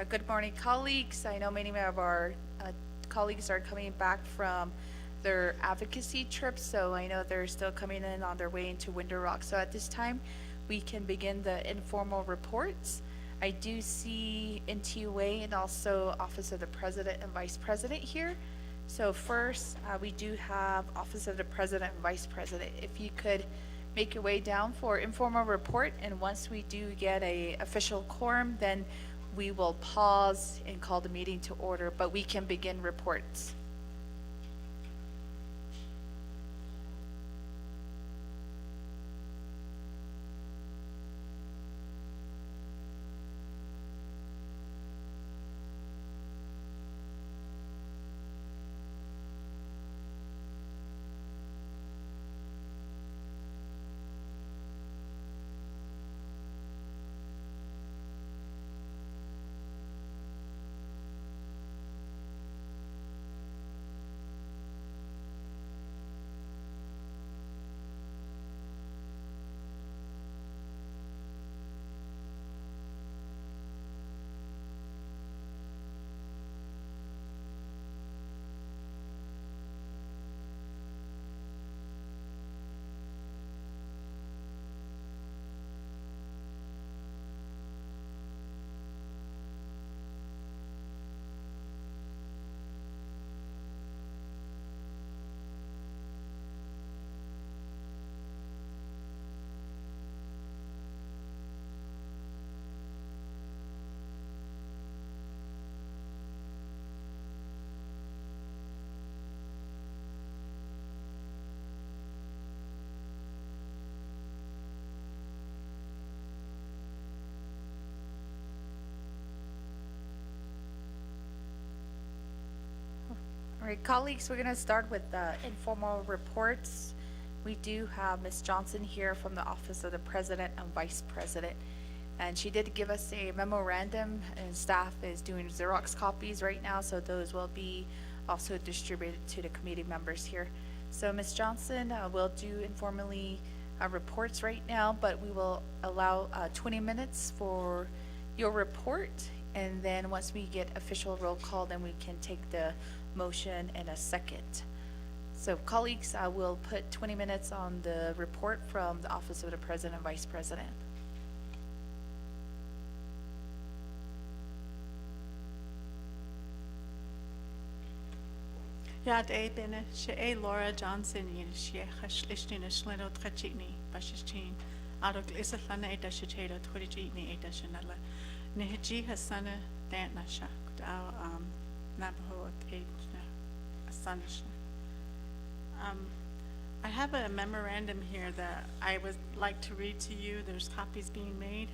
Good morning, colleagues. I know many of our colleagues are coming back from their advocacy trips, so I know they're still coming in on their way into Window Rock. So at this time, we can begin the informal reports. I do see NTUA and also Office of the President and Vice President here. So first, we do have Office of the President and Vice President. If you could make your way down for informal report, and once we do get a official quorum, then we will pause and call the meeting to order, but we can begin reports. All right, colleagues, we're going to start with the informal reports. We do have Ms. Johnson here from the Office of the President and Vice President. And she did give us a memorandum, and staff is doing Xerox copies right now, so those will be also distributed to the committee members here. So Ms. Johnson will do informally reports right now, but we will allow 20 minutes for your report. And then once we get official roll call, then we can take the motion in a second. So colleagues, I will put 20 minutes on the report from the Office of the President and Vice President. Yad a bene she a Laura Johnson yin she hashlishtin a shlino trachitni bashishin arok isathana eta shacheta twichitni eta shanala nehji hasana dantnasha our Navajo asanish. I have a memorandum here that I would like to read to you. There's copies being made,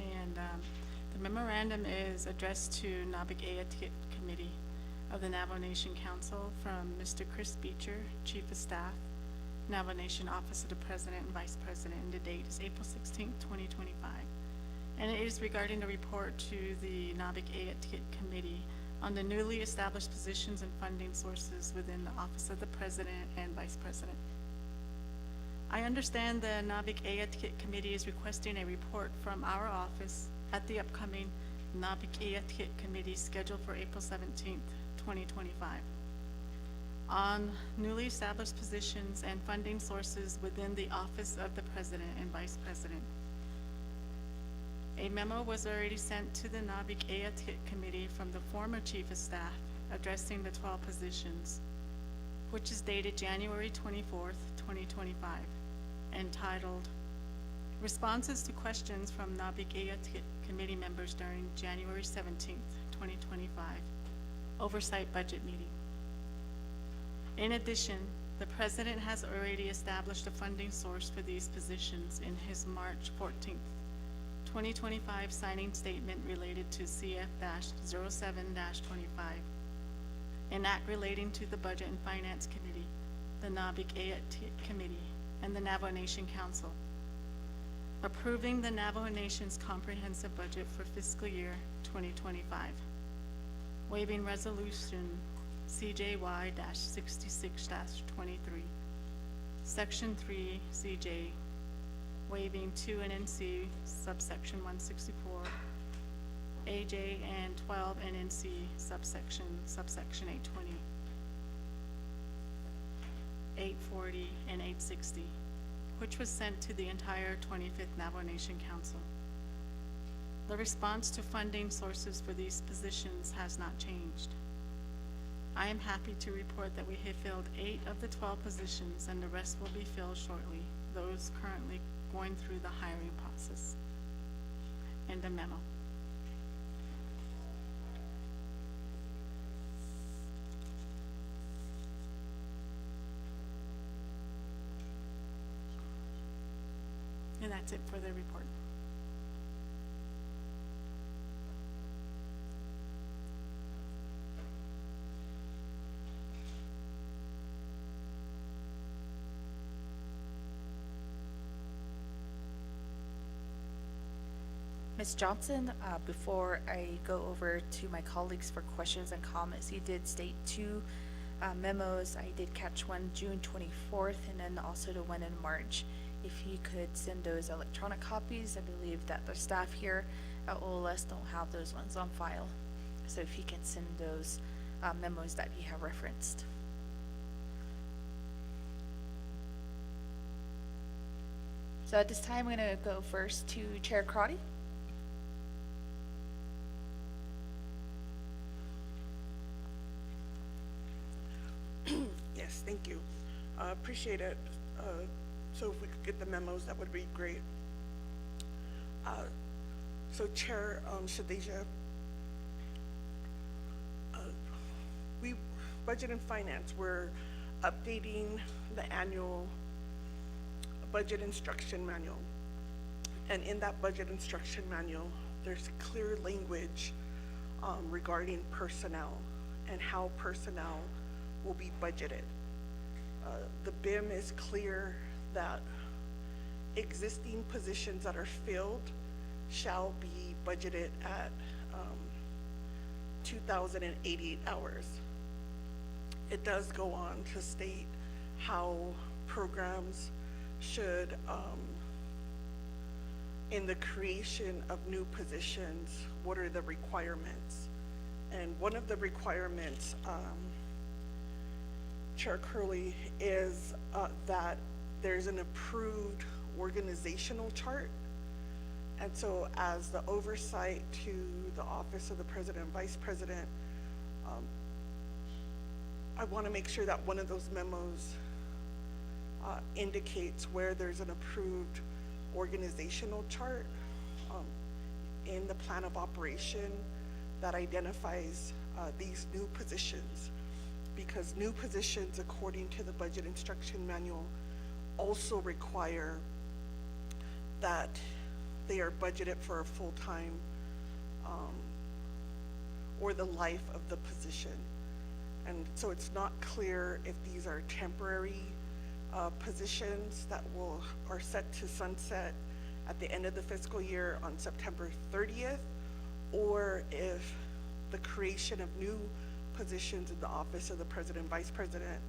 and the memorandum is addressed to Naabik'iyati Committee of the Navajo Nation Council from Mr. Chris Beecher, Chief of Staff, Navajo Nation Office of the President and Vice President, and the date is April 16th, 2025. And it is regarding the report to the Naabik'iyati Committee on the newly established positions and funding sources within the Office of the President and Vice President. I understand the Naabik'iyati Committee is requesting a report from our office at the upcoming Naabik'iyati Committee scheduled for April 17th, 2025, on newly established positions and funding sources within the Office of the President and Vice President. A memo was already sent to the Naabik'iyati Committee from the former Chief of Staff addressing the 12 positions, which is dated January 24th, 2025, entitled Responses to Questions from Naabik'iyati Committee Members during January 17th, 2025, Oversight Budget Meeting. In addition, the President has already established a funding source for these positions in his March 14th, 2025 signing statement related to CF-07-25, an act relating to the Budget and Finance Committee, the Naabik'iyati Committee, and the Navajo Nation Council, approving the Navajo Nation's comprehensive budget for fiscal year 2025, waiving resolution CJY-66-23, Section 3 CJ, waiving 2 NNC subsection 164, AJ and 12 NNC subsection 820, 840, and 860, which was sent to the entire 25th Navajo Nation Council. The response to funding sources for these positions has not changed. I am happy to report that we have filled 8 of the 12 positions, and the rest will be filled shortly, those currently going through the hiring process. And the memo. And that's it for the report. Ms. Johnson, before I go over to my colleagues for questions and comments, you did state 2 memos. I did catch one June 24th and then also the one in March. If you could send those electronic copies, I believe that the staff here at OLS don't have those ones on file. So if you can send those memos that you have referenced. So at this time, I'm going to go first to Chair Crotty. Yes, thank you. Appreciate it. So if we could get the memos, that would be great. So Chair Shadeja, we, Budget and Finance, we're updating the annual budget instruction manual. And in that budget instruction manual, there's clear language regarding personnel and how personnel will be budgeted. The BIM is clear that existing positions that are filled shall be budgeted at 2,088 hours. It does go on to state how programs should, in the creation of new positions, what are the requirements? And one of the requirements, Chair Curley, is that there's an approved organizational chart. And so as the oversight to the Office of the President and Vice President, I want to make sure that one of those memos indicates where there's an approved organizational chart in the plan of operation that identifies these new positions. Because new positions, according to the budget instruction manual, also require that they are budgeted for a full-time or the life of the position. And so it's not clear if these are temporary positions that are set to sunset at the end of the fiscal year on September 30th, or if the creation of new positions in the Office of the President and Vice President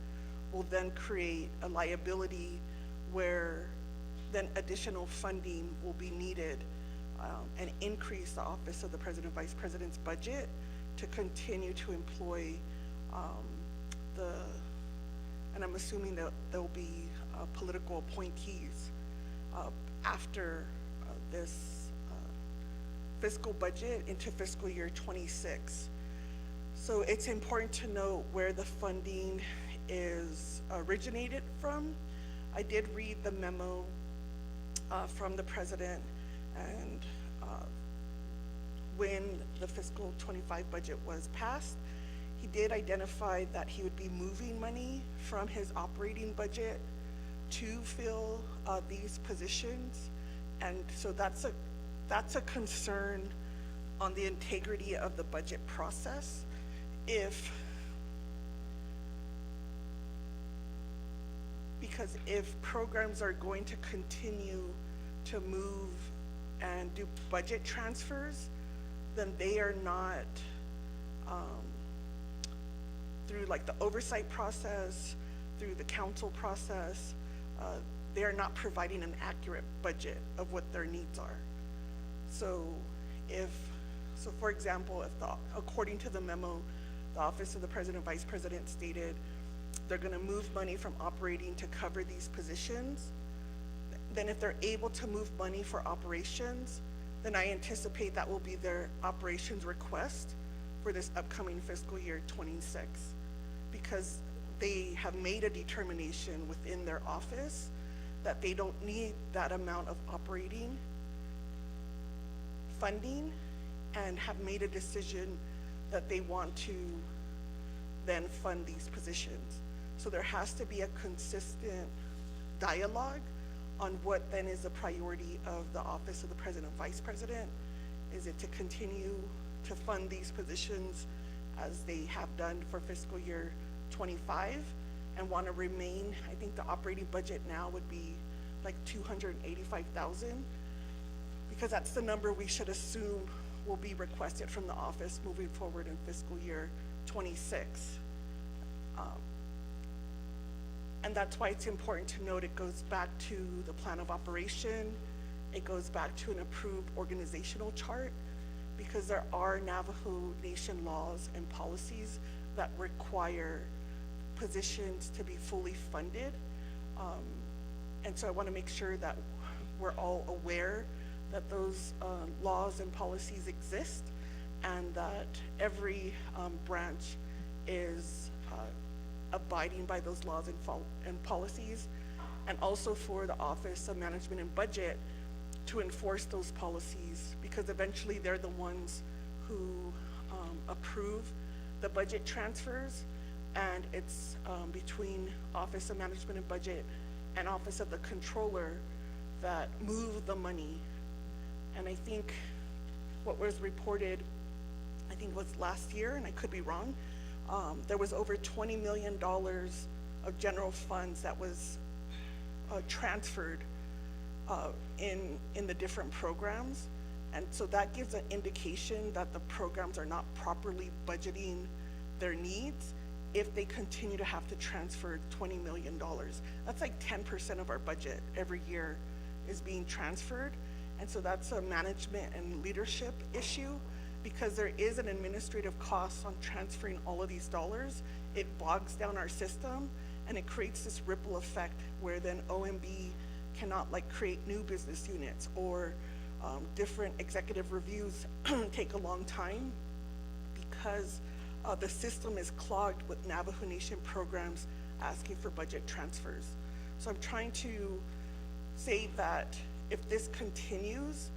will then create a liability where then additional funding will be needed and increase the Office of the President and Vice President's budget to continue to employ and I'm assuming that there'll be political appointees after this fiscal budget into fiscal year 26. So it's important to know where the funding is originated from. I did read the memo from the president, and when the fiscal 25 budget was passed, he did identify that he would be moving money from his operating budget to fill these positions. And so that's a concern on the integrity of the budget process. Because if programs are going to continue to move and do budget transfers, then they are not through like the oversight process, through the council process, they are not providing an accurate budget of what their needs are. So if So for example, if according to the memo, the Office of the President, Vice President stated they're gonna move money from operating to cover these positions, then if they're able to move money for operations, then I anticipate that will be their operations request for this upcoming fiscal year 26. Because they have made a determination within their office that they don't need that amount of operating funding, and have made a decision that they want to then fund these positions. So there has to be a consistent dialogue on what then is the priority of the Office of the President and Vice President. Is it to continue to fund these positions as they have done for fiscal year 25 and want to remain? I think the operating budget now would be like 285,000, because that's the number we should assume will be requested from the office moving forward in fiscal year 26. And that's why it's important to note it goes back to the plan of operation. It goes back to an approved organizational chart, because there are Navajo Nation laws and policies that require positions to be fully funded. And so I want to make sure that we're all aware that those laws and policies exist, and that every branch is abiding by those laws and policies, and also for the Office of Management and Budget to enforce those policies, because eventually they're the ones who approve the budget transfers, and it's between Office of Management and Budget and Office of the Controller that move the money. And I think what was reported, I think was last year, and I could be wrong, there was over $20 million of general funds that was transferred in the different programs. And so that gives an indication that the programs are not properly budgeting their needs if they continue to have to transfer $20 million. That's like 10% of our budget every year is being transferred. And so that's a management and leadership issue, because there is an administrative cost on transferring all of these dollars. It bogs down our system, and it creates this ripple effect where then OMB cannot like create new business units, or different executive reviews take a long time, because the system is clogged with Navajo Nation programs asking for budget transfers. So I'm trying to say that if this continues,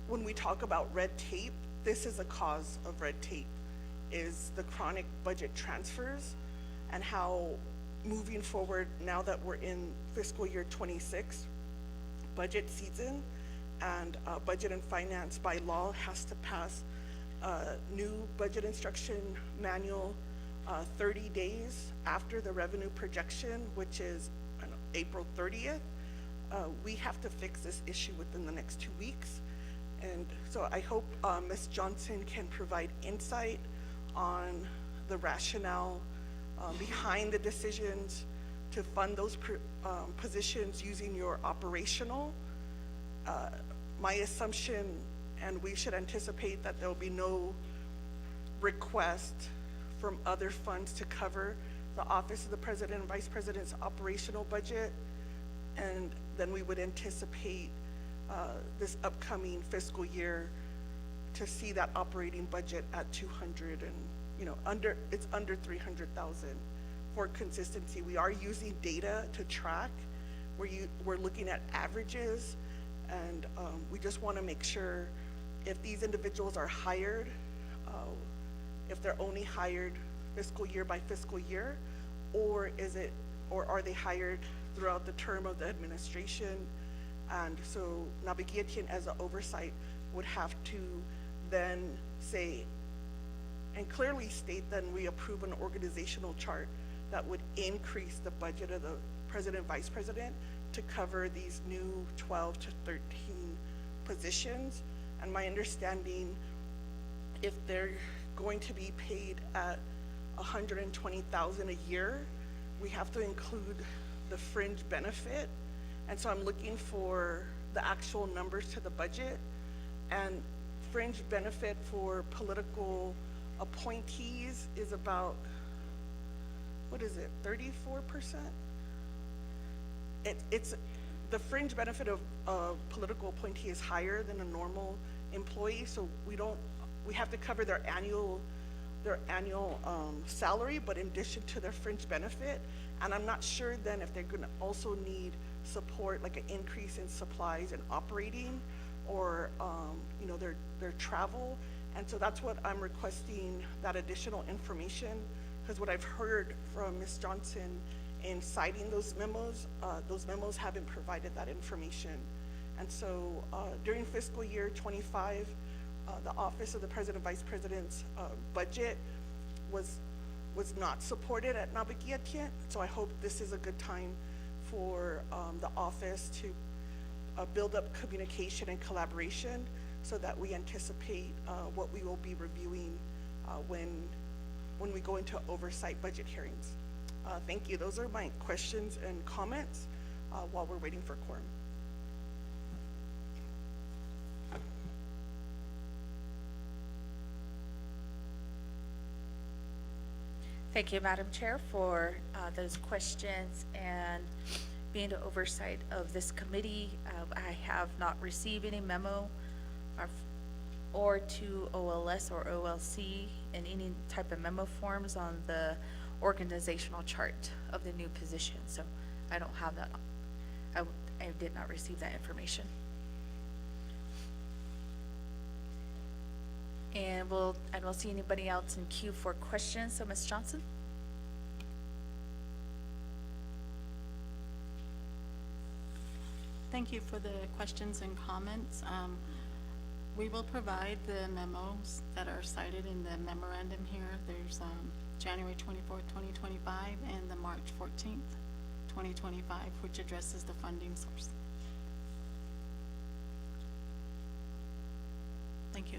when we talk about red tape, this is a cause of red tape, is the chronic budget transfers, and how moving forward, now that we're in fiscal year 26 budget season, and Budget and Finance by law has to pass a new budget instruction manual 30 days after the revenue projection, which is April 30th. We have to fix this issue within the next 2 weeks. And so I hope Ms. Johnson can provide insight on the rationale behind the decisions to fund those positions using your operational. My assumption, and we should anticipate that there will be no request from other funds to cover the Office of the President and Vice President's operational budget, and then we would anticipate this upcoming fiscal year to see that operating budget at 200 and it's under 300,000 for consistency. We are using data to track. We're looking at averages, and we just want to make sure if these individuals are hired, if they're only hired fiscal year by fiscal year, or are they hired throughout the term of the administration. And so Naabik'iyati, as an oversight, would have to then say and clearly state that we approve an organizational chart that would increase the budget of the President, Vice President to cover these new 12 to 13 positions. And my understanding, if they're going to be paid at $120,000 a year, we have to include the fringe benefit. And so I'm looking for the actual numbers to the budget, and fringe benefit for political appointees is about, what is it, 34%? It's the fringe benefit of a political appointee is higher than a normal employee, so we have to cover their annual salary, but in addition to their fringe benefit. And I'm not sure then if they're gonna also need support, like an increase in supplies and operating, or you know, their travel. And so that's what I'm requesting, that additional information, because what I've heard from Ms. Johnson in citing those memos haven't provided that information. And so during fiscal year 25, the Office of the President and Vice President's budget was not supported at Naabik'iyati. So I hope this is a good time for the office to build up communication and collaboration, so that we anticipate what we will be reviewing when we go into oversight budget hearings. Thank you. Those are my questions and comments while we're waiting for quorum. Thank you, Madam Chair, for those questions and being the oversight of this committee. I have not received any memo or to OLS or OLC in any type of memo forms on the organizational chart of the new position. So I don't have that. I did not receive that information. And I don't see anybody else in queue for questions. So Ms. Johnson? Thank you for the questions and comments. We will provide the memos that are cited in the memorandum here. There's January 24th, 2025 and the March 14th, 2025, which addresses the funding source. Thank you.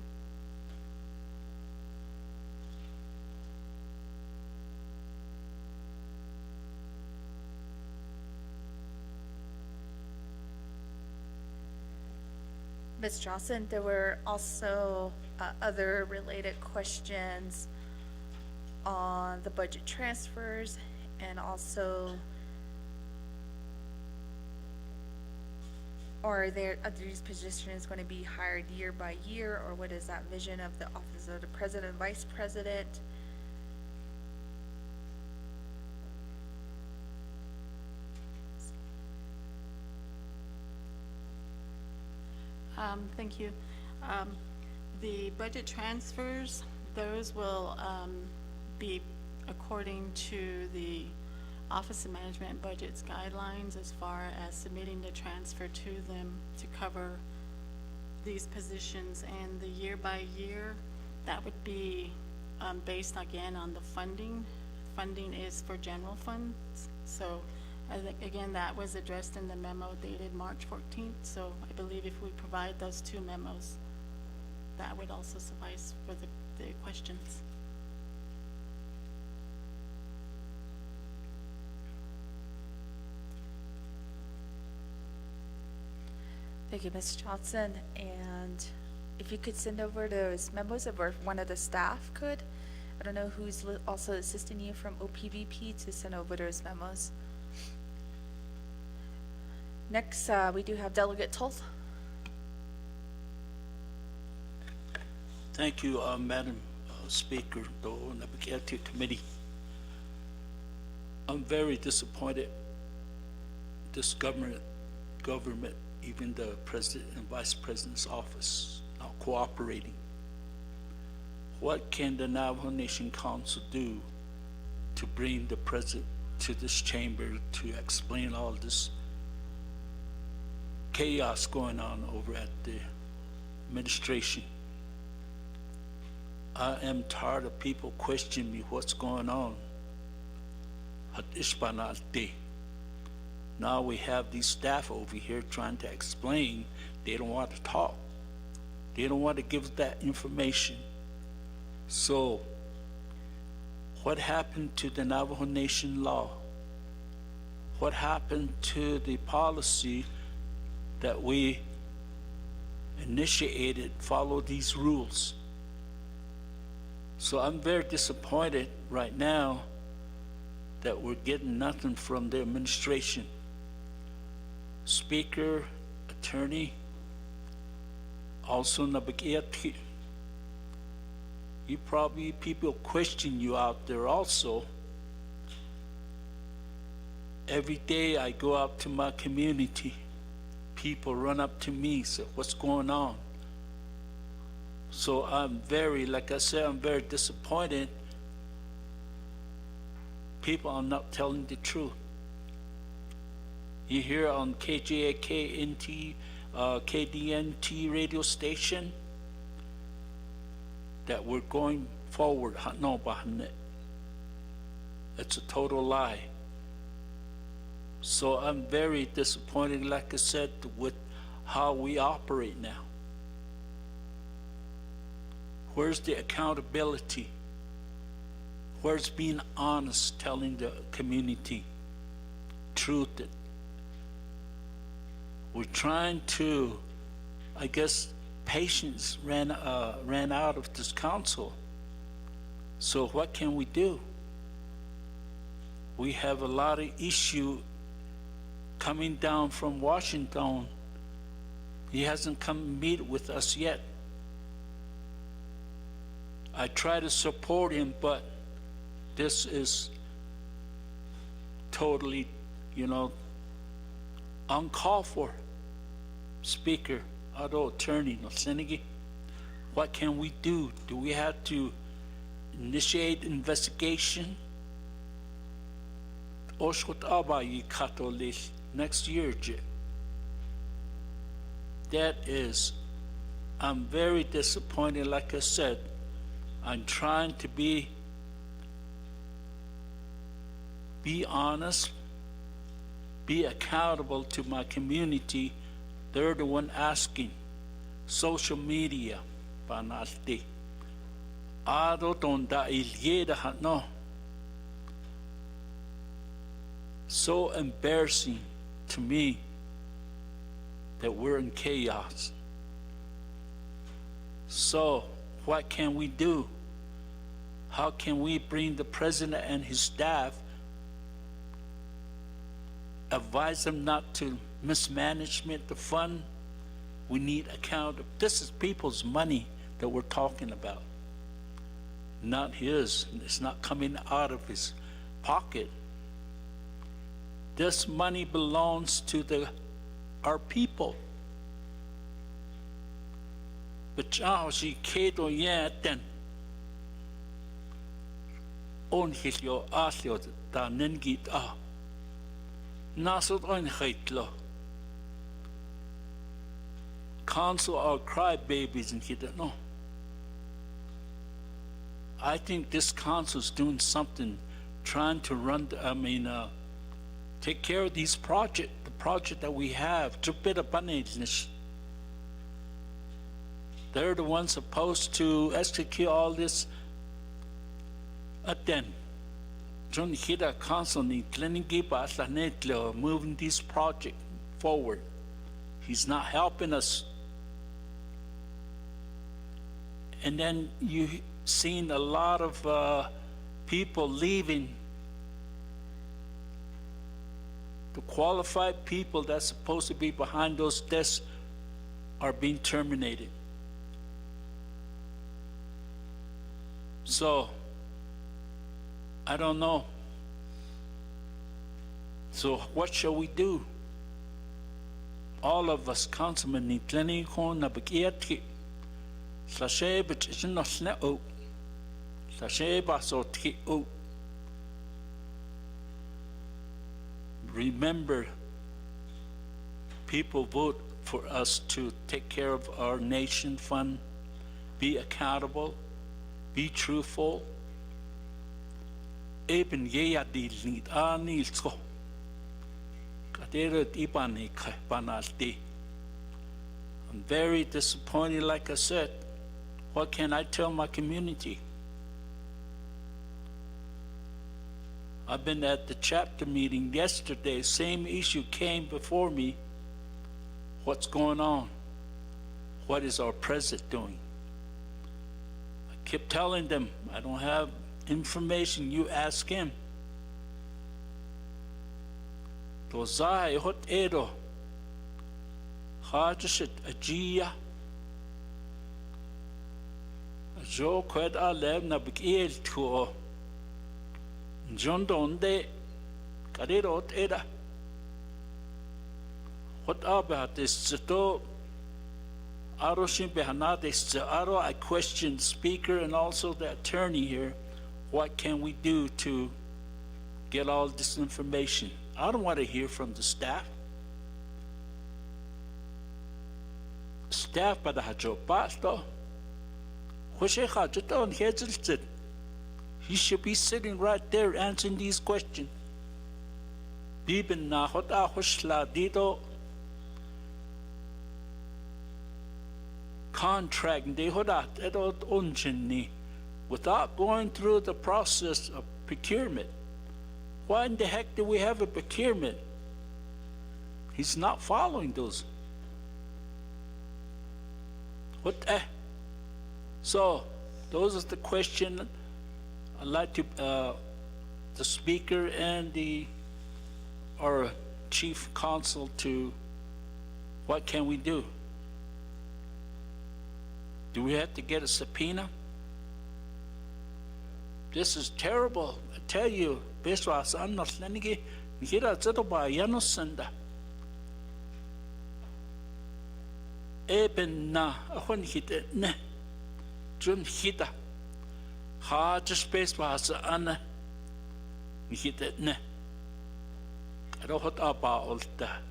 Ms. Johnson, there were also other related questions on the budget transfers, and also are these positions going to be hired year by year, or what is that vision of the Office of the President and Vice President? Thank you. The budget transfers, those will be according to the Office of Management and Budget's guidelines as far as submitting the transfer to them to cover these positions. And the year by year, that would be based again on the funding. Funding is for general funds. So I think, again, that was addressed in the memo dated March 14th. So I believe if we provide those two memos, that would also suffice for the questions. Thank you, Ms. Johnson. And if you could send over those memos, or one of the staff could. I don't know who's also assisting you from OPVP to send over those memos. Next, we do have Delegate Toth. Thank you, Madam Speaker, the Naabik'iyati Committee. I'm very disappointed this government, even the President and Vice President's office, not cooperating. What can the Navajo Nation Council do to bring the President to this chamber to explain all this chaos going on over at the administration? I am tired of people questioning me what's going on. Now we have these staff over here trying to explain. They don't want to talk. They don't want to give that information. So what happened to the Navajo Nation law? What happened to the policy that we initiated, follow these rules. So I'm very disappointed right now that we're getting nothing from the administration. Speaker, attorney, also Naabik'iyati. You probably, people question you out there also. Every day I go out to my community, people run up to me, say, what's going on? So I'm very, like I said, I'm very disappointed. People are not telling the truth. You hear on KJAK, KDNT radio station that we're going forward. No, it's a total lie. So I'm very disappointed, like I said, with how we operate now. Where's the accountability? Where's being honest, telling the community truth? That we're trying to, I guess, patience ran out of this council. So what can we do? We have a lot of issue coming down from Washington. He hasn't come meet with us yet. I try to support him, but this is totally, uncalled for. Speaker, auto attorney, no senigi. What can we do? Do we have to initiate investigation? Oshkot abayi katolis next year, that is, I'm very disappointed. Like I said, I'm trying to be honest, be accountable to my community. They're the one asking. Social media, panalti. Ado tonda ilyeda no. So embarrassing to me that we're in chaos. So what can we do? How can we bring the president and his staff, advise them not to mismanagement the fund? We need account. This is people's money that we're talking about, not his. It's not coming out of his pocket. This money belongs to our people. But she kedo yeten on hilio asio da nengit nasot on hitlo council are crybabies and he don't know. I think this council is doing something, trying to run take care of these projects, the project that we have. They're the ones supposed to execute all this. Then, John Hida constantly moving this project forward. He's not helping us. And then you've seen a lot of people leaving. The qualified people that's supposed to be behind those desks are being terminated. So, I don't know. So what shall we do? All of us councilmen need plenty of Naabik'iyati. Sashay bitchin osne o. Sashay basotki o. Remember, people vote for us to take care of our nation fund, be accountable, be truthful. Eben yeyadil nit anilsko. Kaderet ibani banalti. I'm very disappointed, like I said. What can I tell my community? I've been at the chapter meeting yesterday, same issue came before me. What's going on? What is our president doing? I kept telling them, I don't have information, you ask him. Tozai hot edo. Hajashit ajia. Jo kwed alev Naabik'iyati tuo. John donde karirot eda. What about this? Zito Aroshin behanades Aro. I questioned the speaker and also the attorney here. What can we do to get all this information? I don't want to hear from the staff. Staff pada hajo pasto. He should be sitting right there answering these questions. Bibin na hota hushla dito contract de hodat edot unjini without going through the process of procurement. Why in the heck do we have a procurement? He's not following those. So those are the questions I'd like to the speaker and our chief counsel to, what can we do? Do we have to get a subpoena? This is terrible. I tell you, Beswas Anaslenigi, Hira Zetoba Yanosenda. Eben na, Ahon hit ne, Jun hita. Ha just Beswas Anna, hit ne. I don't know about that.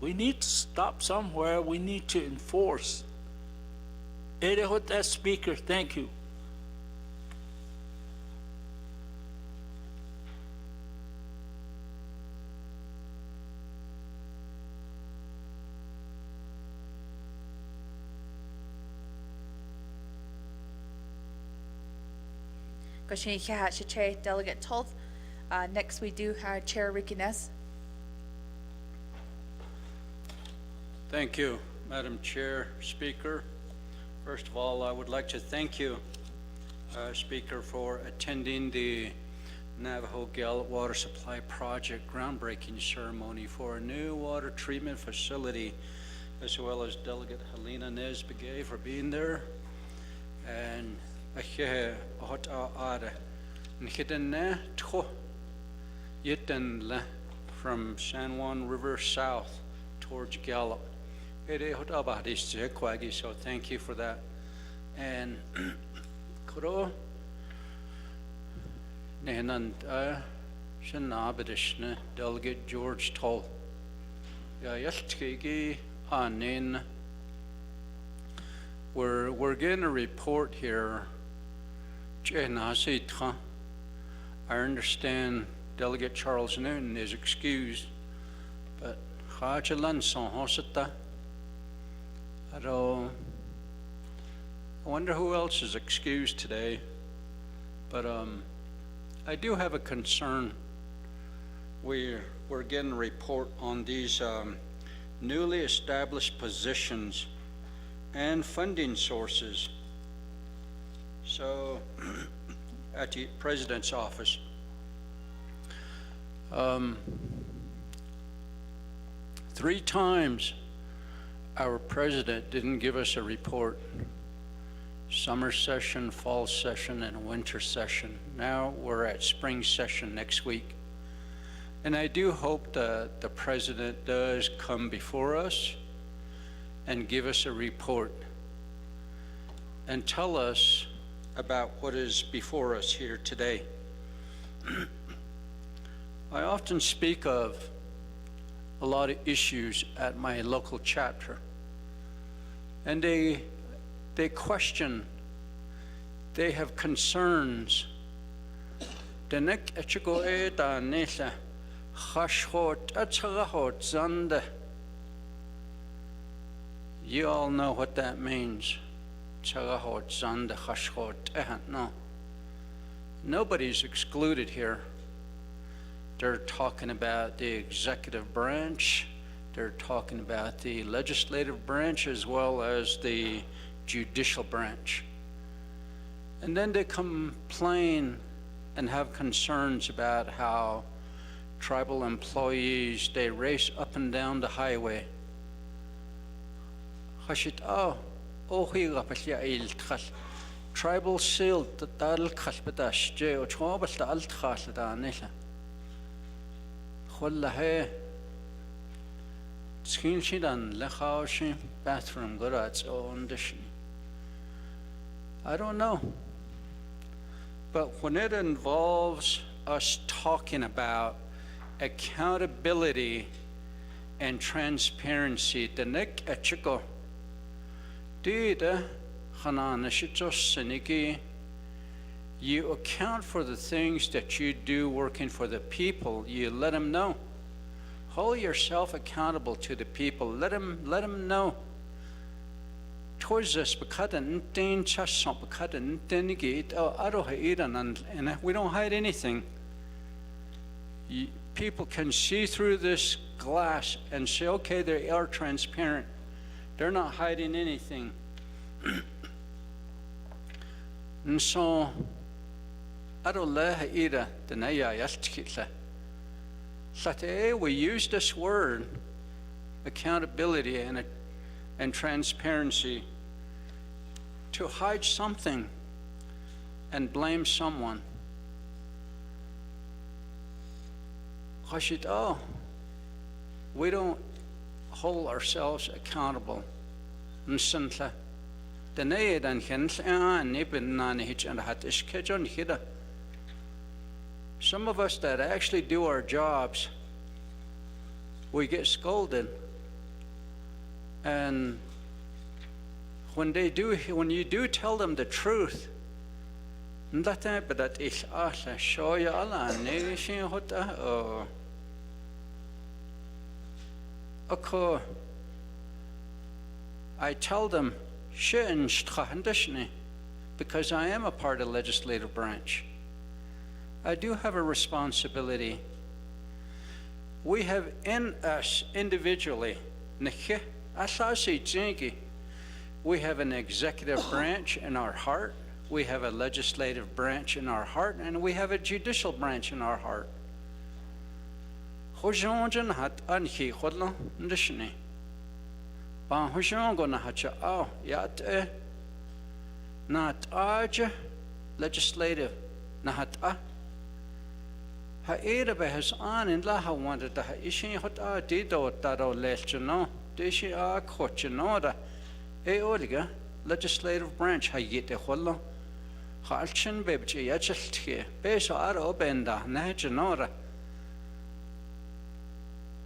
We need to stop somewhere, we need to enforce. That speaker, thank you. Delegate Toth. Next we do have Chair Ricky Ness. Thank you, Madam Chair, Speaker. First of all, I would like to thank you, Speaker, for attending the Navajo Gallup Water Supply Project groundbreaking ceremony for a new water treatment facility, as well as Delegate Helena Nesbegay for being there. And from San Juan River south towards Gallup. So thank you for that. And Kuro Nehnand Shanabadishna Delegate George Toll. We're getting a report here. I understand Delegate Charles Newton is excused, but I wonder who else is excused today, but I do have a concern. We're getting a report on these newly established positions and funding sources. So, at the President's office, 3 times our President didn't give us a report. Summer session, fall session, and winter session. Now we're at spring session next week. And I do hope that the President does come before us and give us a report and tell us about what is before us here today. I often speak of a lot of issues at my local chapter, and they question, they have concerns. You all know what that means. No. Nobody's excluded here. They're talking about the executive branch. They're talking about the legislative branch as well as the judicial branch. And then they complain and have concerns about how tribal employees, they race up and down the highway. Tribal seal dal khalbadash je o chobal da alt khal da nila. Kholla he skin shidan le khawshi bathroom garage on the I don't know. But when it involves us talking about accountability and transparency, the neck etchiko dida hanana shitosniki, you account for the things that you do working for the people. You let them know. Hold yourself accountable to the people. Let them know. Towards us, because we don't hide anything. People can see through this glass and say, okay, they are transparent. They're not hiding anything. And so, we use this word, accountability and transparency, to hide something and blame someone. We don't hold ourselves accountable. Some of us that actually do our jobs, we get scolded. And when you do tell them the truth, I tell them, because I am a part of the legislative branch. I do have a responsibility. We have in us individually, we have an executive branch in our heart, we have a legislative branch in our heart, and we have a judicial branch in our heart. Legislative Haida behas on in Laha wanted the Ishin hot dido dado lechino, Dishi a cochinoda, Eoliga, legislative branch, Hayit Holo, Halchin Bebchi Yachilti, Beso Aro Benda, Najanora.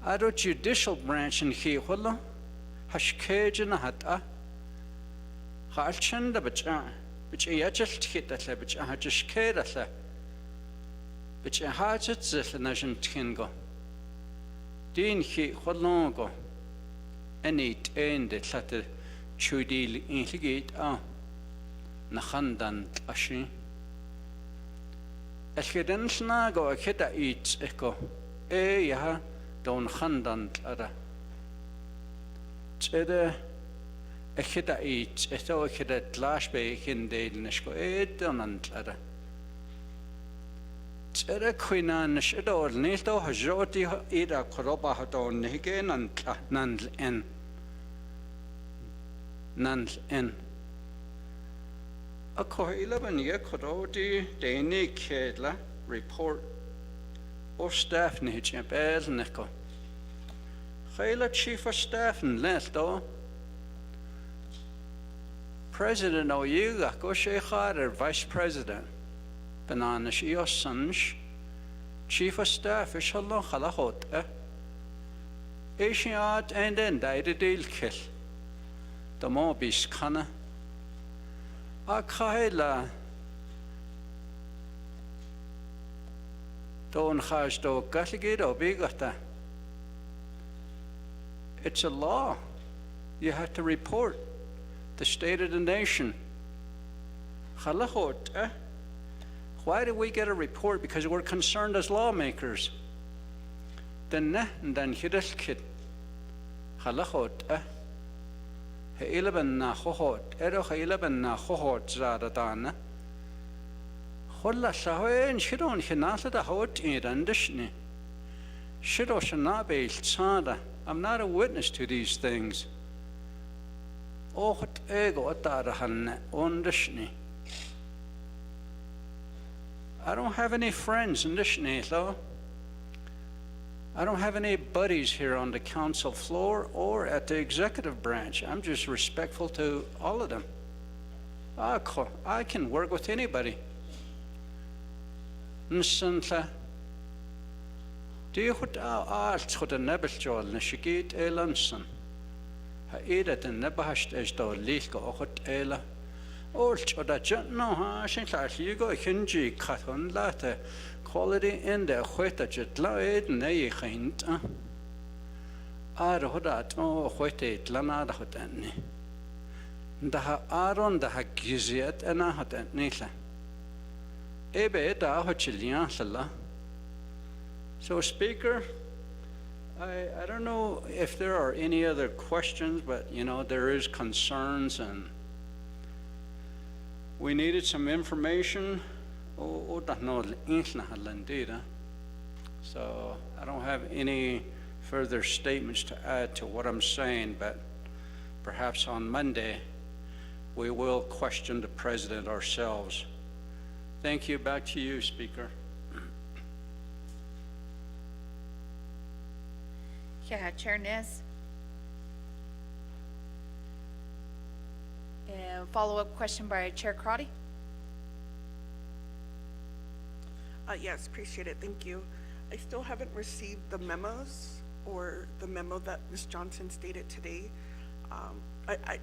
Ado judicial branch in Hi Holo, Hashkajin Hata, Halchin the Bacha, which Yachilti that Lebich Hajishkeda. But you had it zil nation tingo. Din he holongo. Any end it let the chudil inligate Nahandan ashi. A hidden snago a hita eats echo. Yaha don handant ada. Chede a hita eats, a though a hita glash bay in dale nishko donant ada. Tere Quinan Shadow Nito Hajoti Ida Koroba Hadon again and Nans en. A co 11 year Korodi Dani Kedla report or staff Nijam Bez Nico. Hayla Chief of Staff and Lesto President Oyuga Goshehar Vice President. Bananas Sanj, Chief of Staff, Ishallah Halahot, Asiat and then died a deal kill. The Mobis Kana Akaila Don Hajdo Gatigido Bigata. It's a law. You have to report the state of the nation. Halahot, Why do we get a report? Because we're concerned as lawmakers. Then hidel kid. halachot Heilaban hohot, Edo Heilaban hohot Zadadana. Holla Sahoen, Shidon Hinata the hot in Dishni. Shido Shanabe Sada. I'm not a witness to these things. Oh, what ego Tarahan on Dishni. I don't have any friends in Dishni, though. I don't have any buddies here on the council floor or at the executive branch. I'm just respectful to all of them. I can work with anybody. Nsantla. Do you put to the nebelchol nishigit elanson? Ha eda the nebahast as the lilko ochot ela. Or choda no ha shinkla hugo hinji katon late. Quality in the wheta jetlaid nay hint. Hodat oh whetate lanada hotani. The Aaron the Hagiziet and a hotan nila. Ebe da hochilian sala. So, Speaker, I don't know if there are any other questions, but you know, there is concerns and we needed some information. So I don't have any further statements to add to what I'm saying, but perhaps on Monday we will question the President ourselves. Thank you. Back to you, Speaker. Yeah, Chair Nez. And follow-up question by Chair Crotty. Yes, appreciate it. Thank you. I still haven't received the memos or the memo that Ms. Johnson stated today. I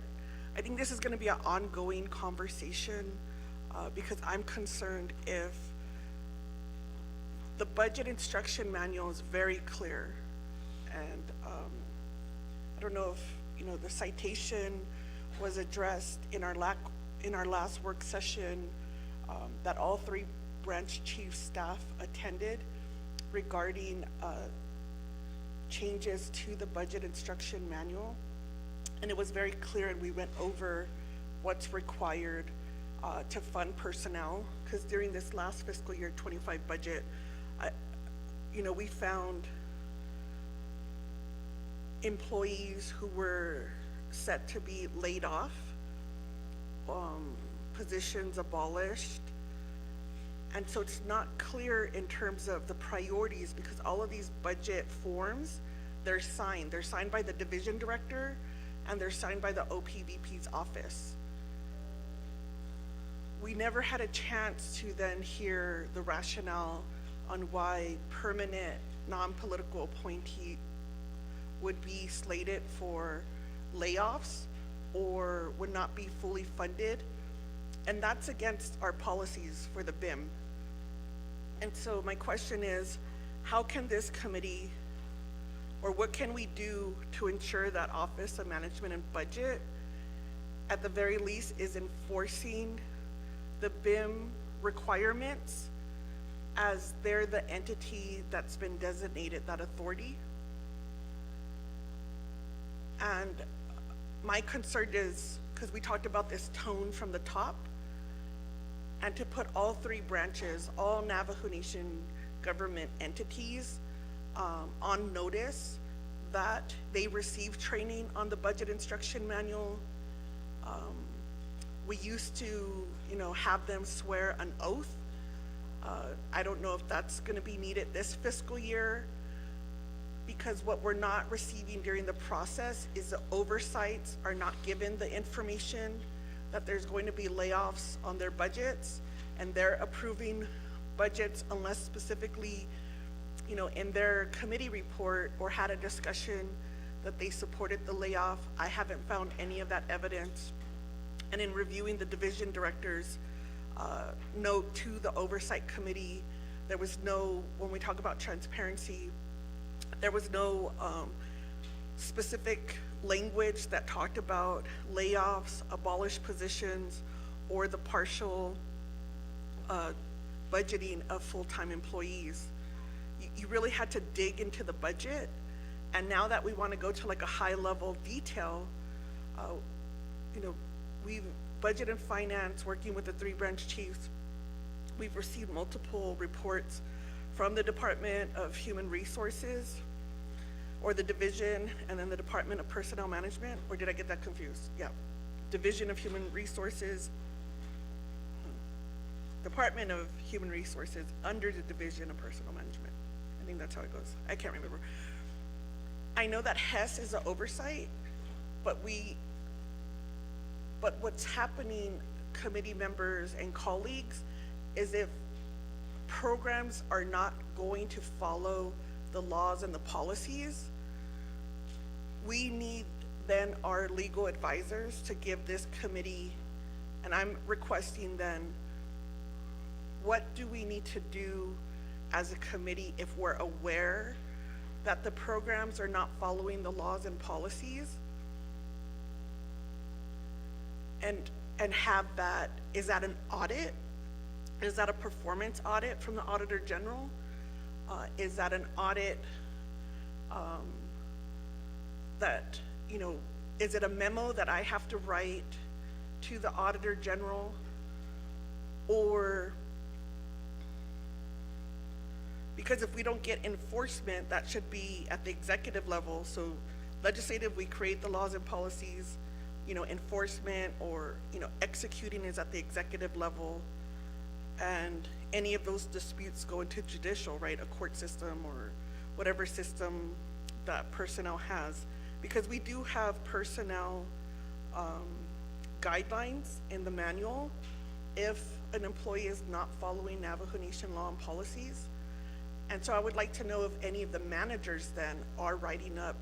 think this is going to be an ongoing conversation because I'm concerned if the budget instruction manual is very clear, and I don't know if the citation was addressed in our last work session that all three branch chief staff attended regarding changes to the budget instruction manual, and it was very clear, and we went over what's required to fund personnel, because during this last fiscal year 25 budget, we found employees who were set to be laid off, positions abolished. And so it's not clear in terms of the priorities, because all of these budget forms, they're signed by the division director and they're signed by the OPVP's office. We never had a chance to then hear the rationale on why permanent non-political appointee would be slated for layoffs or would not be fully funded. And that's against our policies for the BIM. And so my question is, how can this committee, or what can we do to ensure that Office of Management and Budget, at the very least, is enforcing the BIM requirements as they're the entity that's been designated that authority? And my concern is, because we talked about this tone from the top, and to put all three branches, all Navajo Nation government entities on notice that they receive training on the budget instruction manual. We used to, have them swear an oath. I don't know if that's gonna be needed this fiscal year, because what we're not receiving during the process is the oversights are not given the information that there's going to be layoffs on their budgets, and they're approving budgets unless specifically, in their committee report or had a discussion that they supported the layoff. I haven't found any of that evidence. And in reviewing the division director's note to the oversight committee, there was no, when we talk about transparency, there was no specific language that talked about layoffs, abolished positions, or the partial budgeting of full-time employees. You really had to dig into the budget And now that we want to go to like a high level detail, you know, we've budget and finance, working with the 3 branch chiefs, we've received multiple reports from the Department of Human Resources, or the division, and then the Department of Personnel Management, or did I get that confused? Yeah, Division of Human Resources, Department of Human Resources under the Division of Personnel Management. I think that's how it goes. I can't remember. I know that HES is the oversight, but what's happening, committee members and colleagues, is if programs are not going to follow the laws and the policies, we need then our legal advisors to give this committee, and I'm requesting then, what do we need to do as a committee if we're aware that the programs are not following the laws and policies? And have that, is that an audit? Is that a performance audit from the Auditor General? Is that an audit that, you know, is it a memo that I have to write to the Auditor General? Or, because if we don't get enforcement, that should be at the executive level. So legislative, we create the laws and policies, you know, enforcement or, you know, executing is at the executive level. And any of those disputes go into judicial, right? A court system or whatever system that personnel has. Because we do have personnel guidelines in the manual if an employee is not following Navajo Nation law and policies. And so I would like to know if any of the managers then are writing up.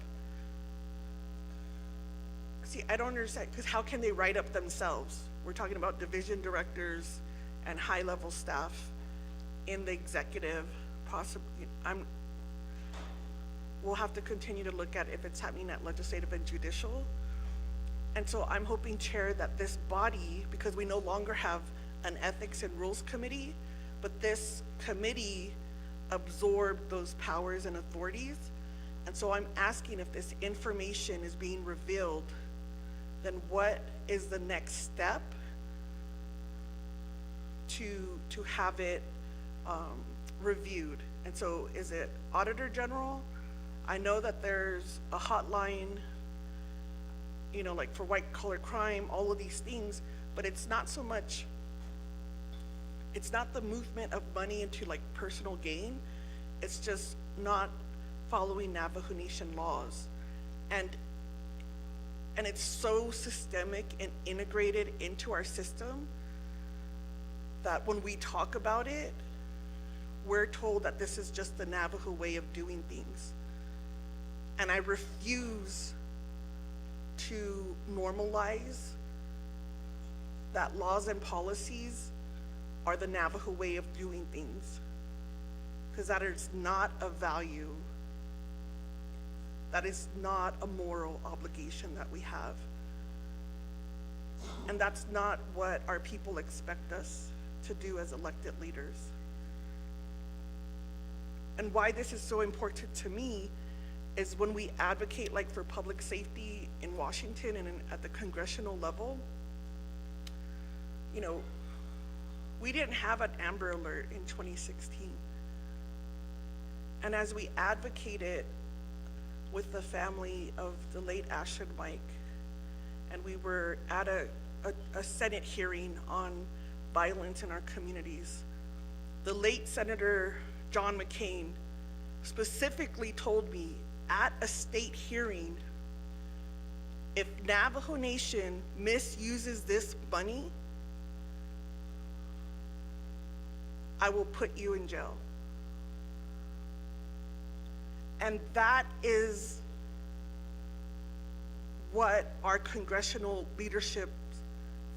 See, I don't understand, because how can they write up themselves? We're talking about division directors and high-level staff in the executive, possibly. We'll have to continue to look at if it's happening at legislative and judicial. And so I'm hoping, Chair, that this body, because we no longer have an ethics and rules committee, but this committee absorbed those powers and authorities. And so I'm asking, if this information is being revealed, then what is the next step to have it reviewed? And so is it Auditor General? I know that there's a hotline, you know, like for white collar crime, all of these things, but it's not so much, it's not the movement of money into like personal gain. It's just not following Navajo Nation laws. And it's so systemic and integrated into our system that when we talk about it, we're told that this is just the Navajo way of doing things. And I refuse to normalize that laws and policies are the Navajo way of doing things, because that is not a value. That is not a moral obligation that we have. And that's not what our people expect us to do as elected leaders. And why this is so important to me is when we advocate like for public safety in Washington and at the congressional level, you know, we didn't have an Amber Alert in 2016. And as we advocated with the family of the late Ashton Mike, and we were at a Senate hearing on violence in our communities, the late Senator John McCain specifically told me at a state hearing, if Navajo Nation misuses this money, I will put you in jail. And that is what our congressional leadership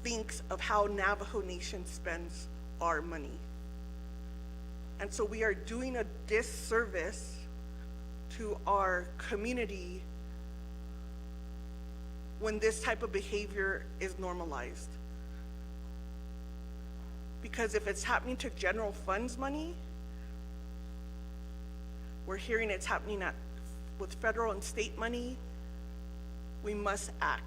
thinks of how Navajo Nation spends our money. And so we are doing a disservice to our community when this type of behavior is normalized. Because if it's happening to general funds money, we're hearing it's happening at with federal and state money, we must act.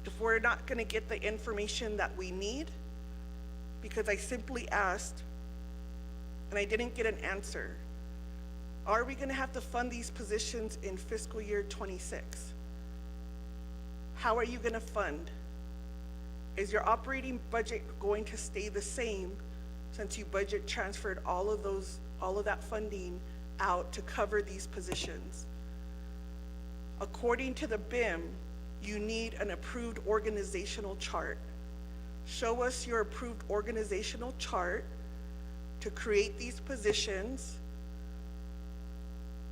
If we're not gonna get the information that we need, because I simply asked, and I didn't get an answer, are we gonna have to fund these positions in fiscal year 26? How are you gonna fund? Is your operating budget going to stay the same since you budget transferred all of that funding out to cover these positions? According to the BIM, you need an approved organizational chart. Show us your approved organizational chart to create these positions.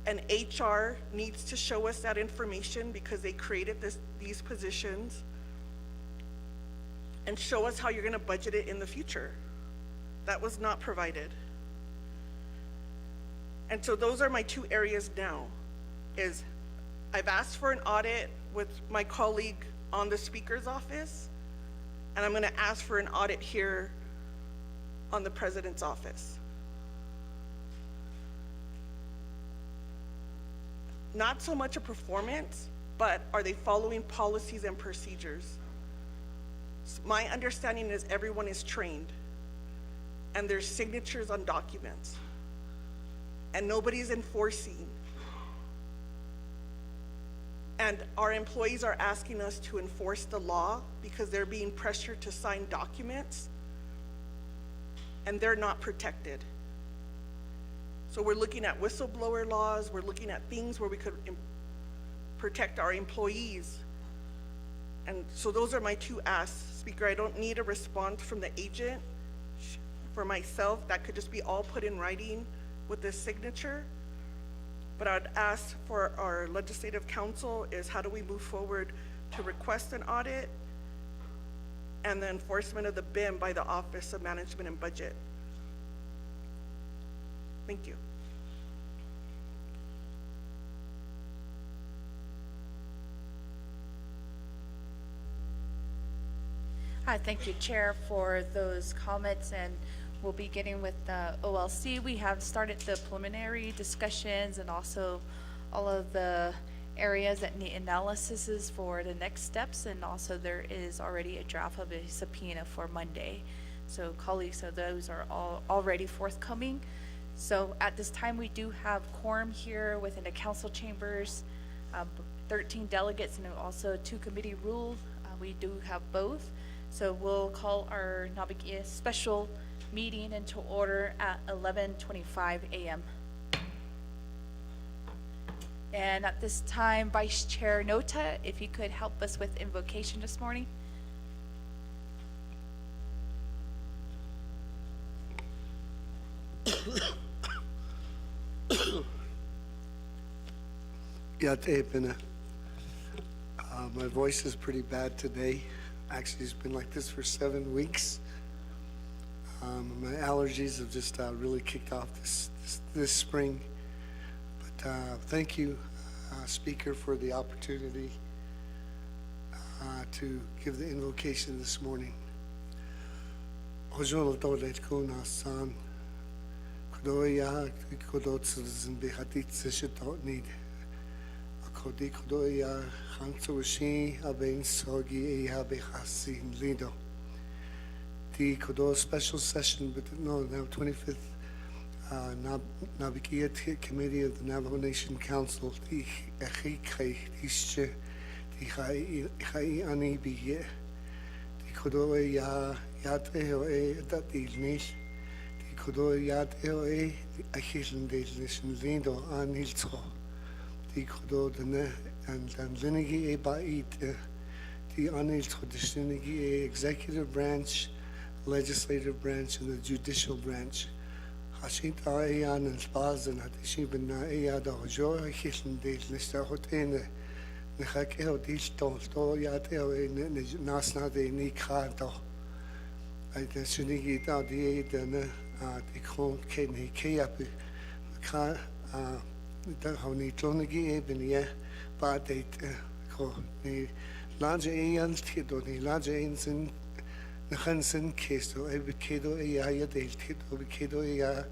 And HR needs to show us that information because they created these positions, and show us how you're gonna budget it in the future. That was not provided. And so those are my two areas now, is I've asked for an audit with my colleague on the Speaker's office, and I'm gonna ask for an audit here on the President's office. Not so much a performance, but are they following policies and procedures? My understanding is everyone is trained, and there's signatures on documents, and nobody's enforcing. And our employees are asking us to enforce the law because they're being pressured to sign documents, and they're not protected. So we're looking at whistleblower laws, we're looking at things where we could protect our employees. And so those are my two asks. Speaker, I don't need a response from the agent. For myself, that could just be all put in writing with this signature. But I'd ask for our legislative council is how do we move forward to request an audit and the enforcement of the BIM by the Office of Management and Budget. Thank you. Hi, thank you, Chair, for those comments, and we'll be getting with the OLC. We have started the preliminary discussions and also all of the areas that need analysis for the next steps, and also there is already a draft of a subpoena for Monday. So colleagues, so those are all already forthcoming. So at this time, we do have quorum here within the council chambers, 13 delegates, and also 2 committee rule. We do have both. So we'll call our Naabik'iyati special meeting into order at 11:25 a.m. And at this time, Vice Chair Nota, if you could help us with invocation this morning. My voice is pretty bad today. Actually, it's been like this for 7 weeks. My allergies have just really kicked off this spring. But thank you, Speaker, for the opportunity to give the invocation this morning. The Kodo special session, but no, now 25th Naabik'iyati Committee of the Navajo Nation Council, the Ani Biye, the Kodo Yat Eoe, that Ilnish, the Kodo Yat Eoe, the Achilin Nation Lindo, Anilzo, the Kodo and Linigi Bait, the Anilzo, the Shinigi executive branch, legislative branch, and the judicial branch. Hashint Ayan and Spazan at the Shibana Ayada Hojo, Hishan Dale, Mr. Hotene, Nehakeo Disto, Stoyateo, Nasna de Nikado. I the Sunigi da the Kon Kenny Kayapi, the Honey Tonigi Ebenia, but they call the large Ayans Tido, the large Ayans in the Hansen case to Ebikedo Aya Del Tito, Bikedo Aya,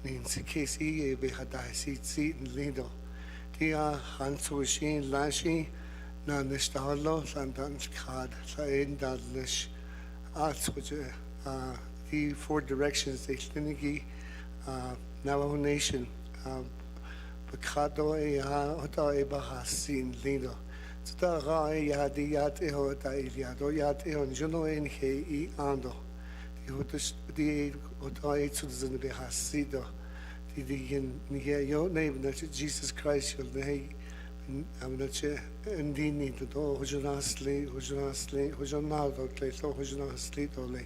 nin si kesi e be hada si lindo. Tia hansushi lashi na nistalo sandan skad sa endadlish atsuje the four directions they stinigi Navajo Nation Bacado e hota e bahasin lindo. Sta ra e yadi yat e hota iliado yat e on juno en he I ando. Die hotes die hota e citizen behasido. Die nie yo name that Jesus Christ will ne am that ndi ni to hojunasli hojunado to hojunasli to le.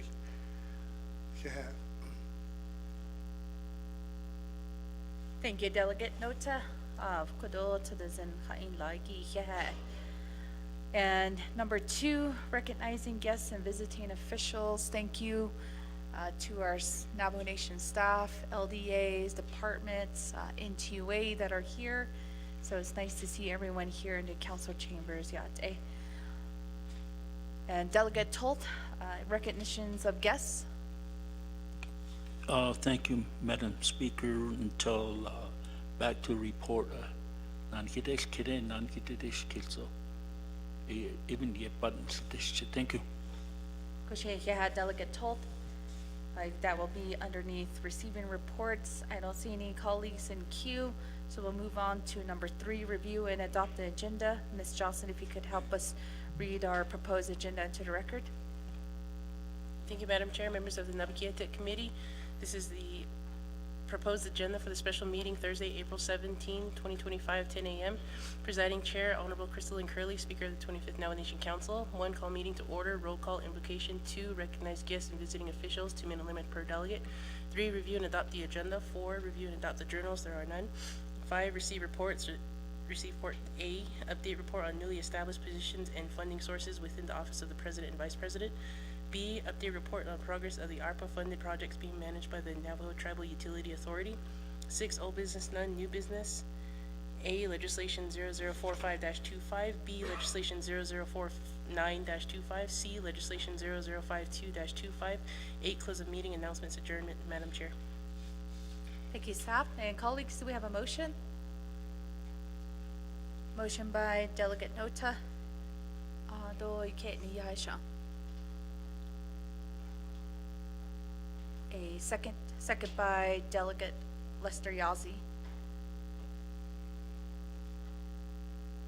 Yeah. Thank you, Delegate Nota of Kodolo to the Zen Hain Lagi. And number 2, recognizing guests and visiting officials. Thank you to our Navajo Nation staff, LDAs, departments, NTUA that are here. So it's nice to see everyone here in the council chambers. And Delegate Tolt, recognitions of guests. Thank you, Madam Speaker. Until back to report. Nankidesh kide, nankidesh kilso. Even the buttons. Thank you. Delegate Tolt. That will be underneath receiving reports. I don't see any colleagues in queue, so we'll move on to number 3, review and adopt the agenda. Ms. Johnson, if you could help us read our proposed agenda into the record. Thank you, Madam Chair, members of the Naabik'iyati Committee. This is the proposed agenda for the special meeting Thursday, April 17, 2025, 10 a.m. Presiding Chair, Honorable Crystalline Curley, Speaker of the 25th Navajo Nation Council. 1, call meeting to order. Roll call invocation. 2, recognize guests and visiting officials. 2-minute limit per delegate. 3, review and adopt the agenda. 4, review and adopt the journals. There are none. 5, receive reports. Receive report A, update report on newly established positions and funding sources within the Office of the President and Vice President. B, update report on progress of the ARPA-funded projects being managed by the Navajo Tribal Utility Authority. 6, old business, none, new business. A, legislation 0045-25. B, legislation 0049-25. C, legislation 0052-25. 8, close of meeting, announcements, adjournment, Madam Chair. Thank you, staff. And colleagues, do we have a motion? Motion by Delegate Nota. A second by Delegate Lester Yazzie.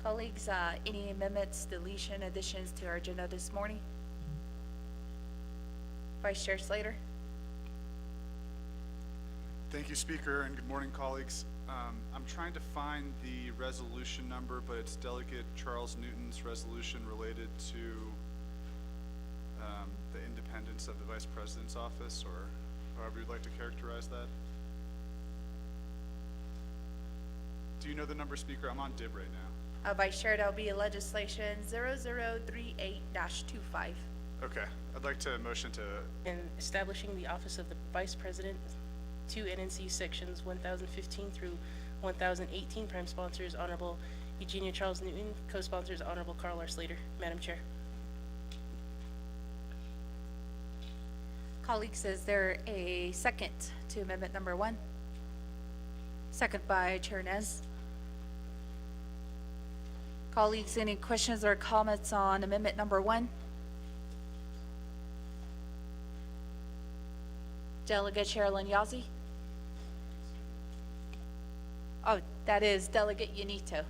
Colleagues, any amendments, deletion, additions to our agenda this morning? Vice Chair Slater. Thank you, Speaker, and good morning, colleagues. I'm trying to find the resolution number, but it's Delegate Charles Newton's resolution related to the independence of the Vice President's office, or however you'd like to characterize that. Do you know the number, Speaker? I'm on DIB right now. Vice Chair, that'll be legislation 0038-25. Okay, I'd like to motion to And establishing the Office of the Vice President, 2 NNC sections 1015 through 1018. Prime sponsors Honorable Eugenia Charles Newton, co-sponsors Honorable Carl R. Slater. Madam Chair. Colleagues, is there a second to amendment number 1? Second by Chair Nez. Colleagues, any questions or comments on amendment number 1? Delegate Sherilyn Yazzie. Oh, that is Delegate Unito.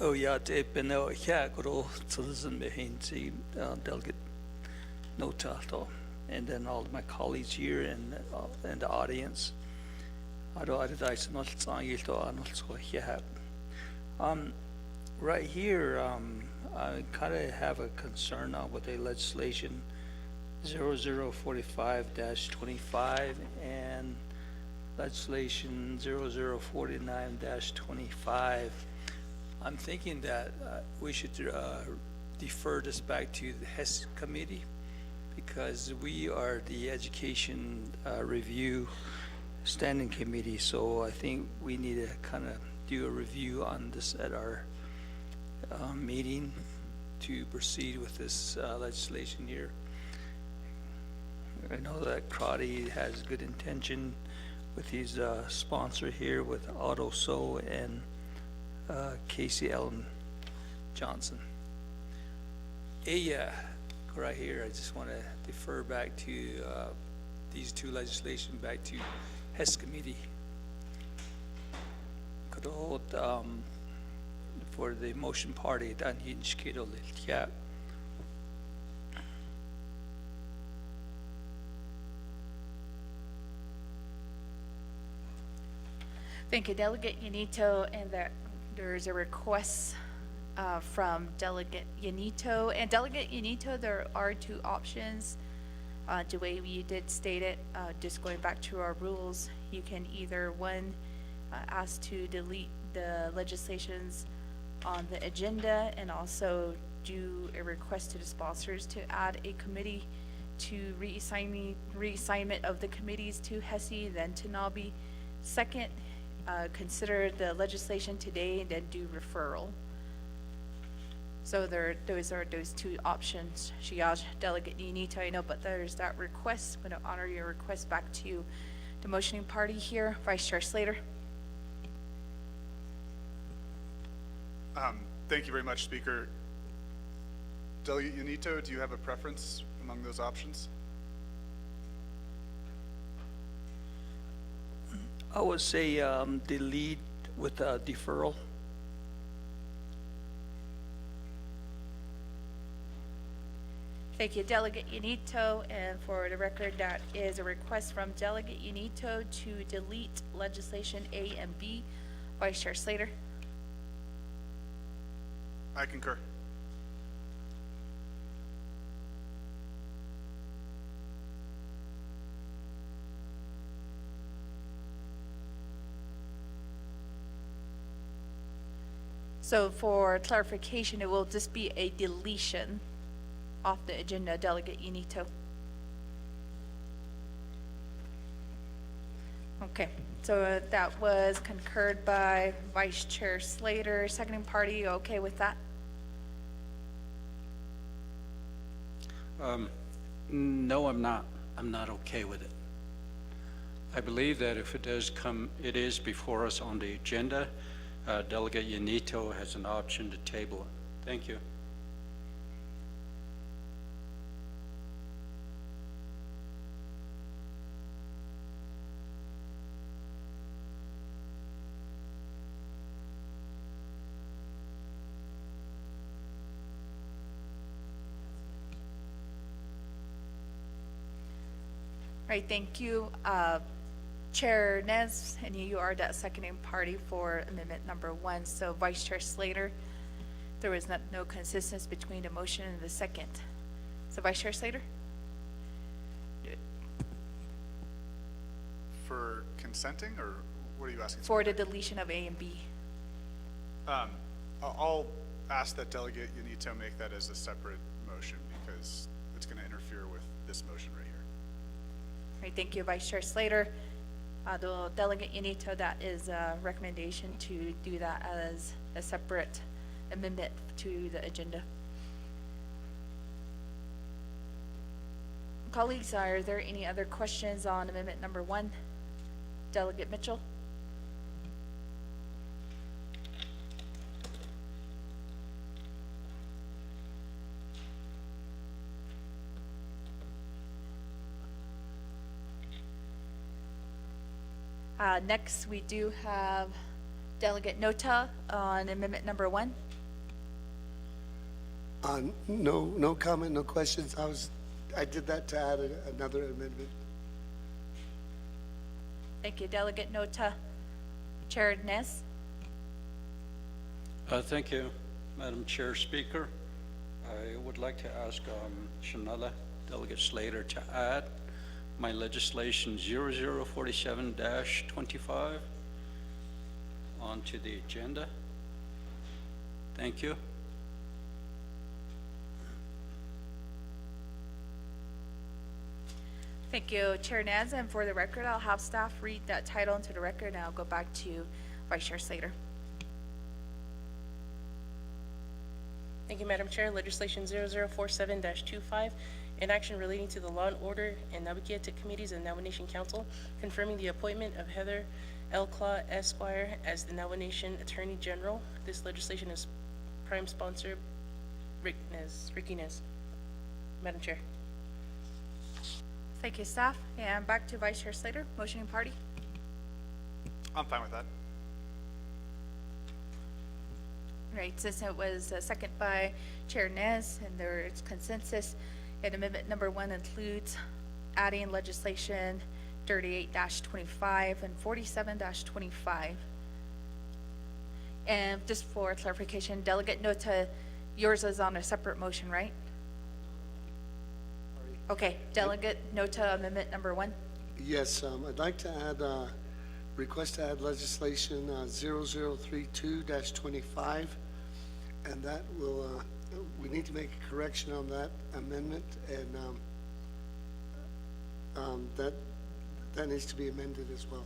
Oh yeah, te peno hea koro citizen behind the Delegate Nota, and then all of my colleagues here and the audience. Right here, I kind of have a concern with the legislation 0045-25 and legislation 0049-25. I'm thinking that we should defer this back to the HES committee, because we are the education review standing committee. So I think we need to kind of do a review on this at our meeting to proceed with this legislation here. I know that Crotty has good intention with his sponsor here with Auto So and Casey Ellen Johnson. Right here, I just want to defer back to these two legislation back to HES committee. Kadot for the motion party dan hinskiro liltia. Thank you, Delegate Yanito, and there's a request from Delegate Yanito. And Delegate Yanito, there are two options. The way you did state it, just going back to our rules, you can either, one, ask to delete the legislations on the agenda and also do a request to the sponsors to add a committee to reassignment of the committees to HESI, then to NABI. Second, consider the legislation today and then do referral. So those are those two options. Shiaj, Delegate Yanito, I know, but there's that request. I'm going to honor your request back to the motioning party here. Vice Chair Slater. Thank you very much, Speaker. Delegate Yanito, do you have a preference among those options? I would say delete with deferral. Thank you, Delegate Yanito. And for the record, that is a request from Delegate Yanito to delete legislation A and B. Vice Chair Slater. I concur. So for clarification, it will just be a deletion off the agenda, Delegate Yanito. Okay, so that was concurred by Vice Chair Slater. Seconding party, okay with that? No, I'm not. I'm not okay with it. I believe that if it does come, it is before us on the agenda, Delegate Yanito has an option to table it. Thank you. All right, thank you. Chair Nez, and you are that seconding party for amendment number 1. So Vice Chair Slater, there was no consistency between the motion and the second. So Vice Chair Slater? For consenting, or what are you asking? For the deletion of A and B. I'll ask that Delegate Yanito make that as a separate motion because it's going to interfere with this motion right here. All right, thank you, Vice Chair Slater. The Delegate Yanito, that is a recommendation to do that as a separate amendment to the agenda. Colleagues, are there any other questions on amendment number 1? Delegate Mitchell? Next, we do have Delegate Nota on amendment number 1. No comment, no questions. I did that to add another amendment. Thank you, Delegate Nota. Chair Nez? Thank you, Madam Chair Speaker. I would like to ask Shanala, Delegate Slater, to add my legislation 0047-25 onto the agenda. Thank you. Thank you, Chair Naz. And for the record, I'll have staff read that title into the record, and I'll go back to Vice Chair Slater. Thank you, Madam Chair. Legislation 0047-25, An action relating to the Law and Order and Naabik'iyati Committees and Nomination Council, confirming the appointment of Heather L. Claw Esquire as the Nomination Attorney General. This legislation is prime sponsor Ricky Nez. Madam Chair. Thank you, staff. And back to Vice Chair Slater, motioning party. I'm fine with that. Right, since it was second by Chair Nez and there is consensus, and amendment number 1 includes adding legislation 38-25 and 47-25. And just for clarification, Delegate Nota, yours is on a separate motion, right? Okay, Delegate Nota, amendment number 1. Yes, I'd like to add, request to add legislation 0032-25, and that will, we need to make a correction on that amendment, and that needs to be amended as well.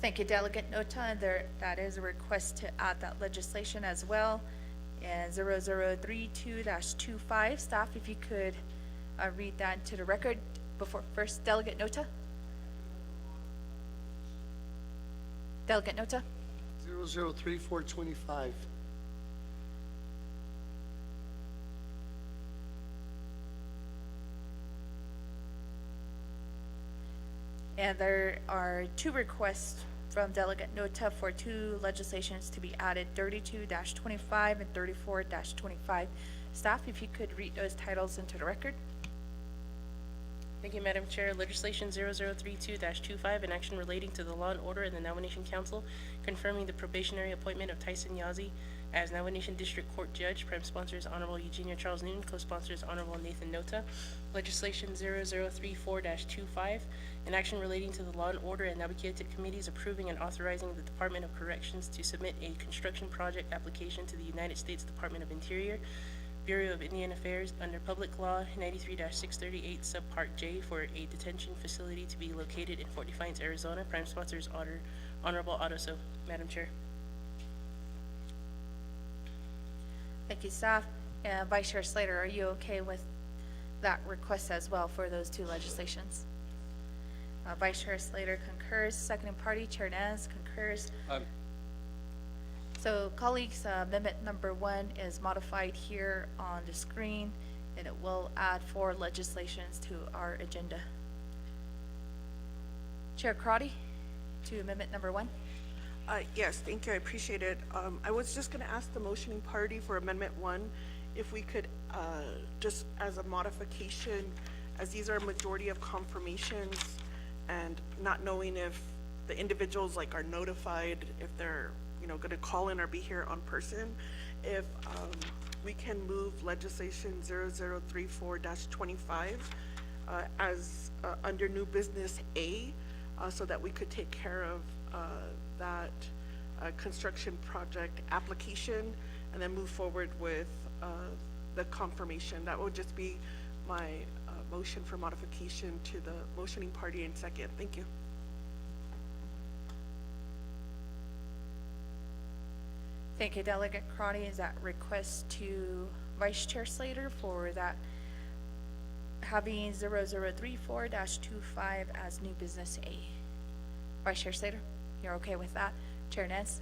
Thank you, Delegate Nota, and that is a request to add that legislation as well. And 0032-25, staff, if you could read that into the record before first, Delegate Nota. Delegate Nota. 003425. And there are 2 requests from Delegate Nota for 2 legislations to be added, 32-25 and 34-25. Staff, if you could read those titles into the record. Thank you, Madam Chair. Legislation 0032-25, an action relating to the Law and Order and the Nomination Council, confirming the probationary appointment of Tyson Yazzie as Nomination District Court Judge. Prime sponsors Honorable Eugenia Charles Newton, co-sponsors Honorable Nathan Nota. Legislation 0034-25, an action relating to the Law and Order and Naabik'iyati Committees, approving and authorizing the Department of Corrections to submit a construction project application to the United States Department of Interior, Bureau of Indian Affairs under Public Law 93-638 Subpart J for a detention facility to be located in Fort Defiance, Arizona. Prime sponsors Honorable Ottoso. Madam Chair. Thank you, staff. And Vice Chair Slater, are you okay with that request as well for those 2 legislations? Vice Chair Slater concurs. Seconding party, Chair Nez concurs. So colleagues, amendment number 1 is modified here on the screen, and it will add 4 legislations to our agenda. Chair Crotty, to amendment number 1. Yes, thank you, I appreciate it. I was just gonna ask the motioning party for Amendment 1, if we could, just as a modification, as these are a majority of confirmations, and not knowing if the individuals like are notified, if they're, you know, gonna call in or be here on person, if, we can move legislation 0034-25, as, under new business A, so that we could take care of, that construction project application and then move forward with the confirmation. That would just be my motion for modification to the motioning party in second. Thank you. Thank you, Delegate Crotty. Is that request to Vice Chair Slater for that having 0034-25 as new business A? Vice Chair Slater, you're okay with that? Chair Nez?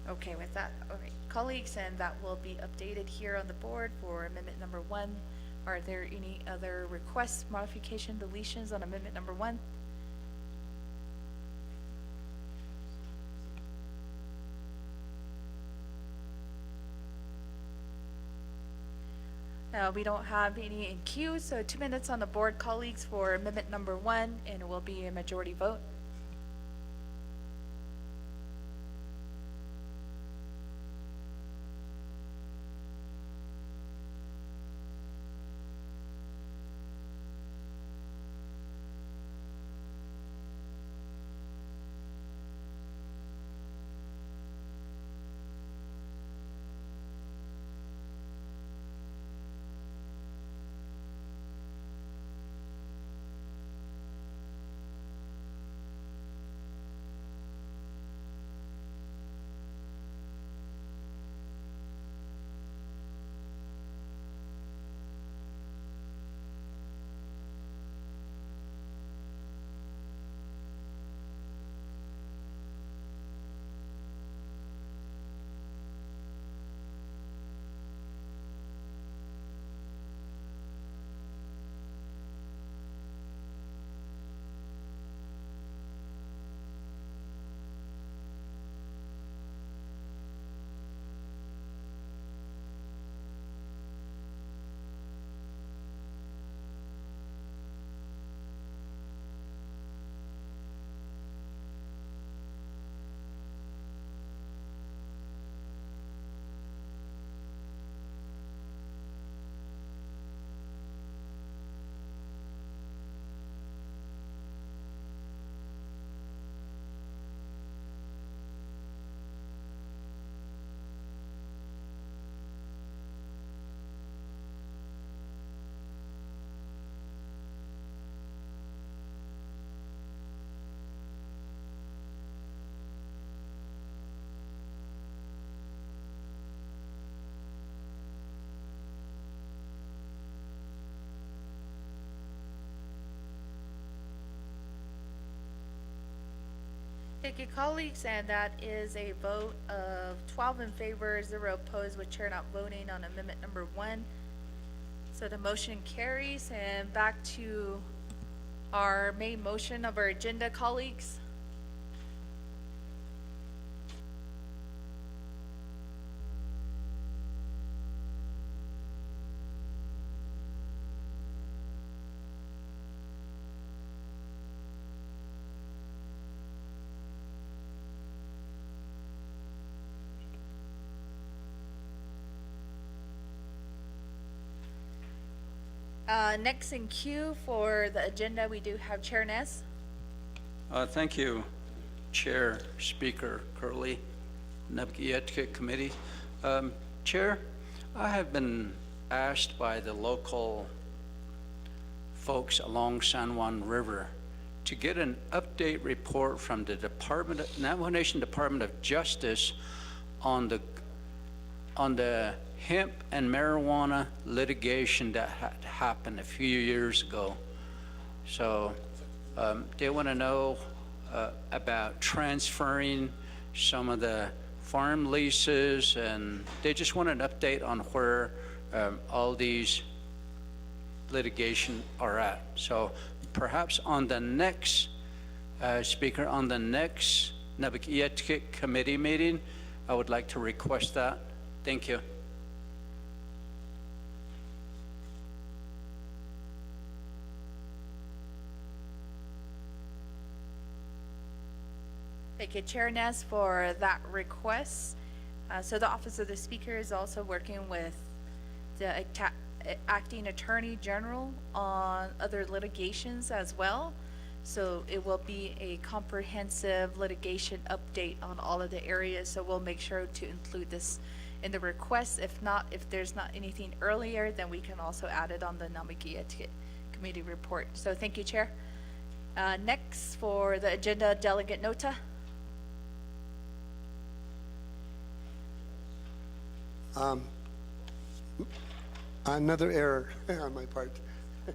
Okay with that. All right, colleagues, and that will be updated here on the board for amendment number 1. Are there any other requests, modification, deletions on amendment number 1? We don't have any in queue, so 2 minutes on the board, colleagues, for amendment number 1, and it will be a majority vote. Thank you, colleagues, and that is a vote of 12 in favor, 0 opposed, with chair not voting on amendment number 1. So the motion carries, and back to our main motion of our agenda, colleagues. Next in queue for the agenda, we do have Chair Nez. Thank you, Chair, Speaker Curley, Naabik'iyati Committee. Chair, I have been asked by the local folks along San Juan River to get an update report from the Navajo Nation Department of Justice on the hemp and marijuana litigation that had happened a few years ago. So they want to know about transferring some of the farm leases, and they just want an update on where all these litigation are at. So perhaps on the next, Speaker, on the next Naabik'iyati Committee meeting, I would like to request that. Thank you. Thank you, Chair Nez, for that request. So the Office of the Speaker is also working with the Acting Attorney General on other litigations as well. So it will be a comprehensive litigation update on all of the areas. So we'll make sure to include this in the request. If not, if there's not anything earlier, then we can also add it on the Naabik'iyati Committee report. So thank you, Chair. Next for the agenda, Delegate Nota. Another error on my part. All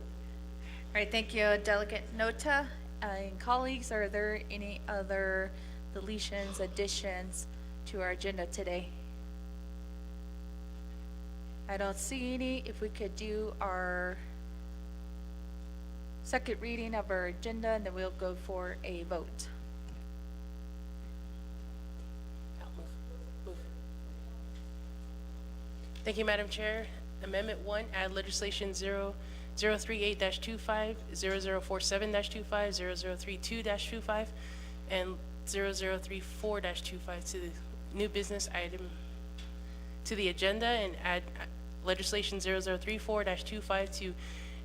right, thank you, Delegate Nota. And colleagues, are there any other deletions, additions to our agenda today? I don't see any. If we could do our second reading of our agenda, and then we'll go for a vote. Move. Thank you, Madam Chair. Amendment 1, add legislation 0038-25, 0047-25, 0032-25, and 0034-25 to the new business item to the agenda, and add legislation 0034-25 to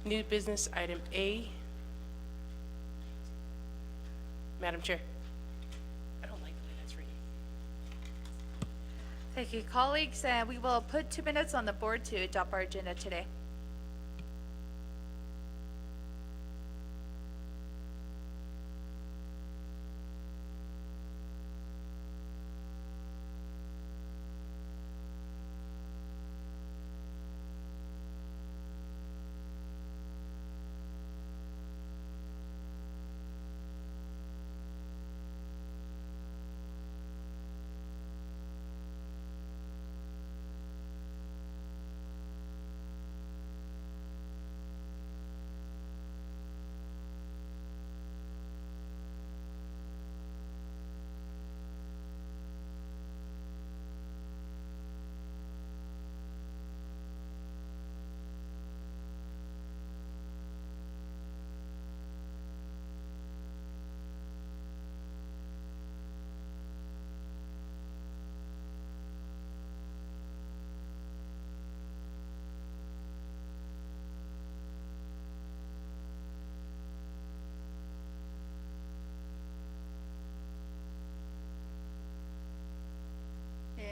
new business item A. Madam Chair. I don't like the way that's reading. Thank you, colleagues, and we will put 2 minutes on the board to adopt our agenda today.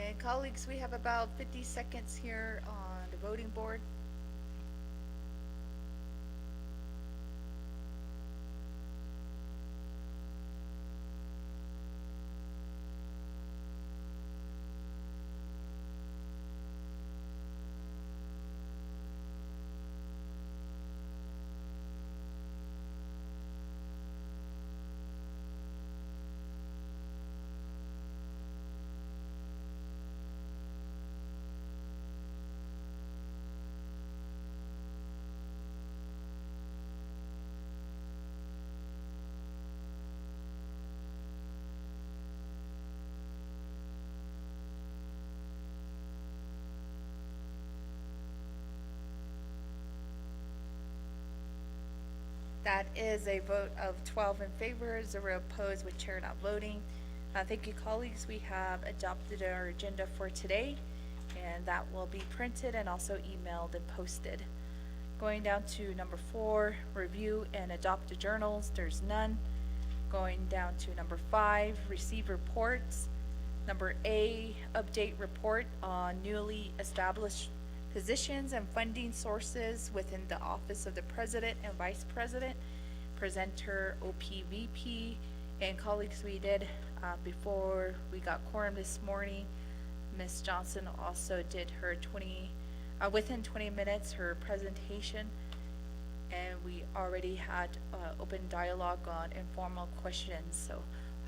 And colleagues, we have about 50 seconds here on the voting board. That is a vote of 12 in favor, 0 opposed, with chair not voting. Thank you, colleagues. We have adopted our agenda for today, and that will be printed and also emailed and posted. Going down to number 4, review and adopt the journals. There's none. Going down to number 5, receive reports. Number A, update report on newly established positions and funding sources within the Office of the President and Vice President. Presenter OPVP. And colleagues, we did, before we got quorum this morning, Ms. Johnson also did her within 20 minutes, her presentation. And we already had open dialogue on informal questions. So,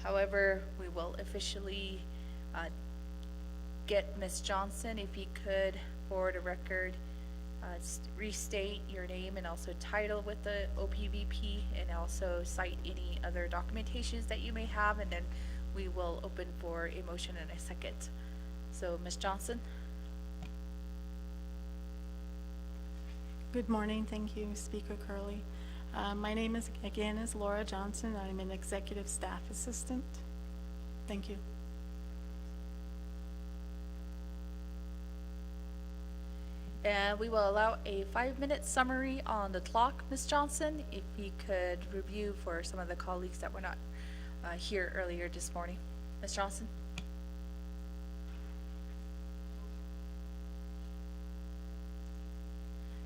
however, we will officially get Ms. Johnson, if you could, for the record, restate your name and also title with the OPVP, and also cite any other documentations that you may have, and then we will open for a motion in a second. So, Ms. Johnson? Good morning. Thank you, Speaker Curley. My name is Laura Johnson. I'm an executive staff assistant. Thank you. And we will allow a 5-minute summary on the clock, Ms. Johnson, if you could review for some of the colleagues that were not here earlier this morning. Ms. Johnson?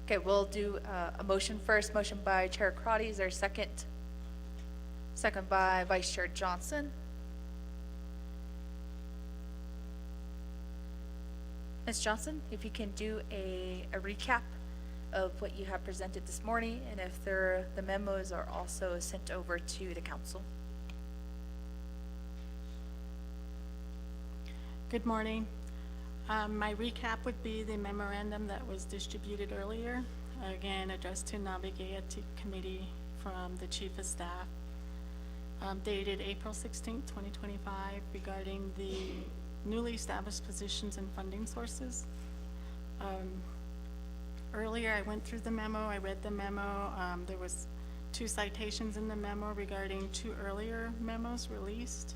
Okay, we'll do a motion first. Motion by Chair Crotty. Is there a second? Second by Vice Chair Johnson. Ms. Johnson, if you can do a recap of what you have presented this morning, and if the memos are also sent over to the council. Good morning. My recap would be the memorandum that was distributed earlier, again addressed to Naabik'iyati Committee from the Chief of Staff, dated April 16, 2025, regarding the newly established positions and funding sources. Earlier, I went through the memo, I read the memo. There was 2 citations in the memo regarding 2 earlier memos released.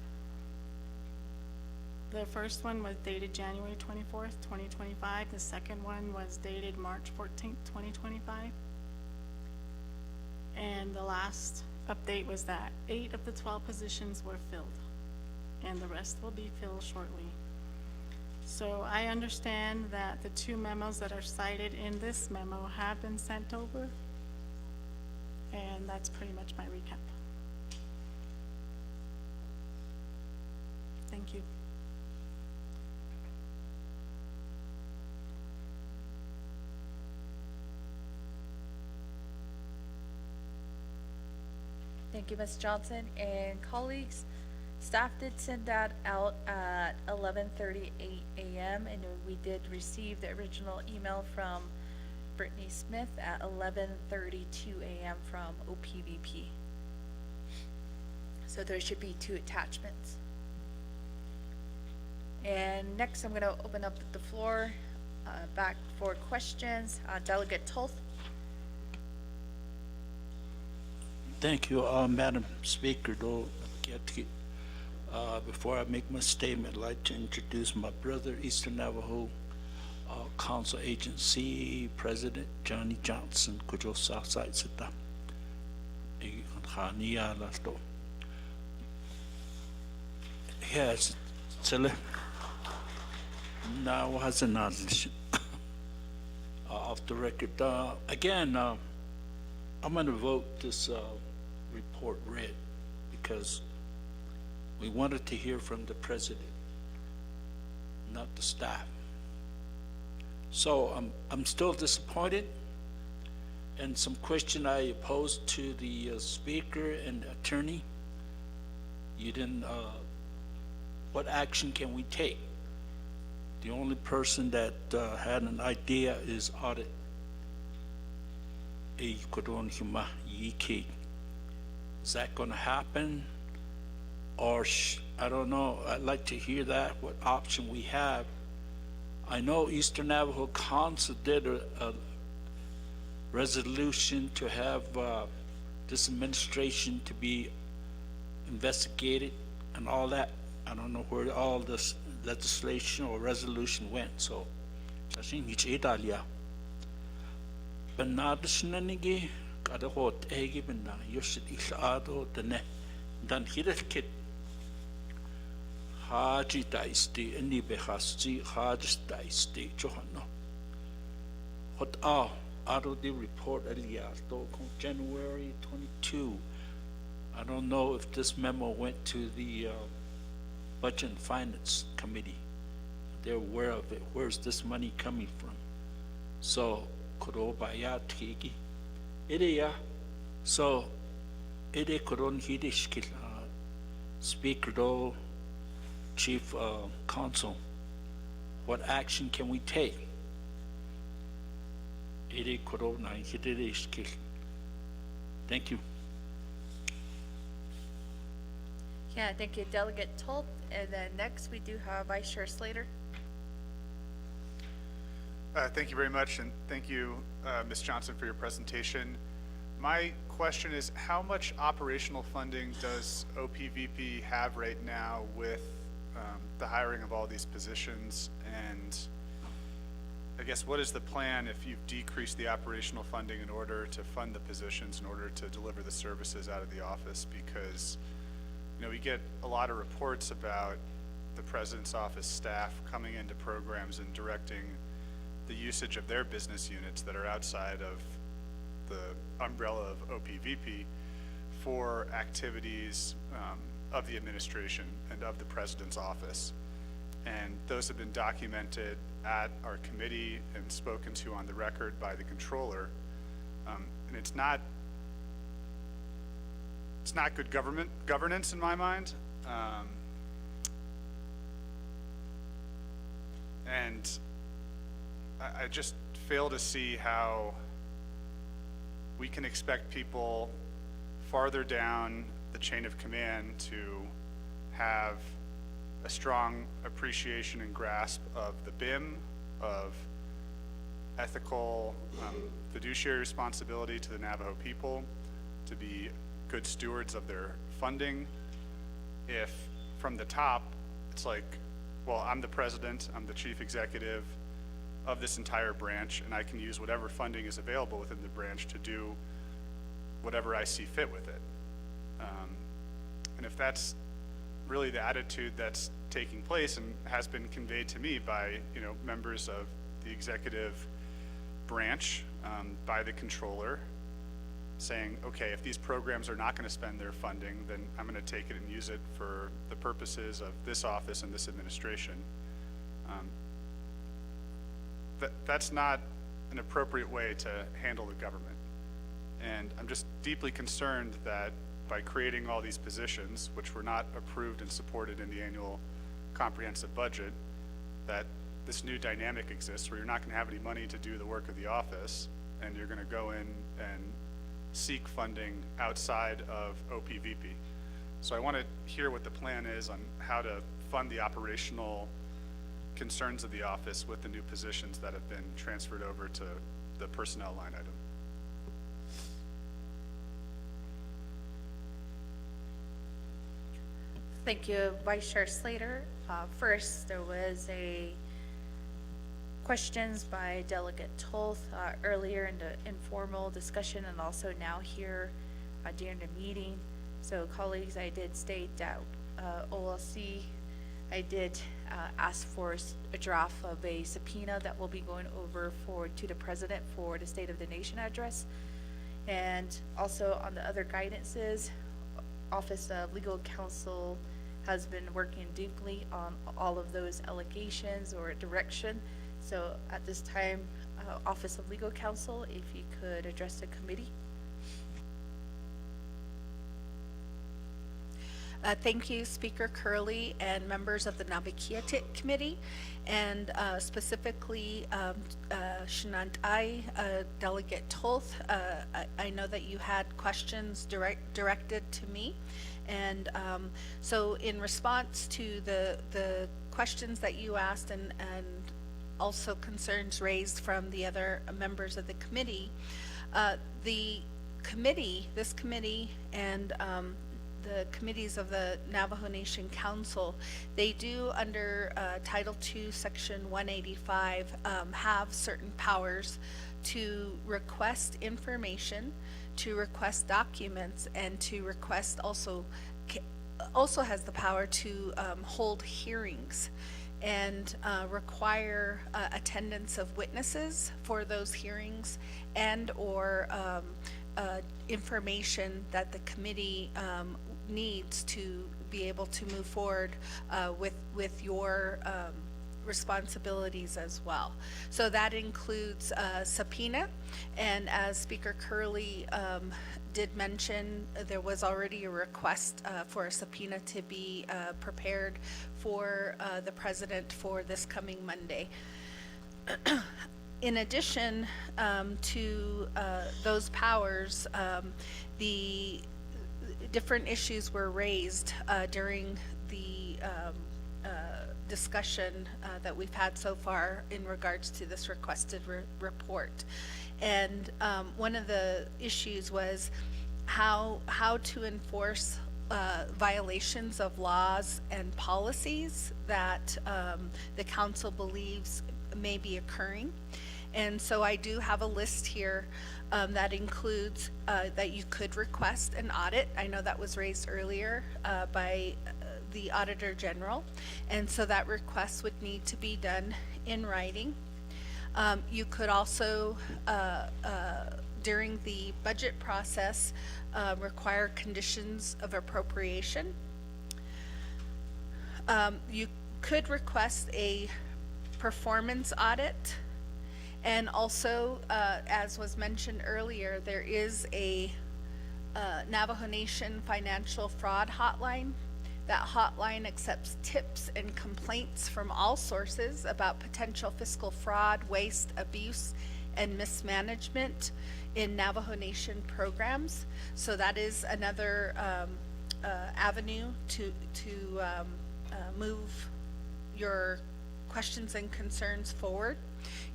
The first one was dated January 24th, 2025. The second one was dated March 14th, 2025. And the last update was that 8 of the 12 positions were filled, and the rest will be filled shortly. So I understand that the 2 memos that are cited in this memo have been sent over, and that's pretty much my recap. Thank you. Thank you, Ms. Johnson. And colleagues, staff did send that out at 11:38 a.m. and we did receive the original email from Brittany Smith at 11:32 a.m. from OPVP. So there should be 2 attachments. And next, I'm going to open up the floor back for questions. Delegate Toth. Thank you, Madam Speaker. Before I make my statement, I'd like to introduce my brother, Eastern Navajo Council Agency President Johnny Johnson. Kujo Southside Sita. Yes, Chile. Now has an knowledge off the record. Again, I'm going to vote this report read because we wanted to hear from the president, not the staff. So I'm still disappointed, and some question I posed to the speaker and attorney. You didn't. What action can we take? The only person that had an idea is Audit. Is that going to happen? Or I don't know. I'd like to hear that, what option we have. I know Eastern Navajo Council did a resolution to have this administration to be investigated and all that. I don't know where all this legislation or resolution went, so shashin hich Italia. Banadishnanigi kada hot egi bina yoshit ilado dane dan hirkit haji daisti any behasti hajis daisti johano. Hot out of the report Eliato January 22. I don't know if this memo went to the Budget and Finance Committee. They're aware of it. Where's this money coming from? So, Kurobaya Tiki. Ideya. So, Ide Kuron Hidishkil, Speaker Do, Chief Counsel. What action can we take? Ide Corona Hidishkil. Thank you. Yeah, thank you, Delegate Tolt. And then next, we do have Vice Chair Slater. Thank you very much, and thank you, Ms. Johnson, for your presentation. My question is, how much operational funding does OPVP have right now with the hiring of all these positions? And I guess what is the plan if you've decreased the operational funding in order to fund the positions, in order to deliver the services out of the office? Because we get a lot of reports about the President's office staff coming into programs and directing the usage of their business units that are outside of the umbrella of OPVP for activities of the administration and of the President's office. And those have been documented at our committee and spoken to on the record by the controller. And it's not good governance in my mind. And I just fail to see how we can expect people farther down the chain of command to have a strong appreciation and grasp of the BIM, of ethical fiduciary responsibility to the Navajo people, to be good stewards of their funding, if from the top it's like, well, I'm the president, I'm the chief executive of this entire branch, and I can use whatever funding is available within the branch to do whatever I see fit with it. And if that's really the attitude that's taking place and has been conveyed to me by members of the executive branch, by the controller, saying, okay, if these programs are not going to spend their funding, then I'm going to take it and use it for the purposes of this office and this administration. That's not an appropriate way to handle the government. And I'm just deeply concerned that by creating all these positions, which were not approved and supported in the annual comprehensive budget, that this new dynamic exists where you're not going to have any money to do the work of the office, and you're going to go in and seek funding outside of OPVP. So I want to hear what the plan is on how to fund the operational concerns of the office with the new positions that have been transferred over to the personnel line item. Thank you, Vice Chair Slater. First, there was a questions by Delegate Toth earlier in the informal discussion and also now here during the meeting. So colleagues, I did state that OLC, I did ask for a draft of a subpoena that will be going over to the President for the State of the Nation address. And also on the other guidances, Office of Legal Counsel has been working deeply on all of those allegations or direction. So at this time, Office of Legal Counsel, if you could address the committee. Thank you, Speaker Curley and members of the Naabik'iyati Committee, and specifically Shinantai, Delegate Toth. I know that you had questions directed to me, and so in response to the questions that you asked and also concerns raised from the other members of the committee, the this committee and the committees of the Navajo Nation Council, they do under Title II, Section 185, have certain powers to request information, to request documents, and to request also has the power to hold hearings and require attendance of witnesses for those hearings and or information that the committee needs to be able to move forward with your responsibilities as well. So that includes subpoena, and as Speaker Curley did mention, there was already a request for a subpoena to be prepared for the president for this coming Monday. In addition to those powers, the different issues were raised during the discussion that we've had so far in regards to this requested report. And one of the issues was how to enforce violations of laws and policies that the council believes may be occurring. And so I do have a list here that includes that you could request an audit. I know that was raised earlier by the Auditor General, and so that request would need to be done in writing. You could also, during the budget process, require conditions of appropriation. You could request a performance audit, and also, as was mentioned earlier, there is a Navajo Nation financial fraud hotline. That hotline accepts tips and complaints from all sources about potential fiscal fraud, waste, abuse, and mismanagement in Navajo Nation programs. So that is another avenue to move your questions and concerns forward.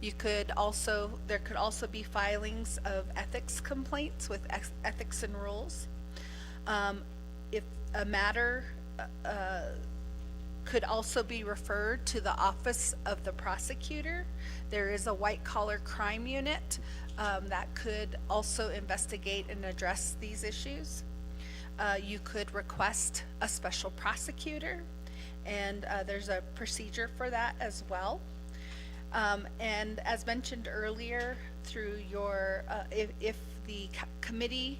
You could also, there could also be filings of ethics complaints with ethics and rules. If a matter could also be referred to the Office of the Prosecutor. There is a white collar crime unit that could also investigate and address these issues. You could request a special prosecutor, and there's a procedure for that as well. And as mentioned earlier, through your, if the committee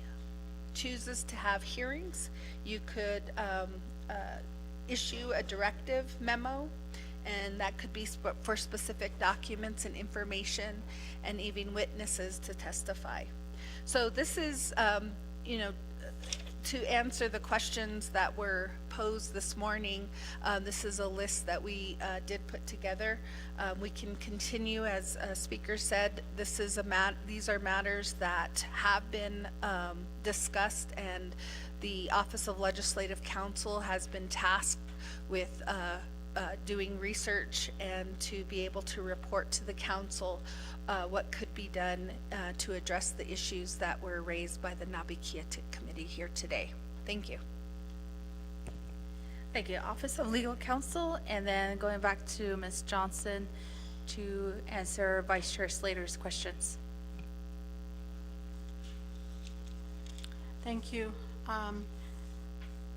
chooses to have hearings, you could issue a directive memo, and that could be for specific documents and information and even witnesses to testify. So this is, you know, to answer the questions that were posed this morning, this is a list that we did put together. We can continue, as Speaker said, this is these are matters that have been discussed, and the Office of Legislative Counsel has been tasked with doing research and to be able to report to the council what could be done to address the issues that were raised by the Naabik'iyati committee here today. Thank you. Thank you, Office of Legal Counsel, and then going back to Ms. Johnson to answer Vice Chair Slater's questions. Thank you.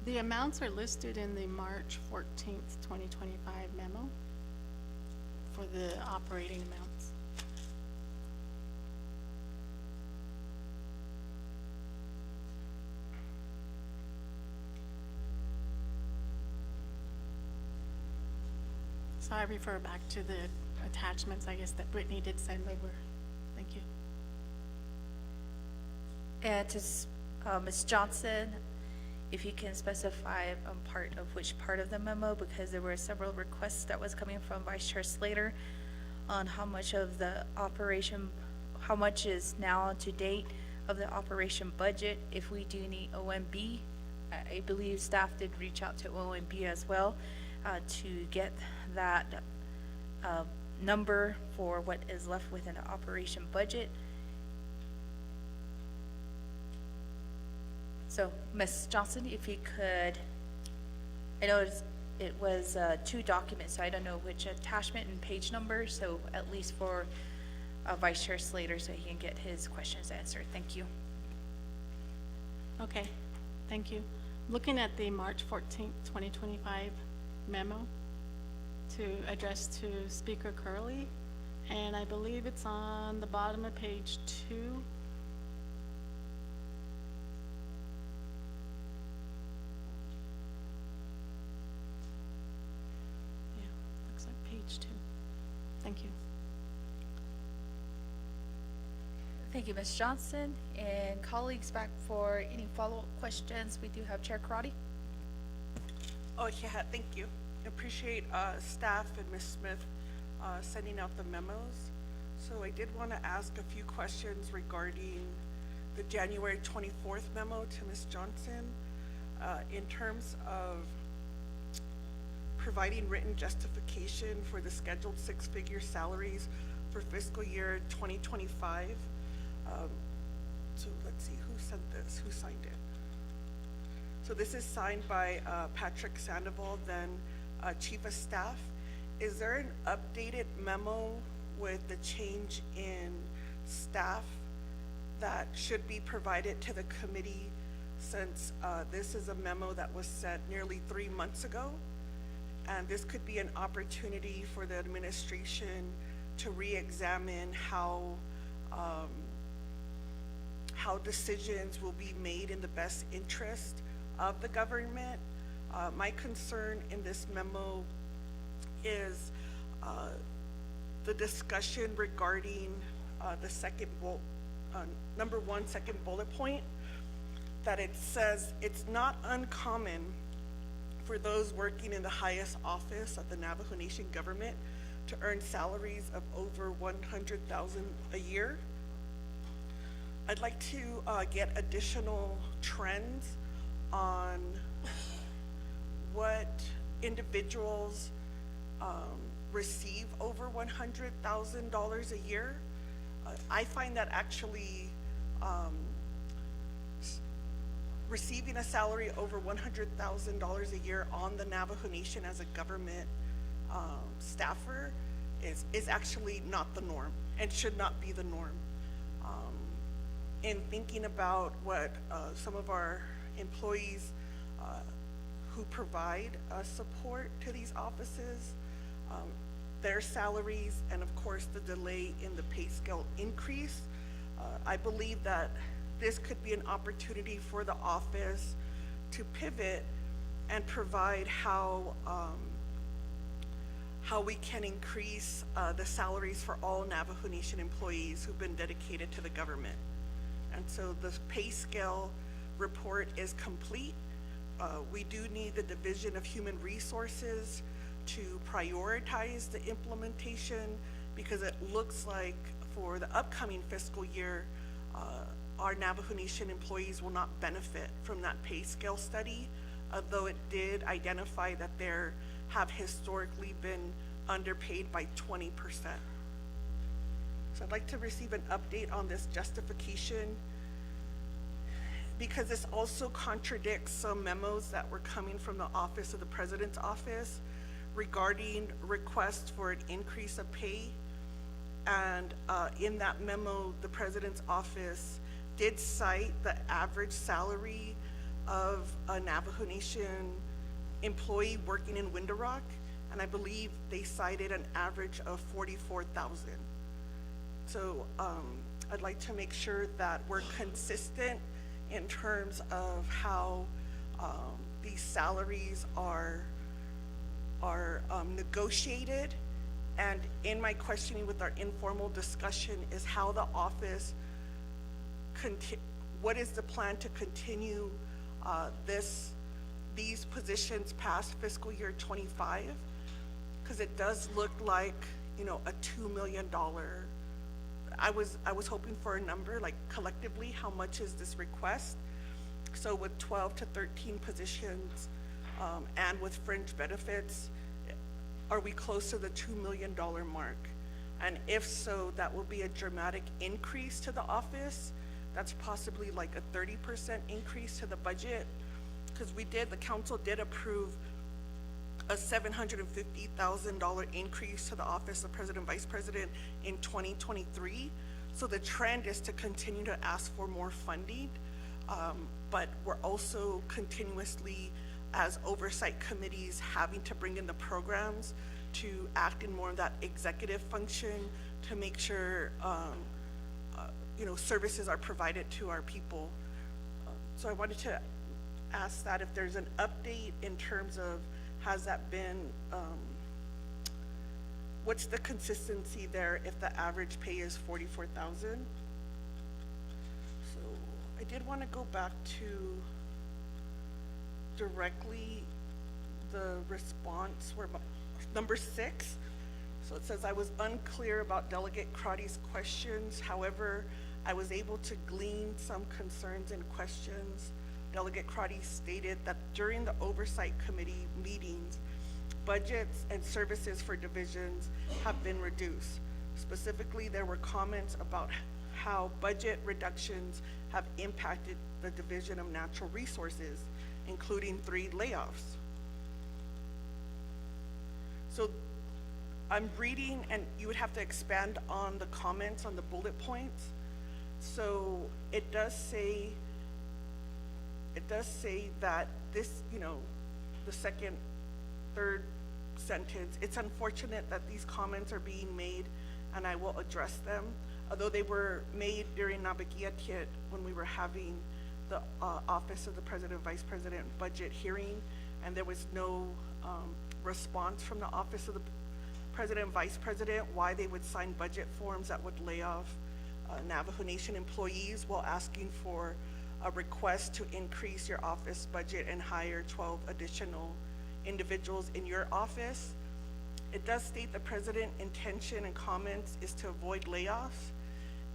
The amounts are listed in the March 14th, 2025 memo for the operating amounts. So I refer back to the attachments, I guess, that Brittany did send over. Thank you. And to Ms. Johnson, if you can specify part of which part of the memo, because there were several requests that was coming from Vice Chair Slater on how much of the operation, how much is now to date of the operation budget. If we do need OMB, I believe staff did reach out to OMB as well to get that number for what is left within the operation budget. So, Ms. Johnson, if you could, I know it was 2 documents, so I don't know which attachment and page number, so at least for Vice Chair Slater, so he can get his questions answered. Thank you. Okay, thank you. Looking at the March 14th, 2025 memo to address to Speaker Curley, and I believe it's on the bottom of page 2. Yeah, looks like page 2. Thank you. Thank you, Ms. Johnson. And colleagues, back for any follow-up questions, we do have Chair Karate. Oh, yeah, thank you. Appreciate staff and Ms. Smith sending out the memos. So I did want to ask a few questions regarding the January 24th memo to Ms. Johnson in terms of providing written justification for the scheduled 6-figure salaries for fiscal year 2025. So let's see, who sent this? Who signed it? So this is signed by Patrick Sandoval, then Chief of Staff. Is there an updated memo with the change in staff that should be provided to the committee, since this is a memo that was sent nearly 3 months ago? And this could be an opportunity for the administration to re-examine how decisions will be made in the best interest of the government. My concern in this memo is the discussion regarding the number 1, second bullet point, that it says it's not uncommon for those working in the highest office of the Navajo Nation government to earn salaries of over $100,000 a year. I'd like to get additional trends on what individuals receive over $100,000 a year. I find that actually receiving a salary over $100,000 a year on the Navajo Nation as a government staffer is actually not the norm and should not be the norm. In thinking about what some of our employees who provide support to these offices, their salaries, and of course the delay in the pay scale increase, I believe that this could be an opportunity for the office to pivot and provide how we can increase the salaries for all Navajo Nation employees who've been dedicated to the government. And so the pay scale report is complete. We do need the Division of Human Resources to prioritize the implementation, because it looks like for the upcoming fiscal year, our Navajo Nation employees will not benefit from that pay scale study, although it did identify that there have historically been underpaid by 20%. So I'd like to receive an update on this justification, because this also contradicts some memos that were coming from the Office of the President's Office regarding requests for an increase of pay. And in that memo, the President's Office did cite the average salary of a Navajo Nation employee working in Window Rock, and I believe they cited an average of $44,000. So I'd like to make sure that we're consistent in terms of how these salaries are negotiated. And in my questioning with our informal discussion is how the office, what is the plan to continue these positions past fiscal year 25? Because it does look like, you know, a $2 million. I was hoping for a number, like collectively, how much is this request? So with 12 to 13 positions and with fringe benefits, are we close to the $2 million mark? And if so, that will be a dramatic increase to the office that's possibly like a 30% increase to the budget. Because the council did approve a $750,000 increase to the Office of President and Vice President in 2023. So the trend is to continue to ask for more funding, but we're also continuously, as oversight committees, having to bring in the programs to act in more of that executive function to make sure services are provided to our people. So I wanted to ask that if there's an update in terms of, has that been, what's the consistency there if the average pay is $44,000? So I did want to go back to directly the response where number 6. So it says, I was unclear about Delegate Crotty's questions. However, I was able to glean some concerns and questions. Delegate Crotty stated that during the Oversight Committee meetings, budgets and services for divisions have been reduced. Specifically, there were comments about how budget reductions have impacted the Division of Natural Resources, including 3 layoffs. So I'm reading, and you would have to expand on the comments on the bullet points. So it does say that this, the second, third sentence, it's unfortunate that these comments are being made, and I will address them. Although they were made during Naabik'iyati when we were having the Office of the President and Vice President budget hearing, and there was no response from the Office of the President and Vice President why they would sign budget forms that would lay off Navajo Nation employees while asking for a request to increase your office budget and hire 12 additional individuals in your office. It does state the President's intention and comments is to avoid layoffs.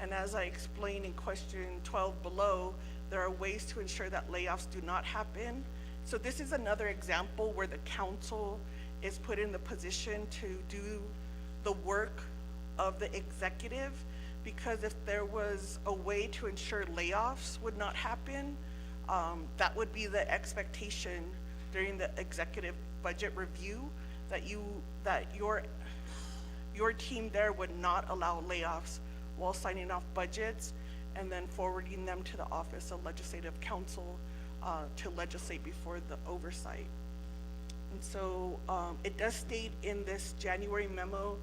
And as I explained in question 12 below, there are ways to ensure that layoffs do not happen. So this is another example where the council is put in the position to do the work of the executive, because if there was a way to ensure layoffs would not happen, that would be the expectation during the executive budget review, that your team there would not allow layoffs while signing off budgets and then forwarding them to the Office of Legislative Counsel to legislate before the oversight. And so it does state in this January memo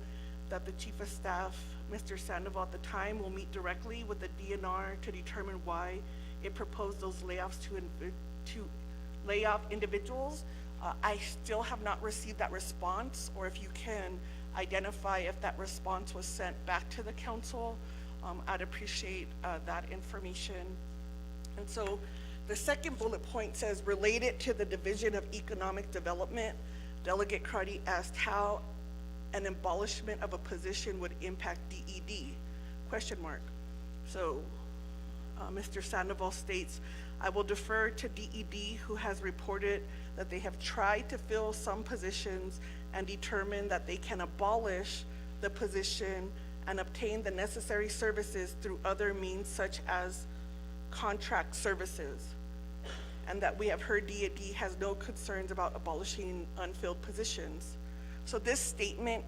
that the Chief of Staff, Mr. Sandoval at the time, will meet directly with the DNR to determine why it proposed those layoffs to lay off individuals. I still have not received that response, or if you can identify if that response was sent back to the council, I'd appreciate that information. And so the second bullet point says, related to the Division of Economic Development, Delegate Crotty asked how an abolishment of a position would impact DED, question mark. So Mr. Sandoval states, I will defer to DED, who has reported that they have tried to fill some positions and determined that they can abolish the position and obtain the necessary services through other means such as contract services, and that we have heard DED has no concerns about abolishing unfilled positions. So this statement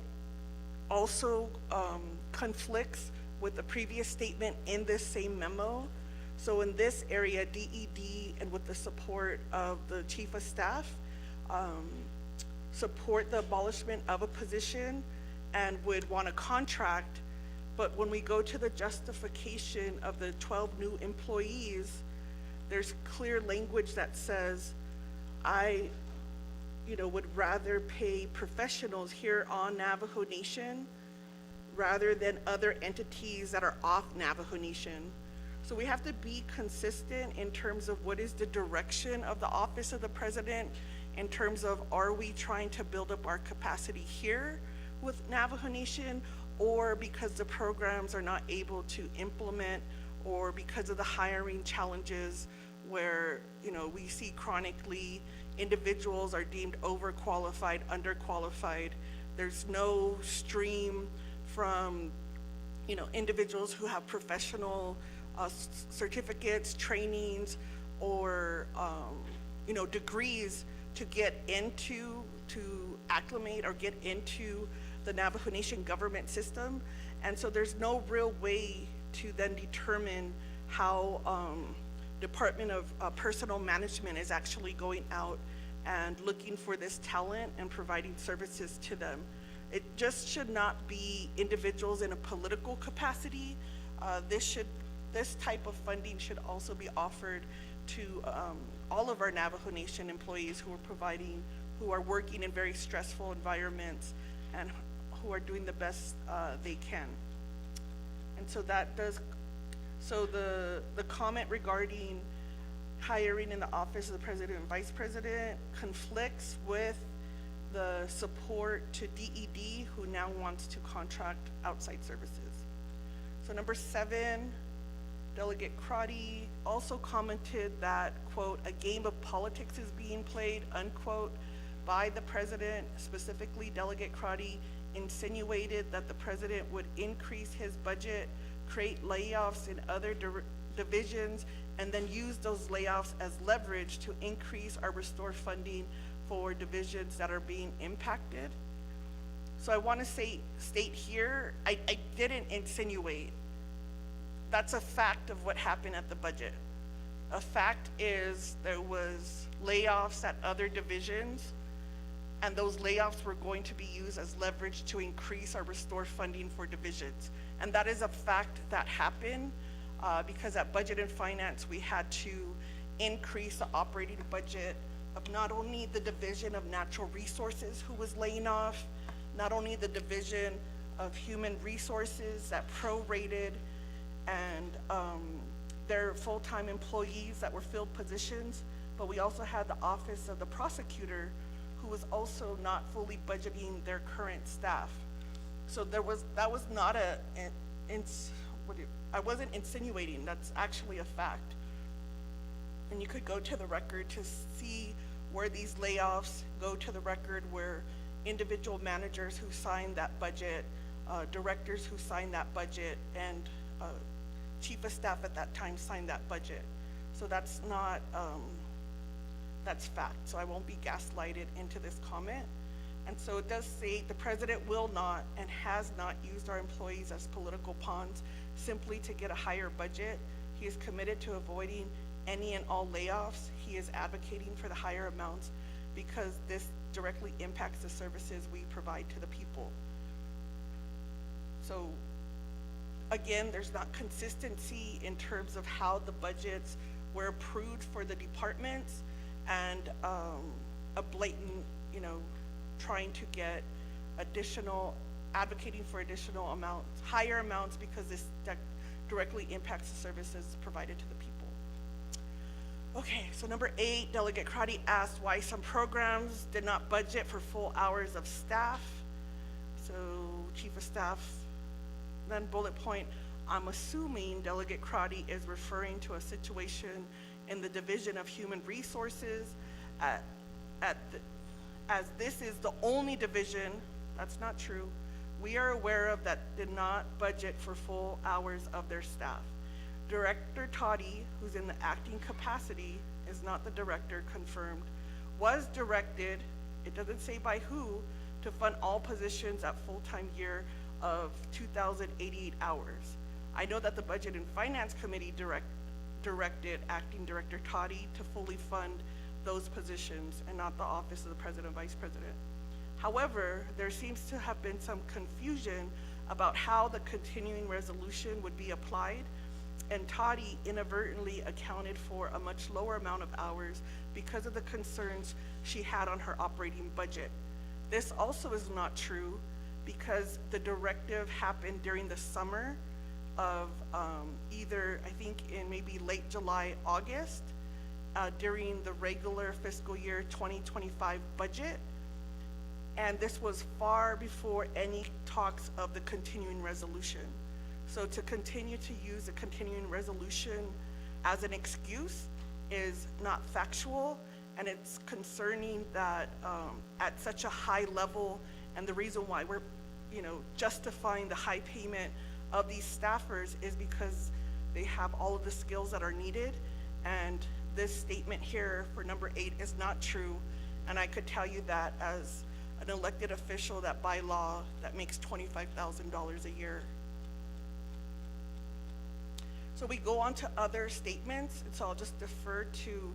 also conflicts with the previous statement in this same memo. So in this area, DED, and with the support of the Chief of Staff, support the abolishment of a position and would want a contract. But when we go to the justification of the 12 new employees, there's clear language that says, I would rather pay professionals here on Navajo Nation rather than other entities that are off Navajo Nation. So we have to be consistent in terms of what is the direction of the Office of the President in terms of, are we trying to build up our capacity here with Navajo Nation, or because the programs are not able to implement, or because of the hiring challenges where we see chronically individuals are deemed overqualified, underqualified. There's no stream from individuals who have professional certificates, trainings, or, degrees to get into, to acclimate or get into the Navajo Nation government system. And so there's no real way to then determine how Department of Personnel Management is actually going out and looking for this talent and providing services to them. It just should not be individuals in a political capacity. This type of funding should also be offered to all of our Navajo Nation employees who are working in very stressful environments and who are doing the best they can. And so the comment regarding hiring in the office of the president and vice president conflicts with the support to DED, who now wants to contract outside services. So number 7, Delegate Crotty also commented that, quote, a game of politics is being played, unquote, by the president. Specifically, Delegate Crotty insinuated that the president would increase his budget, create layoffs in other divisions, and then use those layoffs as leverage to increase or restore funding for divisions that are being impacted. So I want to state here, I didn't insinuate. That's a fact of what happened at the budget. A fact is there was layoffs at other divisions, and those layoffs were going to be used as leverage to increase or restore funding for divisions. And that is a fact that happened because at Budget and Finance, we had to increase the operating budget of not only the Division of Natural Resources, who was laying off, not only the Division of Human Resources that prorated, and their full-time employees that were filled positions, but we also had the Office of the Prosecutor, who was also not fully budgeting their current staff. So that was not I wasn't insinuating, that's actually a fact. And you could go to the record to see where these layoffs, go to the record where individual managers who signed that budget, directors who signed that budget, and chief of staff at that time signed that budget. So that's not, that's fact. So I won't be gaslighted into this comment. And so it does say the president will not and has not used our employees as political pawns simply to get a higher budget. He is committed to avoiding any and all layoffs. He is advocating for the higher amounts because this directly impacts the services we provide to the people. So again, there's not consistency in terms of how the budgets were approved for the departments, and a blatant, trying to get advocating for additional amounts, higher amounts, because this directly impacts the services provided to the people. Okay, so number 8, Delegate Crotty asked why some programs did not budget for full hours of staff. So Chief of Staff, then bullet point, I'm assuming Delegate Crotty is referring to a situation in the Division of Human Resources as this is the only division, that's not true, we are aware of that did not budget for full hours of their staff. Director Toddy, who's in the acting capacity, is not the director confirmed, was directed, it doesn't say by who, to fund all positions at full-time year of 2,088 hours. I know that the Budget and Finance Committee directed Acting Director Toddy to fully fund those positions and not the Office of the President and Vice President. However, there seems to have been some confusion about how the continuing resolution would be applied, and Toddy inadvertently accounted for a much lower amount of hours because of the concerns she had on her operating budget. This also is not true because the directive happened during the summer of either, I think in maybe late July, August, during the regular fiscal year 2025 budget. And this was far before any talks of the continuing resolution. So to continue to use the continuing resolution as an excuse is not factual, and it's concerning that at such a high level, and the reason why we're justifying the high payment of these staffers is because they have all of the skills that are needed. And this statement here for number 8 is not true. And I could tell you that as an elected official that by law, that makes $25,000 a year. So we go on to other statements, and so I'll just defer to,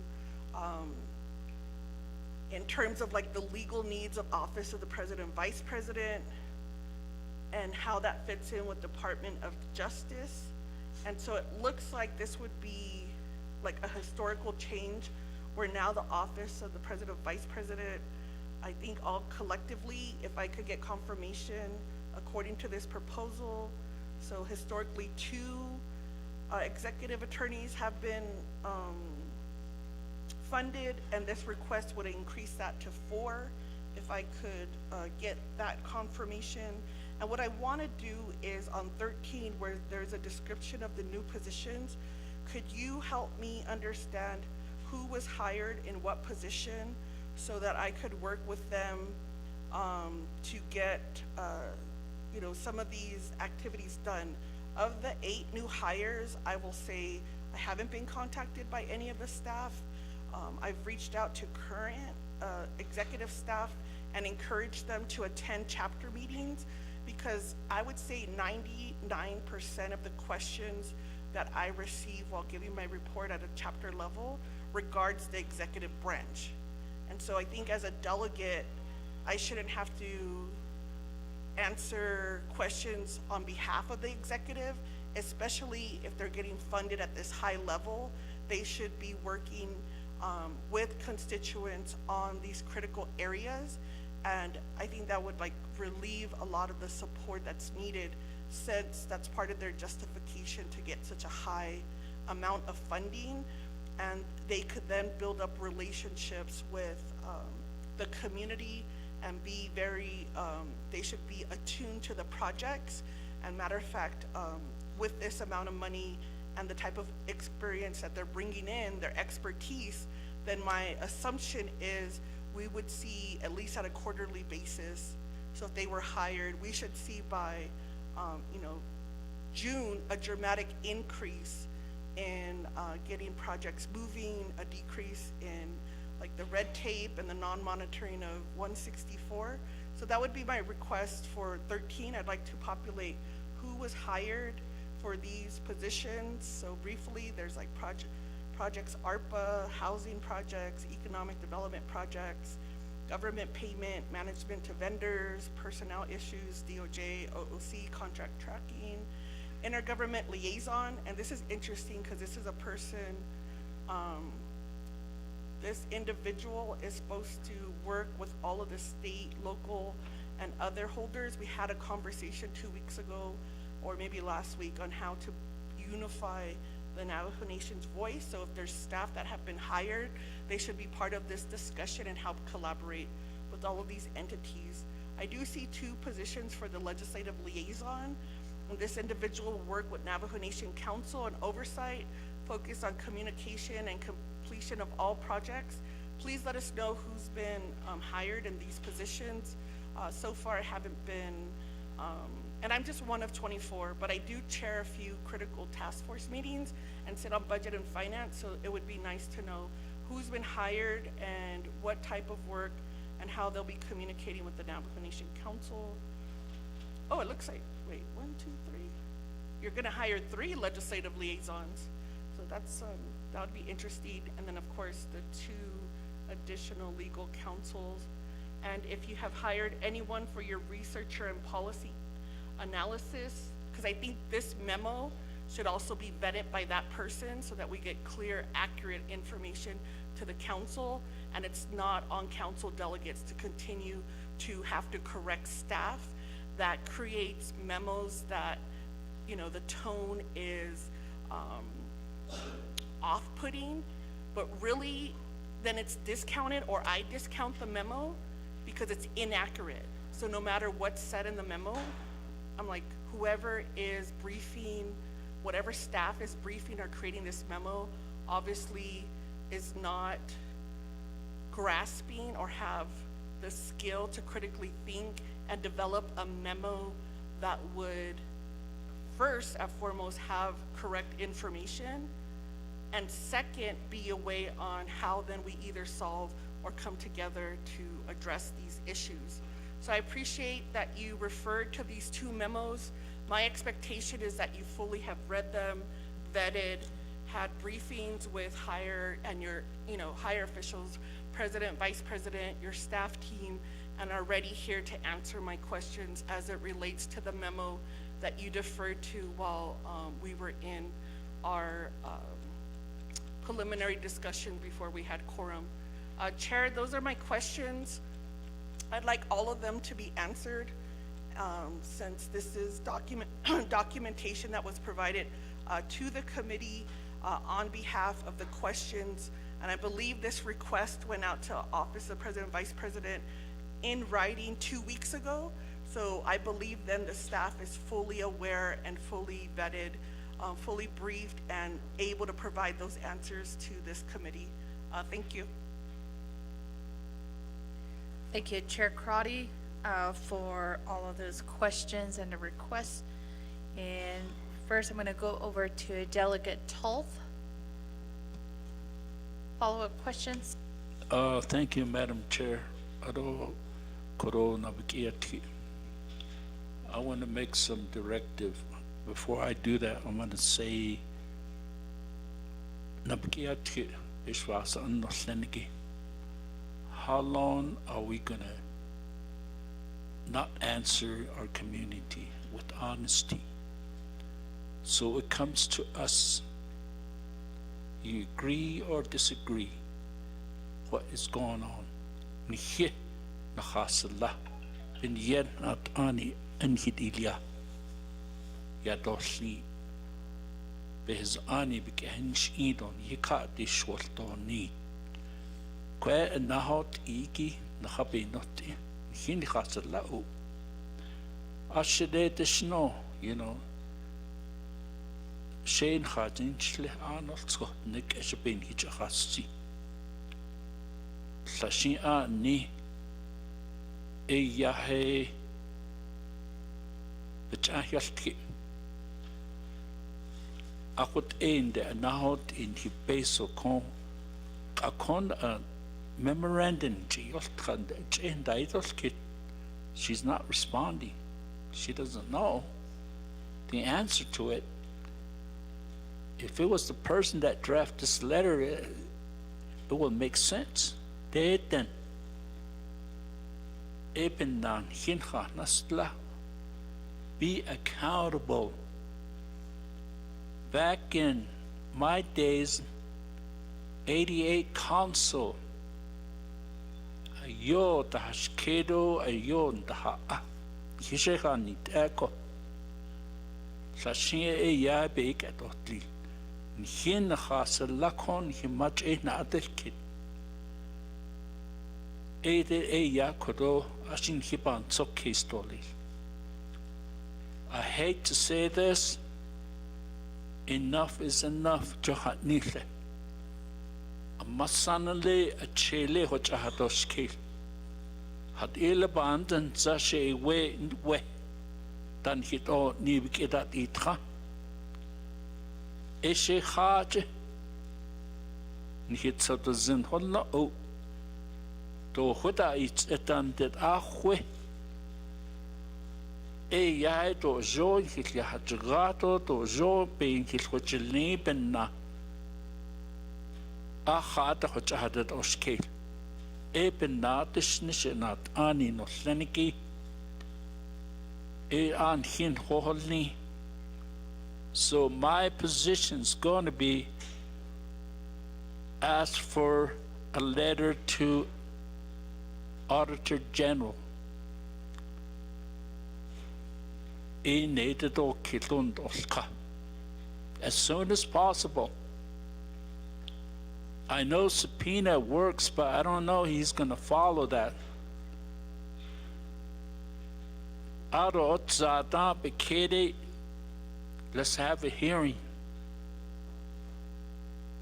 in terms of like the legal needs of Office of the President and Vice President, and how that fits in with Department of Justice. And so it looks like this would be like a historical change where now the Office of the President and Vice President, I think all collectively, if I could get confirmation according to this proposal, so historically 2 executive attorneys have been funded, and this request would increase that to 4, if I could get that confirmation. And what I want to do is on 13, where there's a description of the new positions, could you help me understand who was hired in what position so that I could work with them to get you know, some of these activities done. Of the 8 new hires, I will say I haven't been contacted by any of the staff. I've reached out to current executive staff and encouraged them to attend chapter meetings, because I would say 99% of the questions that I receive while giving my report at a chapter level regards the executive branch. And so I think as a delegate, I shouldn't have to answer questions on behalf of the executive, especially if they're getting funded at this high level. They should be working with constituents on these critical areas. And I think that would like relieve a lot of the support that's needed, since that's part of their justification to get such a high amount of funding. And they could then build up relationships with the community and be very, they should be attuned to the projects. And matter of fact, with this amount of money and the type of experience that they're bringing in, their expertise, then my assumption is we would see, at least at a quarterly basis, so if they were hired, we should see by, you know, June, a dramatic increase in getting projects moving, a decrease in like the red tape and the non-monitoring of 164. So that would be my request for 13. I'd like to populate who was hired for these positions. So briefly, there's like projects ARPA, housing projects, economic development projects, government payment, management to vendors, personnel issues, DOJ, OOC, contract tracking, intergovernment liaison. And this is interesting because this is a person, this individual is supposed to work with all of the state, local, and other holders. We had a conversation 2 weeks ago, or maybe last week, on how to unify the Navajo Nation's voice. So if there's staff that have been hired, they should be part of this discussion and help collaborate with all of these entities. I do see 2 positions for the legislative liaison. And this individual will work with Navajo Nation Council and oversight, focus on communication and completion of all projects. Please let us know who's been hired in these positions. So far I haven't been, and I'm just one of 24, but I do chair a few critical task force meetings and sit on budget and finance, so it would be nice to know who's been hired and what type of work and how they'll be communicating with the Navajo Nation Council. Oh, it looks like, wait, 1, 2, 3. You're gonna hire 3 legislative liaisons. So that's, that would be interesting. And then of course the 2 additional legal counsels. And if you have hired anyone for your researcher and policy analysis, because I think this memo should also be vetted by that person so that we get clear, accurate information to the council, and it's not on council delegates to continue to have to correct staff. That creates memos that, you know, the tone is off-putting, but really then it's discounted, or I discount the memo because it's inaccurate. So no matter what's said in the memo, I'm like, whoever is briefing, whatever staff is briefing or creating this memo obviously is not grasping or have the skill to critically think and develop a memo that would first and foremost, have correct information, and second, be a way on how then we either solve or come together to address these issues. So I appreciate that you referred to these two memos. My expectation is that you fully have read them, vetted, had briefings with higher officials, president, vice president, your staff team, and are ready here to answer my questions as it relates to the memo that you deferred to while we were in our preliminary discussion before we had quorum. Chair, those are my questions. I'd like all of them to be answered since this is documentation that was provided to the committee on behalf of the questions. And I believe this request went out to Office of President, Vice President in writing 2 weeks ago. So I believe then the staff is fully aware and fully vetted, fully briefed, and able to provide those answers to this committee. Thank you. Thank you, Chair Crotty, for all of those questions and the requests. And first, I'm going to go over to Delegate Tulth. Follow-up questions? Thank you, Madam Chair. Naabik'iyati. I want to make some directive. Before I do that, I'm going to say Naabik'iyati ishwasa annosleniki. How long are we going to not answer our community with honesty? So it comes to us. You agree or disagree what is going on. Nihe nakhasallah bin yen at ani anhidilya yadosli behiz ani bikhensh idon yika dishwaltoni kwe nahot iki nakhabinoti hin khasallah ashide dishno, you know. Shane Khadin Shle Arnold Scott Nick Eshabin Hitchahasti Sashia Ni Eyahe Bachahasti Akut End Nahot in Hibeso Con Akon a memorandum Kit. She's not responding. She doesn't know the answer to it. If it was the person that drafted this letter, it would make sense. Be accountable. Back in my days, 88 council, ayo tahashkedo ayo ndaha hishekani eko sashie ya beik atotli. Hin khasallakon himach na adelkit ede ya kodo ashin hiban tsokistoli. I hate to say this, enough is enough. Johat nile amasanale achele hochahadoshkil had elebandan zashe we dan hit o Naabik'iyati itra Eshe Haje Nihit of the Zin Holla O to Huda it's attended Ahwe E Yai to Jo Hilyahajato to Jo being Hilhochili Benna Ahata Hochahadat Oshkil E Benatish Nishanat Ani no Sleniki E An Hin Hoholni. So my position's going to be ask for a letter to Auditor General. As soon as possible. I know subpoena works, but I don't know he's going to follow that. Let's have a hearing.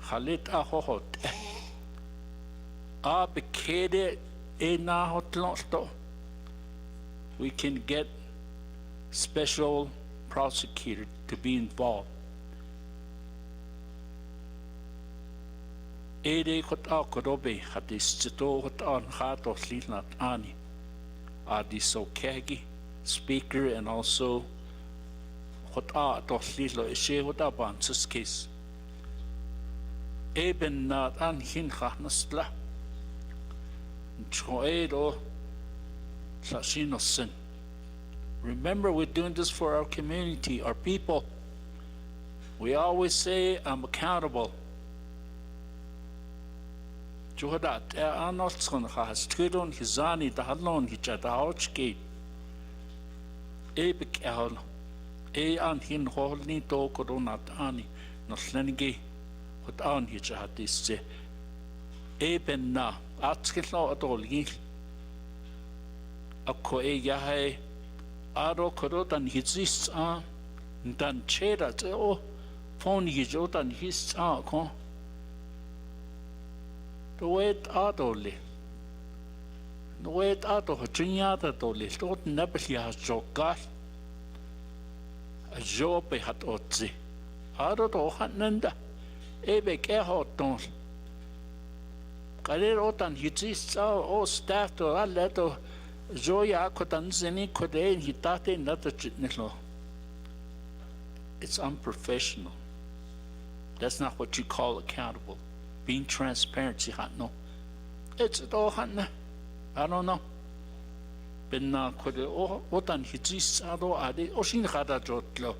Khalid ahohot. Bekede enahot. We can get special prosecutor to be involved. Ere kota korobe hadis chito kota hato linat ani. Adis okegi speaker and also kota to lilo ishe kota bansus case. Eben nat an hin nasla. Choedo sashino sin. Remember, we're doing this for our community, our people. We always say, I'm accountable. Juhadat, Arnoldson has Tudon, Hizani, the Halon, Hichadaochki, Ebik El, An Hin Holni to Koronat Ani, Noslengi, what on Hichadis, Eben na, Atskilo at all, Ako Yahe. Aro korotan hizis dan chera o phone hijotan his ko to wait adole no wait ato chinyata dole tot neblia joka a jope hat otzi aro to hanenda ebe ke hoton karer otan hizis o staff to aleto Joya kotanzini kode hitate nata chitnilo. It's unprofessional. That's not what you call accountable. Being transparent, no. It's all hanna. I don't know. Benna kode otan hitis ado ade oshin hada jotlo.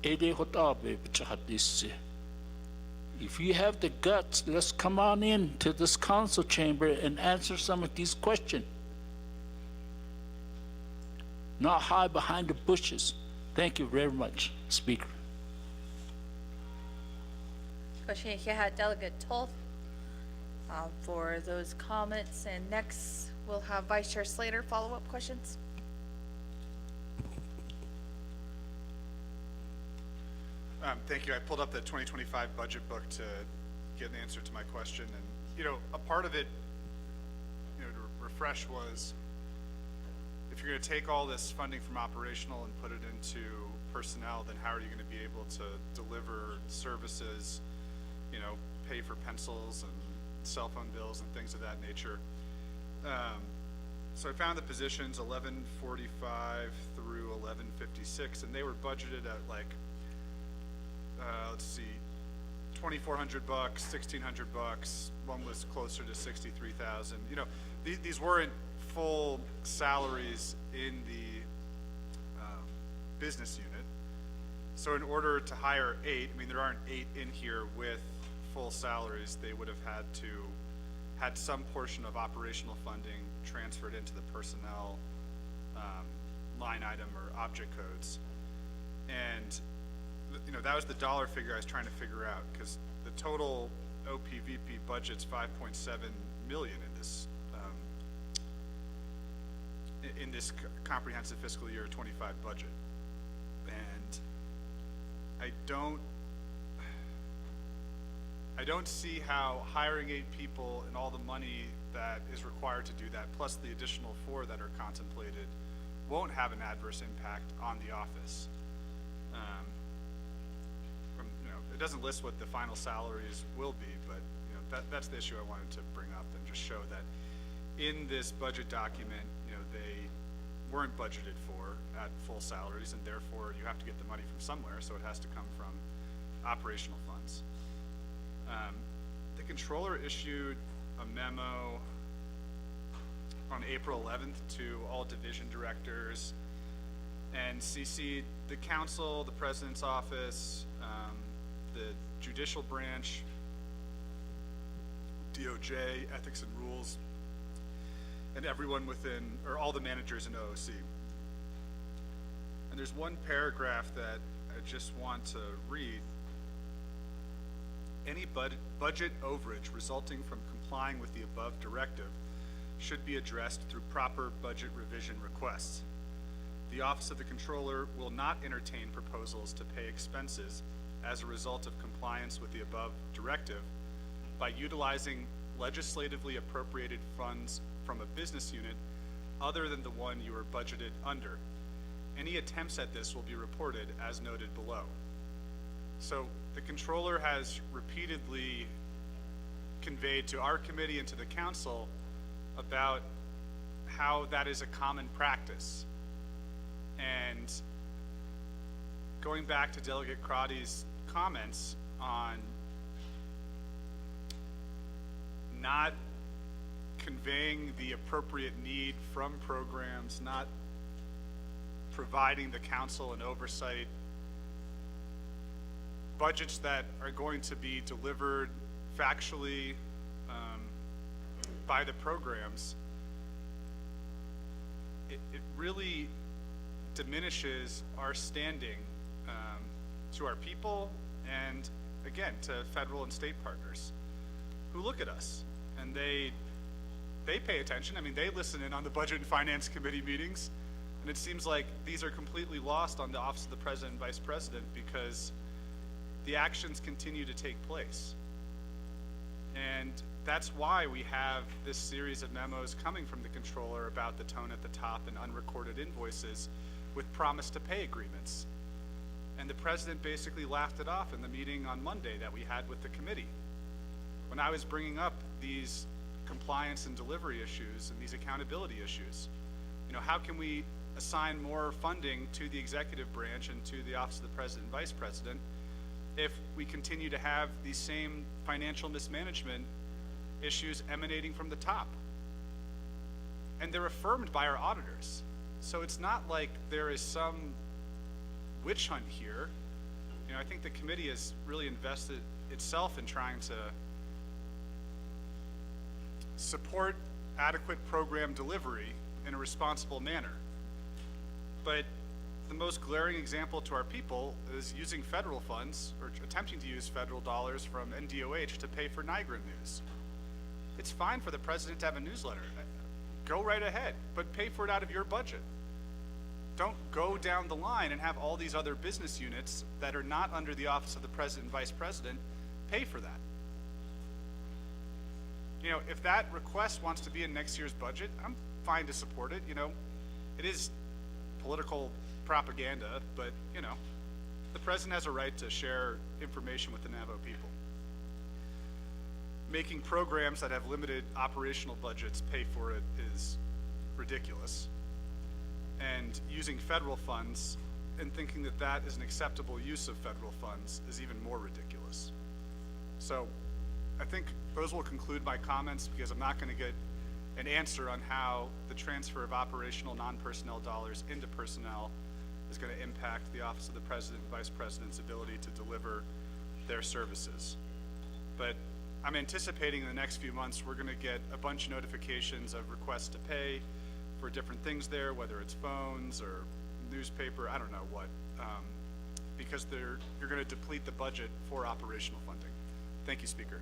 Ede hotabe bichadisse. If you have the guts, let's come on in to this council chamber and answer some of these questions. Not hide behind the bushes. Thank you very much, Speaker. Question Delegate Toth for those comments. And next, we'll have Vice Chair Slater follow-up questions. Thank you. I pulled up the 2025 budget book to get an answer to my question. And, you know, a part of it, you know, to refresh was, if you're going to take all this funding from operational and put it into personnel, then how are you going to be able to deliver services, you know, pay for pencils and cell phone bills and things of that nature? So I found the positions 1145 through 1156, and they were budgeted at like, let's see, $2,400, $1,600. One was closer to 63,000. You know, these weren't full salaries in the business unit. So in order to hire 8, I mean, there aren't 8 in here with full salaries. They would have had some portion of operational funding transferred into the personnel line item or object codes. And you know, that was the dollar figure I was trying to figure out, because the total OPVP budget's 5.7 million in this comprehensive fiscal year 25 budget. And I don't see how hiring 8 people and all the money that is required to do that, plus the additional 4 that are contemplated, won't have an adverse impact on the office. It doesn't list what the final salaries will be, but you know, that's the issue I wanted to bring up and just show that in this budget document, you know, they weren't budgeted for at full salaries, and therefore you have to get the money from somewhere, so it has to come from operational funds. The controller issued a memo on April 11th to all division directors and CC'd the council, the president's office, the judicial branch, DOJ, ethics and rules, and everyone within, or all the managers in OOC. And there's one paragraph that I just want to read. Any budget overage resulting from complying with the above directive should be addressed through proper budget revision requests. The Office of the Controller will not entertain proposals to pay expenses as a result of compliance with the above directive by utilizing legislatively appropriated funds from a business unit other than the one you were budgeted under. Any attempts at this will be reported as noted below. So the controller has repeatedly conveyed to our committee and to the council about how that is a common practice. And going back to Delegate Crotty's comments on not conveying the appropriate need from programs, not providing the council an oversight, budgets that are going to be delivered factually by the programs, it really diminishes our standing to our people and, again, to federal and state partners who look at us and they pay attention. I mean, they listen in on the Budget and Finance Committee meetings, and it seems like these are completely lost on the Office of the President and Vice President because the actions continue to take place. And that's why we have this series of memos coming from the controller about the tone at the top and unrecorded invoices with promise to pay agreements. And the president basically laughed it off in the meeting on Monday that we had with the committee. When I was bringing up these compliance and delivery issues and these accountability issues, you know, how can we assign more funding to the executive branch and to the Office of the President and Vice President if we continue to have these same financial mismanagement issues emanating from the top? And they're affirmed by our auditors. So it's not like there is some witch hunt here. You know, I think the committee has really invested itself in trying to support adequate program delivery in a responsible manner. But the most glaring example to our people is using federal funds, or attempting to use federal dollars from NDOH to pay for NIGRA news. It's fine for the president to have a newsletter. Go right ahead, but pay for it out of your budget. Don't go down the line and have all these other business units that are not under the Office of the President and Vice President pay for that. You know, if that request wants to be in next year's budget, I'm fine to support it. You know, it is political propaganda, but, you know, the president has a right to share information with the Navajo people. Making programs that have limited operational budgets pay for it is ridiculous. And using federal funds and thinking that that is an acceptable use of federal funds is even more ridiculous. So I think those will conclude my comments because I'm not going to get an answer on how the transfer of operational non-personnel dollars into personnel is going to impact the Office of the President and Vice President's ability to deliver their services. But I'm anticipating in the next few months we're going to get a bunch of notifications of requests to pay for different things there, whether it's phones or newspaper, I don't know what, because you're going to deplete the budget for operational funding. Thank you, Speaker.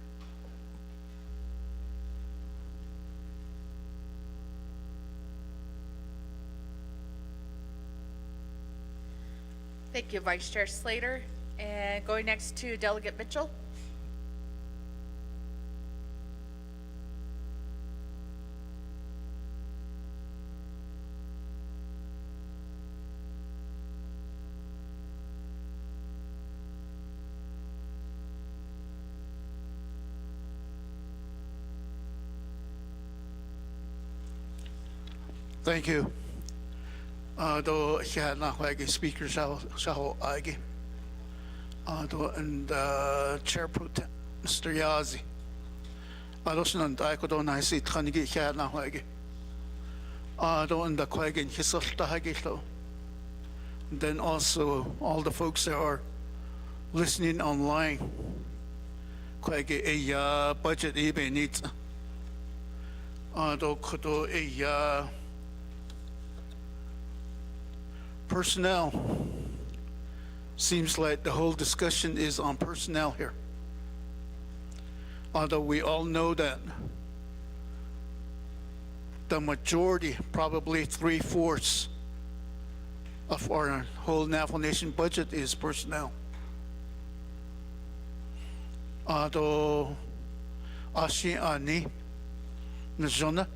Thank you, Vice Chair Slater. And going next to Delegate Mitchell. Thank you. Do siya na ako speaker sa ho agi. Do and Chair Pro Tem Mr. Yazi. Do sinanday ko do na si tkanigi siya na ako agi. Do and ko agi hisalta hagi so. Then also all the folks that are listening online. Ko agi a budget ibe needs. Do ko do a personnel. Seems like the whole discussion is on personnel here. Although we all know that the majority, probably 3/4 of our whole Navajo Nation budget is personnel. Although Ashi Ani Najona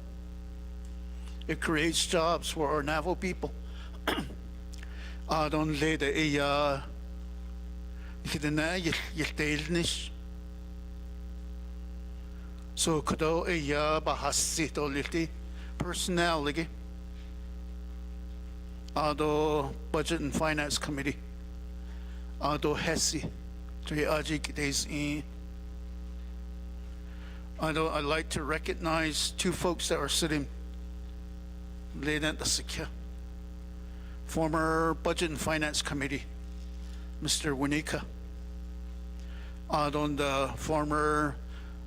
It creates jobs for our naval people. Don't let the so could bahasi to liti personnel lagi. Budget and Finance Committee. Hesi. I'd like to recognize two folks that are sitting late at the secure. Former Budget and Finance Committee, Mr. Winika. On the former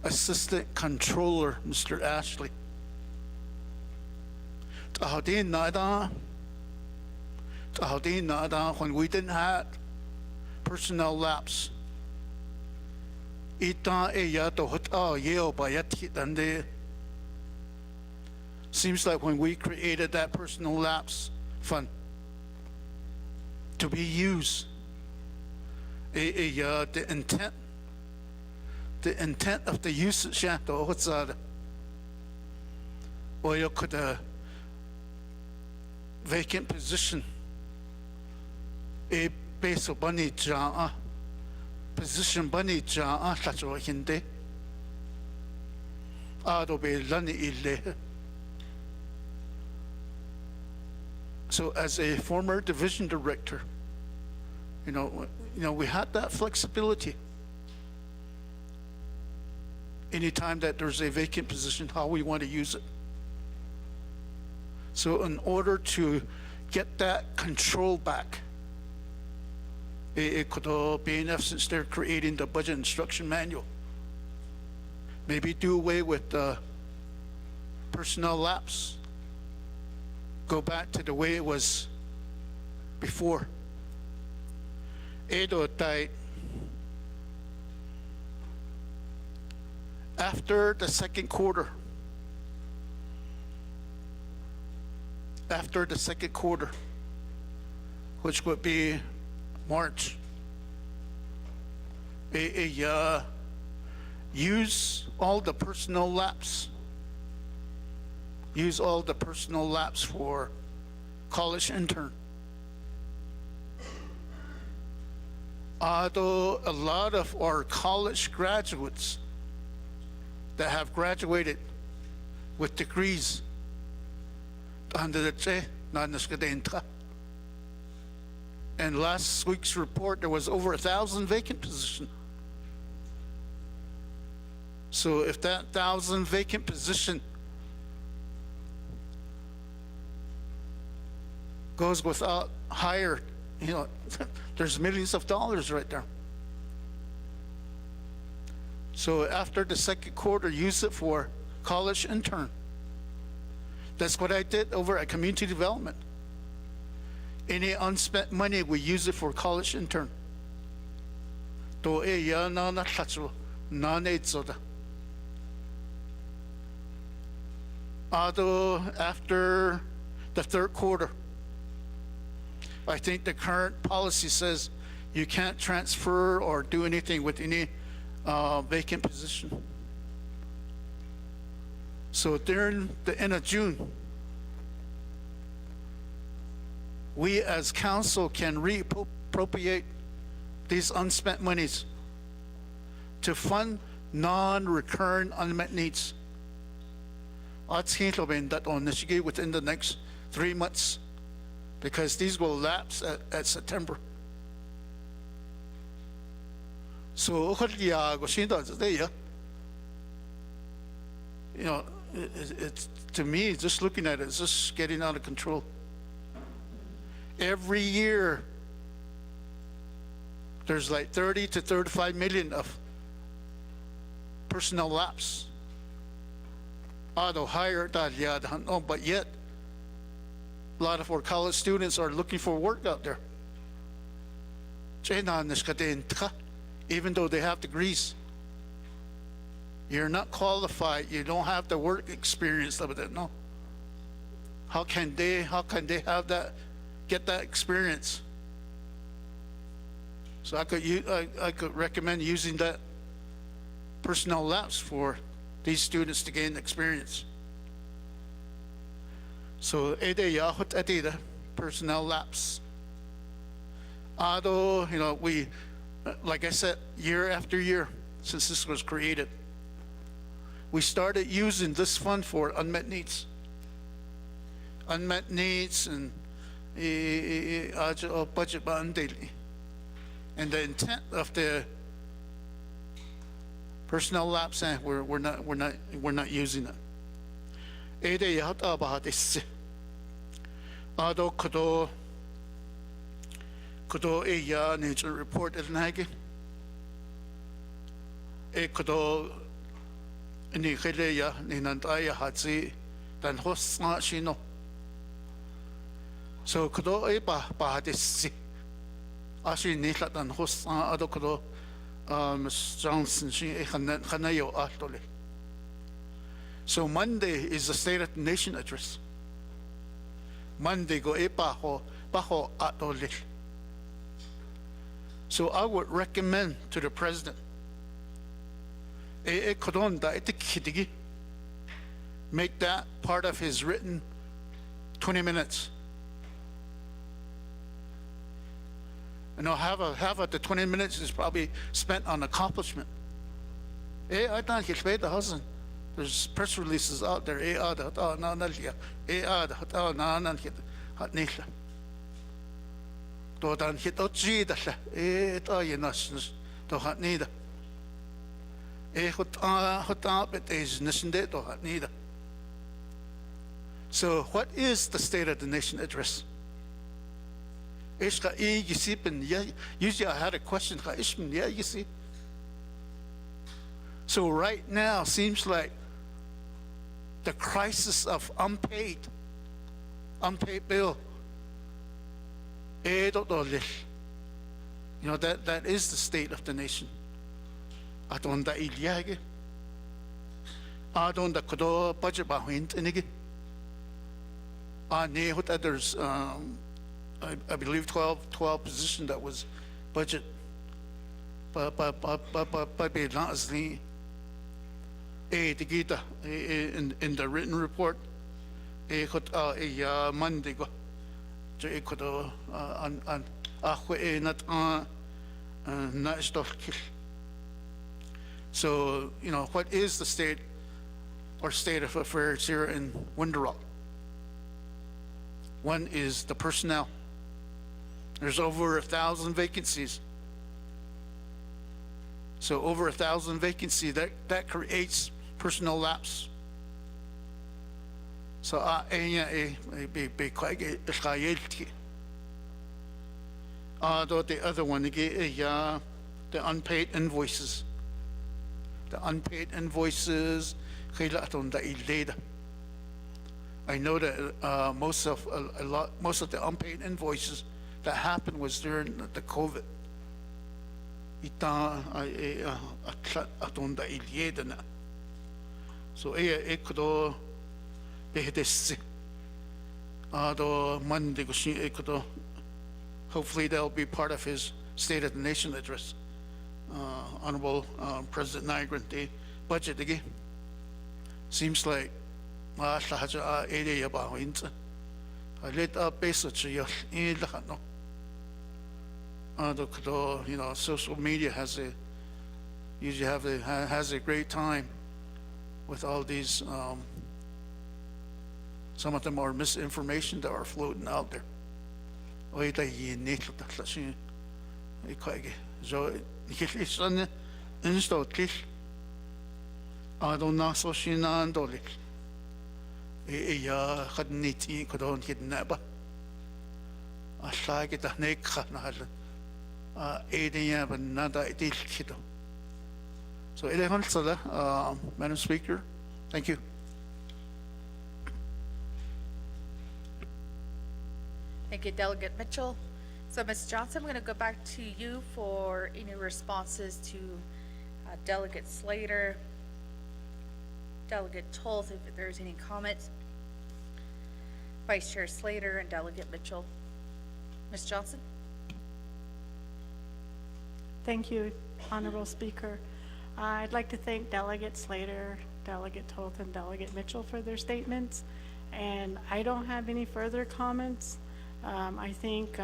Assistant Controller, Mr. Ashley. When we didn't have personnel lapse, seems like when we created that personal lapse fund to be used, the intent of the usage, or you could vacant position, a base of bunny position bunny such a hindi. So as a former division director, we had that flexibility. Anytime that there's a vacant position, how we want to use it. So in order to get that control back, it could be enough since they're creating the budget instruction manual. Maybe do away with the personnel lapse. Go back to the way it was before. After the second quarter, which would be March, use all the personnel lapse. Use all the personnel lapse for college intern. Although a lot of our college graduates that have graduated with degrees, and last week's report, there was over 1,000 vacant positions. So if that 1,000 vacant position goes without hire, there's millions of dollars right there. So after the second quarter, use it for college intern. That's what I did over at community development. Any unspent money, we use it for college intern. Although after the third quarter, I think the current policy says you can't transfer or do anything with any vacant position. So during the end of June, we as council can reappropriate these unspent monies to fund non-recurrent unmet needs. That within the next 3 months, because these will lapse at September. So it's to me, just looking at it, it's just getting out of control. Every year, there's like 30 to 35 million of personnel lapse. Higher, but yet, a lot of our college students are looking for work out there. Even though they have degrees. You're not qualified, you don't have the work experience of it, no. How can they have that, get that experience? So I could recommend using that personnel lapse for these students to gain experience. So ede ya hot adida personnel lapse. Although, you know, we, like I said, year after year since this was created, we started using this fund for unmet needs. Unmet needs and budget bond daily. And the intent of the personnel lapse, we're not using it. Ede ya hot abahadis. Although Kudo a nature report at Nagi. Kudo ni Hileya ni Nantaya Hatsi than host Shino. So Kudo a Bahadisi. Ashi Nila than host Adokudo, Miss Johnson, she Hanayo Atole. So Monday is the State of the Nation address. Monday go e bajo atole. So I would recommend to the president, make that part of his written 20 minutes. You know, half of the 20 minutes is probably spent on accomplishment. I thought he's paid the husband. There's press releases out there. So what is the State of the Nation address? Usually I had a question. So right now seems like the crisis of unpaid bill. You know, that is the state of the nation. Adonda ilyage. Adonda kodo budget bahint inigi. Nehut there's I believe 12 position that was budget. But not as the in the written report, Monday go. So, you know, what is the state of affairs here in Winderall? One is the personnel. There's over 1,000 vacancies. So over 1,000 vacancies, that creates personnel lapse. So the other one, the unpaid invoices. The unpaid invoices, I know that most of the unpaid invoices that happened was during the COVID. So Monday hopefully that'll be part of his State of the Nation address. Honorable President Niagara, budget again. Seems like I let up basically you know, social media has a great time with all these some of them are misinformation that are floating out there. So, Madam Speaker, thank you. Thank you, Delegate Mitchell. So, Ms. Johnson, I'm going to go back to you for any responses to Delegate Slater, Delegate Toth, if there's any comments, Vice Chair Slater, and Delegate Mitchell. Ms. Johnson? Thank you, Honorable Speaker. I'd like to thank Delegate Slater, Delegate Toth, and Delegate Mitchell for their statements. and I don't have any further comments. I think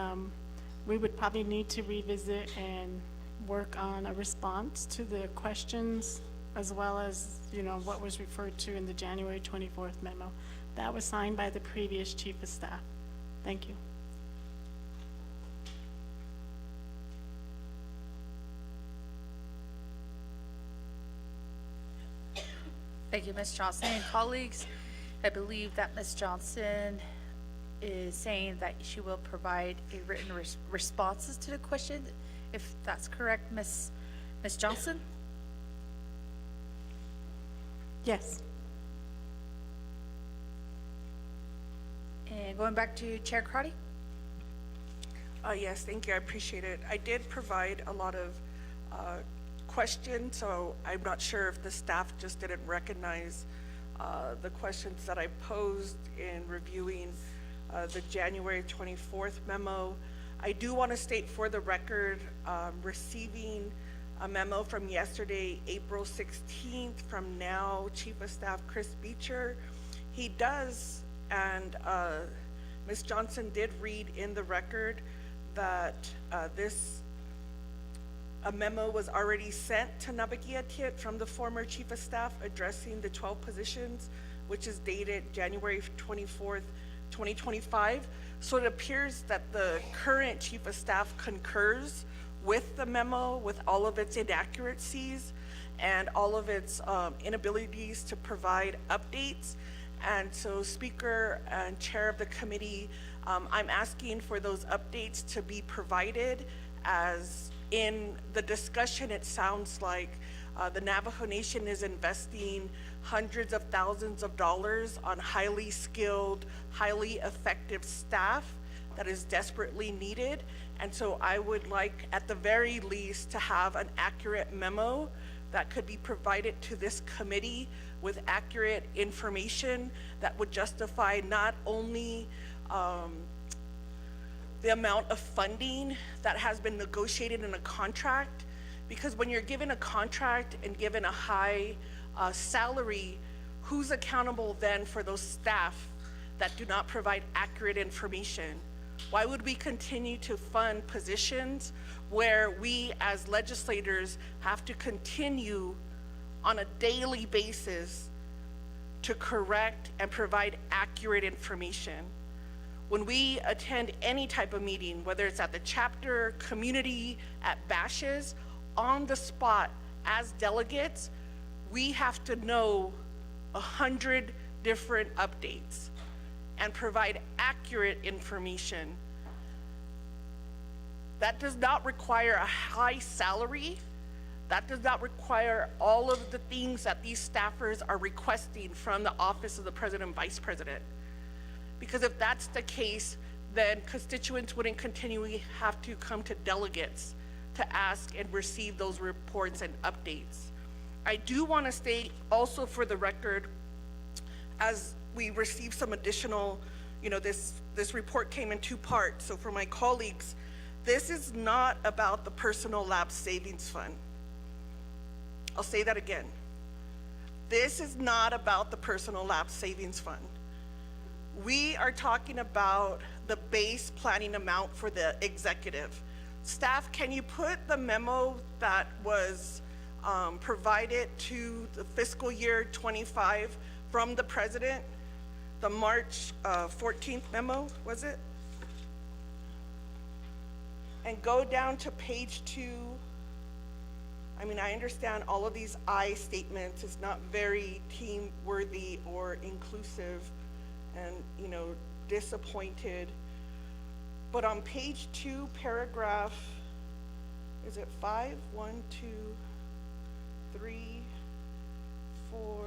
we would probably need to revisit and work on a response to the questions, as well as, you know, what was referred to in the January 24th memo. That was signed by the previous chief of staff. Thank you. Thank you, Ms. Johnson. And colleagues, I believe that Ms. Johnson is saying that she will provide a written responses to the question, if that's correct, Ms. Johnson? Yes. And going back to Chair Crotty? Yes, thank you, I appreciate it. I did provide a lot of questions, so I'm not sure if the staff just didn't recognize the questions that I posed in reviewing the January 24th memo. I do want to state for the record, receiving a memo from yesterday, April 16th, from now Chief of Staff Chris Beecher. He does, and Ms. Johnson did read in the record that a memo was already sent to Naabik'iyati from the former Chief of Staff addressing the 12 positions, which is dated January 24th, 2025. So it appears that the current Chief of Staff concurs with the memo, with all of its inaccuracies and all of its inabilities to provide updates. And so, Speaker and Chair of the committee, I'm asking for those updates to be provided. As in the discussion, it sounds like the Navajo Nation is investing hundreds of thousands of dollars on highly skilled, highly effective staff that is desperately needed. And so I would like, at the very least, to have an accurate memo that could be provided to this committee with accurate information that would justify not only the amount of funding that has been negotiated in a contract, because when you're given a contract and given a high salary, who's accountable then for those staff that do not provide accurate information? Why would we continue to fund positions where we as legislators have to continue on a daily basis to correct and provide accurate information? When we attend any type of meeting, whether it's at the chapter, community, at bashes, on the spot as delegates, we have to know 100 different updates and provide accurate information. That does not require a high salary. That does not require all of the things that these staffers are requesting from the Office of the President and Vice President. Because if that's the case, then constituents wouldn't continually have to come to delegates to ask and receive those reports and updates. I do want to state also for the record, as we receive some additional, this report came in two parts. So for my colleagues, this is not about the personal lapse savings fund. I'll say that again. This is not about the personal lapse savings fund. We are talking about the base planning amount for the executive. Staff, can you put the memo that was provided to the fiscal year 25 from the president, the March 14th memo, was it? And go down to page 2. I mean, I understand all of these I statements is not very team worthy or inclusive and, disappointed. But on page 2, paragraph, is it 5? 1, 2, 3, 4.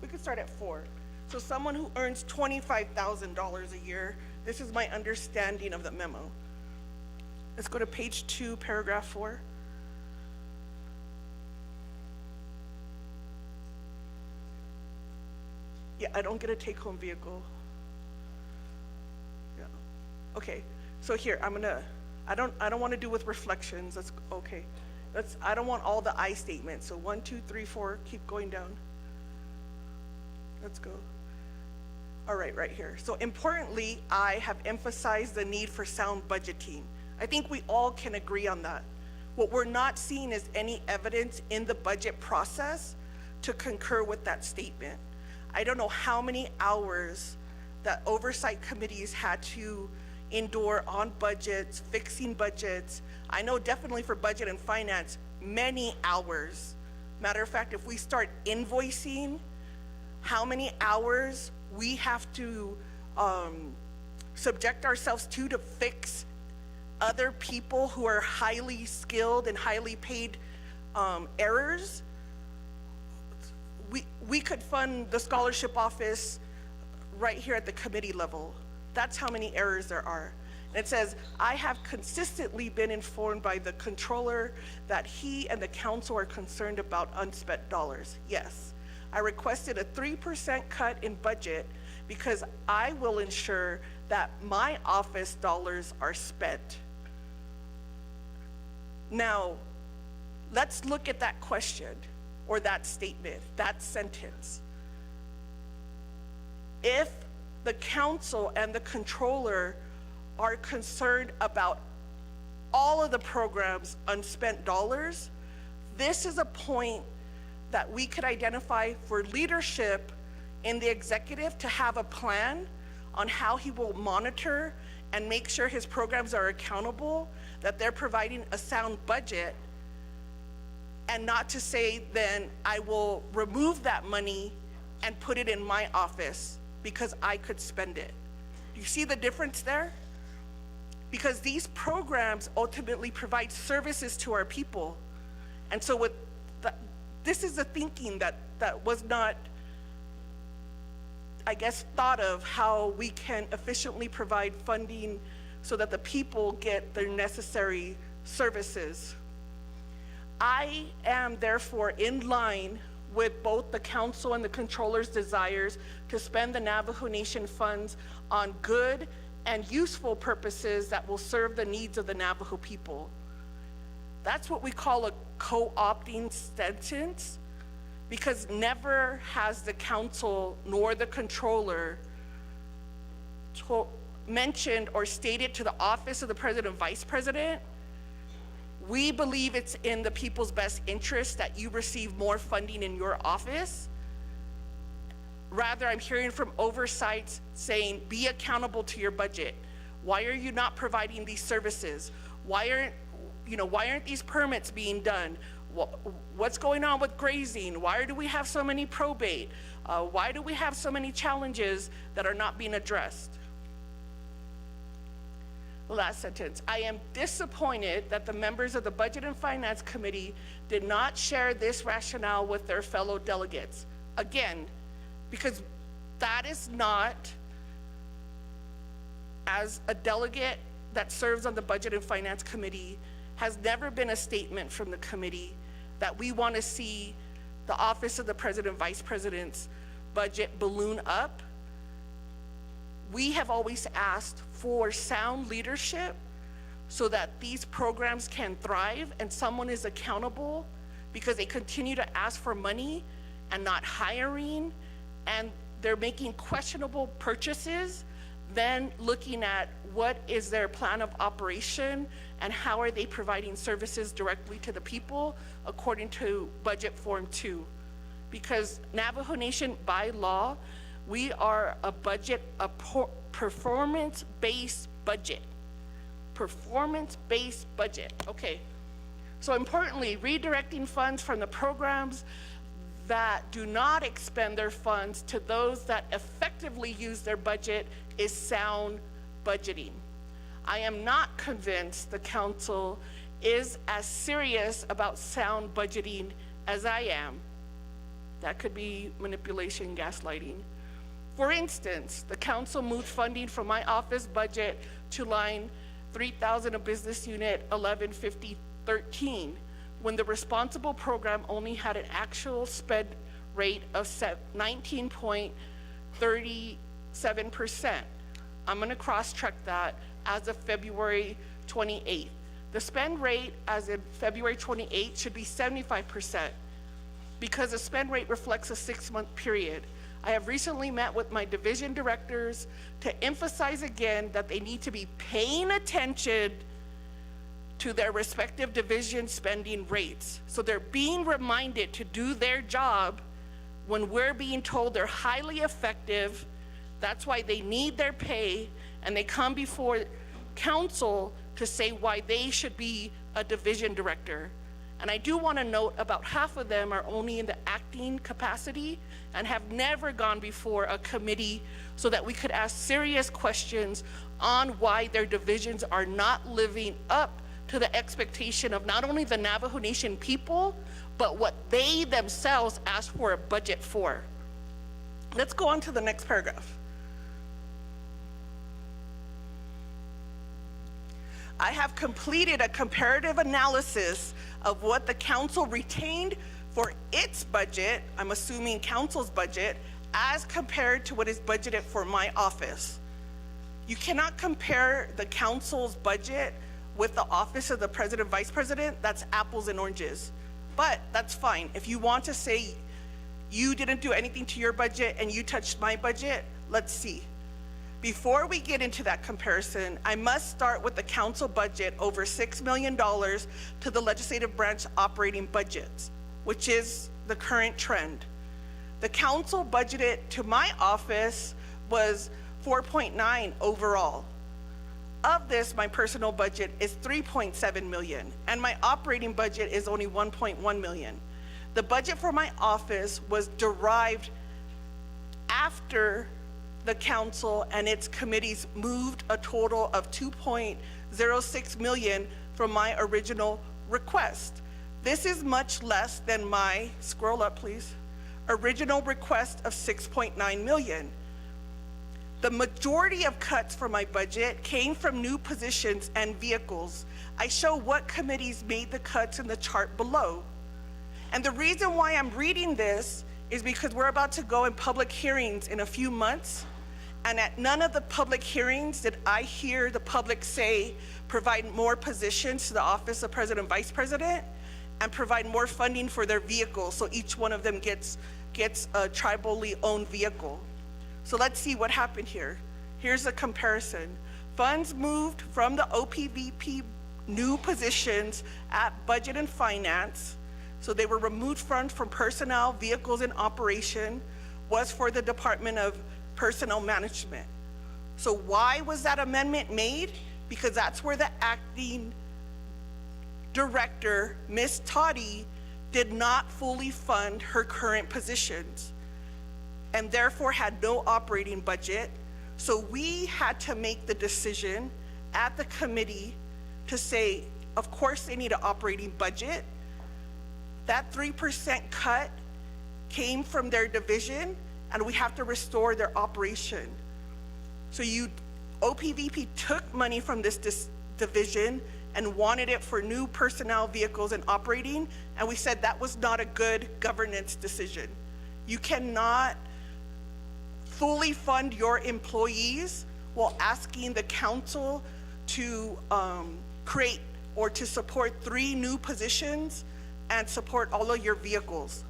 We could start at 4. So someone who earns $25,000 a year, this is my understanding of the memo. Let's go to page 2, paragraph 4. Yeah, I don't get a take-home vehicle. Yeah. Okay. So here, I don't want to do with reflections. That's okay. I don't want all the I statements. So 1, 2, 3, 4, keep going down. Let's go. All right, right here. So importantly, I have emphasized the need for sound budgeting. I think we all can agree on that. What we're not seeing is any evidence in the budget process to concur with that statement. I don't know how many hours that oversight committees had to endure on budgets, fixing budgets. I know definitely for budget and finance, many hours. Matter of fact, if we start invoicing how many hours we have to subject ourselves to fix other people who are highly skilled and highly paid errors, we could fund the scholarship office right here at the committee level. That's how many errors there are. And it says, I have consistently been informed by the controller that he and the council are concerned about unspent dollars. Yes, I requested a 3% cut in budget because I will ensure that my office dollars are spent. Now, let's look at that question or that statement, that sentence. If the council and the controller are concerned about all of the program's unspent dollars, this is a point that we could identify for leadership in the executive to have a plan on how he will monitor and make sure his programs are accountable, that they're providing a sound budget, and not to say, then I will remove that money and put it in my office because I could spend it. Do you see the difference there? Because these programs ultimately provide services to our people. And so with this is the thinking that was not, I guess, thought of how we can efficiently provide funding so that the people get their necessary services. I am therefore in line with both the council and the controller's desires to spend the Navajo Nation funds on good and useful purposes that will serve the needs of the Navajo people. That's what we call a co-opting sentence, because never has the council nor the controller mentioned or stated to the office of the president and vice president, we believe it's in the people's best interest that you receive more funding in your office. Rather, I'm hearing from oversights saying, be accountable to your budget. Why are you not providing these services? Why aren't these permits being done? What's going on with grazing? Why do we have so many probate? Why do we have so many challenges that are not being addressed? Last sentence. I am disappointed that the members of the Budget and Finance Committee did not share this rationale with their fellow delegates. Again, because that is not, as a delegate that serves on the Budget and Finance Committee, has never been a statement from the committee that we want to see the Office of the President and Vice President's budget balloon up. We have always asked for sound leadership so that these programs can thrive and someone is accountable, because they continue to ask for money and not hiring, and they're making questionable purchases, then looking at what is their plan of operation and how are they providing services directly to the people according to Budget Form 2. Because Navajo Nation, by law, we are a performance-based budget. Performance-based budget, okay. So importantly, redirecting funds from the programs that do not expend their funds to those that effectively use their budget is sound budgeting. I am not convinced the council is as serious about sound budgeting as I am. That could be manipulation, gaslighting. For instance, the council moved funding from my office budget to line 3,000 of business unit 115013, when the responsible program only had an actual spend rate of 19.37%. I'm gonna cross-check that as of February 28th. The spend rate as of February 28th should be 75%, because the spend rate reflects a 6-month period. I have recently met with my division directors to emphasize again that they need to be paying attention to their respective division spending rates. So they're being reminded to do their job when we're being told they're highly effective. That's why they need their pay, and they come before council to say why they should be a division director. And I do want to note about half of them are only in the acting capacity and have never gone before a committee so that we could ask serious questions on why their divisions are not living up to the expectation of not only the Navajo Nation people, but what they themselves asked for a budget for. Let's go on to the next paragraph. I have completed a comparative analysis of what the council retained for its budget, I'm assuming council's budget, as compared to what is budgeted for my office. You cannot compare the council's budget with the office of the president, vice president. That's apples and oranges. But that's fine. If you want to say you didn't do anything to your budget and you touched my budget, let's see. Before we get into that comparison, I must start with the council budget over $6 million to the legislative branch operating budgets, which is the current trend. The council budgeted to my office was 4.9 overall. Of this, my personal budget is 3.7 million, and my operating budget is only 1.1 million. The budget for my office was derived after the council and its committees moved a total of 2.06 million from my original request. This is much less than my, scroll up please, original request of 6.9 million. The majority of cuts for my budget came from new positions and vehicles. I show what committees made the cuts in the chart below. And the reason why I'm reading this is because we're about to go in public hearings in a few months, and at none of the public hearings did I hear the public say provide more positions to the office of president and vice president and provide more funding for their vehicles so each one of them gets a tribally owned vehicle. So let's see what happened here. Here's a comparison. Funds moved from the OPVP new positions at budget and finance, so they were removed from personnel, vehicles, and operation, was for the Department of Personnel Management. So why was that amendment made? Because that's where the acting director, Ms. Toddy, did not fully fund her current positions and therefore had no operating budget. So we had to make the decision at the committee to say, of course they need an operating budget. That 3% cut came from their division, and we have to restore their operation. So OPVP took money from this division and wanted it for new personnel, vehicles, and operating, and we said that was not a good governance decision. You cannot fully fund your employees while asking the council to create or to support 3 new positions and support all of your vehicles.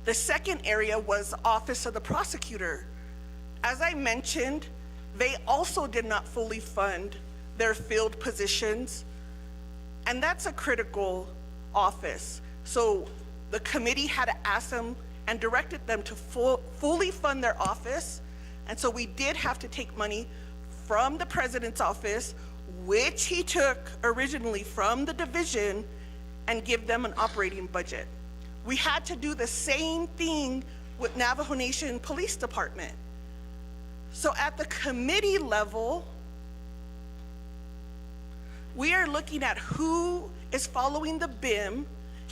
The second area was Office of the Prosecutor. As I mentioned, they also did not fully fund their filled positions, and that's a critical office. So the committee had to ask them and directed them to fully fund their office, and so we did have to take money from the president's office, which he took originally from the division, and give them an operating budget. We had to do the same thing with Navajo Nation Police Department. So at the committee level, we are looking at who is following the BIM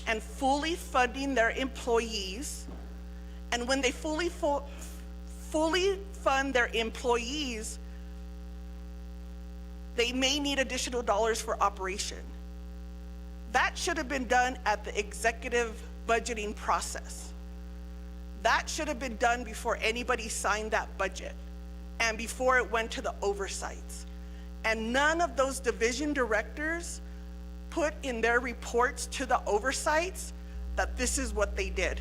and fully funding their employees. And when they fully fund their employees, they may need additional dollars for operation. That should have been done at the executive budgeting process. That should have been done before anybody signed that budget and before it went to the oversights. And none of those division directors put in their reports to the oversights that this is what they did.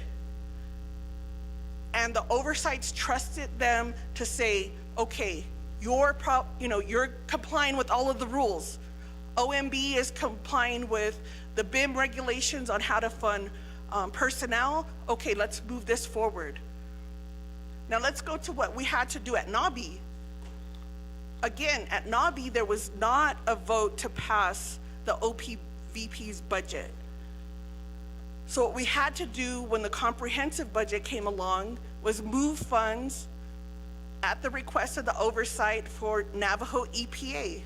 and the oversights trusted them to say, okay, you're complying with all of the rules. OMB is complying with the BIM regulations on how to fund personnel. Okay, let's move this forward. Now let's go to what we had to do at NABI. Again, at NABI, there was not a vote to pass the OPVP's budget. So what we had to do when the comprehensive budget came along was move funds at the request of the oversight for Navajo EPA.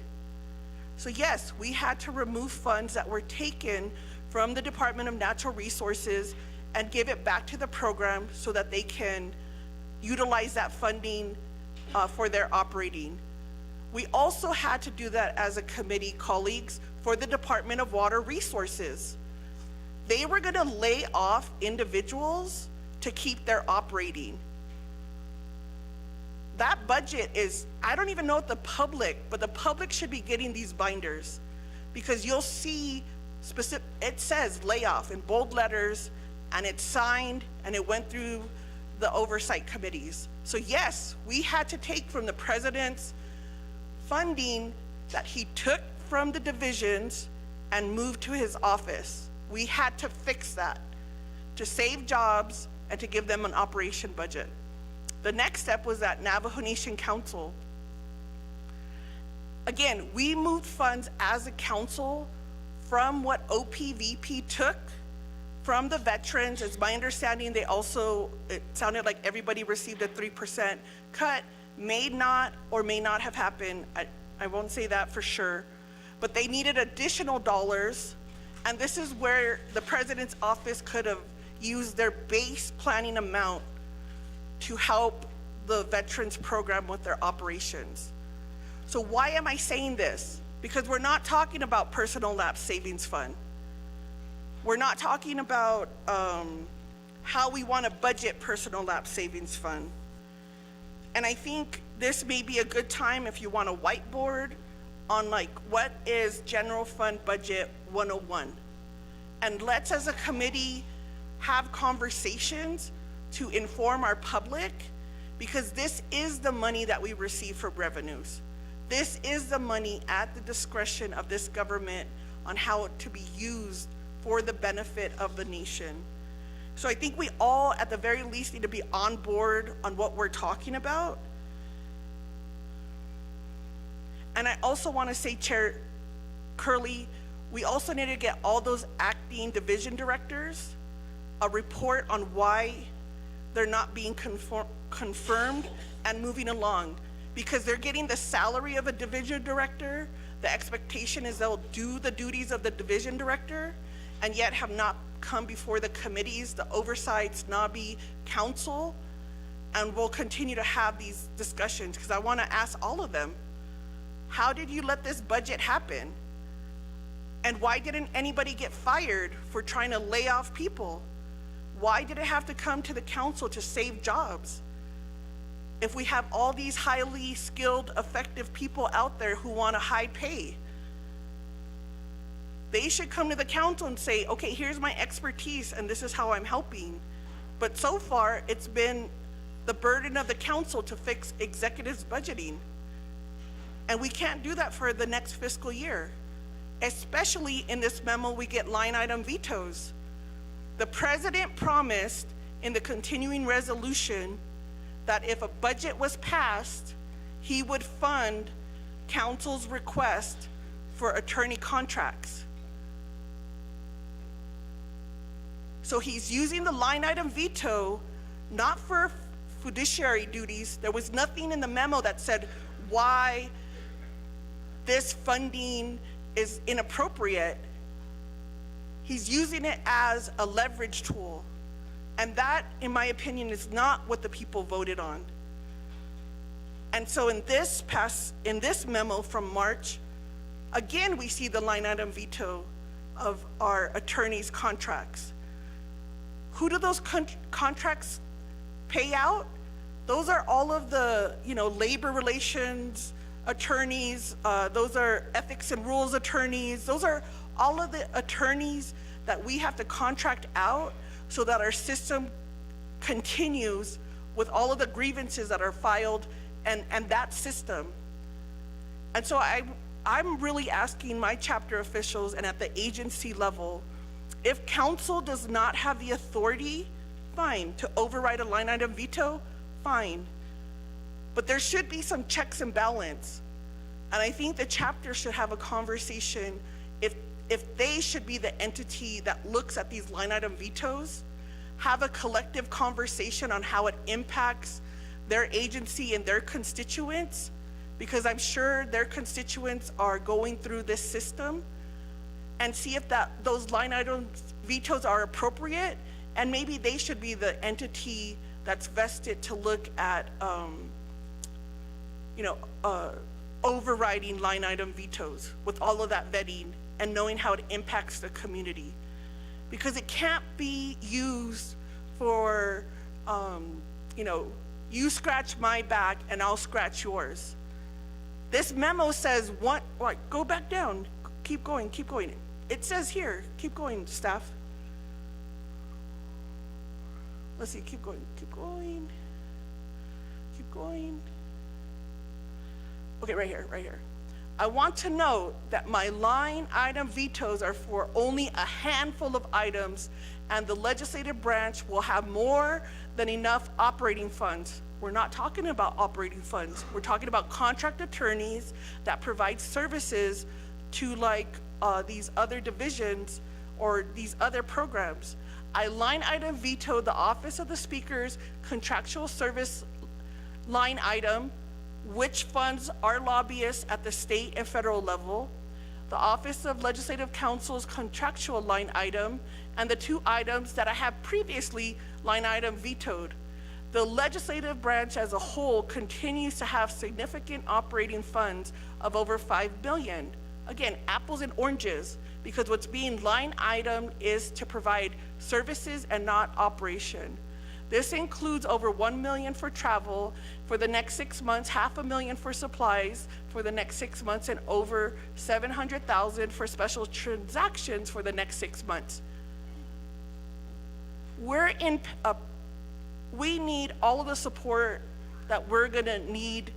So yes, we had to remove funds that were taken from the Department of Natural Resources and give it back to the program so that they can utilize that funding for their operating. We also had to do that as a committee, colleagues, for the Department of Water Resources. They were gonna lay off individuals to keep their operating. That budget is, I don't even know if the public, but the public should be getting these binders, because you'll see it says layoff in bold letters, and it's signed, and it went through the oversight committees. So yes, we had to take from the president's funding that he took from the divisions and moved to his office. We had to fix that to save jobs and to give them an operation budget. The next step was that Navajo Nation Council. Again, we moved funds as a council from what OPVP took from the veterans. It's my understanding they also, it sounded like everybody received a 3% cut. May not or may not have happened. I won't say that for sure, but they needed additional dollars, and this is where the president's office could have used their base planning amount to help the veterans program with their operations. So why am I saying this? Because we're not talking about personal lapse savings fund. We're not talking about how we want to budget personal lapse savings fund. And I think this may be a good time if you want a whiteboard on like what is general fund budget 101. And let's as a committee have conversations to inform our public, because this is the money that we receive from revenues. This is the money at the discretion of this government on how to be used for the benefit of the nation. So I think we all, at the very least, need to be on board on what we're talking about. And I also want to say, Chair Curley, we also need to get all those acting division directors a report on why they're not being confirmed and moving along, because they're getting the salary of a division director. The expectation is they'll do the duties of the division director, and yet have not come before the committees, the oversights, NABI, council, and we'll continue to have these discussions, because I want to ask all of them, how did you let this budget happen? And why didn't anybody get fired for trying to lay off people? Why did it have to come to the council to save jobs? If we have all these highly skilled, effective people out there who want a high pay, they should come to the council and say, okay, here's my expertise and this is how I'm helping. But so far, it's been the burden of the council to fix executives' budgeting. And we can't do that for the next fiscal year. Especially in this memo, we get line item vetoes. The president promised in the continuing resolution that if a budget was passed, he would fund council's request for attorney contracts. So he's using the line item veto not for fiduciary duties. There was nothing in the memo that said why this funding is inappropriate. He's using it as a leverage tool. And that, in my opinion, is not what the people voted on. And so in this memo from March, again, we see the line item veto of our attorneys' contracts. Who do those contracts pay out? Those are all of the, labor relations attorneys, those are ethics and rules attorneys, those are all of the attorneys that we have to contract out so that our system continues with all of the grievances that are filed and that system. And so I'm really asking my chapter officials and at the agency level, if council does not have the authority, fine, to override a line item veto, fine. But there should be some checks and balance. And I think the chapter should have a conversation if they should be the entity that looks at these line item vetoes, have a collective conversation on how it impacts their agency and their constituents, because I'm sure their constituents are going through this system, and see if those line item vetoes are appropriate, and maybe they should be the entity that's vested to look at overriding line item vetoes with all of that vetting and knowing how it impacts the community. Because it can't be used for, you scratch my back and I'll scratch yours. This memo says, go back down, keep going. It says here, keep going, staff. Let's see, keep going. Okay, right here. I want to note that my line item vetoes are for only a handful of items, and the legislative branch will have more than enough operating funds. We're not talking about operating funds. We're talking about contract attorneys that provide services to these other divisions or these other programs. I line item veto the Office of the Speaker's contractual service line item, which funds our lobbyists at the state and federal level, the Office of Legislative Counsel's contractual line item, and the 2 items that I have previously line item vetoed. The legislative branch as a whole continues to have significant operating funds of over $5 billion. Again, apples and oranges, because what's being line item is to provide services and not operation. This includes over $1 million for travel for the next 6 months, $500,000 for supplies for the next 6 months, and over $700,000 for special transactions for the next 6 months. We need all of the support that we're gonna need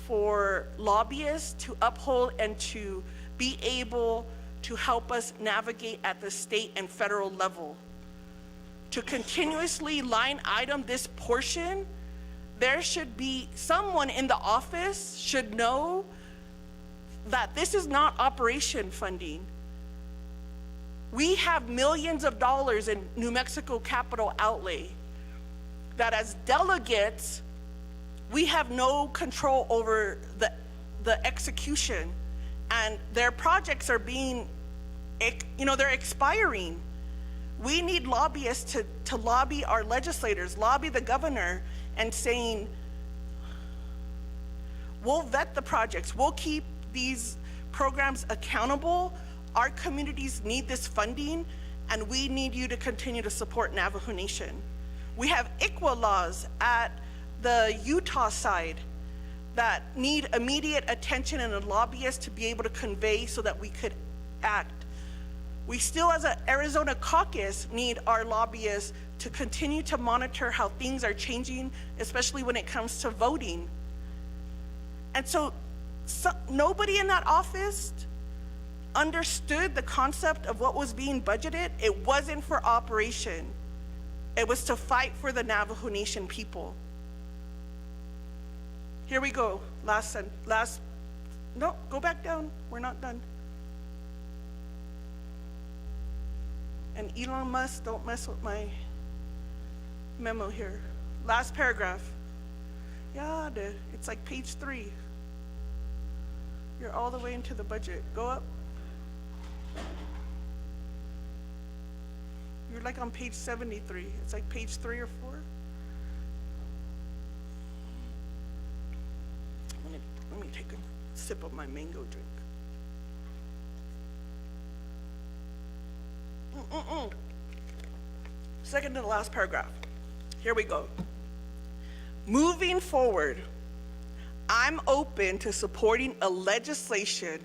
for lobbyists to uphold and to be able to help us navigate at the state and federal level. To continuously line item this portion, there should be someone in the office should know that this is not operation funding. We have millions of dollars in New Mexico capital outlay that as delegates, we have no control over the execution, and their projects are being, they're expiring. We need lobbyists to lobby our legislators, lobby the governor, and saying, we'll vet the projects, we'll keep these programs accountable, our communities need this funding, and we need you to continue to support Navajo Nation. We have ICWA laws at the Utah side that need immediate attention and a lobbyist to be able to convey so that we could act. We still, as an Arizona caucus, need our lobbyists to continue to monitor how things are changing, especially when it comes to voting. And so nobody in that office understood the concept of what was being budgeted. It wasn't for operation. It was to fight for the Navajo Nation people. Here we go, no, go back down, we're not done. And Elon Musk, don't mess with my memo here. Last paragraph. Yeah, it's like page 3. You're all the way into the budget. Go up. You're like on page 73. It's like page 3 or 4. Let me take a sip of my mango drink. Second to the last paragraph. Here we go. Moving forward, I'm open to supporting a legislation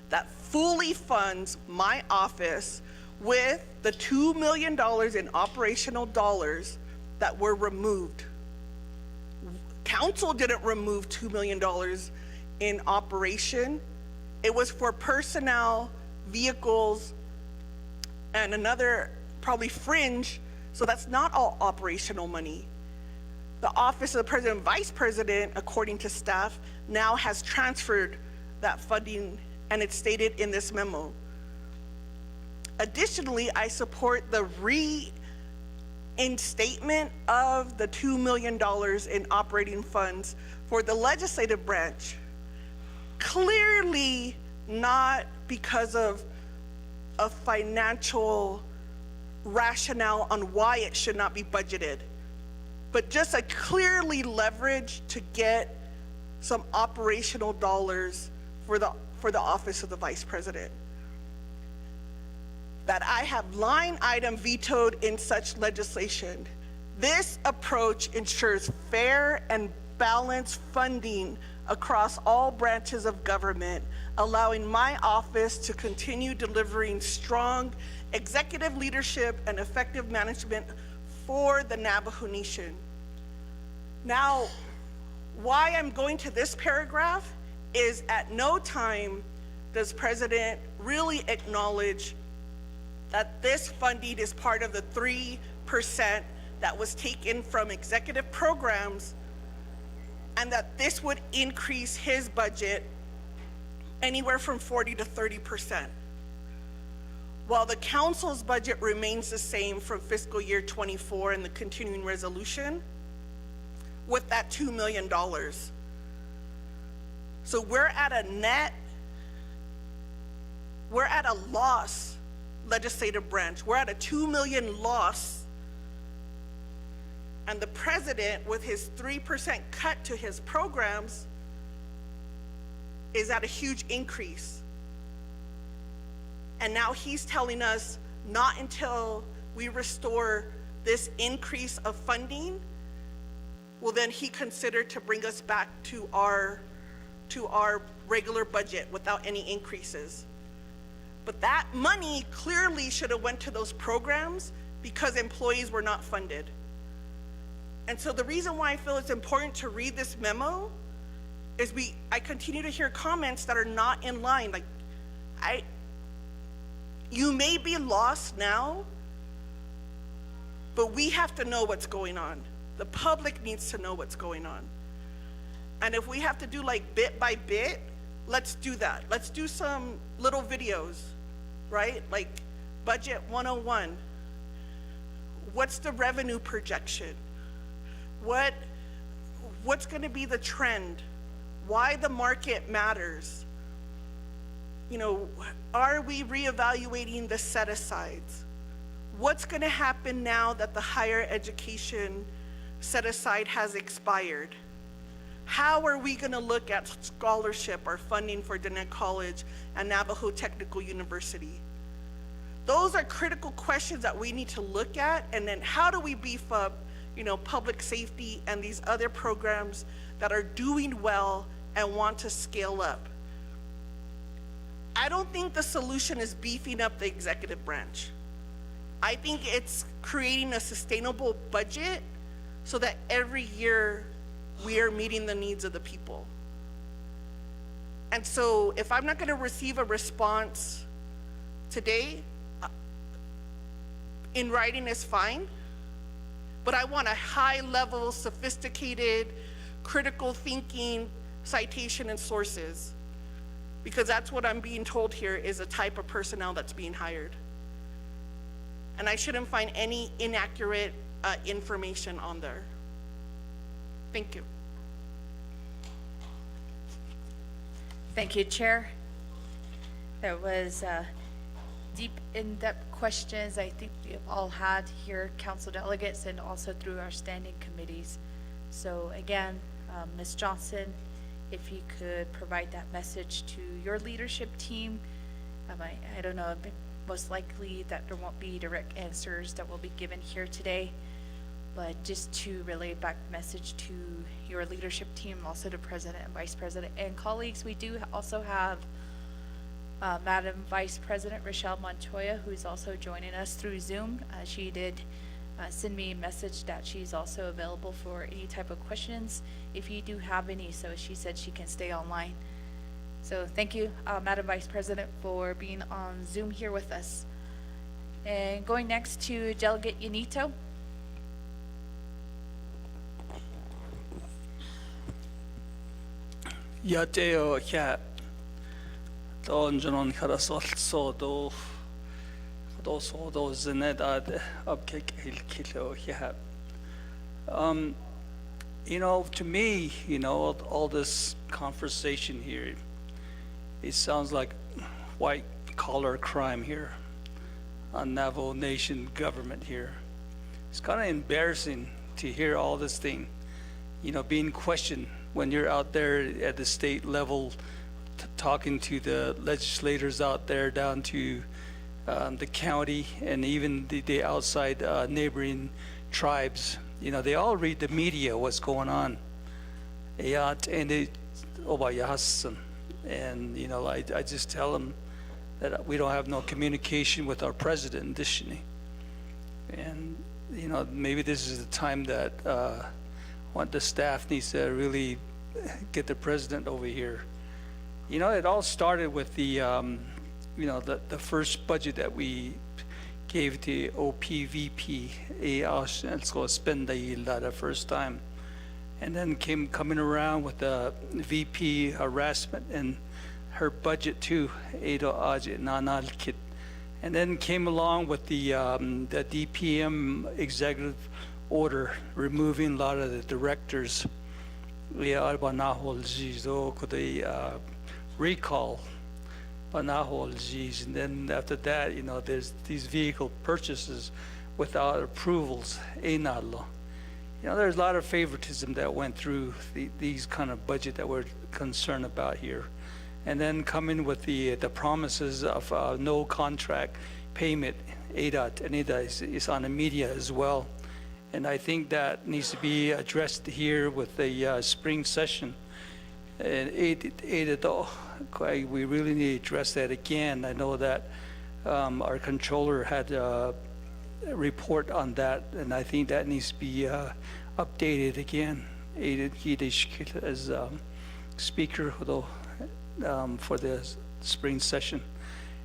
that fully funds my office with the $2 million in operational dollars that were removed. Council didn't remove $2 million in operation. It was for personnel, vehicles, and another probably fringe, so that's not all operational money. The Office of the President and Vice President, according to staff, now has transferred that funding, and it's stated in this memo. Additionally, I support the reinstatement of the $2 million in operating funds for the legislative branch. Clearly not because of a financial rationale on why it should not be budgeted, but just a clearly leverage to get some operational dollars for the Office of the Vice President. That I have line item vetoed in such legislation. This approach ensures fair and balanced funding across all branches of government, allowing my office to continue delivering strong executive leadership and effective management for the Navajo Nation. Now, why I'm going to this paragraph is at no time does President really acknowledge that this funding is part of the 3% that was taken from executive programs, and that this would increase his budget anywhere from 40 to 30%. While the council's budget remains the same from fiscal year 24 in the continuing resolution with that $2 million. So we're at a loss, legislative branch. We're at a $2 million loss, and the president, with his 3% cut to his programs, is at a huge increase. And now he's telling us not until we restore this increase of funding will then he consider to bring us back to our regular budget without any increases. But that money clearly should have went to those programs because employees were not funded. And so the reason why I feel it's important to read this memo is I continue to hear comments that are not in line. Like, you may be lost now, but we have to know what's going on. The public needs to know what's going on. And if we have to do like bit by bit, let's do that. Let's do some little videos, right? Like Budget 101. What's the revenue projection? What's going to be the trend? Why the market matters? You know, are we reevaluating the set-asides? What's going to happen now that the higher education set-aside has expired? How are we going to look at scholarship or funding for Diné College and Navajo Technical University? Those are critical questions that we need to look at, and then how do we beef up, you know, public safety and these other programs that are doing well and want to scale up? I don't think the solution is beefing up the executive branch. I think it's creating a sustainable budget so that every year we are meeting the needs of the people. And so if I'm not going to receive a response today, in writing is fine, but I want a high-level, sophisticated, critical thinking citation and sources, because that's what I'm being told here is a type of personnel that's being hired. And I shouldn't find any inaccurate information on there. Thank you. Thank you, Chair. That was deep, in-depth questions I think we have all had here, council delegates, and also through our standing committees. So again, Ms. Johnson, if you could provide that message to your leadership team. I don't know, but most likely that there won't be direct answers that will be given here today, but just to relay back the message to your leadership team, also to President and Vice President and colleagues. We do also have Madam Vice President Rochelle Montoya, who's also joining us through Zoom. She did send me a message that she's also available for any type of questions if you do have any. So she said she can stay online. So thank you, Madam Vice President, for being on Zoom here with us. And going next to Delegate Yanito. Yateo ya don janon karasol sodo zinedad upkick kilo ya. You know, to me, you know, all this conversation here, it sounds like white collar crime here on Navajo Nation government here. It's kind of embarrassing to hear all this thing, you know, being questioned when you're out there at the state level talking to the legislators out there down to the county and even the outside neighboring tribes. You know, they all read the media, what's going on. And you know, I just tell them that we don't have no communication with our president, and you know, maybe this is the time that the staff needs to really get the president over here. You know, it all started with the you know, the first budget that we gave to OPVP, let's go spend the first time, and then coming around with the VP harassment and her budget too, and then came along with the DPM executive order removing a lot of the directors, recall, and then after that, you know, there's these vehicle purchases without approvals. You know, there's a lot of favoritism that went through these kind of budget that we're concerned about here. And then coming with the promises of no contract payment, ADOT, and ADOT is on the media as well. And I think that needs to be addressed here with the spring session. And ADOT, we really need to address that again. I know that our controller had a report on that, and I think that needs to be updated again. ADOT as speaker for the spring session.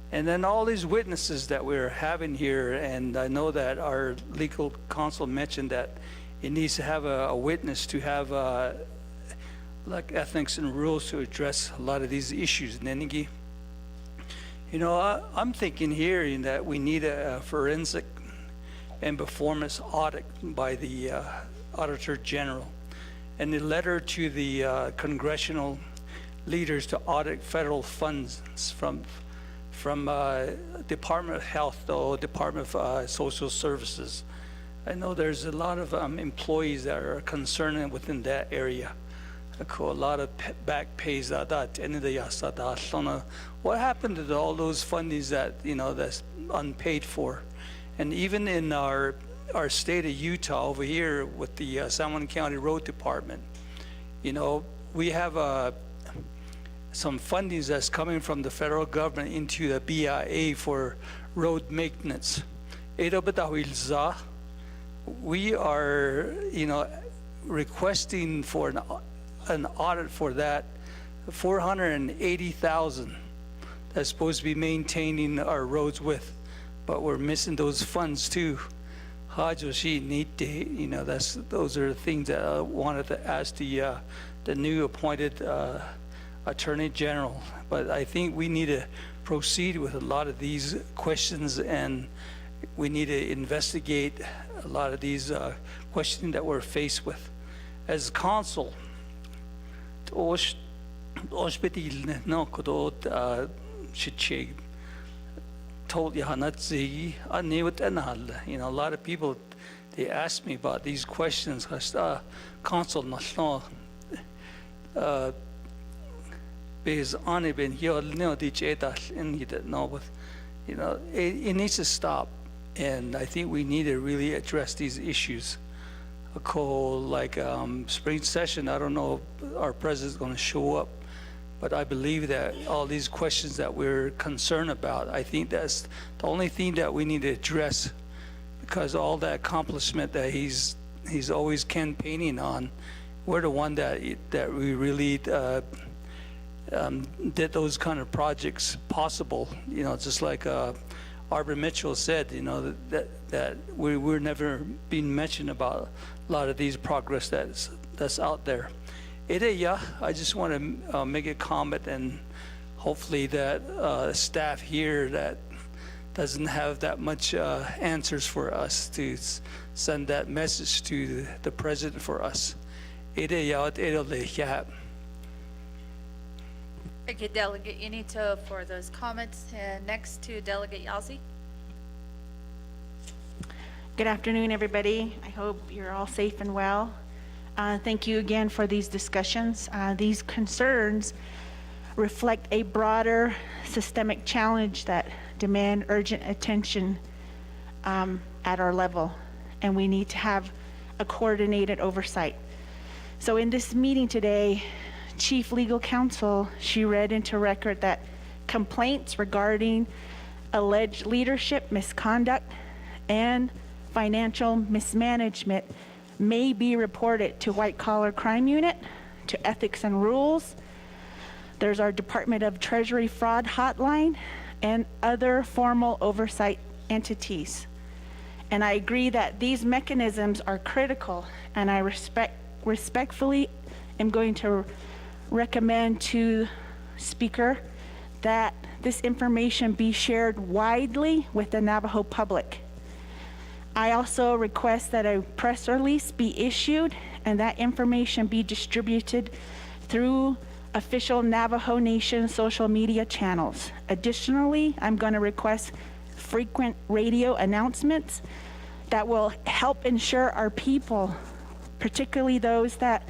And then all these witnesses that we're having here, and I know that our legal counsel mentioned that it needs to have a witness to have like ethics and rules to address a lot of these issues. You know, I'm thinking here that we need a forensic and performance audit by the Auditor General, and a letter to the congressional leaders to audit federal funds from Department of Health or Department of Social Services. I know there's a lot of employees that are concerned within that area. A lot of back pays. What happened to all those fundings that, you know, that's unpaid for? And even in our state of Utah over here with the San Juan County Road Department, you know, we have some fundings that's coming from the federal government into the BIA for road maintenance. We are, you know, requesting for an audit for that, $480,000 that's supposed to be maintaining our roads with, but we're missing those funds too. You know, those are the things that I wanted to ask the new appointed Attorney General. But I think we need to proceed with a lot of these questions, and we need to investigate a lot of these questions that we're faced with. As council, told, you know, a lot of people, they ask me about these questions. Council, because only been here, you know, it needs to stop, and I think we need to really address these issues. Like spring session, I don't know if our president's going to show up, but I believe that all these questions that we're concerned about, I think that's the only thing that we need to address, because all the accomplishment that he's always campaigning on, we're the one that we really did those kind of projects possible. You know, just like Arbor Mitchell said, you know, that we're never being mentioned about a lot of these progress that's out there. I just want to make a comment, and hopefully that staff here that doesn't have that much answers for us to send that message to the president for us. Thank you, Delegate Unito, for those comments. And next to Delegate Yazzie. Good afternoon, everybody. I hope you're all safe and well. Thank you again for these discussions. These concerns reflect a broader systemic challenge that demand urgent attention at our level, and we need to have a coordinated oversight. So in this meeting today, Chief Legal Counsel, she read into record that complaints regarding alleged leadership misconduct and financial mismanagement may be reported to White Collar Crime Unit, to Ethics and Rules. There's our Department of Treasury Fraud Hotline and other formal oversight entities. And I agree that these mechanisms are critical, and I respectfully am going to recommend to Speaker that this information be shared widely with the Navajo public. I also request that a press release be issued and that information be distributed through official Navajo Nation social media channels. Additionally, I'm going to request frequent radio announcements that will help ensure our people, particularly those that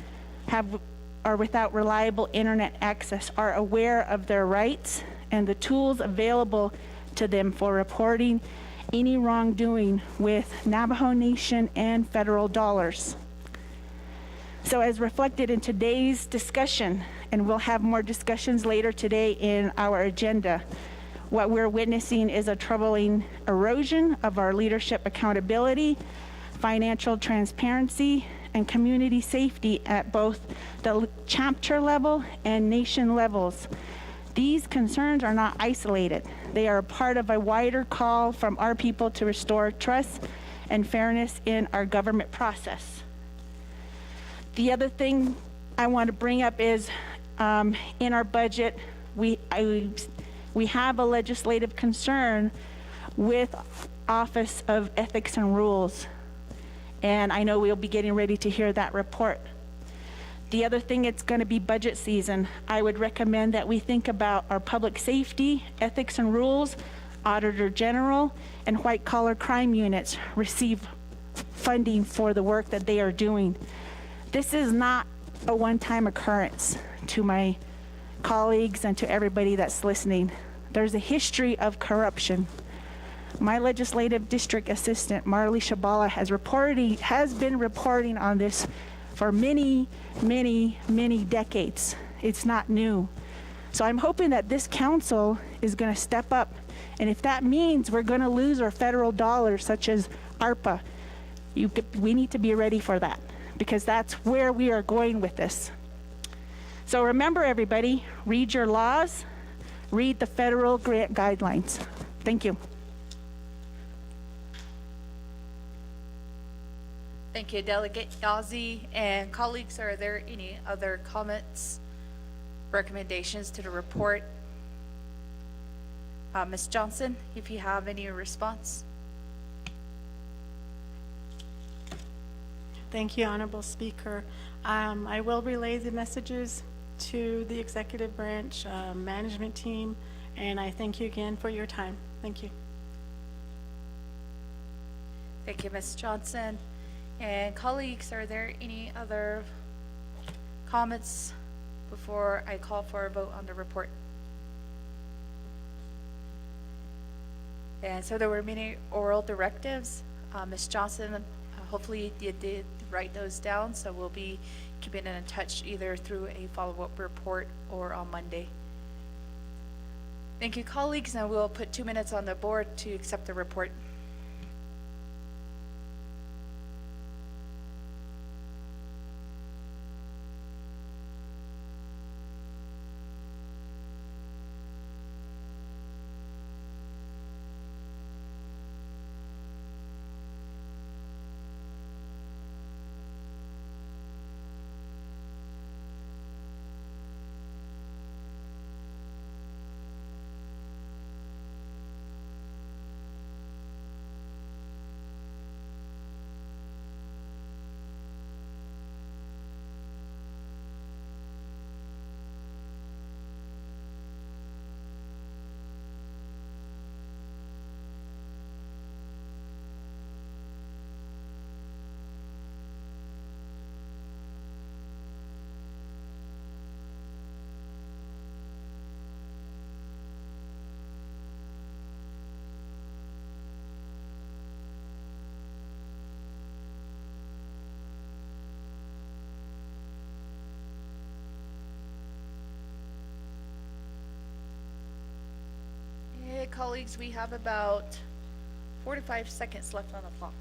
are without reliable internet access, are aware of their rights and the tools available to them for reporting any wrongdoing with Navajo Nation and federal dollars. So as reflected in today's discussion, and we'll have more discussions later today in our agenda, what we're witnessing is a troubling erosion of our leadership accountability, financial transparency, and community safety at both the chapter level and nation levels. These concerns are not isolated. They are a part of a wider call from our people to restore trust and fairness in our government process. The other thing I want to bring up is in our budget, we have a legislative concern with Office of Ethics and Rules, and I know we'll be getting ready to hear that report. The other thing, it's going to be budget season. I would recommend that we think about our public safety, ethics and rules, Auditor General, and white collar crime units receive funding for the work that they are doing. This is not a one-time occurrence. To my colleagues and to everybody that's listening, there's a history of corruption. My legislative district assistant, Marley Shabala, has been reporting on this for many decades. It's not new. So I'm hoping that this council is going to step up, and if that means we're going to lose our federal dollars, such as ARPA, we need to be ready for that, because that's where we are going with this. So remember, everybody, read your laws, read the federal grant guidelines. Thank you. Thank you, Delegate Yazzie. And colleagues, are there any other comments, recommendations to the report? Ms. Johnson, if you have any response. Thank you, Honorable Speaker. I will relay the messages to the executive branch management team, and I thank you again for your time. Thank you. Thank you, Ms. Johnson. And colleagues, are there any other comments before I call for a vote on the report? And so there were many oral directives. Ms. Johnson, hopefully you did write those down, so we'll be keeping in touch either through a follow-up report or on Monday. Thank you, colleagues, and we'll put 2 minutes on the board to accept the report. Okay, colleagues, we have about 45 seconds left on the clock.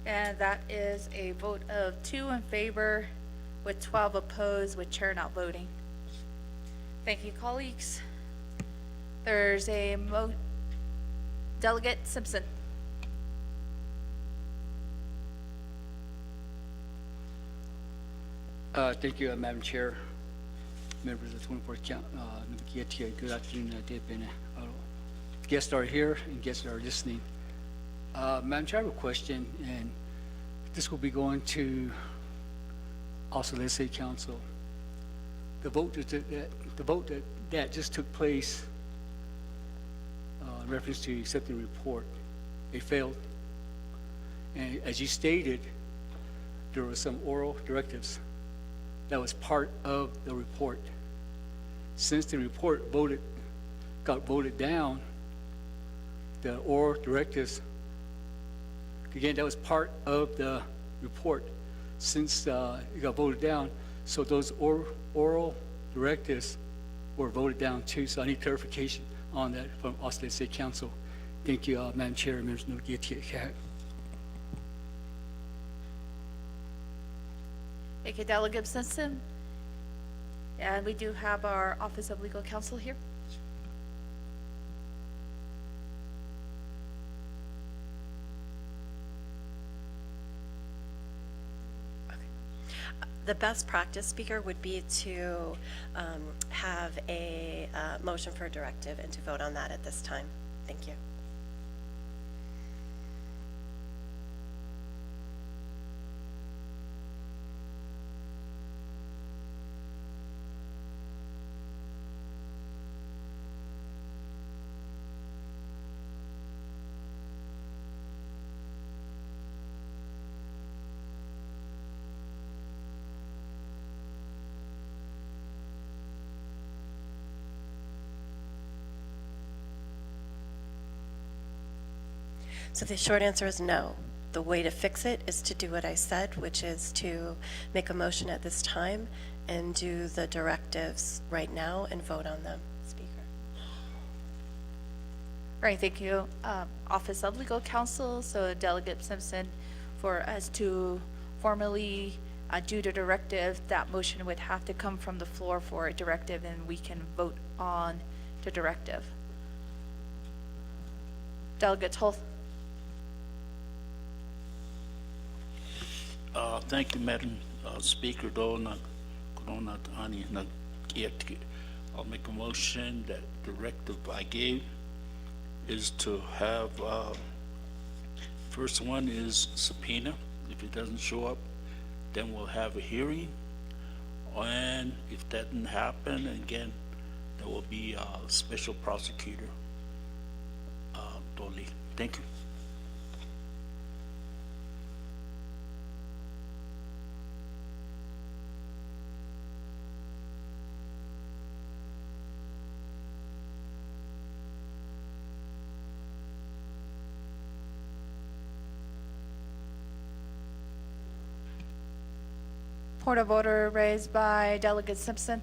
And that is a vote of 2 in favor with 12 opposed, with chair not voting. Thank you, colleagues. There's a Delegate Simpson. Thank you, Madam Chair, members of the 24th Naabik'iyati. Good afternoon, guests are here and guests are listening. Madam Chair, I have a question, and this will be going to also the City Council. The vote that just took place in reference to accepting the report, it failed. And as you stated, there were some oral directives that was part of the report. Since the report got voted down, the oral directives, again, that was part of the report. Since it got voted down, so those oral directives were voted down too. So I need clarification on that from Austin City Council. Thank you, Madam Chair, members of the Naabik'iyati. Thank you, Delegate Simpson. And we do have our Office of Legal Counsel here. The best practice, Speaker, would be to have a motion for a directive and to vote on that at this time. Thank you. So the short answer is no. The way to fix it is to do what I said, which is to make a motion at this time and do the directives right now and vote on them, Speaker. Right, thank you. Office of Legal Counsel, so Delegate Simpson, for us to formally do the directive, that motion would have to come from the floor for a directive, and we can vote on the directive. Delegate Toth. Thank you, Madam Speaker. I'll make a motion that directive I gave is to have, first one is subpoena. If it doesn't show up, then we'll have a hearing. And if that didn't happen, again, there will be a special prosecutor, Dolly. Thank you. Point of order raised by Delegate Simpson.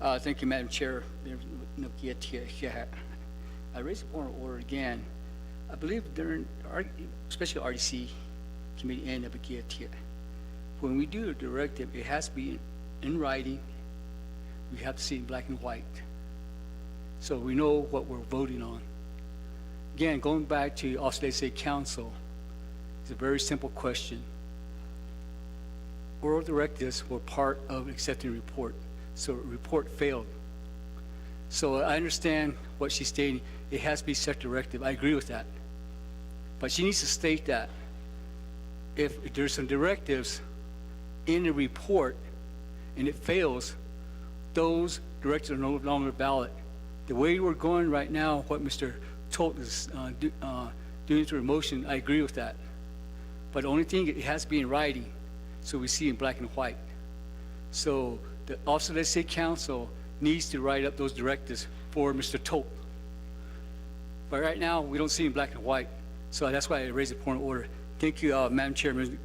Thank you, Madam Chair. I raised a point of order again. I believe during, especially RDC committee and Naabik'iyati, when we do a directive, it has to be in writing. We have to see it in black and white, so we know what we're voting on. Again, going back to Austin City Council, it's a very simple question. Oral directives were part of accepting the report, so the report failed. So I understand what she's stating. It has to be set directive. I agree with that. But she needs to state that if there's some directives in the report and it fails, those directives are no longer valid. The way we're going right now, what Mr. Tolt is doing through a motion, I agree with that. But the only thing, it has to be in writing, so we see in black and white. So the Office of Legislative Counsel needs to write up those directives for Mr. Tolt. But right now, we don't see in black and white, so that's why I raised a point of order. Thank you, Madam Chairman.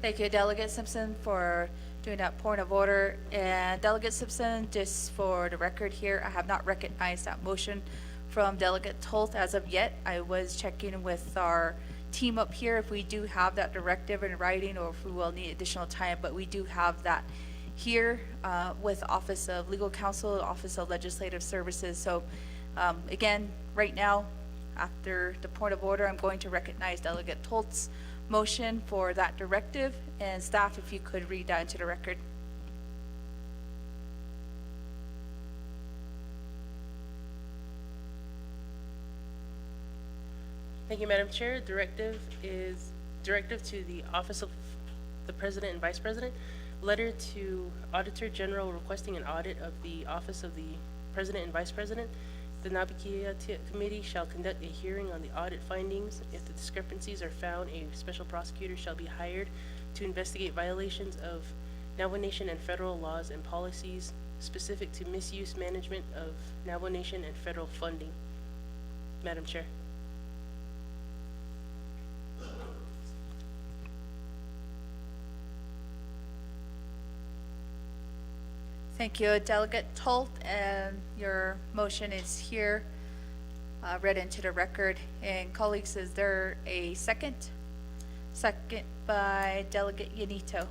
Thank you, Delegate Simpson, for doing that point of order. And Delegate Simpson, just for the record here, I have not recognized that motion from Delegate Tolt as of yet. I was checking with our team up here if we do have that directive in writing or if we will need additional time, but we do have that here with Office of Legal Counsel, Office of Legislative Services. So again, right now, after the point of order, I'm going to recognize Delegate Tolt's motion for that directive, and staff, if you could read that into the record. Thank you, Madam Chair. Directive to the Office of the President and Vice President. Letter to Auditor General requesting an audit of the Office of the President and Vice President. The Naabik'iyati Committee shall conduct a hearing on the audit findings. If the discrepancies are found, a special prosecutor shall be hired to investigate violations of Navajo Nation and federal laws and policies specific to misuse management of Navajo Nation and federal funding. Madam Chair. Thank you, Delegate Tolt, and your motion is here, read into the record. And colleagues, is there a second? Second by Delegate Yanito.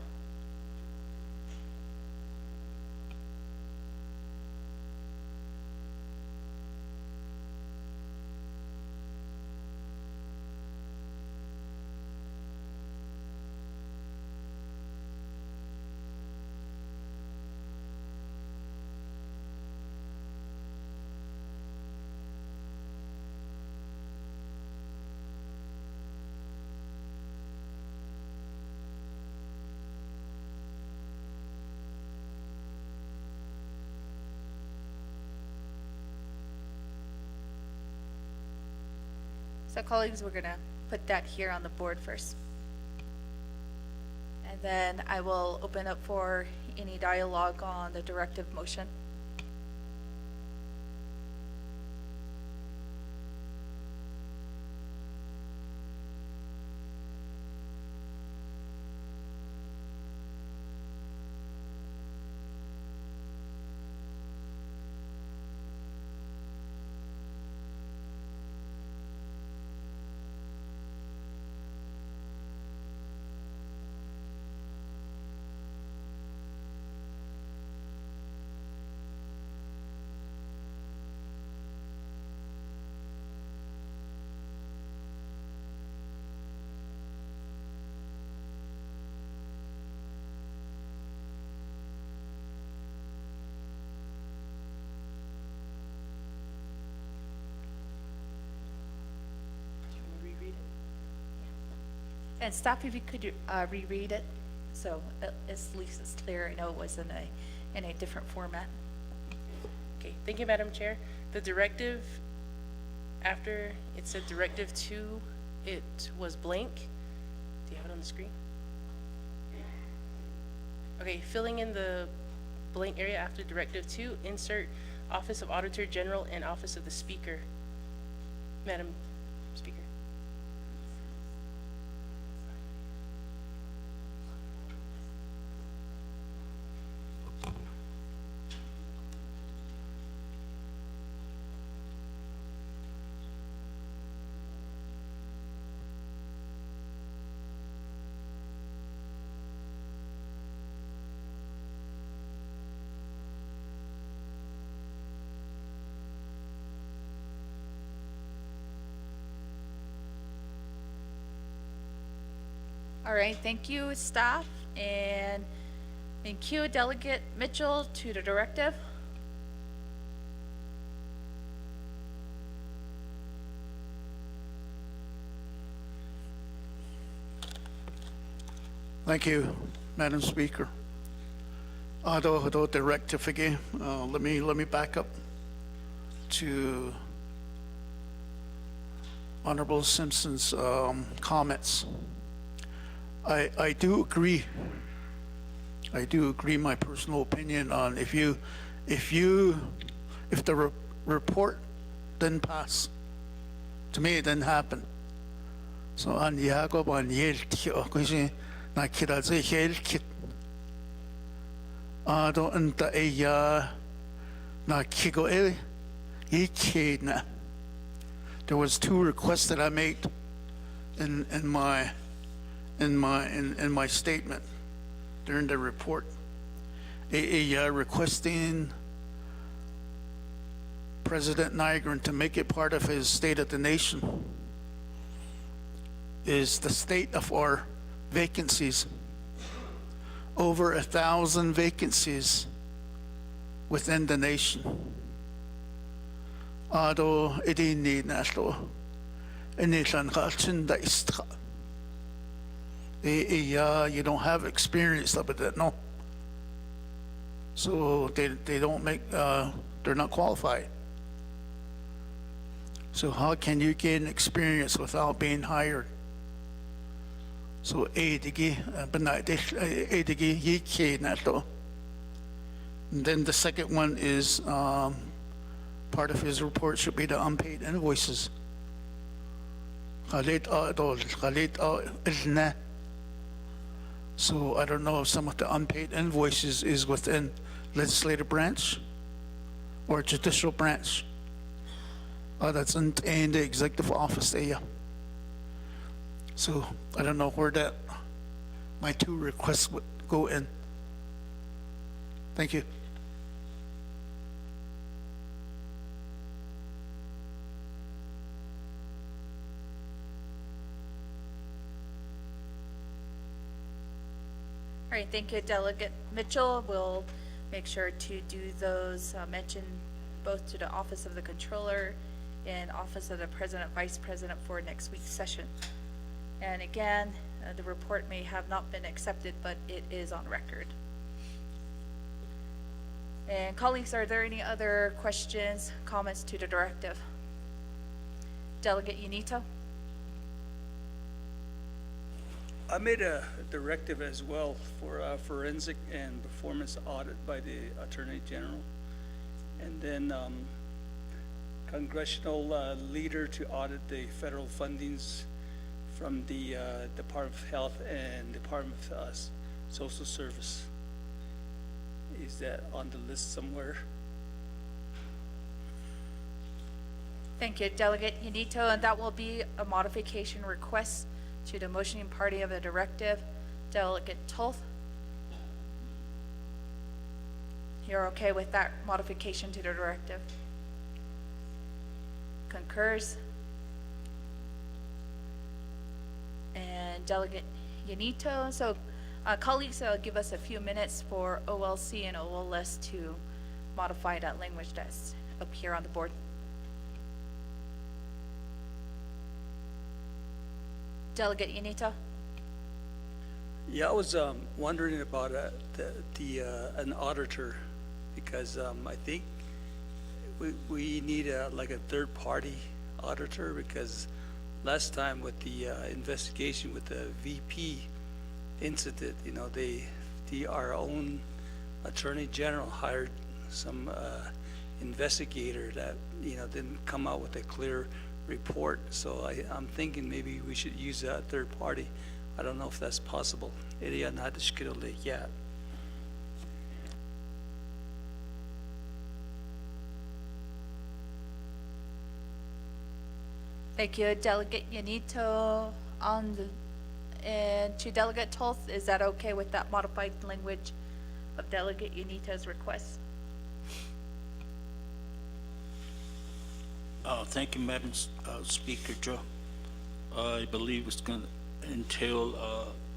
So colleagues, we're gonna put that here on the board first. And then I will open up for any dialogue on the directive motion. And staff, if you could reread it, so at least it's clear. I know it was in a different format. Okay, thank you, Madam Chair. The directive, after it said Directive 2, it was blank. Do you have it on the screen? Okay, filling in the blank area after Directive 2, insert Office of Auditor General and Office of the Speaker. Madam Speaker. All right, thank you, staff, and thank you, Delegate Mitchell, to the directive. Thank you, Madam Speaker. Although directive again, let me back up to Honorable Simpson's comments. I do agree. I do agree. My personal opinion on if the report didn't pass, to me it didn't happen. So an Jacob an Yelki kasi nakita sa Yelki. Do anta eya nakigo na. There was 2 requests that I made in my statement during the report. Requesting President Nygren to make it part of his State of the Nation is the state of our vacancies. Over 1,000 vacancies within the nation. Ado idini nato inisan kalchin da istra. You don't have experience of it, no. So they don't make they're not qualified. So how can you gain experience without being hired? So and then the second one is part of his report should be the unpaid invoices. So I don't know if some of the unpaid invoices is within legislative branch or judicial branch. That's in the executive office there. So I don't know where that my 2 requests would go in. Thank you. All right, thank you, Delegate Mitchell. We'll make sure to do those mention both to the Office of the Controller and Office of the President, Vice President for next week's session. And again, the report may have not been accepted, but it is on record. And colleagues, are there any other questions, comments to the directive? Delegate Unito? I made a directive as well for forensic and performance audit by the Attorney General. And then congressional leader to audit the federal fundings from the Department of Health and Department of Social Service. Is that on the list somewhere? Thank you, Delegate Unito, and that will be a modification request to the motioning party of the directive. Delegate Toth? You're okay with that modification to the directive? Concurs? And Delegate Unito. So colleagues, give us a few minutes for OLC and OLS to modify that language that's up here on the board. Delegate Unito. Yeah, I was wondering about an auditor, because I think we need like a third-party auditor, because last time with the investigation with the VP incident, you know, our own Attorney General hired some investigator that, you know, didn't come out with a clear report. So I'm thinking maybe we should use a third party. I don't know if that's possible. Thank you, Delegate Unito. And to Delegate Toth, is that okay with that modified language of Delegate Unito's request? Thank you, Madam Speaker Joe. I believe it's going to entail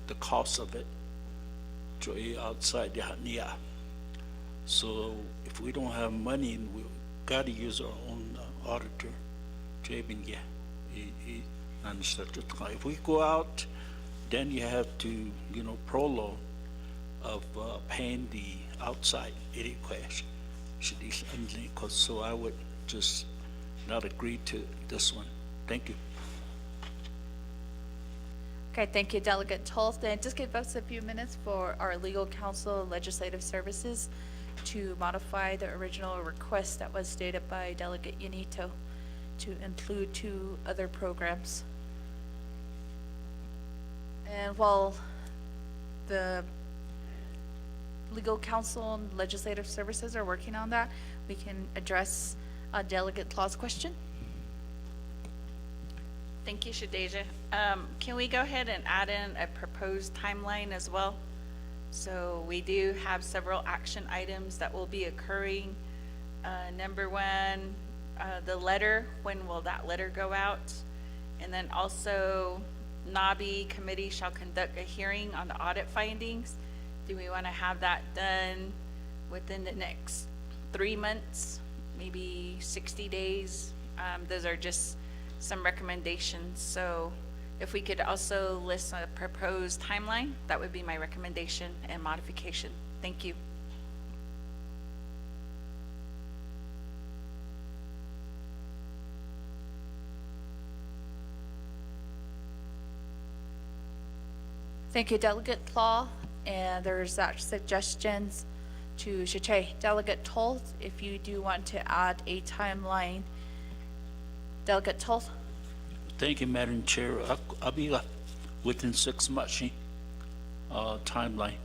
the cost of it outside the HANIA. So if we don't have money, we've got to use our own auditor. If we go out, then you have to, prologue of paying the outside idiot question. So I would just not agree to this one. Thank you. Okay, thank you, Delegate Toth. And just give us a few minutes for our legal counsel and legislative services to modify the original request that was stated by Delegate Yanito to include 2 other programs. And while the legal counsel and legislative services are working on that, we can address Delegate Claw's question. Thank you, Shadeja. Can we go ahead and add in a proposed timeline as well? So we do have several action items that will be occurring. Number 1, the letter, when will that letter go out? And then also, NABI committee shall conduct a hearing on the audit findings. Do we want to have that done within the next 3 months, maybe 60 days? Those are just some recommendations. So if we could also list a proposed timeline, that would be my recommendation and modification. Thank you. Thank you, Delegate Claw. And there's that suggestions to Shache. Delegate Toth, if you do want to add a timeline. Delegate Toth? Thank you, Madam Chair. I'll be within 6 months timeline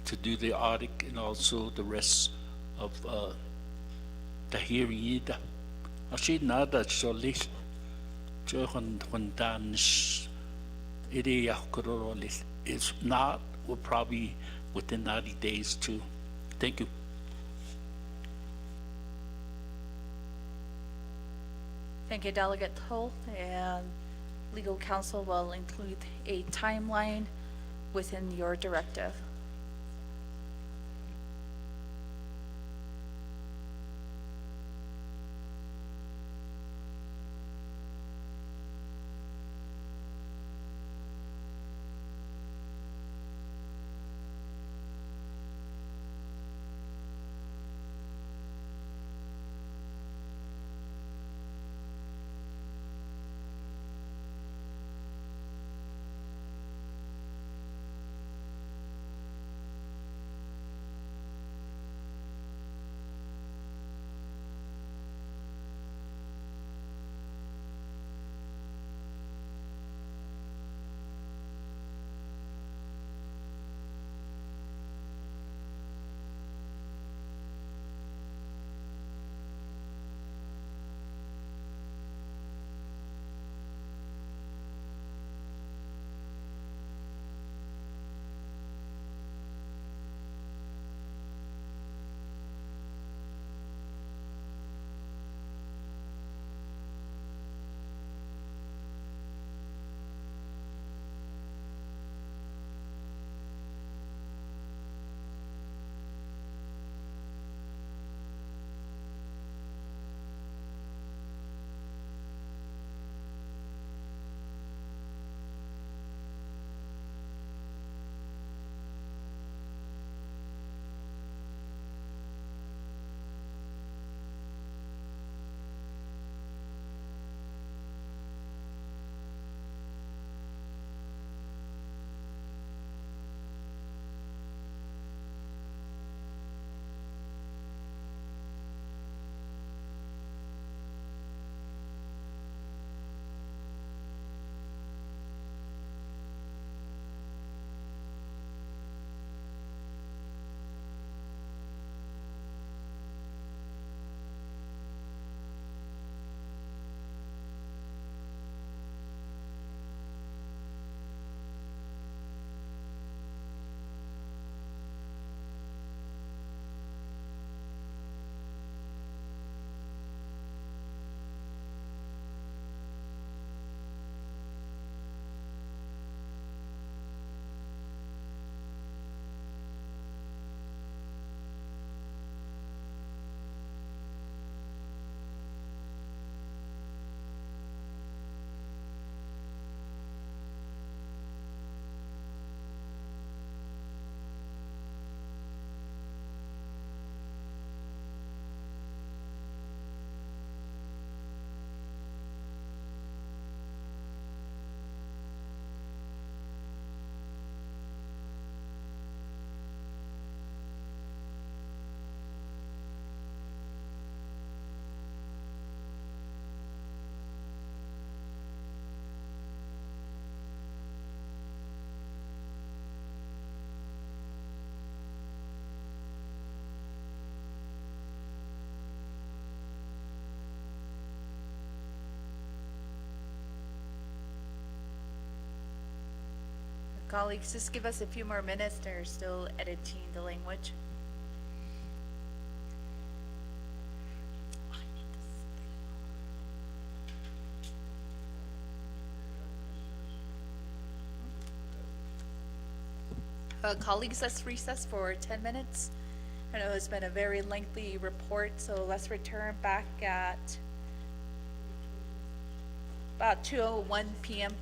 to do the audit and also the rest of the hearing. Actually, nada solis. If not, we'll probably within 90 days too. Thank you. Thank you, Delegate Toth. And legal counsel will include a timeline within your directive. colleagues, just give us a few more minutes. They're still editing the language. Colleagues, let's recess for 10 minutes. I know it's been a very lengthy report, so let's return back at about 2:01 p.m.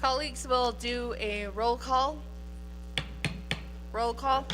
Colleagues will do a roll call. Roll call.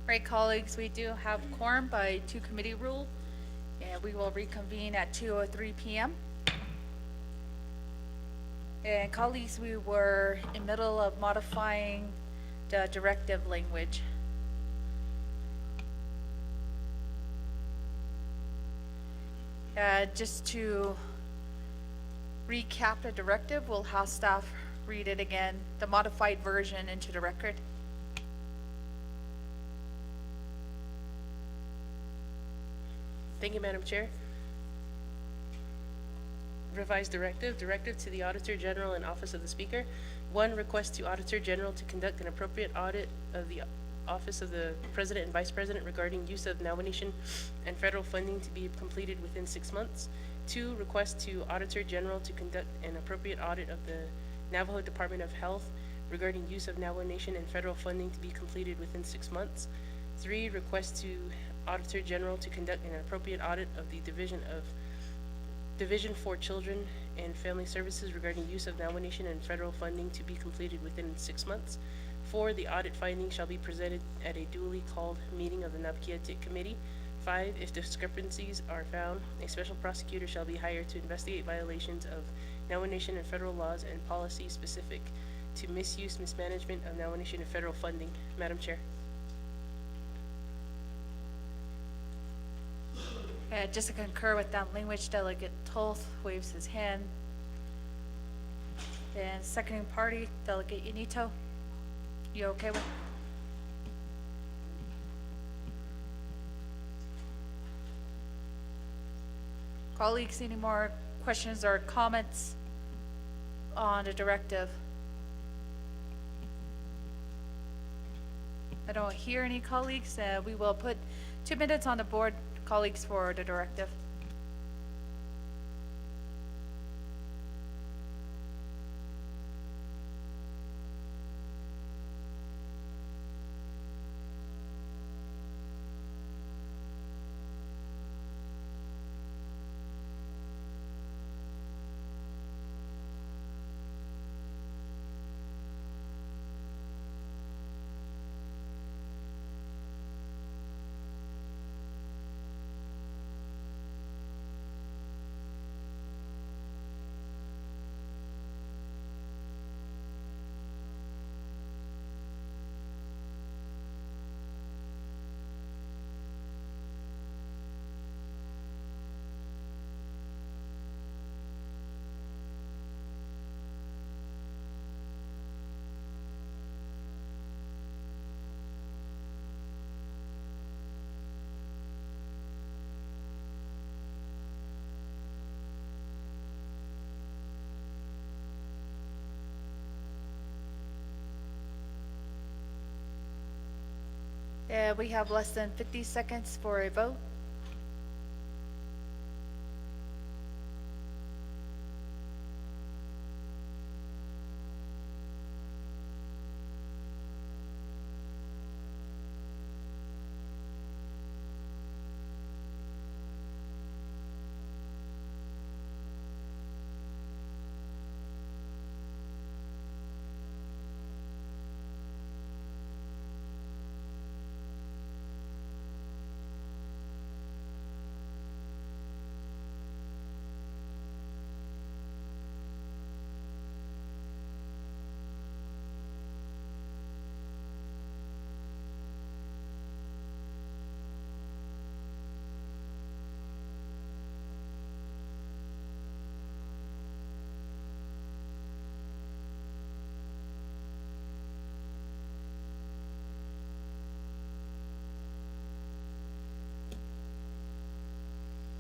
Right, colleagues, we do have quorum by 2 committee rule, and we will reconvene at 2:03 p.m. And colleagues, we were in middle of modifying the directive language. Just to recap the directive, we'll have staff read it again, the modified version into the record. Thank you, Madam Chair. Revised directive to the Auditor General and Office of the Speaker. 1, request to Auditor General to conduct an appropriate audit of the Office of the President and Vice President regarding use of nomination and federal funding to be completed within 6 months. 2, request to Auditor General to conduct an appropriate audit of the Navajo Department of Health regarding use of nomination and federal funding to be completed within 6 months. 3, request to Auditor General to conduct an appropriate audit of the Division for Children and Family Services regarding use of nomination and federal funding to be completed within 6 months. 4, the audit findings shall be presented at a duly called meeting of the Naabik'iyati Committee. 5, if discrepancies are found, a special prosecutor shall be hired to investigate violations of nomination and federal laws and policies specific to misuse, mismanagement of nomination and federal funding. Madam Chair. Just to concur with that language, Delegate Toth waves his hand. And seconding party, Delegate Yanito, you okay with? Colleagues, any more questions or comments on the directive? I don't hear any colleagues. We will put 2 minutes on the board, colleagues, for the directive. We have less than 50 seconds for a vote.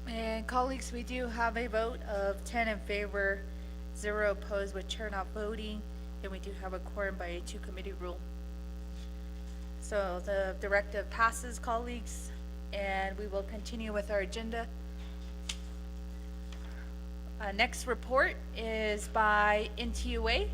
And colleagues, we do have a vote of 10 in favor, 0 opposed with chair not voting, and we do have a quorum by a 2-committee rule. So the directive passes, colleagues, and we will continue with our agenda. Next report is by NTUA.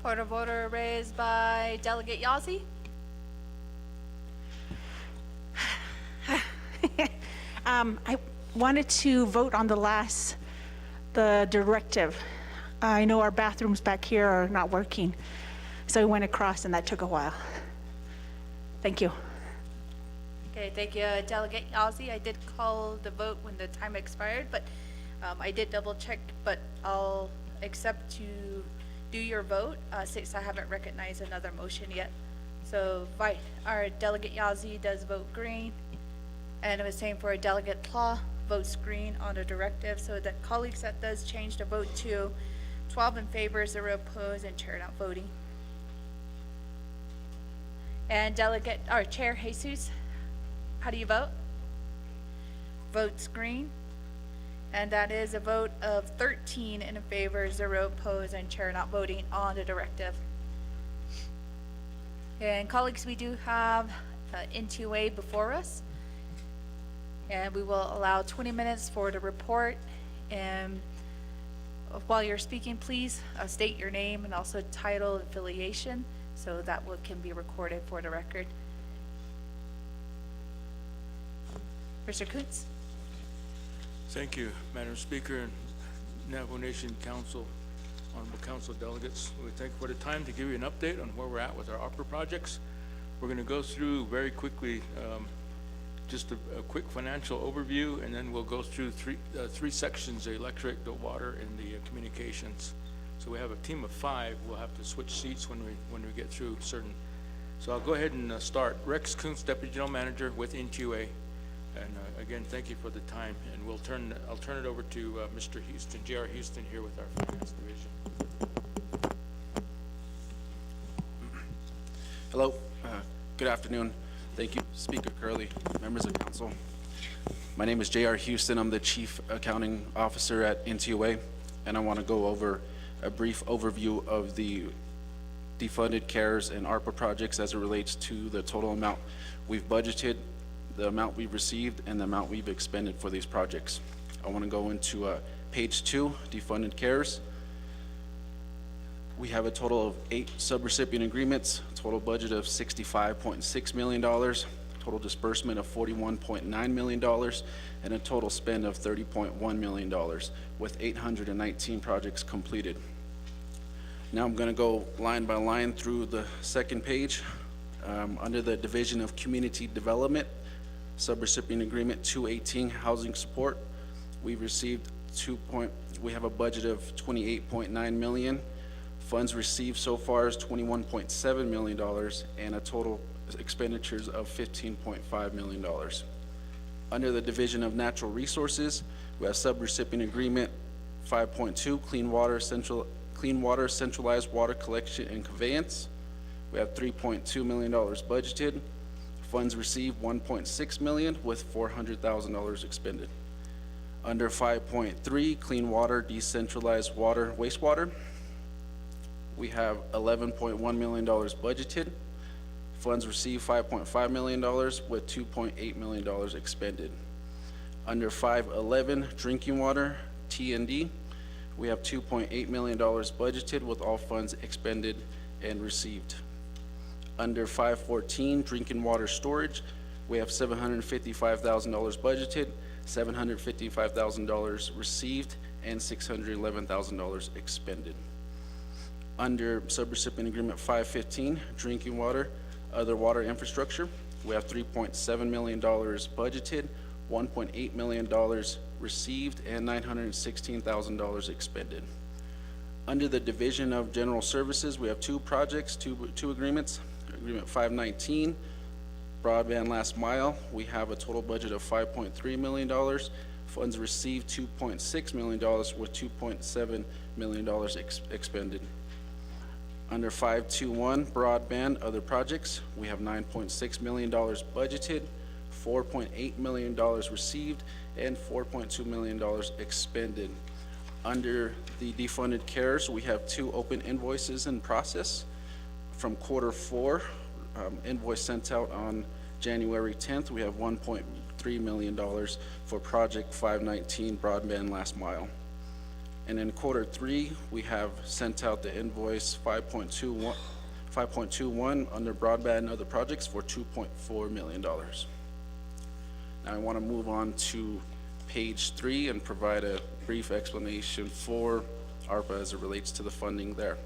Point of order raised by Delegate Yazzie. I wanted to vote on the directive. I know our bathrooms back here are not working, so I went across and that took a while. Thank you. Okay, thank you, Delegate Yazzie. I did call the vote when the time expired, but I did double check, but I'll accept to do your vote since I haven't recognized another motion yet. So our Delegate Yazzie does vote green, and it was same for Delegate Pla, votes green on the directive. So that colleagues, that does change the vote to 12 in favor, 0 opposed, and chair not voting. And Chair Jesus, how do you vote? Votes green. And that is a vote of 13 in favor, 0 opposed, and chair not voting on the directive. And colleagues, we do have N2A before us. And we will allow 20 minutes for the report. And while you're speaking, please state your name and also title and affiliation so that can be recorded for the record. Mr. Kuntz. Thank you, Madam Speaker and Navajo Nation Council, honorable council delegates. We thank you for the time to give you an update on where we're at with our opera projects. We're going to go through very quickly just a quick financial overview, and then we'll go through three sections: the electric, the water, and the communications. So we have a team of 5. We'll have to switch seats when we get through certain. So I'll go ahead and start. Rex Kuntz, Deputy General Manager with NQA. And again, thank you for the time, and I'll turn it over to Mr. Houston, J.R. Houston, here with our Finance Division. Hello, good afternoon. Thank you, Speaker Curley, members of council. My name is J.R. Houston. I'm the Chief Accounting Officer at NTOA, and I want to go over a brief overview of the defunded CARES and ARPA projects as it relates to the total amount we've budgeted, the amount we've received, and the amount we've expended for these projects. I want to go into page 2, defunded CARES. We have a total of 8 subrecipient agreements, total budget of $65.6 million, total disbursement of $41.9 million, and a total spend of $30.1 million, with 819 projects completed. Now I'm going to go line by line through the second page. Under the Division of Community Development, subrecipient agreement 218, housing support, we've received we have a budget of $28.9 million. Funds received so far is $21.7 million, and a total expenditures of $15.5 million. Under the Division of Natural Resources, we have subrecipient agreement 5.2, clean water centralized water collection and conveyance. We have $3.2 million budgeted. Funds received $1.6 million with $400,000 expended. Under 5.3, clean water decentralized water wastewater, we have $11.1 million budgeted. Funds received $5.5 million with $2.8 million expended. Under 5.11, drinking water T&D, we have $2.8 million budgeted with all funds expended and received. Under 5.14, drinking water storage, we have $755,000 budgeted, $755,000 received, and $611,000 expended. Under subrecipient agreement 515, drinking water, other water infrastructure, we have $3.7 million budgeted, $1.8 million received, and $916,000 expended. Under the Division of General Services, we have 2 projects, two agreements. Agreement 519, broadband last mile, we have a total budget of $5.3 million. Funds received $2.6 million with $2.7 million expended. Under 521, broadband, other projects, we have $9.6 million budgeted, $4.8 million received, and $4.2 million expended. Under the defunded CARES, we have 2 open invoices in process. From quarter 4, invoice sent out on January 10th, we have $1.3 million for project 519 broadband last mile. And in quarter 3, we have sent out the invoice 5.21 under broadband and other projects for $2.4 million. Now I want to move on to page 3 and provide a brief explanation for ARPA as it relates to the funding there.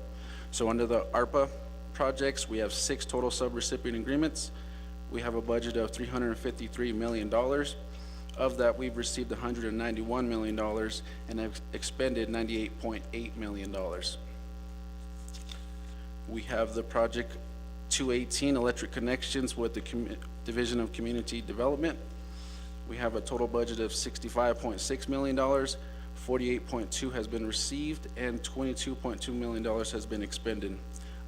So under the ARPA projects, we have 6 total subrecipient agreements. We have a budget of $353 million. Of that, we've received $191 million and have expended $98.8 million. We have the project 218, electric connections with the Division of Community Development. We have a total budget of $65.6 million. 48.2 has been received and $22.2 million has been expended.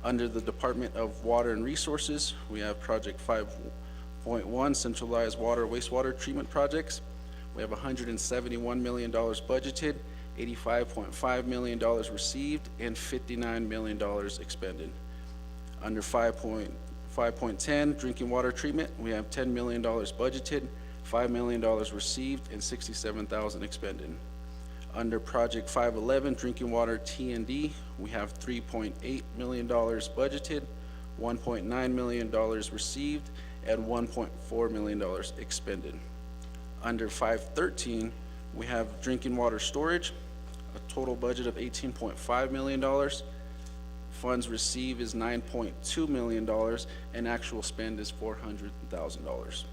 Under the Department of Water and Resources, we have project 5.1, centralized water wastewater treatment projects. We have $171 million budgeted, $85.5 million received, and $59 million expended. Under 5.10, drinking water treatment, we have $10 million budgeted, $5 million received, and $67,000 expended. Under project 511, drinking water T&D, we have $3.8 million budgeted, $1.9 million received, and $1.4 million expended. Under 513, we have drinking water storage, a total budget of $18.5 million. Funds received is $9.2 million, and actual spend is $400,000.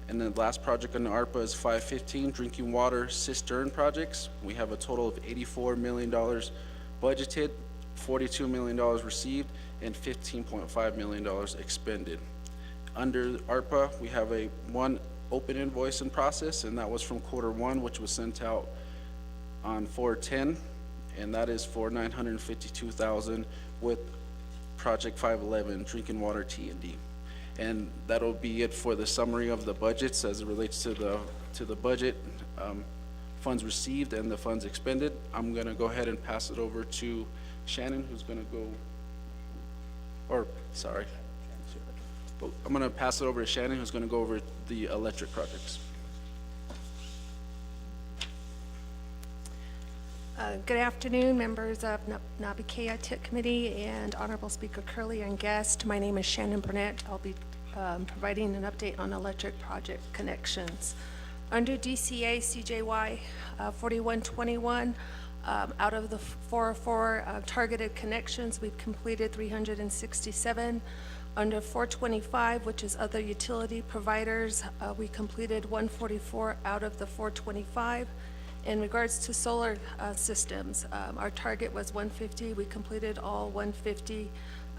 And then the last project on the ARPA is 515, drinking water cistern projects. We have a total of $84 million budgeted, $42 million received, and $15.5 million expended. Under ARPA, we have one open invoice in process, and that was from quarter 1, which was sent out on 4/10, and that is for $952,000 with project 511, drinking water T&D. And that'll be it for the summary of the budgets as it relates to the budget, funds received and the funds expended. I'm gonna go ahead and pass it over to Shannon, who's gonna go, I'm gonna pass it over to Shannon, who's gonna go over the electric projects. Good afternoon, members of Naabik'iyati Committee and Honorable Speaker Curley and guest. My name is Shannon Burnett. I'll be providing an update on electric project connections. Under DCA CJY 4121, out of the 404 targeted connections, we've completed 367. Under 425, which is other utility providers, we completed 144 out of the 425. In regards to solar systems, our target was 150. We completed all 150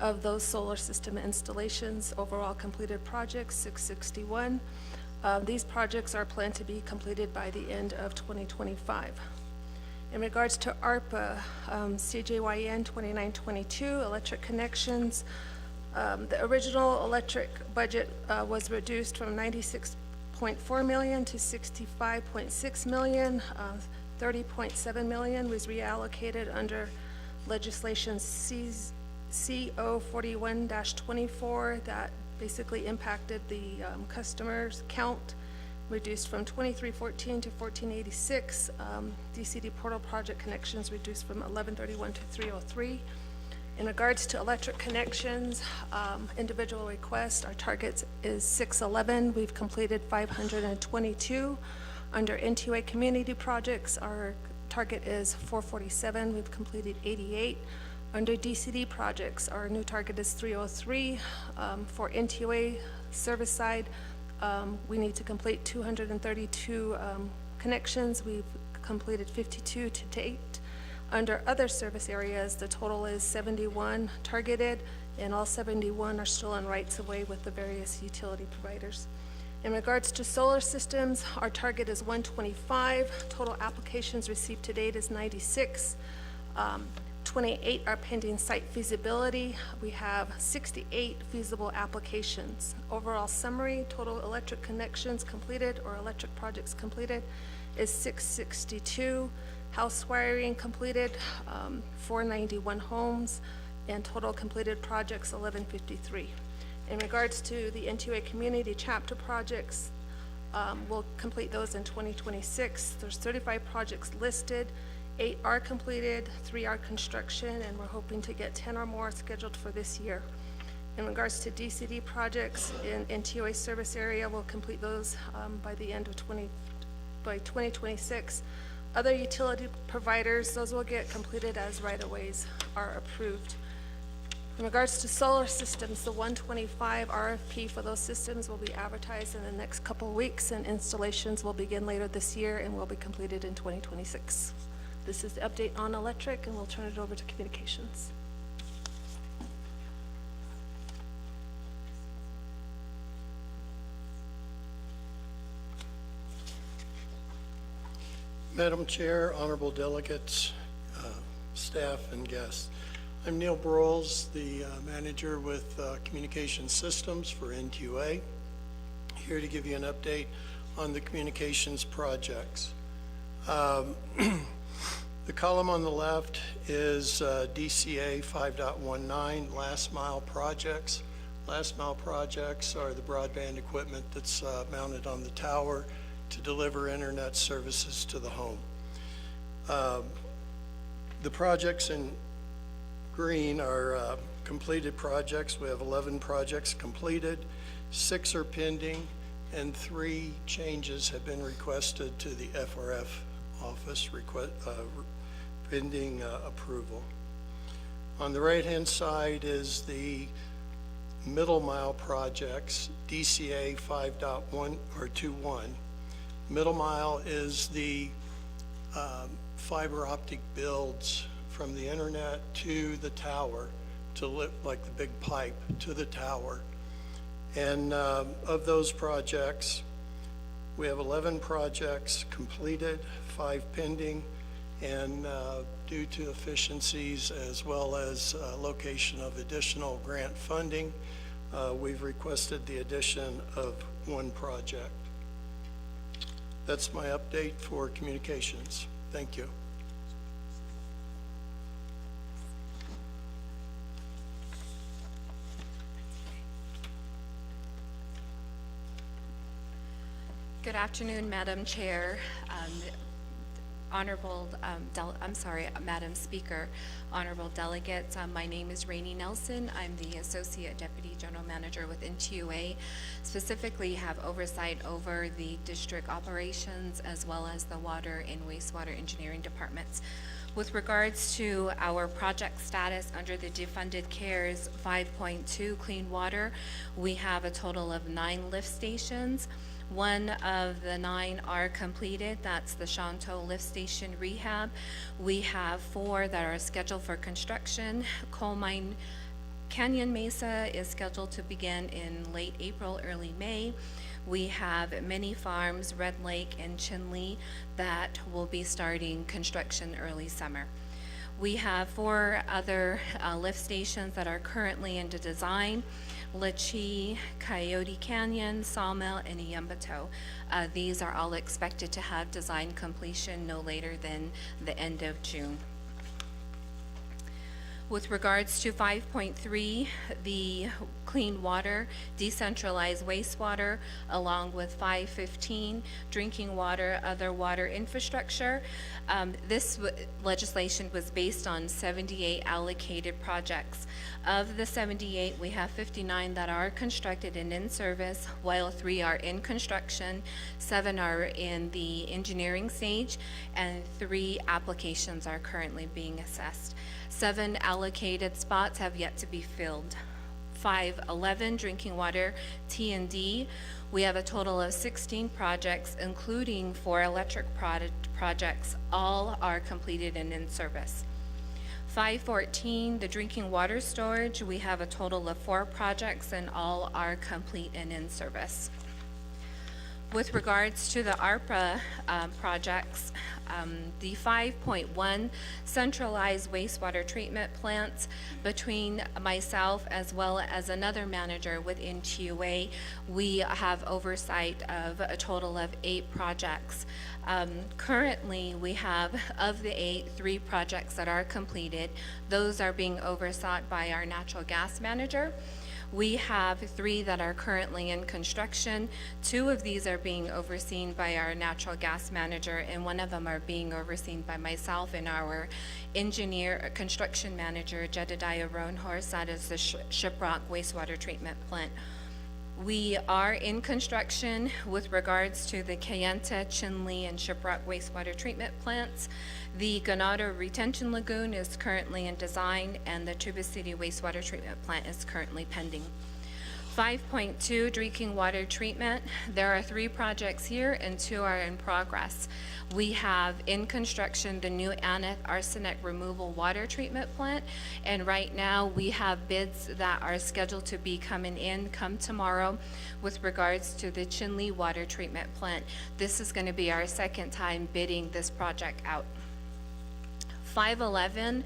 of those solar system installations. Overall completed projects, 661. These projects are planned to be completed by the end of 2025. In regards to ARPA, CJYN 2922, electric connections, the original electric budget was reduced from 96.4 million to 65.6 million. 30.7 million was reallocated under legislation CO 41-24 that basically impacted the customers count, reduced from 2314 to 1486. DCD portal project connections reduced from 1131 to 303. In regards to electric connections, individual requests, our target is 611. We've completed 522. Under NTUA community projects, our target is 447. We've completed 88. Under DCD projects, our new target is 303. For NTUA service side, we need to complete 232 connections. We've completed 52 to date. Under other service areas, the total is 71 targeted, and all 71 are still in rights of way with the various utility providers. In regards to solar systems, our target is 125. Total applications received to date is 96. 28 are pending site feasibility. We have 68 feasible applications. Overall summary, total electric connections completed or electric projects completed is 662. House wiring completed, 491 homes, and total completed projects 1153. In regards to the NTUA community chapter projects, we'll complete those in 2026. There's 35 projects listed. 8 are completed, 3 are construction, and we're hoping to get 10 or more scheduled for this year. In regards to DCD projects in NTUA service area, we'll complete those by the end of 2026. Other utility providers, those will get completed as right-of-ways are approved. In regards to solar systems, the 125 RFP for those systems will be advertised in the next couple of weeks, and installations will begin later this year and will be completed in 2026. This is the update on electric, and we'll turn it over to communications. Madam Chair, honorable delegates, staff, and guests. I'm Neil Broles, the manager with Communication Systems for NTUA, here to give you an update on the communications projects. The column on the left is DCA 5.19 last mile projects. Last mile projects are the broadband equipment that's mounted on the tower to deliver internet services to the home. The projects in green are completed projects. We have 11 projects completed, 6 are pending, and 3 changes have been requested to the FRF office pending approval. On the right-hand side is the middle mile projects, DCA 5.1 or 2.1. Middle mile is the fiber optic builds from the internet to the tower, to like the big pipe to the tower. And of those projects, we have 11 projects completed, 5 pending, and due to efficiencies as well as location of additional grant funding, we've requested the addition of one project. That's my update for communications. Thank you. Good afternoon, Madam Chair, Madam Speaker, honorable delegates. My name is Rainey Nelson. I'm the Associate Deputy General Manager with NTUA, specifically have oversight over the district operations as well as the water and wastewater engineering departments. With regards to our project status under the defunded CARES 5.2 Clean Water, we have a total of 9 lift stations. One of the 9 are completed. That's the Shanto Lift Station Rehab. We have 4 that are scheduled for construction. Coal Mine Canyon Mesa is scheduled to begin in late April, early May. We have many farms, Red Lake and Chinle, that will be starting construction early summer. We have 4 other lift stations that are currently into design: Lachie, Coyote Canyon, Sawmill, and Iyambato. These are all expected to have design completion no later than the end of June. With regards to 5.3, the clean water, decentralized wastewater, along with 5.15, drinking water, other water infrastructure. This legislation was based on 78 allocated projects. Of the 78, we have 59 that are constructed and in service, while 3 are in construction, 7 are in the engineering stage, and 3 applications are currently being assessed. 7 allocated spots have yet to be filled. 511 drinking water T&D. We have a total of 16 projects, including 4 electric projects. All are completed and in service. 514, the drinking water storage. We have a total of 4 projects, and all are complete and in service. With regards to the ARPA projects, the 5.1 centralized wastewater treatment plants, between myself as well as another manager within NTUA, we have oversight of a total of 8 projects. Currently, we have, of the 8, 3 projects that are completed. Those are being overseen by our natural gas manager. We have 3 that are currently in construction. 2 of these are being overseen by our natural gas manager, and 1 of them are being overseen by myself and our construction manager, Jedediah Roanhorse. That is the Shiprock wastewater treatment plant. We are in construction with regards to the Kayenta, Chinle, and Shiprock wastewater treatment plants. The Ganado Retention Lagoon is currently in design, and the Tuba City wastewater treatment plant is currently pending. 5.2 drinking water treatment. There are 3 projects here and 2 are in progress. We have in construction the new Aneth arsenic removal water treatment plant, and right now we have bids that are scheduled to be coming in come tomorrow with regards to the Chinle water treatment plant. This is going to be our 2nd time bidding this project out. 511,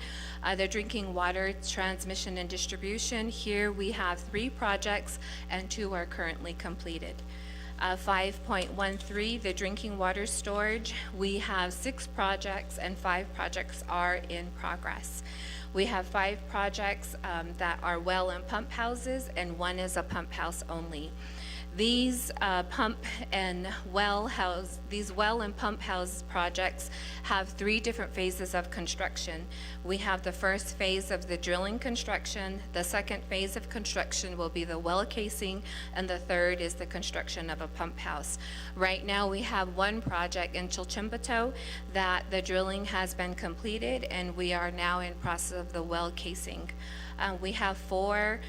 the drinking water transmission and distribution. Here we have 3 projects and 2 are currently completed. 5.13, the drinking water storage. We have 6 projects and 5 projects are in progress. We have 5 projects that are well and pump houses, and 1 is a pump house only. These well and pump house projects have 3 different phases of construction. We have the first phase of the drilling construction, the second phase of construction will be the well casing, and the third is the construction of a pump house. Right now we have 1 project in Chilchimbato that the drilling has been completed, and we are now in process of the well casing. We have 4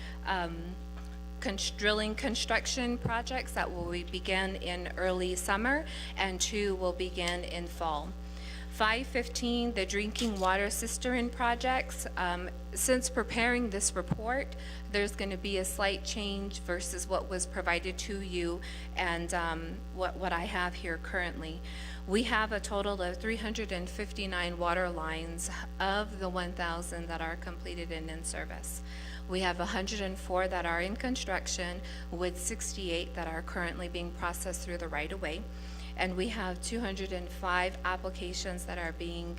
drilling construction projects that will begin in early summer, and 2 will begin in fall. 515, the drinking water cistern projects. Since preparing this report, there's going to be a slight change versus what was provided to you and what I have here currently. We have a total of 359 water lines of the 1,000 that are completed and in service. We have 104 that are in construction, with 68 that are currently being processed through the right-of-way. And we have 205 applications that are being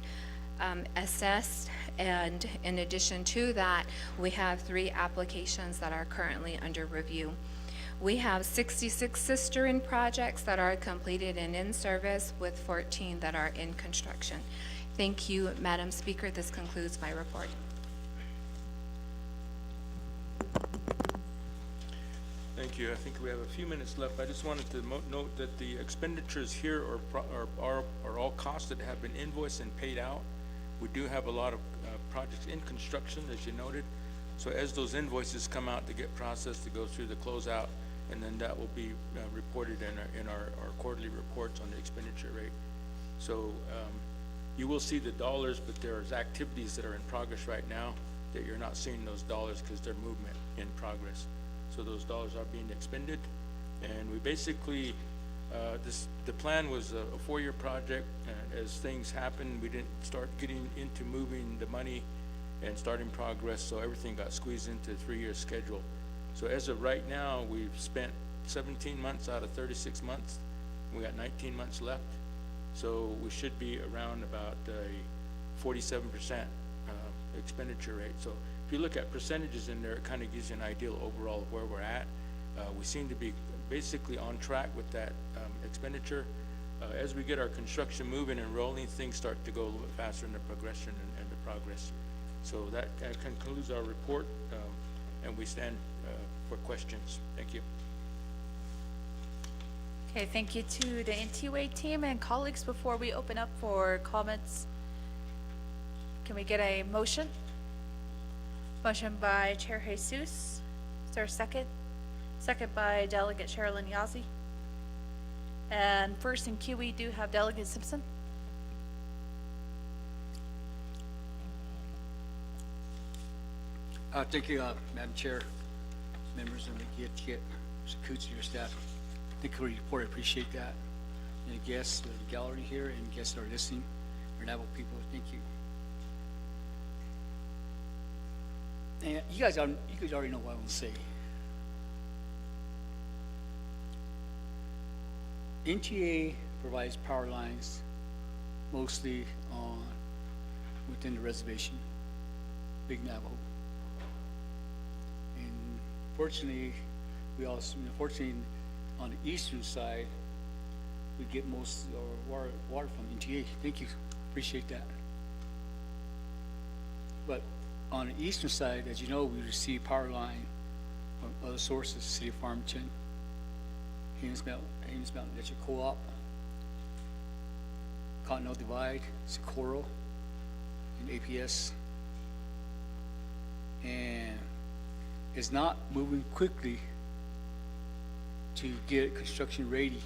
assessed, and in addition to that, we have 3 applications that are currently under review. We have 66 sister-in projects that are completed and in service, with 14 that are in construction. Thank you, Madam Speaker. This concludes my report. Thank you. I think we have a few minutes left. I just wanted to note that the expenditures here are all costs that have been invoiced and paid out. We do have a lot of projects in construction, as you noted. So as those invoices come out to get processed, to go through the closeout, and then that will be reported in our quarterly reports on the expenditure rate. So you will see the dollars, but there's activities that are in progress right now that you're not seeing those dollars because they're movement in progress. So those dollars are being expended, and we basically, the plan was a 4-year project, and as things happened, we didn't start getting into moving the money and starting progress, so everything got squeezed into a 3-year schedule. So as of right now, we've spent 17 months out of 36 months. We got 19 months left, so we should be around about a 47% expenditure rate. So if you look at percentages in there, it kind of gives you an idea overall of where we're at. We seem to be basically on track with that expenditure. As we get our construction moving and rolling, things start to go a little bit faster in the progression and the progress. So that concludes our report, and we stand for questions. Thank you. Okay, thank you to the NTUA team and colleagues. Before we open up for comments, can we get a motion? Motion by Chair Jesus. Is there a second? Second by Delegate Sherilyn Yazzie. And first in queue, we do have Delegate Simpson. Thank you, Madam Chair, members of the Naabik'iyati, Mr. Coots, and your staff. Thank you for your report. I appreciate that. And the guests in the gallery here and guests that are listening, our Navajo people, thank you. And you guys already know what I want to say. NTA provides power lines mostly within the reservation, Big Navajo. And fortunately, unfortunately, on the eastern side, we get most of our water from NTA. Thank you, appreciate that. But on the eastern side, as you know, we receive power line from other sources: City of Farmington, Haynes Mountain Electric Co-op, Continental Divide, Socorro, and APS. And it's not moving quickly to get construction ready.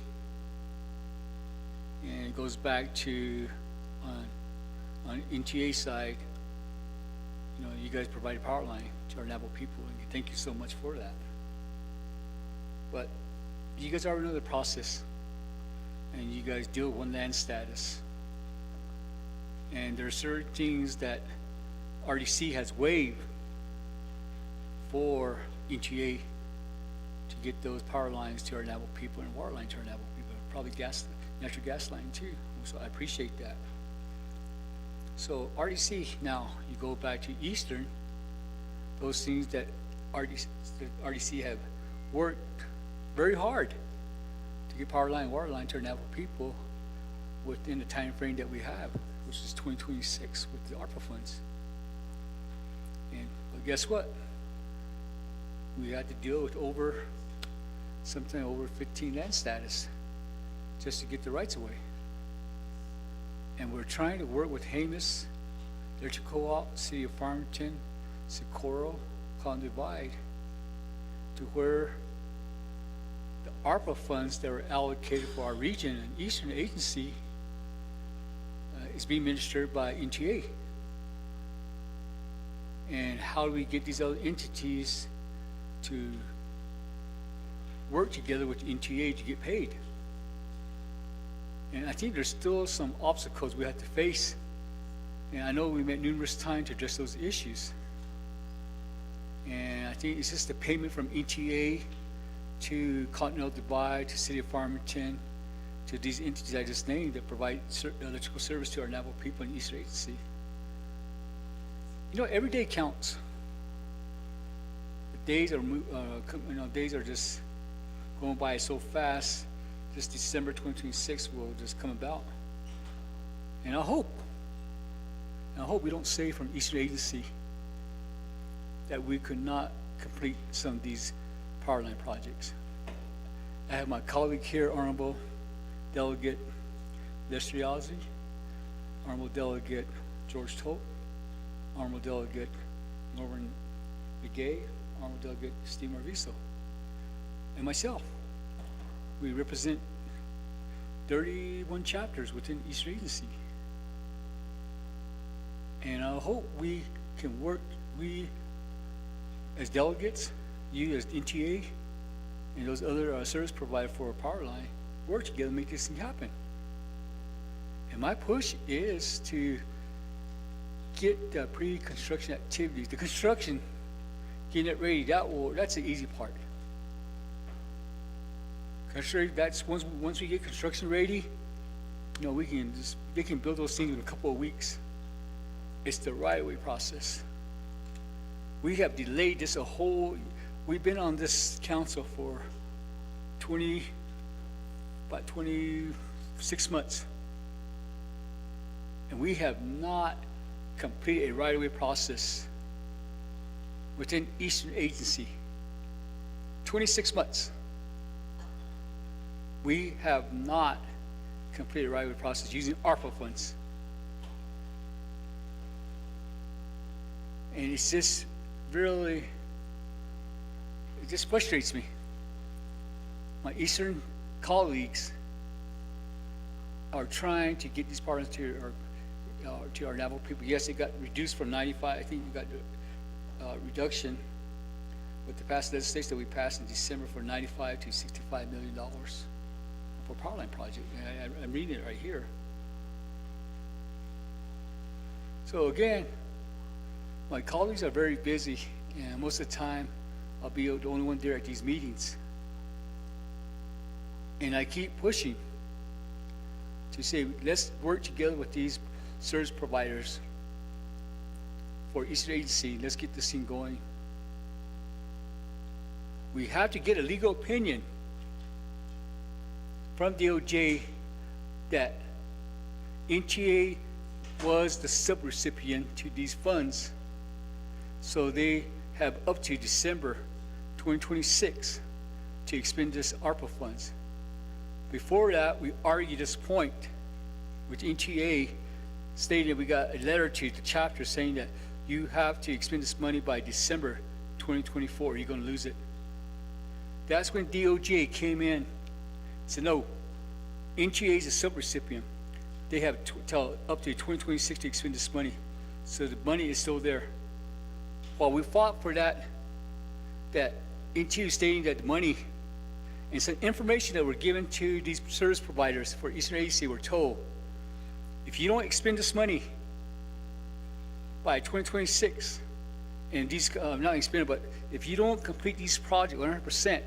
And it goes back to on NTA side, you know, you guys provide a power line to our Navajo people, and thank you so much for that. But you guys already know the process, and you guys deal with one land status. And there are certain things that RDC has waived for NTA to get those power lines to our Navajo people and water line to our Navajo people, probably natural gas line too. So I appreciate that. So RDC, now you go back to Eastern, those things that RDC have worked very hard to get power line, water line to our Navajo people within the time frame that we have, which is 2026 with the ARPA funds. And but guess what? We had to deal with something over 15 land status just to get the rights away. And we're trying to work with Hamus, Electric Co-op, City of Farmington, Socorro, Continental Divide, to where the ARPA funds that were allocated for our region and Eastern Agency is being administered by NTA. And how do we get these other entities to work together with NTA to get paid? And I think there's still some obstacles we have to face. And I know we met numerous times to address those issues. And I think it's just the payment from ETA to Continental Divide, to City of Farmington, to these entities I just named that provide electrical service to our Navajo people in Eastern Agency. You know, every day counts. The days are, days are just going by so fast. This December 2026 will just come about. And I hope we don't say from Eastern Agency that we could not complete some of these power line projects. I have my colleague here, Honorable Delegate Lester Yazzie, Honorable Delegate George Tope, Honorable Delegate Norman McGay, Honorable Delegate Steve Marviso, and myself. We represent 31 chapters within Eastern Agency. And I hope we can work, we as delegates, you as NTA, and those other service providers for a power line, work together to make this thing happen. And my push is to get the pre-construction activities, the construction, getting it ready, that's the easy part. That's once we get construction ready, you know, they can build those things in a couple of weeks. It's the right-of-way process. We have delayed this we've been on this council for about 26 months. And we have not completed a right-of-way process within Eastern Agency. 26 months. We have not completed a right-of-way process using ARPA funds. And it's just really, it just frustrates me. My Eastern colleagues are trying to get these partners to our Navajo people. Yes, it got reduced from 95. I think we got reduction with the past legislation that we passed in December for $95 to $65 million for power line project. I'm reading it right here. So again, my colleagues are very busy, and most of the time I'll be the only one there at these meetings. And I keep pushing to say, let's work together with these service providers for Eastern Agency. Let's get this thing going. We have to get a legal opinion from DOJ that NTA was the subrecipient to these funds. So they have up to December 2026 to expend this ARPA funds. Before that, we argued this point, which NTA stated we got a letter to the chapter saying that you have to expend this money by December 2024, or you're going to lose it. That's when DOJ came in and said, no, NTA is a subrecipient. They have till up to 2026 to expend this money. So the money is still there. While we fought for that NTA stating that the money and some information that were given to these service providers for Eastern Agency were told, if you don't expend this money by 2026, and these, not expended, but if you don't complete these projects 100%,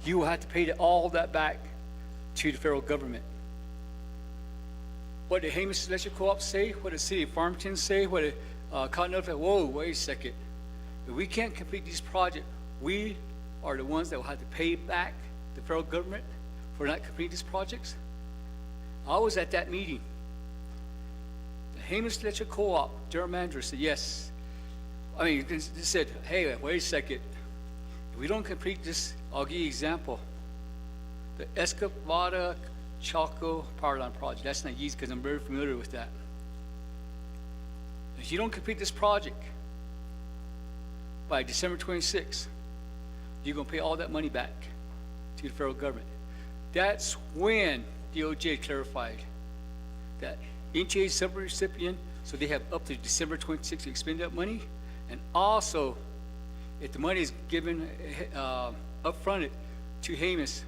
you will have to pay all that back to the federal government. What did Hamish Electric Co-op say? What did the City of Farmington say? What did Continental? Whoa, wait a second. If we can't complete these projects, we are the ones that will have to pay back the federal government for not completing these projects. I was at that meeting. The Hamish Electric Co-op general manager said yes. I mean, they said, hey, wait a second. If we don't complete this, I'll give you an example. The Escalada Chaco power line project. That's not easy because I'm very familiar with that. If you don't complete this project by December 26th, you're going to pay all that money back to the federal government. That's when DOJ clarified that NTA is subrecipient, so they have up to December 26th to expend that money. And also, if the money is given upfronted to Hamish,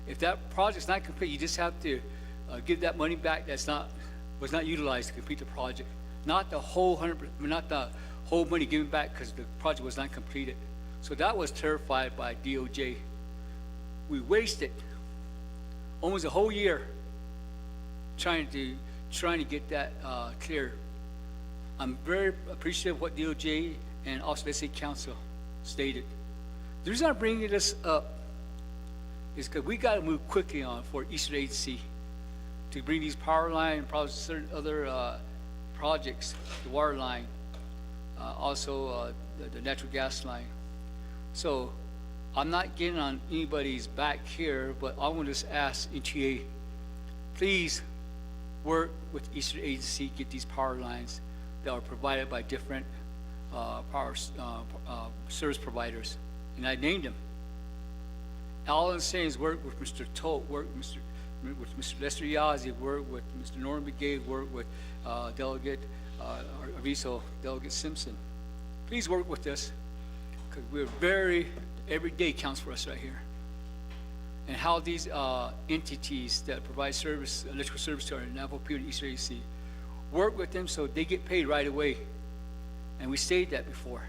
If that project's not complete, you just have to give that money back was not utilized to complete the project. Not the whole not the whole money given back because the project was not completed. So that was terrified by DOJ. We wasted almost a whole year trying to get that clear. I'm very appreciative of what DOJ and also the City Council stated. The reason I'm bringing this up is because we got to move quickly on for Eastern Agency to bring these power line and probably certain other projects, the water line, also the natural gas line. So I'm not getting on anybody's back here, but I want to just ask ETA, please work with Eastern Agency, get these power lines that are provided by different power service providers, and I named them. All I'm saying is work with Mr. Tolt, work with Mr. Lester Yazzie, work with Mr. Norman Begay, work with Delegate Arvizo, Delegate Simpson. Please work with us, because every day counts for us right here. And how these entities that provide service, electrical service to our Navajo people and Eastern Agency, work with them so they get paid right away. And we stated that before.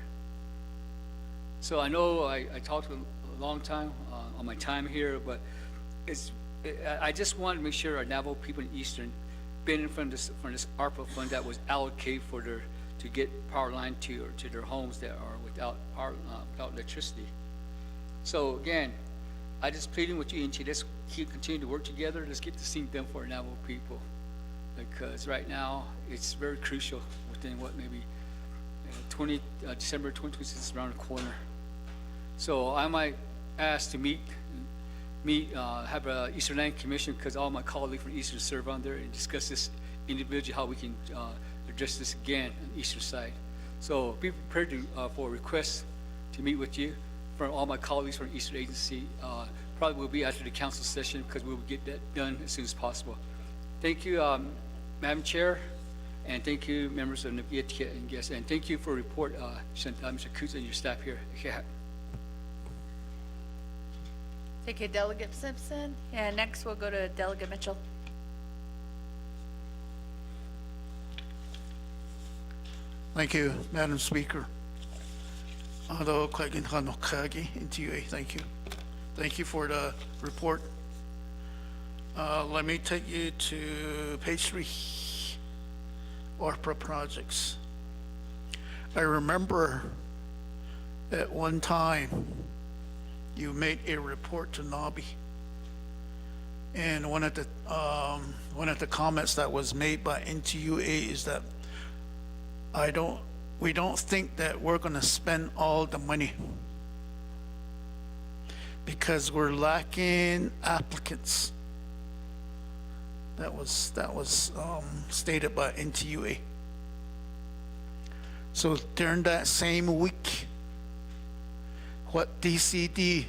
So I know I talked a long time on my time here, but I just want to make sure our Navajo people in Eastern benefit from this ARPA fund that was allocated to get power line to their homes that are without electricity. So again, I just pleading with you, ENT, let's continue to work together. Let's get this thing done for our Navajo people, because right now it's very crucial. Within maybe December 2026 is around the corner. So I might ask to have a Eastern Land Commission, because all my colleagues from Eastern serve on there, and discuss this individually, how we can address this again on the Eastern side. So be prepared for requests to meet with you from all my colleagues from Eastern Agency. Probably will be after the council session, because we will get that done as soon as possible. Thank you, Madam Chair, and thank you, members of Naabik'iyati and guests, and thank you for a report, Mr. Kutz and your staff here. Thank you, Delegate Simpson. And next we'll go to Delegate Mitchell. Thank you, Madam Speaker. Thank you. Thank you for the report. Let me take you to page 3, ARPA projects. I remember at one time you made a report to Nabi, and one of the comments that was made by NTUA is that we don't think that we're going to spend all the money because we're lacking applicants. That was stated by NTUA. So during that same week, what DCD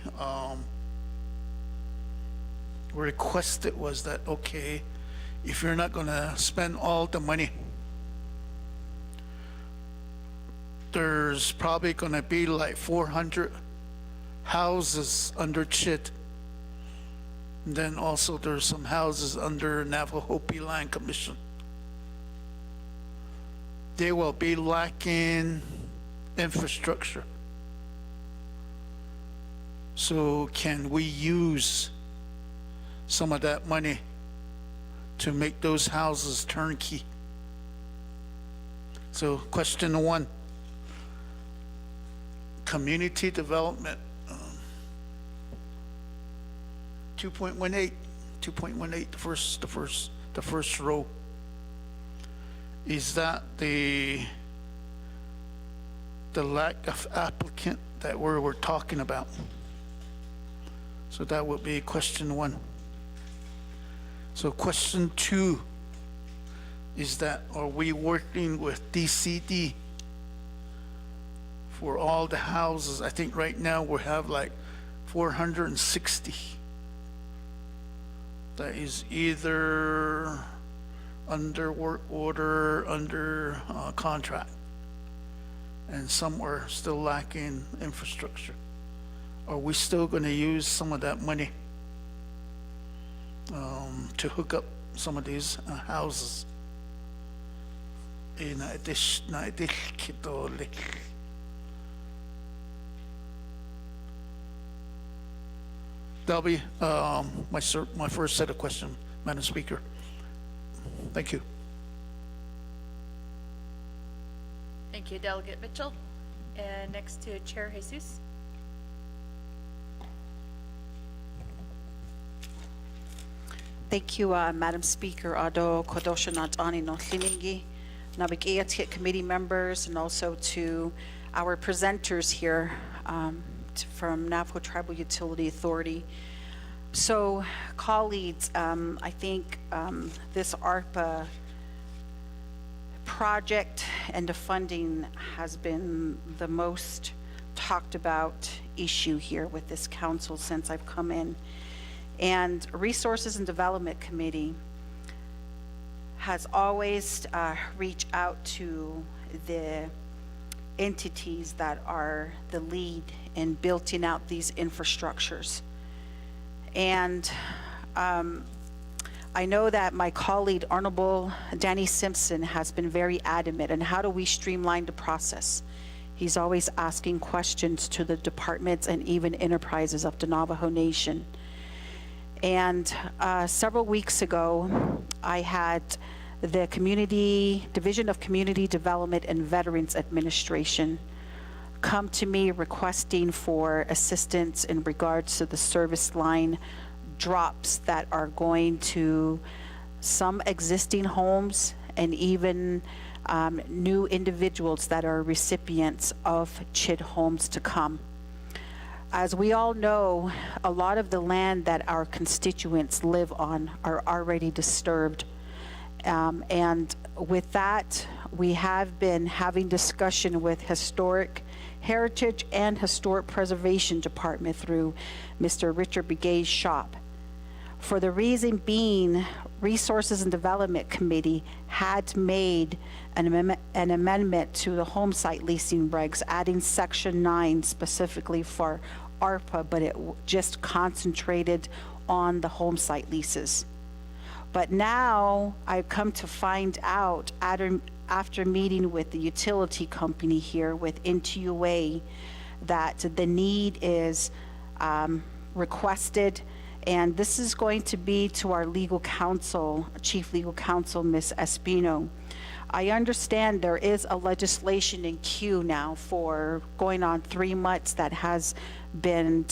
requested was that, okay, if you're not going to spend all the money, there's probably going to be like 400 houses under CHIT. And then also there's some houses under Navajo Hopi Land Commission. They will be lacking infrastructure. So can we use some of that money to make those houses turnkey? So question 1, community development, 2.18, the first row. Is that the lack of applicant that we're talking about? So that would be question 1. So question 2 is that, are we working with DCD for all the houses? I think right now we have like 460 that is either under work order, under contract, and some are still lacking infrastructure. Are we still going to use some of that money to hook up some of these houses. That'll be my first set of questions, Madam Speaker. Thank you. Thank you, Delegate Mitchell. And next to Chair Jesus. Thank you, Madam Speaker. Ado Kodoshanat Ani no Hliningi, Naabik'iyati committee members, and also to our presenters here from Navajo Tribal Utility Authority. So, colleagues, I think this ARPA project and the funding has been the most talked about issue here with this council since I've come in. And Resources and Development Committee has always reached out to the entities that are the lead in building out these infrastructures. And I know that my colleague, Honorable Danny Simpson, has been very adamant on how do we streamline the process. He's always asking questions to the departments and even enterprises of the Navajo Nation. And several weeks ago, I had the Division of Community Development and Veterans Administration come to me requesting for assistance in regards to the service line drops that are going to some existing homes and even new individuals that are recipients of CHID homes to come. As we all know, a lot of the land that our constituents live on are already disturbed. And with that, we have been having discussion with Historic Heritage and Historic Preservation Department through Mr. Richard Begay's shop. For the reason being, Resources and Development Committee had made an amendment to the home site leasing regs, adding Section 9 specifically for ARPA, but it just concentrated on the home site leases. But now I've come to find out after meeting with the utility company here with NTUA that the need is requested, and this is going to be to our legal counsel, Chief Legal Counsel, Ms. Espino. I understand there is a legislation in queue now for going on 3 months that has been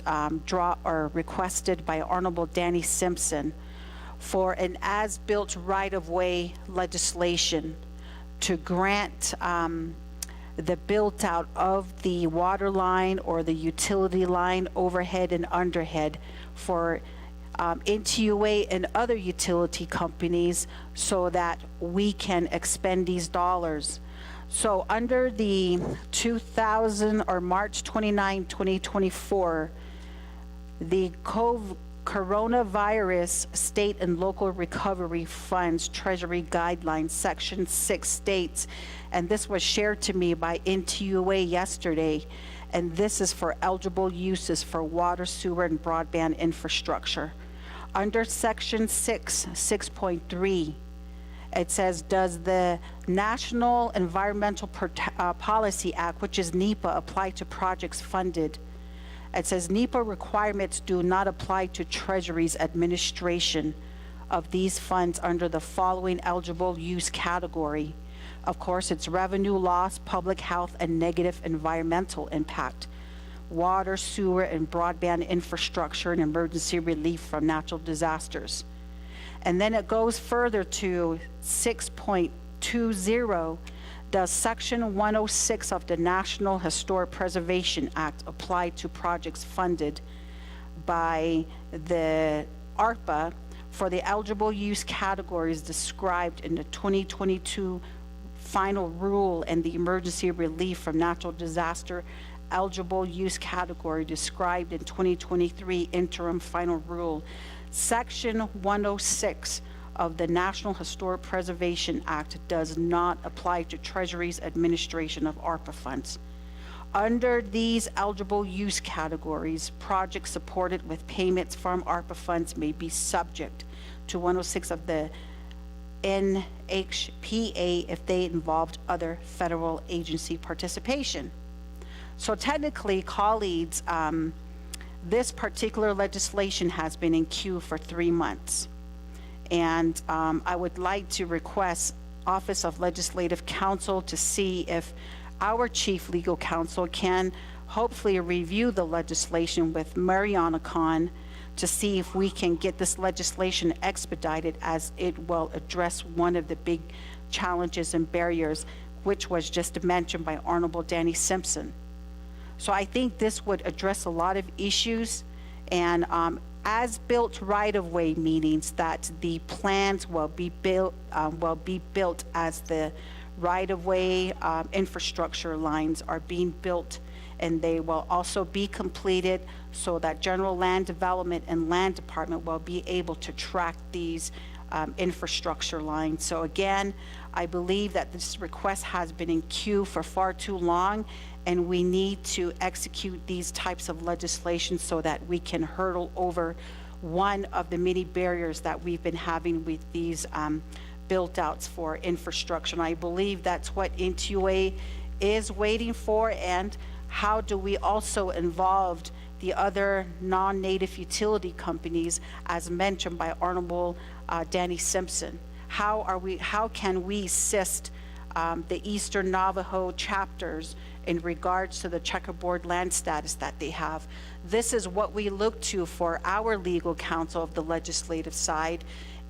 requested by Honorable Danny Simpson for an as-built right-of-way legislation to grant the built out of the water line or the utility line overhead and underhead for NTUA and other utility companies so that we can expend these dollars. So under the 2000 or March 29, 2024, the Coronavirus State and Local Recovery Funds Treasury Guidelines, Section 6 states, and this was shared to me by NTUA yesterday, and this is for eligible uses for water, sewer, and broadband infrastructure. Under Section 6.3, it says, does the National Environmental Policy Act, which is NEPA, apply to projects funded? It says NEPA requirements do not apply to Treasury's administration of these funds under the following eligible use category. Of course, it's revenue loss, public health, and negative environmental impact, water, sewer, and broadband infrastructure, and emergency relief from natural disasters. And then it goes further to 6.20, does Section 106 of the National Historic Preservation Act apply to projects funded by the ARPA for the eligible use categories described in the 2022 final rule and the emergency relief from natural disaster eligible use category described in 2023 interim final rule. Section 106 of the National Historic Preservation Act does not apply to Treasury's administration of ARPA funds. Under these eligible use categories, projects supported with payments from ARPA funds may be subject to 106 of the NHPA if they involved other federal agency participation. So technically, colleagues, this particular legislation has been in queue for 3 months. And I would like to request Office of Legislative Counsel to see if our Chief Legal Counsel can hopefully review the legislation with Mariana Khan to see if we can get this legislation expedited, as it will address one of the big challenges and barriers, which was just mentioned by Honorable Danny Simpson. So I think this would address a lot of issues, and as-built right-of-way means that the plans will be built as the right-of-way infrastructure lines are being built, and they will also be completed so that General Land Development and Land Department will be able to track these infrastructure lines. So again, I believe that this request has been in queue for far too long, and we need to execute these types of legislation so that we can hurdle over one of the many barriers that we've been having with these built outs for infrastructure. And I believe that's what NTUA is waiting for. And how do we also involve the other non-native utility companies, as mentioned by Honorable Danny Simpson? How can we assist the Eastern Navajo chapters in regards to the checkerboard land status that they have? This is what we look to for our legal counsel of the legislative side,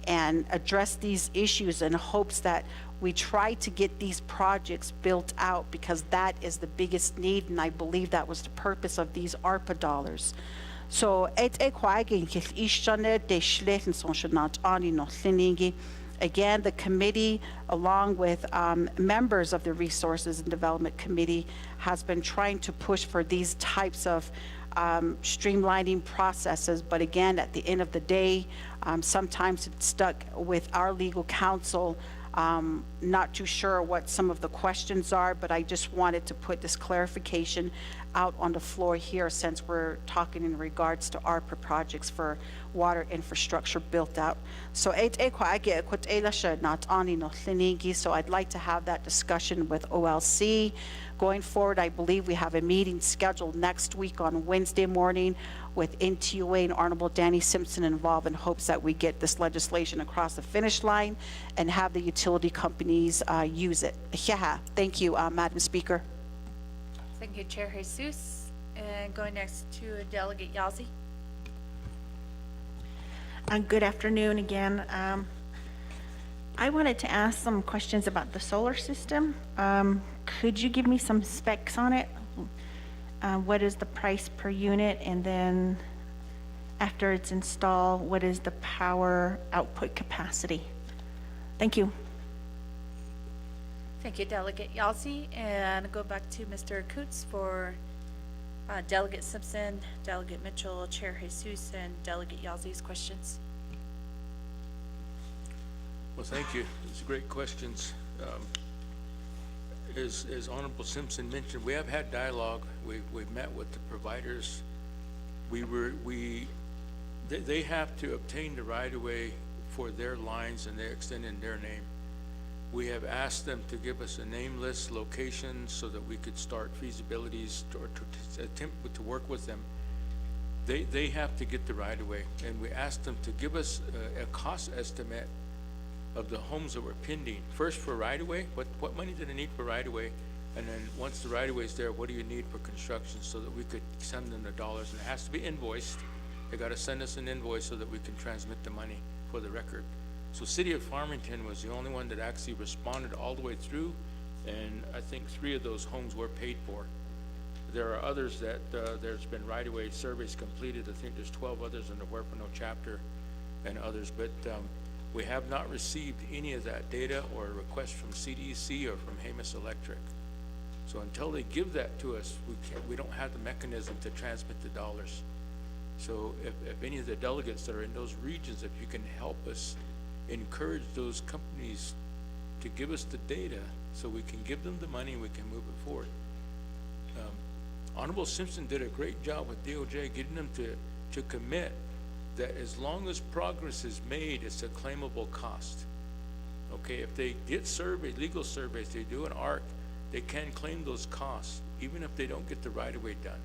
and address these issues in hopes that we try to get these projects built out, because that is the biggest need, and I believe that was the purpose of these ARPA dollars. So again, the committee, along with members of the Resources and Development Committee, has been trying to push for these types of streamlining processes. But again, at the end of the day, sometimes it's stuck with our legal counsel. Not too sure what some of the questions are, but I just wanted to put this clarification out on the floor here, since we're talking in regards to ARPA projects for water infrastructure built out. So so I'd like to have that discussion with OLC. Going forward, I believe we have a meeting scheduled next week on Wednesday morning with NTUA and Honorable Danny Simpson involved, in hopes that we get this legislation across the finish line and have the utility companies use it. Thank you, Madam Speaker. Thank you, Chair Jesus. And going next to Delegate Yazzie. Good afternoon again. I wanted to ask some questions about the solar system. Could you give me some specs on it? What is the price per unit? And then after it's installed, what is the power output capacity? Thank you. Thank you, Delegate Yazzie. And go back to Mr. Coots for Delegate Simpson, Delegate Mitchell, Chair Jesus, and Delegate Yazzie's questions. Well, thank you. These are great questions. As Honorable Simpson mentioned, we have had dialogue. We've met with the providers. They have to obtain the right-of-way for their lines, and they extend in their name. We have asked them to give us a nameless location so that we could start feasibilities or to attempt to work with them. They have to get the right-of-way, and we asked them to give us a cost estimate of the homes that were pending. First for right-of-way, what money do they need for right-of-way? And then once the right-of-way is there, what do you need for construction, so that we could send them the dollars? And it has to be invoiced. They got to send us an invoice so that we can transmit the money for the record. So City of Farmington was the only one that actually responded all the way through, and I think 3 of those homes were paid for. There are others that there's been right-of-way surveys completed. I think there's 12 others in the Huerfano chapter and others, but we have not received any of that data or a request from CDC or from Jemez Electric. So until they give that to us, we don't have the mechanism to transmit the dollars. So if any of the delegates that are in those regions, if you can help us encourage those companies to give us the data so we can give them the money and we can move it forward. Honorable Simpson did a great job with DOJ getting them to commit that as long as progress is made, it's a claimable cost. Okay, if they get surveys, legal surveys, they do an ARC, they can claim those costs, even if they don't get the right-of-way done.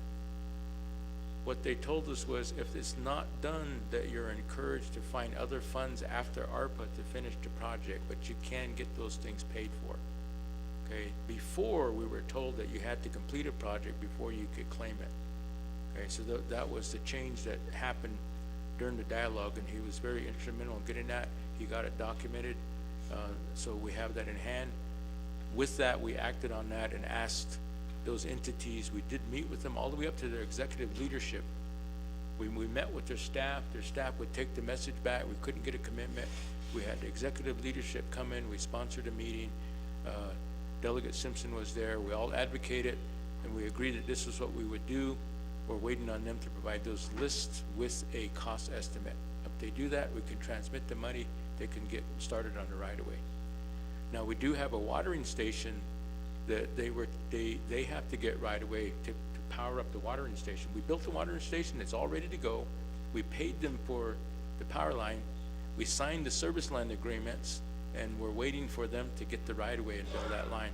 What they told us was, if it's not done, that you're encouraged to find other funds after ARPA to finish the project, but you can get those things paid for. Okay, before we were told that you had to complete a project before you could claim it. Okay, so that was the change that happened during the dialogue, and he was very instrumental in getting that. He got it documented, so we have that in hand. With that, we acted on that and asked those entities, we did meet with them all the way up to their executive leadership. We met with their staff would take the message back, we couldn't get a commitment. We had the executive leadership come in, we sponsored a meeting. Delegate Simpson was there, we all advocated, and we agreed that this is what we would do. We're waiting on them to provide those lists with a cost estimate. If they do that, we can transmit the money, they can get started on the right-of-way. Now, we do have a watering station that they have to get right-of-way to power up the watering station. We built the watering station, it's all ready to go. We paid them for the power line. We signed the service line agreements, and we're waiting for them to get the right-of-way and build that line.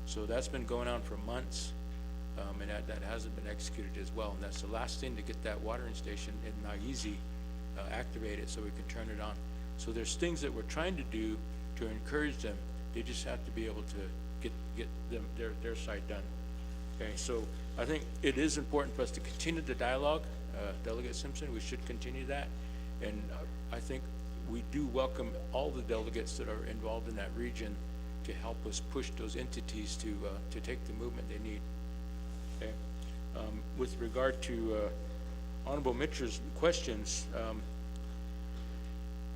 So that's been going on for months, and that hasn't been executed as well. And that's the last thing to get that watering station in Naabik'iyati activated so we can turn it on. So there's things that we're trying to do to encourage them. They just have to be able to get them their side done. Okay, so I think it is important for us to continue the dialogue. Delegate Simpson, we should continue that. And I think we do welcome all the delegates that are involved in that region to help us push those entities to take the movement they need. Okay. With regard to Honorable Mitchell's questions,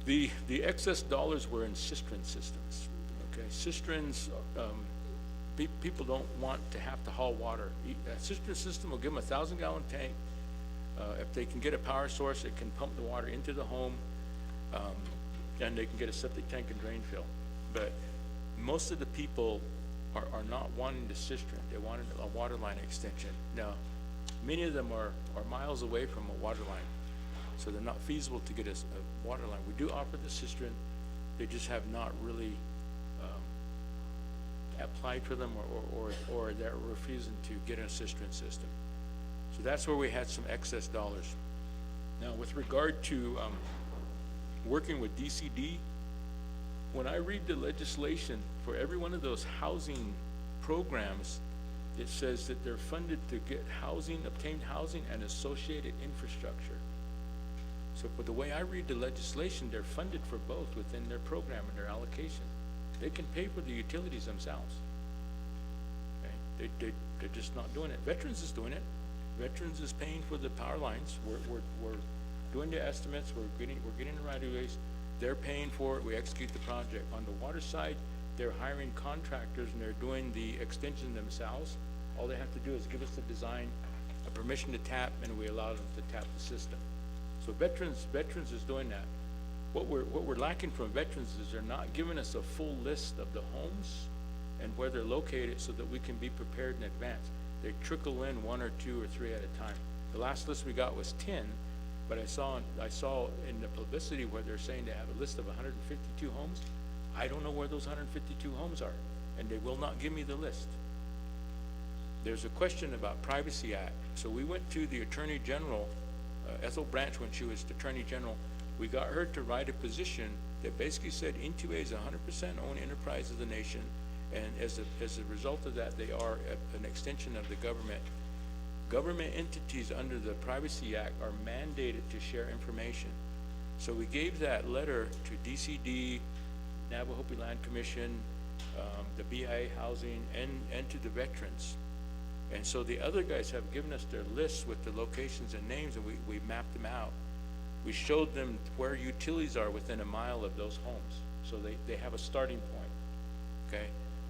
the excess dollars were in cistern systems. Okay, cisterns, people don't want to have to haul water. A cistern system will give them a 1,000-gallon tank. If they can get a power source, it can pump the water into the home, and they can get a septic tank and drain fill. But most of the people are not wanting the cistern. They wanted a water line extension. Now, many of them are miles away from a water line, so they're not feasible to get a water line. We do offer the cistern. They just have not really applied for them, or they're refusing to get in a cistern system. So that's where we had some excess dollars. Now, with regard to working with DCD, when I read the legislation for every one of those housing programs, it says that they're funded to get housing, obtained housing, and associated infrastructure. So for the way I read the legislation, they're funded for both within their program and their allocation. They can pay for the utilities themselves. Okay? They're just not doing it. Veterans is doing it. Veterans is paying for the power lines. We're doing the estimates. We're getting the right-of-ways. They're paying for it. We execute the project. On the water side, they're hiring contractors and they're doing the extension themselves. All they have to do is give us the design, a permission to tap, and we allow them to tap the system. So veterans is doing that. What we're lacking from veterans is they're not giving us a full list of the homes and where they're located so that we can be prepared in advance. They trickle in 1 or 2 or 3 at a time. The last list we got was 10, but I saw in the publicity where they're saying they have a list of 152 homes. I don't know where those 152 homes are, and they will not give me the list. There's a question about Privacy Act. So we went to the Attorney General, Ethel Branch, when she was Attorney General. We got her to write a position that basically said N2A is 100% owned enterprise of the nation, and as a result of that, they are an extension of the government. Government entities under the Privacy Act are mandated to share information. So we gave that letter to DCD, Navajo Land Commission, the BIA Housing, and to the veterans. And so the other guys have given us their lists with the locations and names, and we mapped them out. We showed them where utilities are within a mile of those homes, so they have a starting point, okay?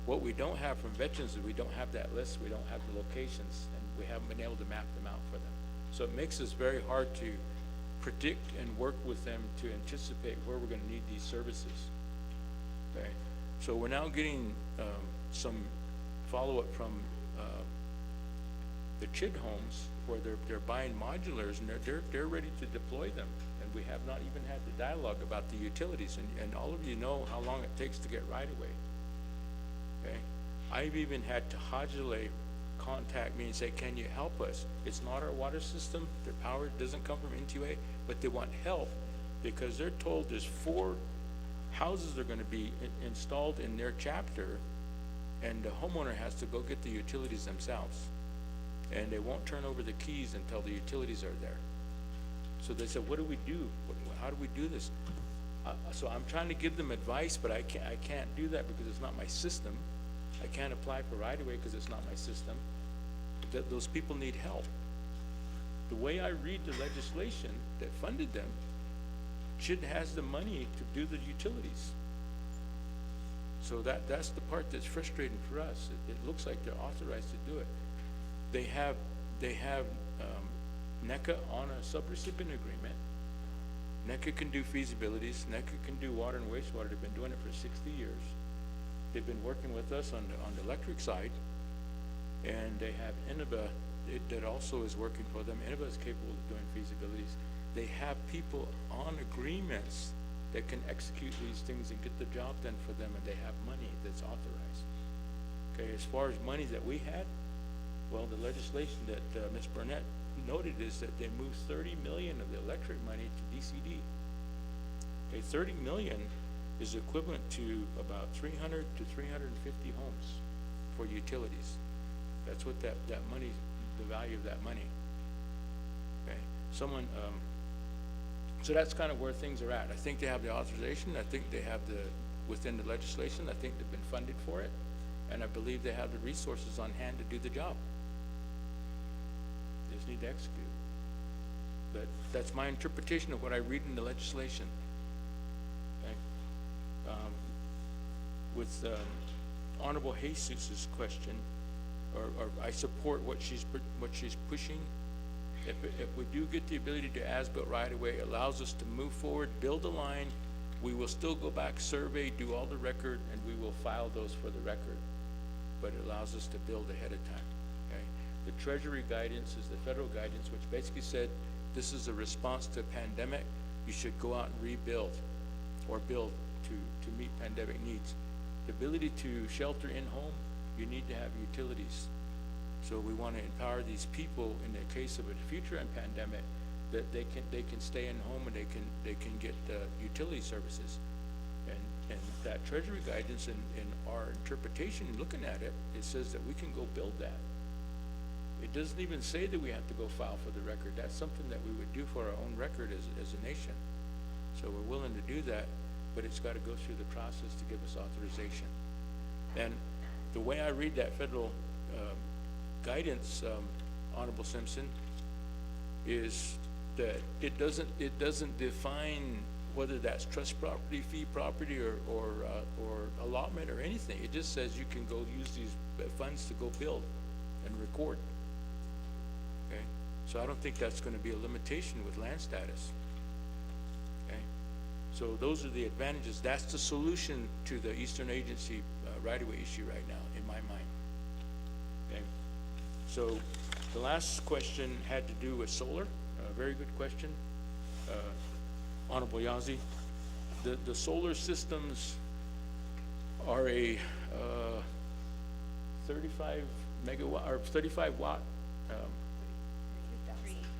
What we don't have from veterans is we don't have that list, we don't have the locations, and we haven't been able to map them out for them. So it makes us very hard to predict and work with them to anticipate where we're gonna need these services, okay? So we're now getting some follow-up from the CHID homes where they're buying modulars and they're ready to deploy them. And we have not even had the dialogue about the utilities, and all of you know how long it takes to get right away. Okay? I've even had to Hajile contact me and say, can you help us? It's not our water system, their power doesn't come from NTUA, but they want help because they're told there's 4 houses are gonna be installed in their chapter, and the homeowner has to go get the utilities themselves. And they won't turn over the keys until the utilities are there. So they said, what do we do? How do we do this? So I'm trying to give them advice, but I can't do that because it's not my system. I can't apply for right-of-way because it's not my system. Those people need help. The way I read the legislation that funded them, CHID has the money to do the utilities. So that's the part that's frustrating for us. It looks like they're authorized to do it. They have NECA on a subrecipient agreement. NECA can do feasibilities. NECA can do water and wastewater. They've been doing it for 60 years. They've been working with us on the electric side, and they have Innova that also is working for them. Innova is capable of doing feasibilities. They have people on agreements that can execute these things and get the job done for them, and they have money that's authorized. Okay, as far as money that we had, well, the legislation that Ms. Burnett noted is that they moved 30 million of the electric money to DCD. Okay, 30 million is equivalent to about 300 to 350 homes for utilities. That's what that money, the value of that money. Okay, so that's kind of where things are at. I think they have the authorization. I think they have within the legislation, I think they've been funded for it. And I believe they have the resources on hand to do the job. They just need to execute. But that's my interpretation of what I read in the legislation. Okay? With Honorable Jesus's question, or I support what she's pushing. If we do get the ability to as-built right-of-way, it allows us to move forward, build a line. We will still go back, survey, do all the record, and we will file those for the record. But it allows us to build ahead of time. Okay? The Treasury guidance is the federal guidance, which basically said this is a response to a pandemic. You should go out and rebuild or build to meet pandemic needs. The ability to shelter in home, you need to have utilities. So we want to empower these people in the case of a future pandemic that they can stay in home and they can get utility services. And that Treasury guidance in our interpretation, looking at it, it says that we can go build that. It doesn't even say that we have to go file for the record. That's something that we would do for our own record as a nation. So we're willing to do that, but it's got to go through the process to give us authorization. And the way I read that federal guidance, Honorable Simpson, is that it doesn't define whether that's trust property, fee property, or allotment or anything. It just says you can go use these funds to go build and record. Okay, so I don't think that's going to be a limitation with land status. Okay, so those are the advantages. That's the solution to the Eastern Agency right-of-way issue right now, in my mind. Okay, so the last question had to do with solar. Very good question, Honorable Yazzie. The solar systems are a 35 megawatt or 35 watt,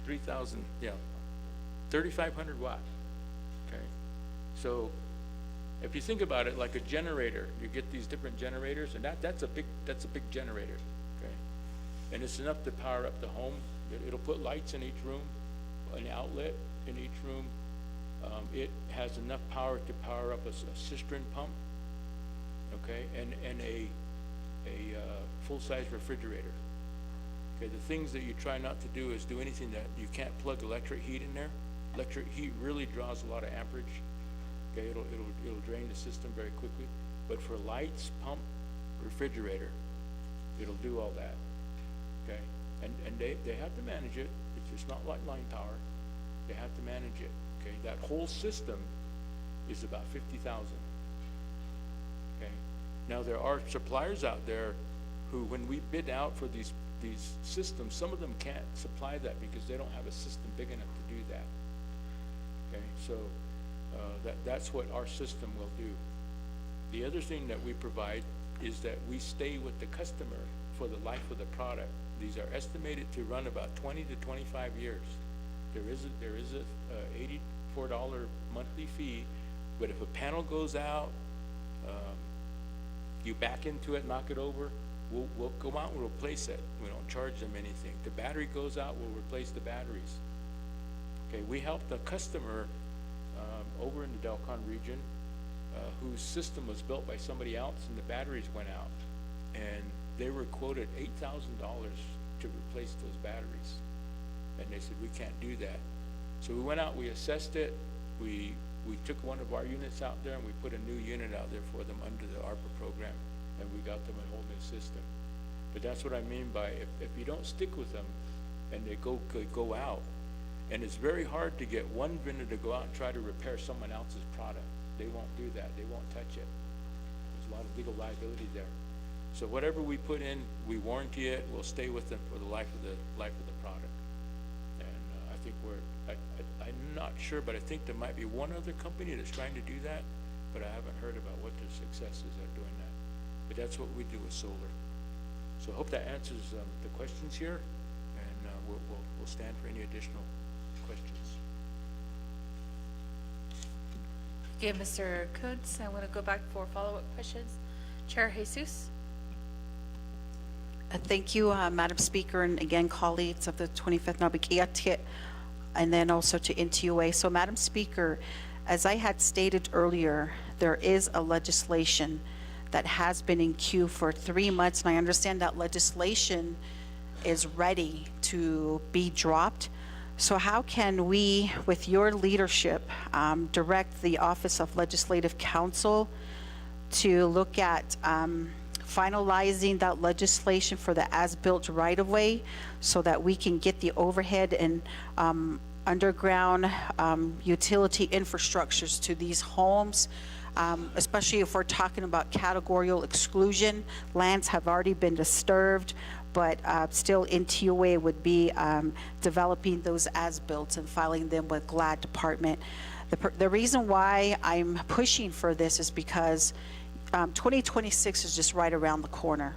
3,000, yeah, 3,500 watt. Okay, so if you think about it like a generator, you get these different generators, and that's a big generator. Okay, and it's enough to power up the home. It'll put lights in each room, an outlet in each room. It has enough power to power up a cistern pump, okay, and a full-size refrigerator. Okay, the things that you try not to do is do anything that you can't plug electric heat in there. Electric heat really draws a lot of amperage. Okay, it'll drain the system very quickly. But for lights, pump, refrigerator, it'll do all that. Okay, and they have to manage it. It's not like line power. They have to manage it. Okay, that whole system is about 50,000. Okay, now there are suppliers out there who, when we bid out for these systems, some of them can't supply that because they don't have a system big enough to do that. Okay, so that's what our system will do. The other thing that we provide is that we stay with the customer for the life of the product. These are estimated to run about 20 to 25 years. There is a $84 monthly fee, but if a panel goes out, you back into it, knock it over, we'll go out and we'll replace it. We don't charge them anything. The battery goes out, we'll replace the batteries. Okay, we helped a customer over in the Delcon region whose system was built by somebody else and the batteries went out. And they were quoted $8,000 to replace those batteries. And they said, we can't do that. So we went out, we assessed it, we took one of our units out there and we put a new unit out there for them under the ARPA program, and we got them a whole new system. But that's what I mean by if you don't stick with them and they go out, and it's very hard to get one vendor to go out and try to repair someone else's product. They won't do that. They won't touch it. There's a lot of legal liability there. So whatever we put in, we warranty it. We'll stay with them for the life of the product. And I think I'm not sure, but I think there might be one other company that's trying to do that, but I haven't heard about what their successes are doing that. But that's what we do with solar. So I hope that answers the questions here, and we'll stand for any additional questions. Okay, Mr. Kuntz, I want to go back for follow-up questions. Chair Jesus. Thank you, Madam Speaker, and again, colleagues of the 25th Naabik'iyati, and then also to NTUA. So, Madam Speaker, as I had stated earlier, there is a legislation that has been in queue for 3 months, and I understand that legislation is ready to be dropped. So how can we, with your leadership, direct the Office of Legislative Counsel to look at finalizing that legislation for the as-built right-of-way so that we can get the overhead and underground utility infrastructures to these homes, especially if we're talking about categorical exclusion. Lands have already been disturbed, but still NTUA would be developing those as-built and filing them with GLAD department. The reason why I'm pushing for this is because 2026 is just right around the corner,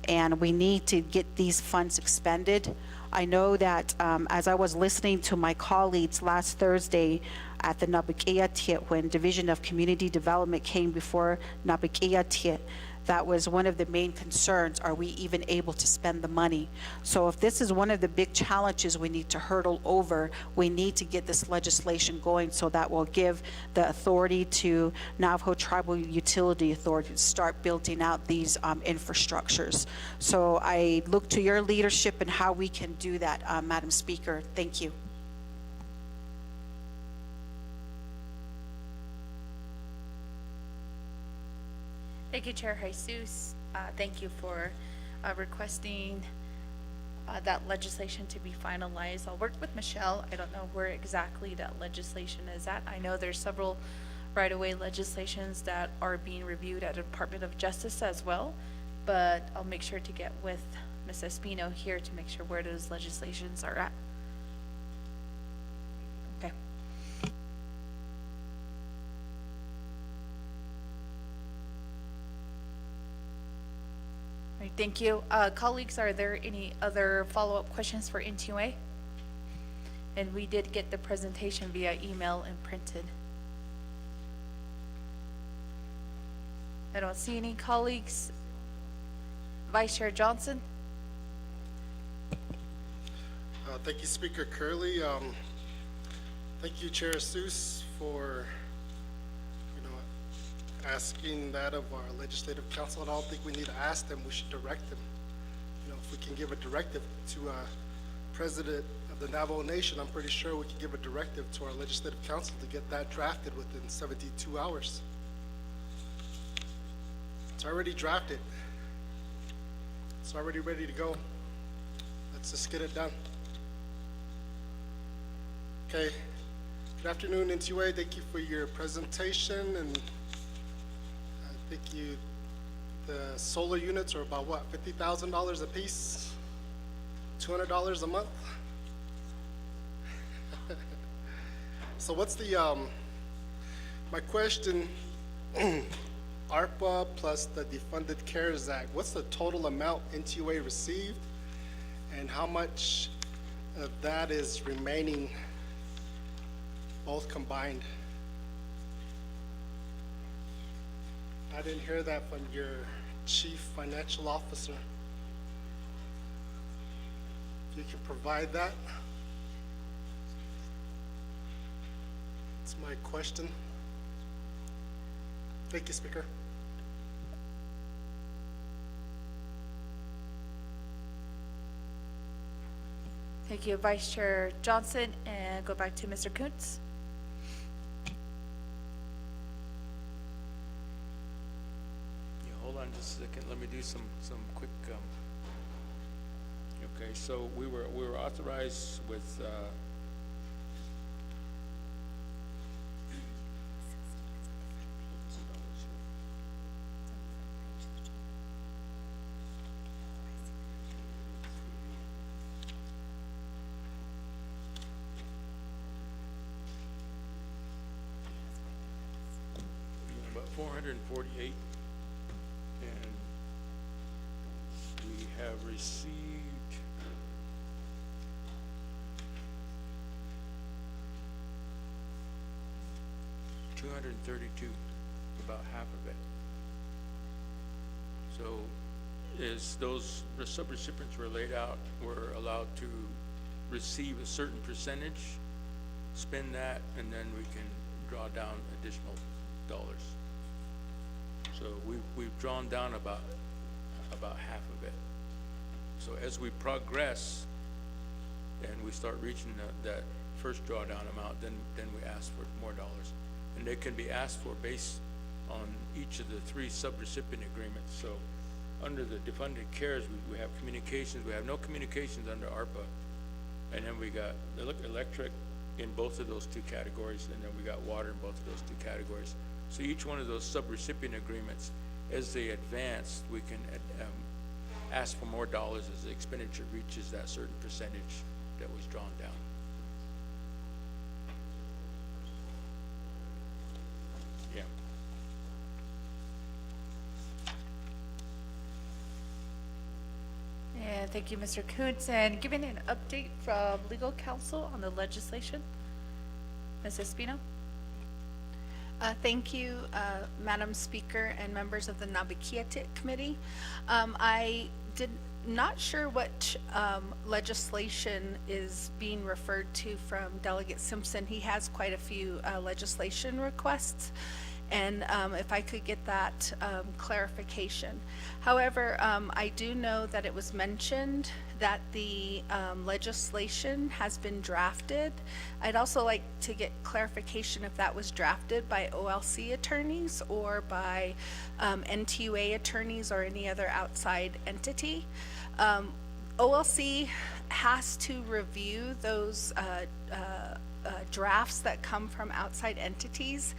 and we need to get these funds expended. I know that as I was listening to my colleagues last Thursday at the Naabik'iyati, when Division of Community Development came before Naabik'iyati, that was one of the main concerns. Are we even able to spend the money? So if this is one of the big challenges we need to hurdle over, we need to get this legislation going so that will give the authority to Navajo Tribal Utility Authority to start building out these infrastructures. So I look to your leadership and how we can do that, Madam Speaker. Thank you. Thank you, Chair Jesus. Thank you for requesting that legislation to be finalized. I'll work with Michelle. I don't know where exactly that legislation is at. I know there's several right-of-way legislations that are being reviewed at the Department of Justice as well, but I'll make sure to get with Ms. Espino here to make sure where those legislations are at. Okay. All right, thank you. Colleagues, are there any other follow-up questions for NTUA? And we did get the presentation via email and printed. I don't see any colleagues. Vice Chair Johnson? Thank you, Speaker Curley. Thank you, Chair Seuss, for asking that of our legislative council. And I don't think we need to ask them, we should direct them. If we can give a directive to President of the Navajo Nation, I'm pretty sure we can give a directive to our legislative council to get that drafted within 72 hours. It's already drafted. It's already ready to go. Let's just get it done. Okay. Good afternoon, NTUA. Thank you for your presentation, and I think you The solar units are about what, $50,000 a piece? $200 a month? So what's the, my question, ARPA plus the defunded CARES Act, what's the total amount NTUA received? And how much of that is remaining, both combined? I didn't hear that from your chief financial officer. If you can provide that. That's my question. Thank you, Speaker. Thank you, Vice Chair Johnson, and go back to Mr. Kuntz. Yeah, hold on just a second. Let me do some quick. Okay, so we were authorized with. About 448, and we have received $232, about half of it. So is those subrecipients were laid out, were allowed to receive a certain percentage, spend that, and then we can draw down additional dollars. So we've drawn down about half of it. So as we progress and we start reaching that first drawdown amount, then we ask for more dollars. And they can be asked for based on each of the 3 subrecipient agreements. So under the defunded CARES, we have communications. We have no communications under ARPA. And then we got electric in both of those 2 categories, and then we got water in both of those 2 categories. So each one of those subrecipient agreements, as they advance, we can ask for more dollars as the expenditure reaches that certain percentage that was drawn down. Yeah. And thank you, Mr. Kuntz. And giving an update from legal counsel on the legislation, Ms. Espino. Thank you, Madam Speaker and members of the Naabik'iyati Committee. I did not sure what legislation is being referred to from Delegate Simpson. He has quite a few legislation requests, and if I could get that clarification. However, I do know that it was mentioned that the legislation has been drafted. I'd also like to get clarification if that was drafted by OLC attorneys or by NTUA attorneys or any other outside entity. OLC has to review those drafts that come from outside entities.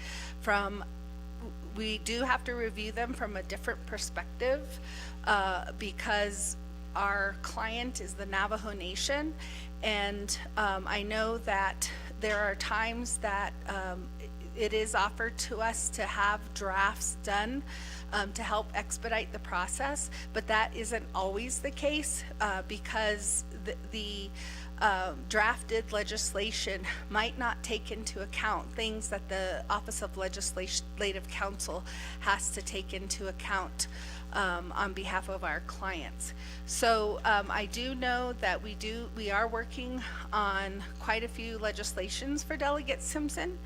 We do have to review them from a different perspective because our client is the Navajo Nation, and I know that there are times that it is offered to us to have drafts done to help expedite the process, but that isn't always the case because the drafted legislation might not take into account things that the Office of Legislative Counsel has to take into account on behalf of our clients. So I do know that we are working on quite a few legislations for Delegate Simpson,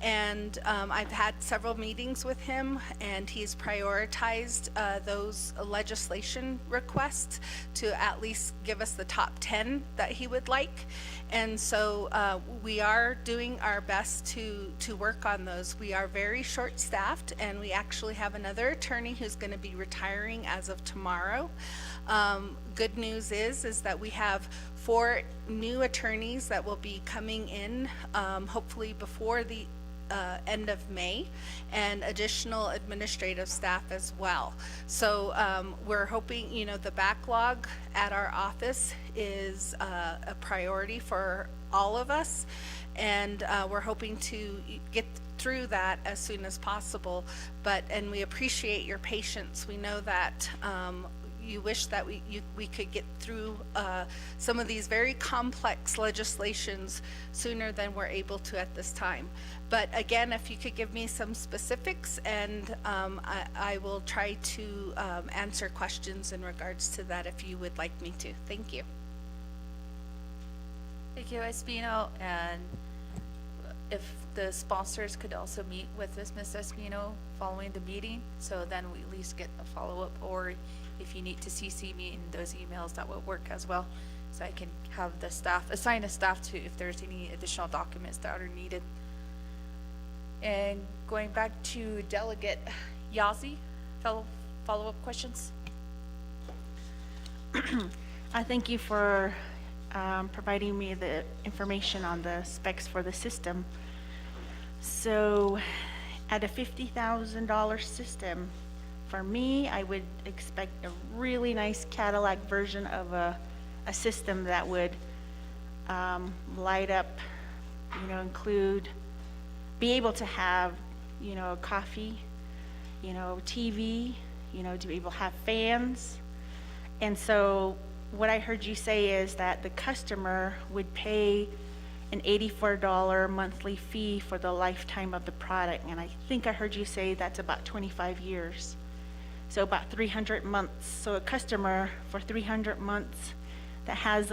and I've had several meetings with him, and he's prioritized those legislation requests to at least give us the top 10 that he would like. And so we are doing our best to work on those. We are very short-staffed, and we actually have another attorney who's going to be retiring as of tomorrow. Good news is that we have 4 new attorneys that will be coming in hopefully before the end of May, and additional administrative staff as well. So we're hoping, you know, the backlog at our office is a priority for all of us, and we're hoping to get through that as soon as possible. And we appreciate your patience. We know that you wish that we could get through some of these very complex legislations sooner than we're able to at this time. But again, if you could give me some specifics, and I will try to answer questions in regards to that if you would like me to. Thank you. Thank you, Espino. And if the sponsors could also meet with this Ms. Espino following the meeting, so then we at least get a follow-up, or if you need to CC me in those emails, that would work as well. So I can have the staff, assign a staff to if there's any additional documents that are needed. And going back to Delegate Yazi, follow-up questions? I thank you for providing me the information on the specs for the system. So at a $50,000 system, for me, I would expect a really nice Cadillac version of a system that would light up, you know, be able to have, you know, coffee, you know, TV, you know, to be able to have fans. And so what I heard you say is that the customer would pay an $84 monthly fee for the lifetime of the product. And I think I heard you say that's about 25 years. So about 300 months. So a customer for 300 months that has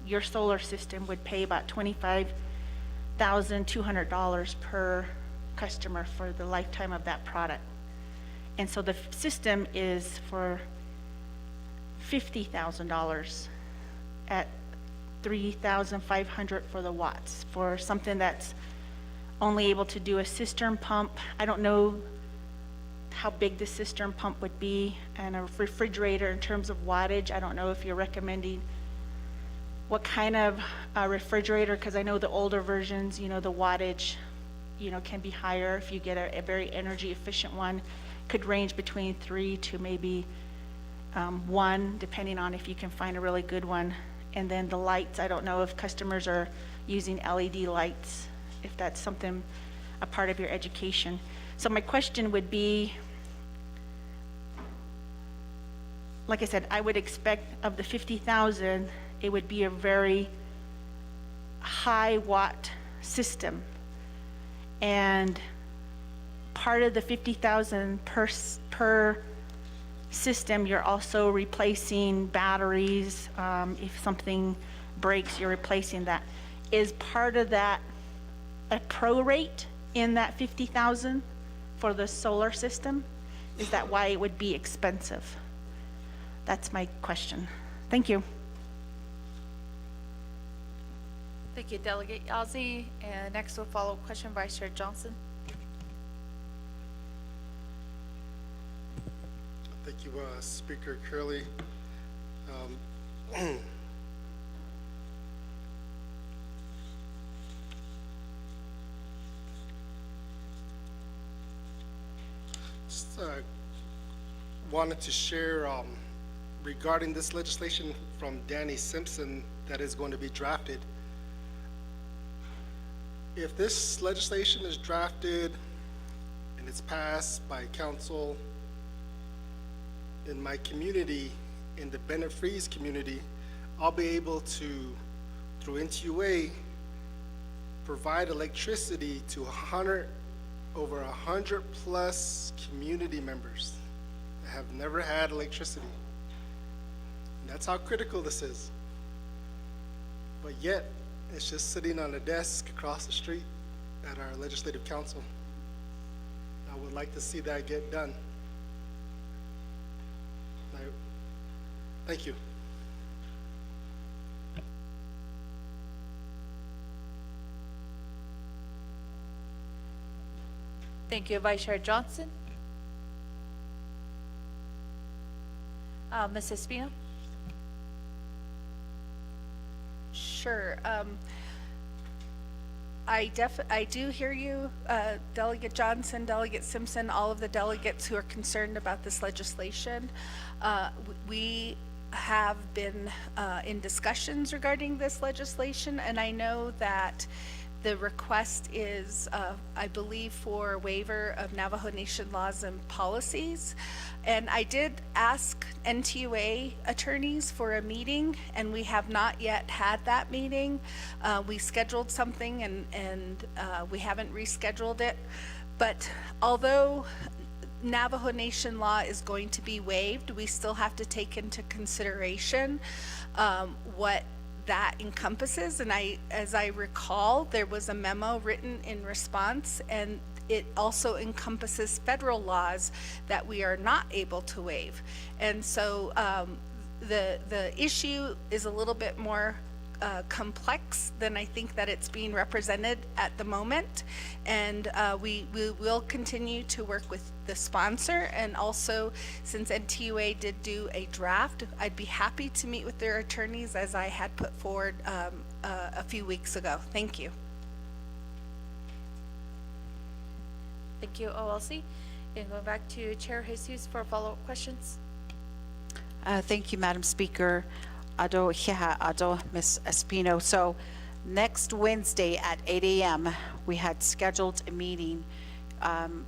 your solar system would pay about $25,200 per customer for the lifetime of that product. And so the system is for $50,000 at $3,500 for the watts for something that's only able to do a cistern pump. I don't know how big the cistern pump would be, and a refrigerator in terms of wattage. I don't know if you're recommending what kind of refrigerator, because I know the older versions, you know, the wattage, you know, can be higher. If you get a very energy efficient one, could range between 3 to maybe 1, depending on if you can find a really good one. And then the lights, I don't know if customers are using LED lights, if that's something, a part of your education. So my question would be, like I said, I would expect of the 50,000, it would be a very high watt system. And part of the 50,000 per system, you're also replacing batteries. If something breaks, you're replacing that. Is part of that a prorate in that 50,000 for the solar system? Is that why it would be expensive? That's my question. Thank you. Thank you, Delegate Yazi. And next will follow question Vice Chair Johnson. Thank you, Speaker Curley. Just wanted to share regarding this legislation from Danny Simpson that is going to be drafted. If this legislation is drafted and it's passed by council in my community, in the Bennett Freeze community, I'll be able to, through NTUA, provide electricity to over 100 plus community members that have never had electricity. And that's how critical this is. But yet, it's just sitting on a desk across the street at our legislative council. I would like to see that get done. Thank you. Thank you, Vice Chair Johnson. Ms. Espino? Sure. I do hear you, Delegate Johnson, Delegate Simpson, all of the delegates who are concerned about this legislation. We have been in discussions regarding this legislation, and I know that the request is, I believe, for waiver of Navajo Nation laws and policies. And I did ask NTUA attorneys for a meeting, and we have not yet had that meeting. We scheduled something, and we haven't rescheduled it. But although Navajo Nation law is going to be waived, we still have to take into consideration what that encompasses. And as I recall, there was a memo written in response, and it also encompasses federal laws that we are not able to waive. And so the issue is a little bit more complex than I think that it's being represented at the moment. And we will continue to work with the sponsor, and also, since NTUA did do a draft, I'd be happy to meet with their attorneys, as I had put forward a few weeks ago. Thank you. Thank you, OLC. And going back to Chair Jesus for follow-up questions. Thank you, Madam Speaker. Ado, Ms. Espino. So next Wednesday at 8 a.m., we had scheduled a meeting.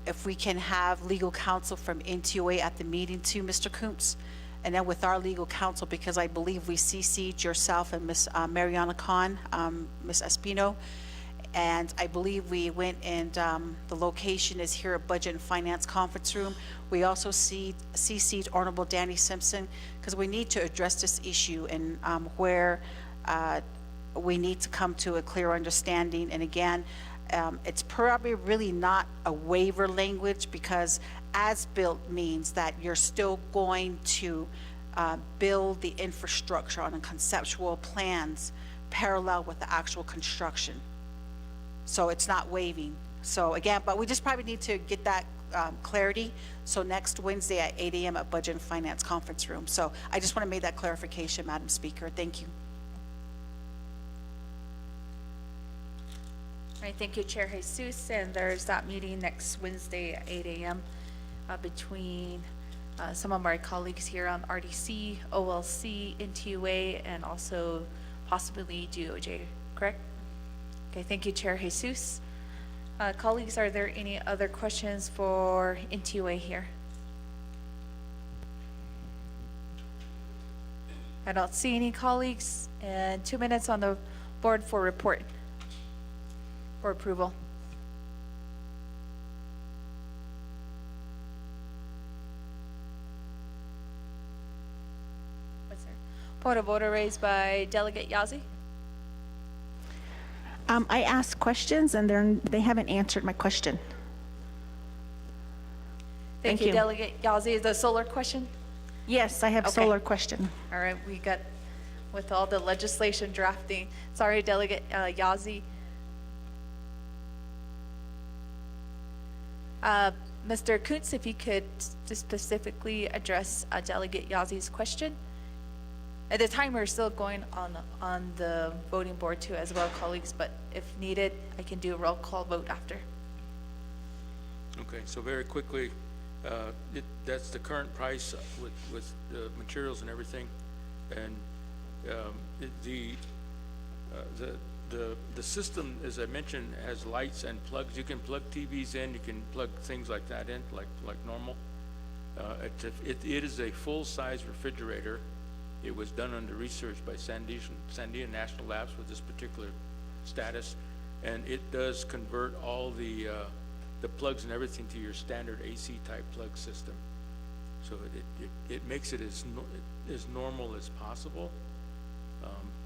If we can have legal counsel from NTUA at the meeting too, Mr. Kuntz, and then with our legal counsel, because I believe we CC'd yourself and Ms. Mariana Khan, Ms. Espino, and I believe we went, and the location is here at Budget and Finance Conference Room. We also CC'd Honorable Danny Simpson, because we need to address this issue, and where we need to come to a clear understanding. And again, it's probably really not a waiver language, because as-built means that you're still going to build the infrastructure on the conceptual plans parallel with the actual construction. So it's not waiving. So again, but we just probably need to get that clarity. So next Wednesday at 8 a.m. at Budget and Finance Conference Room. So I just want to make that clarification, Madam Speaker. Thank you. All right, thank you, Chair Jesus. And there's that meeting next Wednesday at 8 a.m. Between some of my colleagues here on RDC, OLC, NTUA, and also possibly DOJ, correct? Okay, thank you, Chair Jesus. Colleagues, are there any other questions for NTUA here? I don't see any colleagues, and 2 minutes on the board for report for approval. What's there? Point of order raised by Delegate Yazzie. I asked questions, and they haven't answered my question. Thank you, Delegate Yazzie. The solar question? Yes, I have Okay. solar question. All right, we got, with all the legislation drafting, sorry, Delegate Yazzie. Mr. Kuntz, if you could just specifically address Delegate Yazzie's question. At the timer is still going on the voting board too as well, colleagues, but if needed, I can do a roll call vote after. Okay, so very quickly, that's the current price with the materials and everything. And the system, as I mentioned, has lights and plugs. You can plug TVs in, you can plug things like that in, like normal. It is a full-size refrigerator. It was done under research by Sandia National Labs with this particular status, and it does convert all the plugs and everything to your standard AC type plug system. So it makes it as normal as possible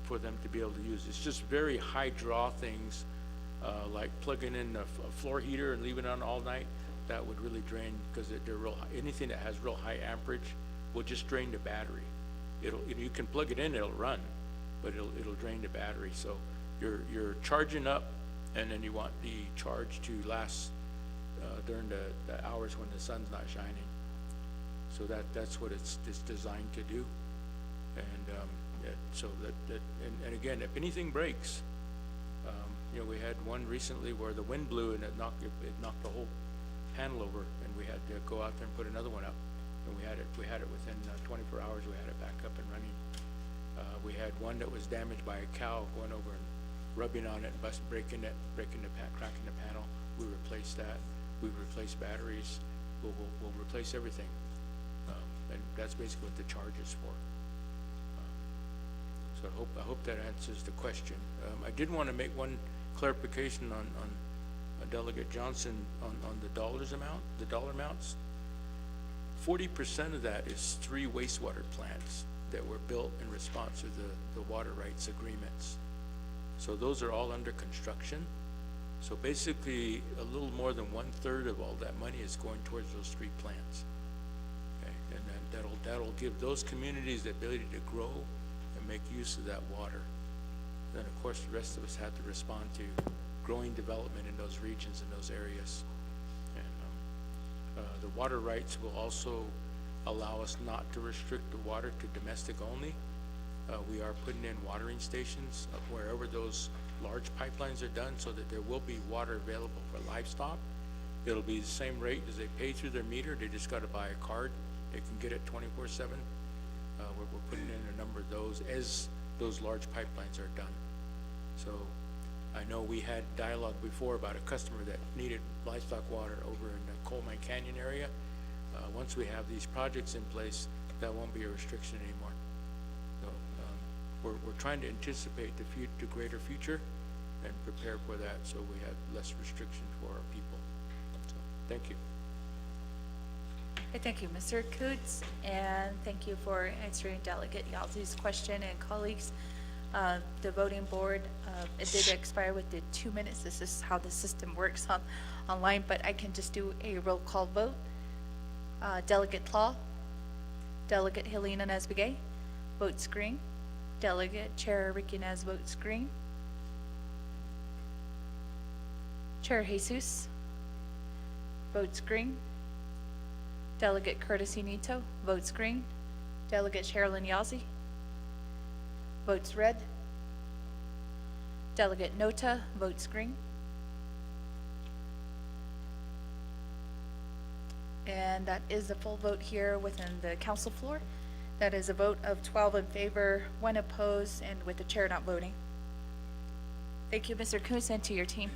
for them to be able to use. It's just very high draw things, like plugging in a floor heater and leaving it on all night. That would really drain, because they're real high. Anything that has real high amperage will just drain the battery. You can plug it in, it'll run, but it'll drain the battery. So you're charging up, and then you want the charge to last during the hours when the sun's not shining. So that's what it's designed to do. And so and again, if anything breaks, You know, we had one recently where the wind blew and it knocked the whole panel over, and we had to go out there and put another one up. And we had it within 24 hours, we had it back up and running. We had one that was damaged by a cow going over and rubbing on it, cracking the panel. We replaced that. We replaced batteries. We'll replace everything. And that's basically what the charge is for. So I hope that answers the question. I did want to make one clarification on Delegate Johnson on the dollar amounts. 40% of that is 3 wastewater plants that were built in response to the water rights agreements. So those are all under construction. So basically, a little more than 1/3 of all that money is going towards those 3 plants. Okay, and then that'll give those communities the ability to grow and make use of that water. Then, of course, the rest of us have to respond to growing development in those regions, in those areas. And the water rights will also allow us not to restrict the water to domestic only. We are putting in watering stations wherever those large pipelines are done, so that there will be water available for livestock. It'll be the same rate as they pay through their meter. They just got to buy a card. They can get it 24/7. We're putting in a number of those as those large pipelines are done. So I know we had dialogue before about a customer that needed livestock water over in the Coal Mine Canyon area. Once we have these projects in place, that won't be a restriction anymore. So we're trying to anticipate the greater future and prepare for that, so we have less restriction for our people. So, thank you. Okay, thank you, Mr. Coots, and thank you for answering Delegate Yalzi's question. And colleagues, the voting board, it did expire with the 2 minutes. This is how the system works online, but I can just do a roll call vote. Delegate Tlaw, Delegate Helena Nesbegay, votes green. Delegate Chair Ricky Nez votes green. Chair Jesus votes green. Delegate Curtis Nito votes green. Delegate Sherilyn Yazzie votes red. Delegate Nota votes green. And that is a full vote here within the council floor. That is a vote of 12 in favor, 1 opposed, and with the chair not voting. Thank you, Mr. Coons, and to your team.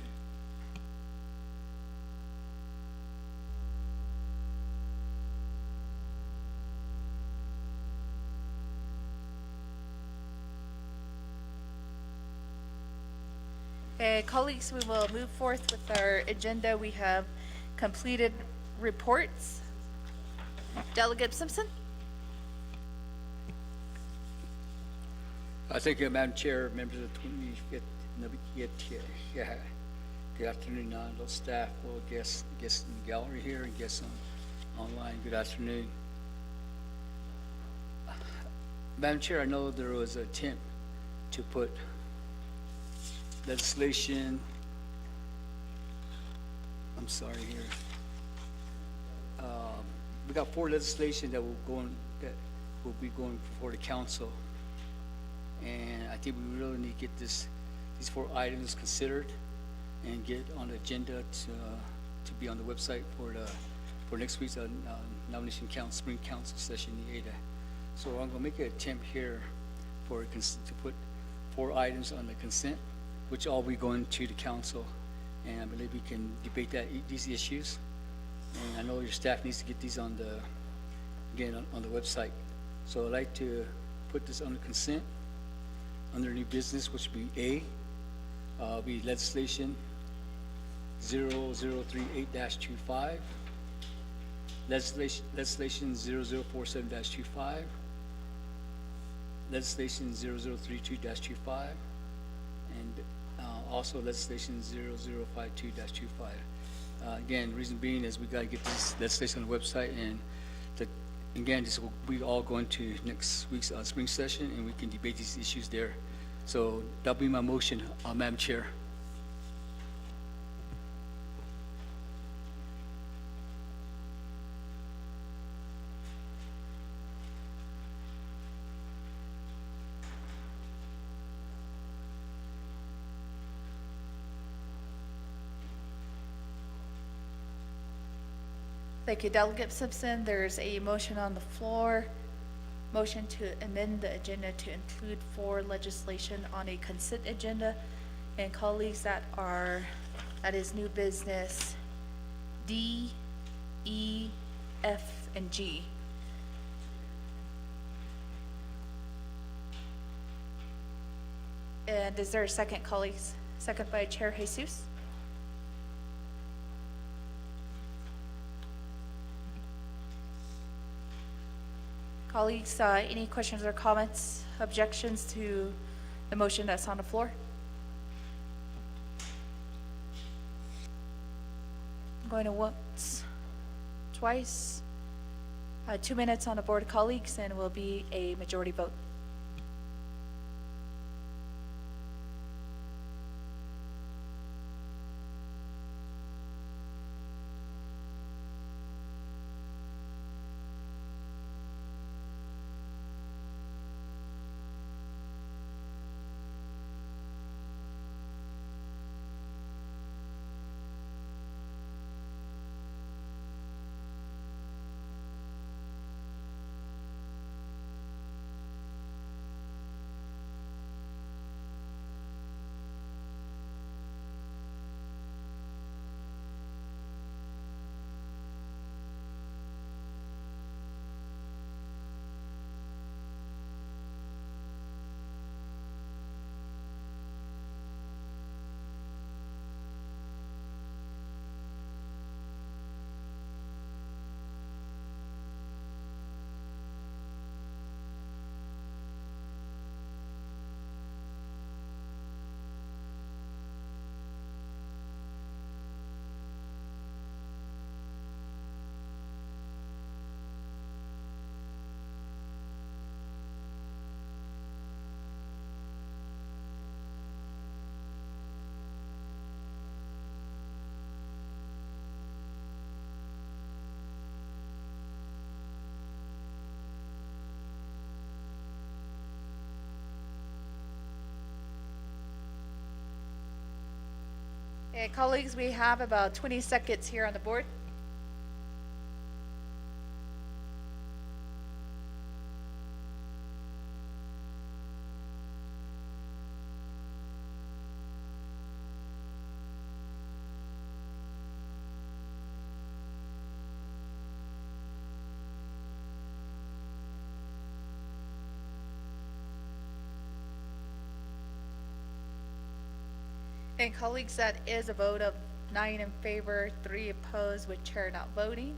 Colleagues, we will move forth with our agenda. We have completed reports. Delegate Simpson? Thank you, Madam Chair, members of the 25th Naabik'iyati. Good afternoon, non-adult staff, well, guests in the gallery here and guests online. Good afternoon. Madam Chair, I know there was an attempt to put legislation, I'm sorry here. We got 4 legislation that will be going before the council. And I think we really need to get these 4 items considered and get on the agenda to be on the website for next week's nomination spring council session in Ada. So I'm gonna make an attempt here to put 4 items on the consent, which all be going to the council, and I believe we can debate these issues. And I know your staff needs to get these on the website. So I'd like to put this under consent, under new business, which would be A, be legislation 0038-25, legislation 0047-25, legislation 0032-25, and also legislation 0052-25. Again, the reason being is we got to get this legislation on the website, and again, this will be all going to next week's spring session, and we can debate these issues there. So that'll be my motion, Madam Chair. Thank you, Delegate Simpson. There's a motion on the floor. Motion to amend the agenda to include 4 legislation on a consent agenda. And colleagues, that is new business D, E, F, and G. And is there a second, colleagues? Second by Chair Jesus. Colleagues, any questions or comments, objections to the motion that's on the floor? Going to once, twice. 2 minutes on the board, colleagues, and will be a majority vote. Okay, colleagues, we have about 20 seconds here on the board. And colleagues, that is a vote of 9 in favor, 3 opposed, with chair not voting.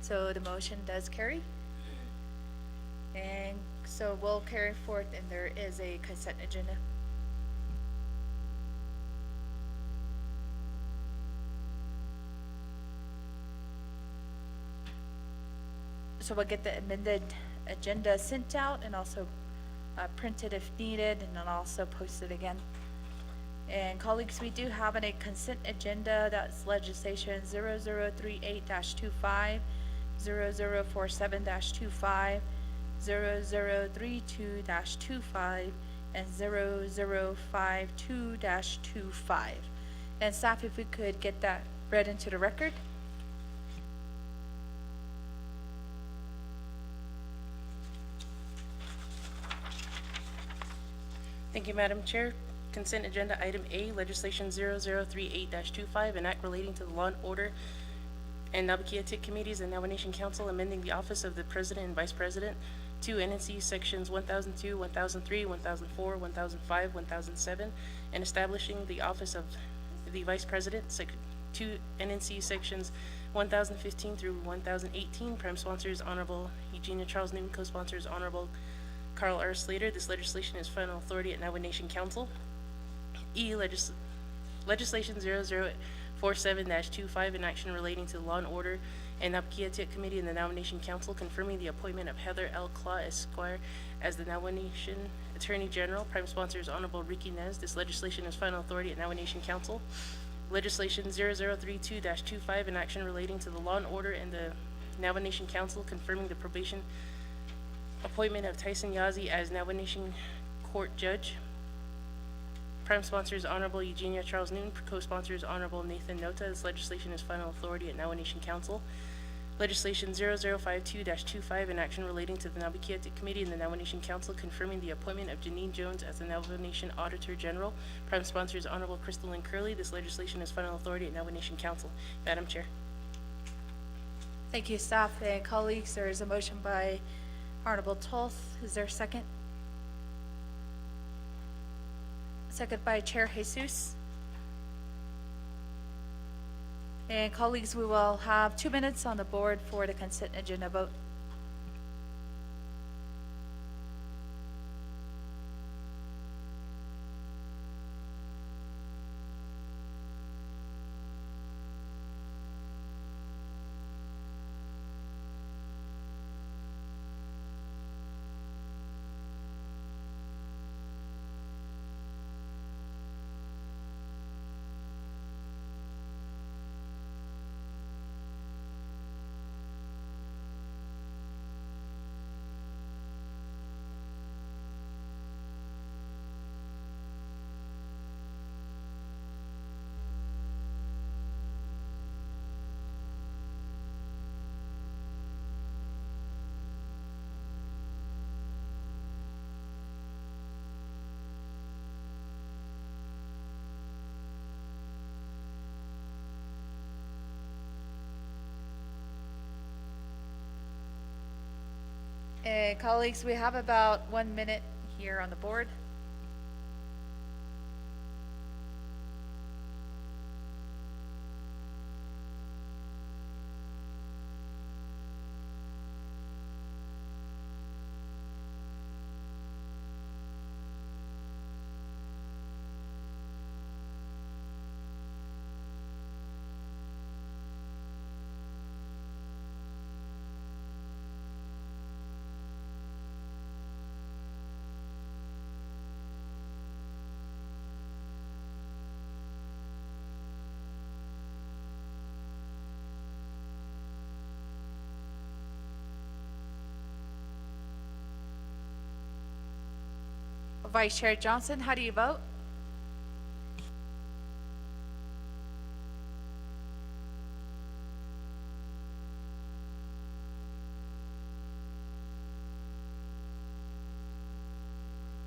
So the motion does carry. And so we'll carry forth, and there is a consent agenda. So we'll get the amended agenda sent out and also printed if needed, and then also posted again. And colleagues, we do have a consent agenda. That's legislation 0038-25, 0047-25, 0032-25, and 0052-25. And staff, if we could get that read into the record. Thank you, Madam Chair. Consent agenda item A, legislation 0038-25, an act relating to the Law and Order and Naabik'iyati committees and Nomination Council, amending the office of the President and Vice President, 2 NNC sections 1002, 1003, 1004, 1005, 1007, and establishing the office of the Vice President, 2 NNC sections 1015 through 1018. Prime sponsors Honorable Eugenia Charles Newton, co-sponsors Honorable Carl R. Slater. This legislation is final authority at Nomination Council. E, legislation 0047-25, an action relating to the Law and Order and Naabik'iyati Committee and the Nomination Council, confirming the appointment of Heather L. Claw Esquire as the Nomination Attorney General. Prime sponsors Honorable Ricky Nez. This legislation is final authority at Nomination Council. Legislation 0032-25, an action relating to the Law and Order and the Nomination Council, confirming the probation appointment of Tyson Yazzie as Nomination Court Judge. Prime sponsor is Honorable Eugenia Charles Newton. Co-sponsor is Honorable Nathan Nota. This legislation is final authority at Navajo Nation Council. Legislation 0052-25, an action relating to the Naabik'iyati Committee and the Navajo Nation Council confirming the appointment of Janine Jones as the Navajo Nation Auditor General. Prime sponsor is Honorable Crystal Lynn Curley. This legislation is final authority at Navajo Nation Council. Madam Chair. Thank you, staff and colleagues. There is a motion by Honorable Toth. Is there a second? Second by Chair Jesus. And colleagues, we will have 2 minutes on the board for the consent agenda vote. And colleagues, we have about 1 minute here on the board. Vice Chair Johnson, how do you vote?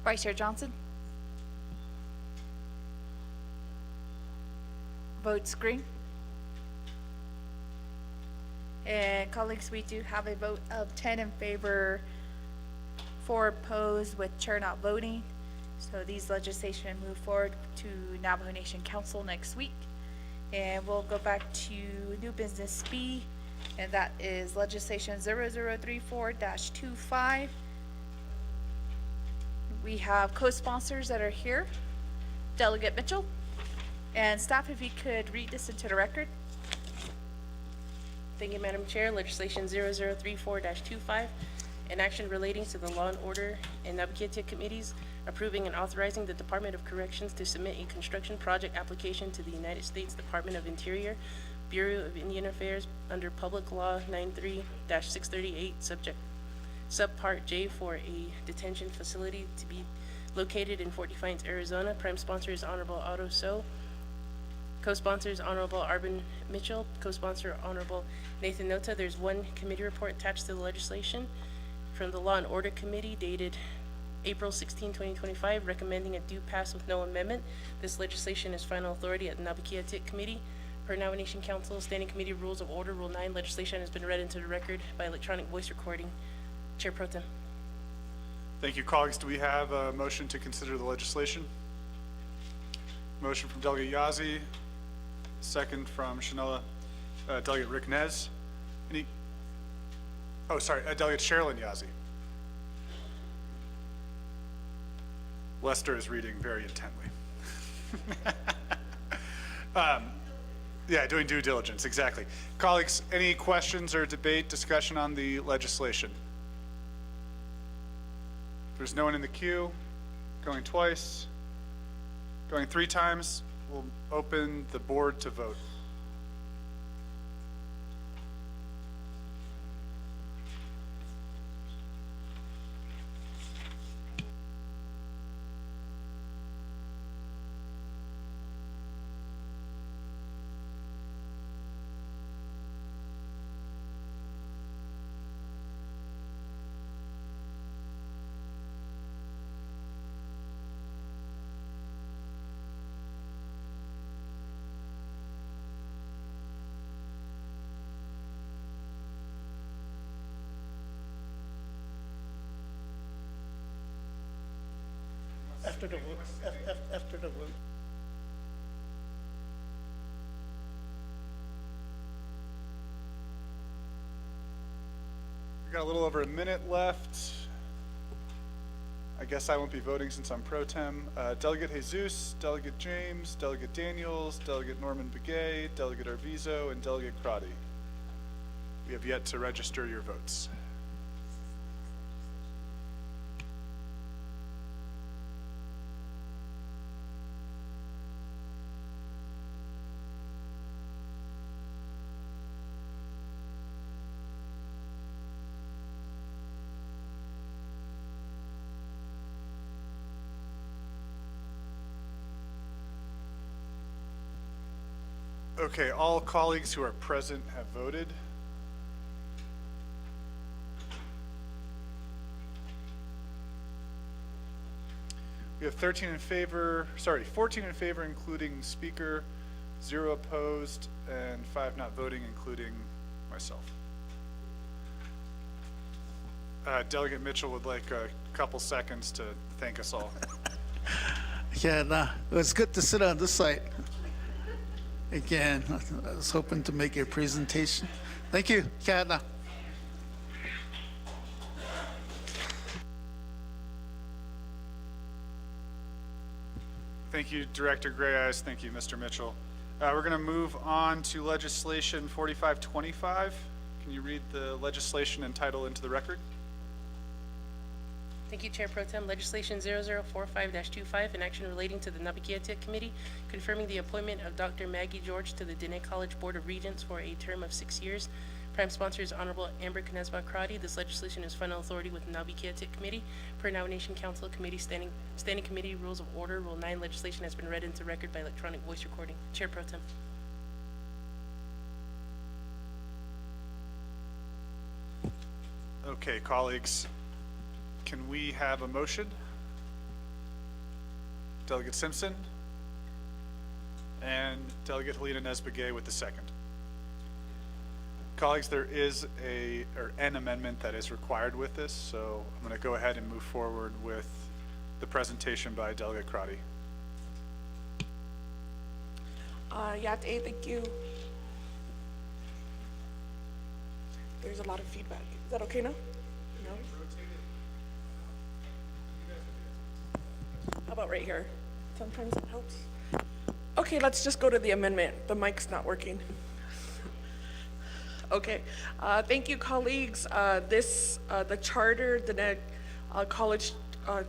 Vice Chair Johnson? Votes green. And colleagues, we do have a vote of 10 in favor, 4 opposed, with chair not voting. So these legislation move forward to Navajo Nation Council next week. And we'll go back to new business B, and that is legislation 0034-25. We have co-sponsors that are here. Delegate Mitchell. And staff, if you could read this into the record. Thank you, Madam Chair. Legislation 0034-25, an action relating to the Law and Order and Naabik'iyati committees, approving and authorizing the Department of Corrections to submit a construction project application to the United States Department of Interior, Bureau of Indian Affairs under Public Law 93-638, subpart J, for a detention facility to be located in Fort Defiance, Arizona. Prime sponsor is Honorable Otto So. Co-sponsor is Honorable Arvin Mitchell. Co-sponsor Honorable Nathan Nota. There's one committee report attached to the legislation from the Law and Order Committee dated April 16, 2025, recommending a due pass with no amendment. This legislation is final authority at the Naabik'iyati Committee. Per Navajo Nation Council Standing Committee Rules of Order, Rule 9, legislation has been read into the record by electronic voice recording. Chair Pro Tem. Thank you, colleagues. Do we have a motion to consider the legislation? Motion from Delegate Yazzie, second from Delegate Rick Nez. Delegate Sherilyn Yazzie. Lester is reading very intently. Yeah, doing due diligence, exactly. Colleagues, any questions or debate, discussion on the legislation? There's no one in the queue. Going twice. Going 3 times. We'll open the board to vote. After the vote, after the vote. We got a little over a minute left. I guess I won't be voting since I'm pro tem. Delegate Jesus, Delegate James, Delegate Daniels, Delegate Norman Begay, Delegate Arvizo, and Delegate Crotty. We have yet to register your votes. Okay, all colleagues who are present have voted. We have 14 in favor, including speaker, 0 opposed, and 5 not voting, including myself. Delegate Mitchell would like a couple seconds to thank us all. Yeah, nah, it was good to sit on this side. Again, I was hoping to make a presentation. Thank you, Kiana. Thank you, Director Gray Eyes. Thank you, Mr. Mitchell. We're going to move on to legislation 4525. Can you read the legislation and title into the record? Thank you, Chair Pro Tem. Legislation 0045-25, an action relating to the Naabik'iyati Committee, confirming the appointment of Dr. Maggie George to the Diné College Board of Regents for a term of 6 years. Prime sponsor is Honorable Amber Knezba Crotty. This legislation is final authority with the Naabik'iyati Committee. Per Nomination Council Committee Standing Committee Rules of Order, Rule 9, legislation has been read into record by electronic voice recording. Chair Pro Tem. Okay, colleagues, can we have a motion? Delegate Simpson and Delegate Helena Nesbegay with the second. Colleagues, there is an amendment that is required with this, so I'm going to go ahead and move forward with the presentation by Delegate Crotty. Thank you. There's a lot of feedback. Is that okay now? No? How about right here? Sometimes it helps. Okay, let's just go to the amendment. The mic's not working. Okay, thank you, colleagues. The charter, the college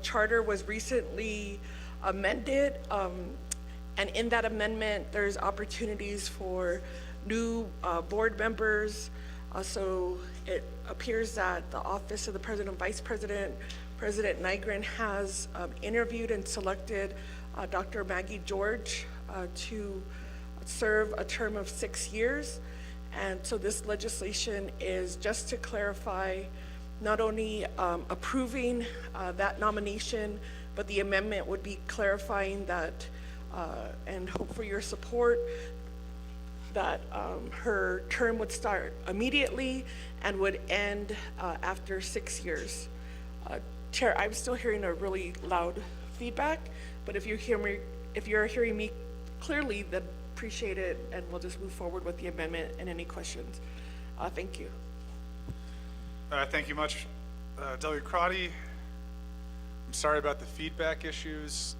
charter was recently amended, and in that amendment, there's opportunities for new board members. So it appears that the Office of the President and Vice President, President Nygren, has interviewed and selected Dr. Maggie George to serve a term of 6 years. And so this legislation is just to clarify, not only approving that nomination, but the amendment would be clarifying that, and hope for your support, that her term would start immediately and would end after 6 years. Chair, I'm still hearing a really loud feedback, but if you're hearing me clearly, then appreciate it, and we'll just move forward with the amendment and any questions. Thank you. Thank you much, Delegate Crotty. I'm sorry about the feedback issues.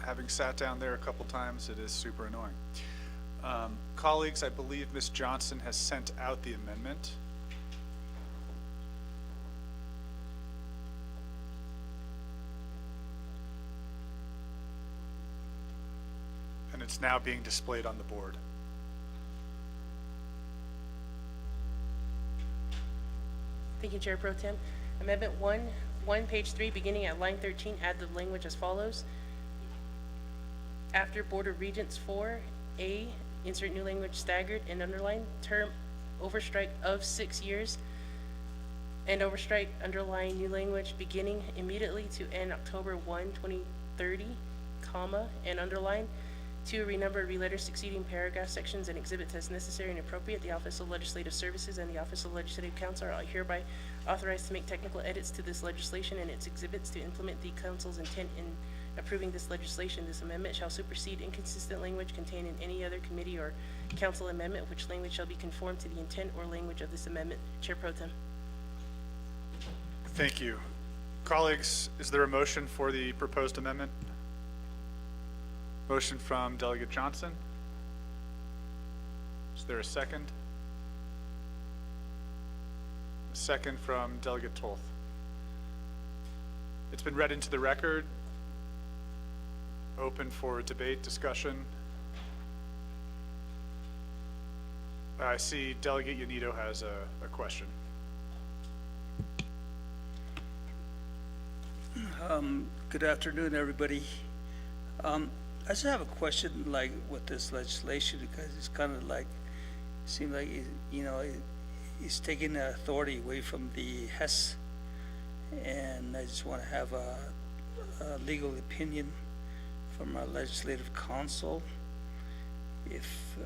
Having sat down there a couple times, it is super annoying. Colleagues, I believe Ms. Johnson has sent out the amendment. And it's now being displayed on the board. Thank you, Chair Pro Tem. Amendment 1, page 3, beginning at line 13, add the language as follows. After Board of Regents 4A, insert new language staggered and underline, term overstrike of 6 years, and overstrike, underline new language beginning immediately to end October 1, 2030, comma, and underline. 2, renumber, reletter succeeding paragraph, sections, and exhibits as necessary and appropriate. The Office of Legislative Services and the Office of Legislative Counsel are hereby authorized to make technical edits to this legislation and its exhibits to implement the Council's intent in approving this legislation. This amendment shall supersede inconsistent language contained in any other committee or council amendment, which language shall be conformed to the intent or language of this amendment. Chair Pro Tem. Thank you. Colleagues, is there a motion for the proposed amendment? Motion from Delegate Johnson. Is there a second? A second from Delegate Toth. It's been read into the record. Open for debate, discussion. I see Delegate Yanito has a question. Good afternoon, everybody. I just have a question, like, with this legislation, because it's kind of like, seems like, it's taking the authority away from the HES, and I just want to have a legal opinion from our legislative council if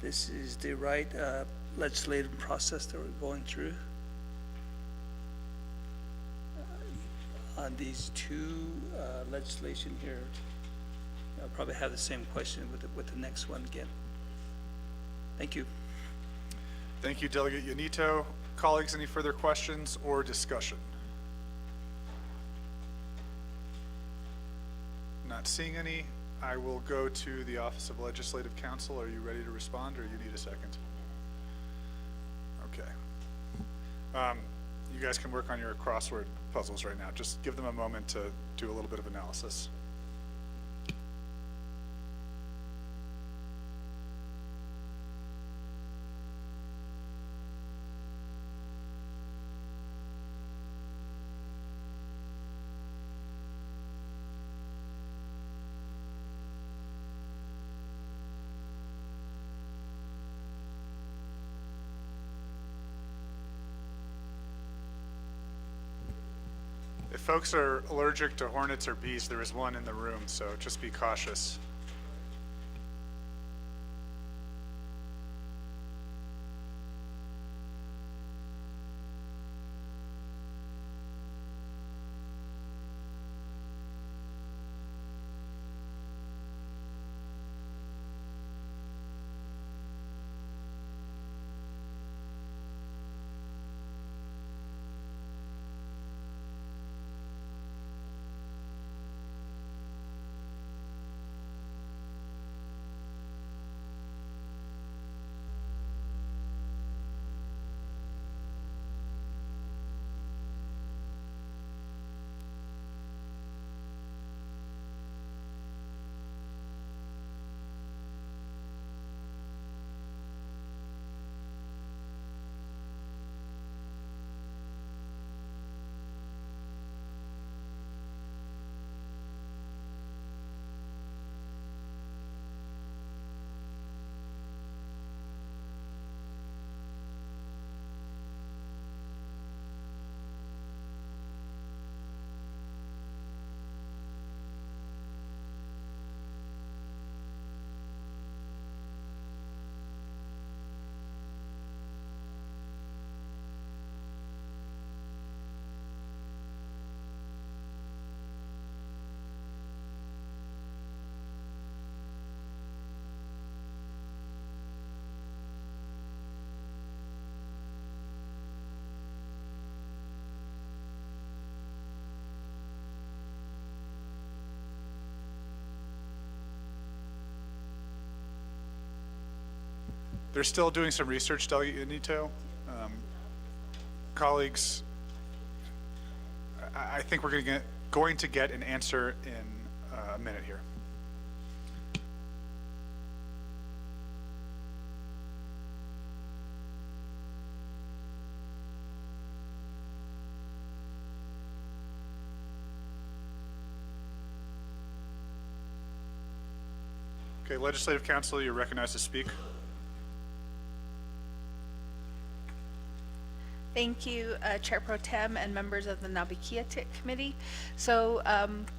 this is the right legislative process that we're going through on these two legislation here. I'll probably have the same question with the next one again. Thank you. Thank you, Delegate Yanito. Colleagues, any further questions or discussion? Not seeing any. I will go to the Office of Legislative Counsel. Are you ready to respond, or you need a second? Okay. You guys can work on your crossword puzzles right now. Just give them a moment to do a little bit of analysis. If folks are allergic to hornets or bees, there is one in the room, so just be cautious. They're still doing some research, Delegate Yanito. Colleagues, I think we're going to get an answer in a minute here. Okay, Legislative Counsel, you're recognized to speak. Thank you, Chair Pro Tem and members of the Naabik'iyati Committee. So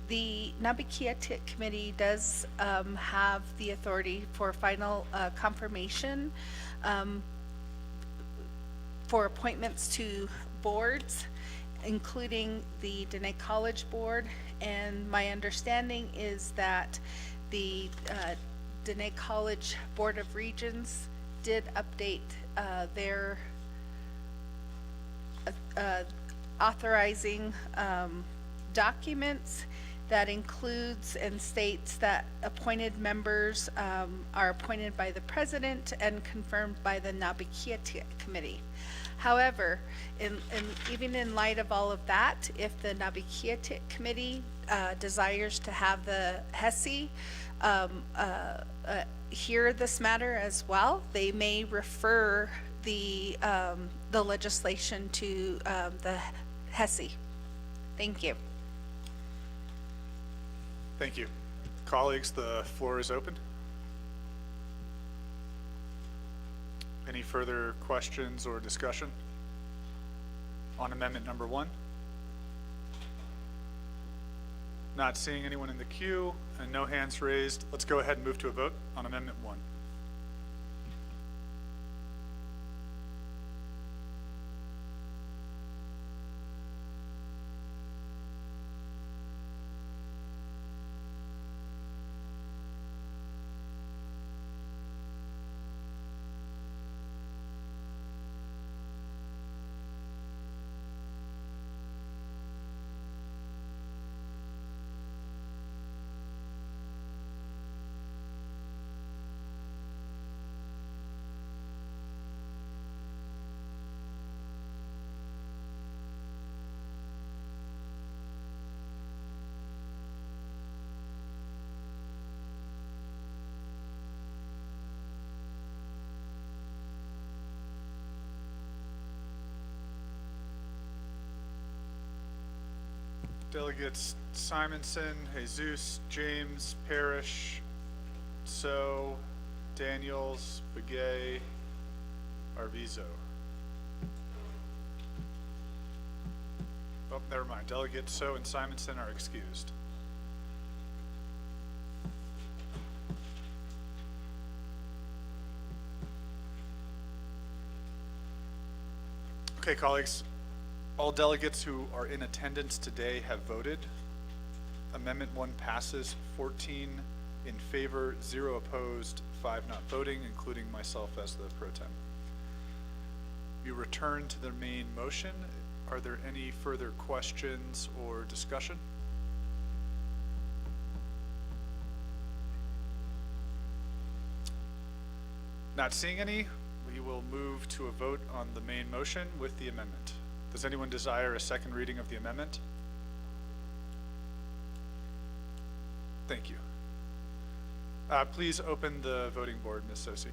the Naabik'iyati Committee does have the authority for final confirmation for appointments to boards. including the Dene College Board. And my understanding is that the Dene College Board of Regents did update their authorizing documents that includes and states that appointed members are appointed by the president and confirmed by the Naabik'iyati committee. However, even in light of all of that, if the Naabik'iyati committee desires to have the HESI hear this matter as well, they may refer the legislation to the HESI. Thank you. Thank you. Colleagues, the floor is open. Any further questions or discussion on amendment number 1? Not seeing anyone in the queue and no hands raised, let's go ahead and move to a vote on amendment 1. Delegates Simonson, Jesus, James, Parrish, So, Daniels, Begay, Arvizo. Oh, never mind. Delegates So and Simonson are excused. Okay, colleagues. All delegates who are in attendance today have voted. Amendment 1 passes 14 in favor, 0 opposed, 5 not voting, including myself as the pro tem. We return to the main motion. Are there any further questions or discussion? Not seeing any, we will move to a vote on the main motion with the amendment. Does anyone desire a second reading of the amendment? Thank you. Please open the voting board, Ms. Sosi.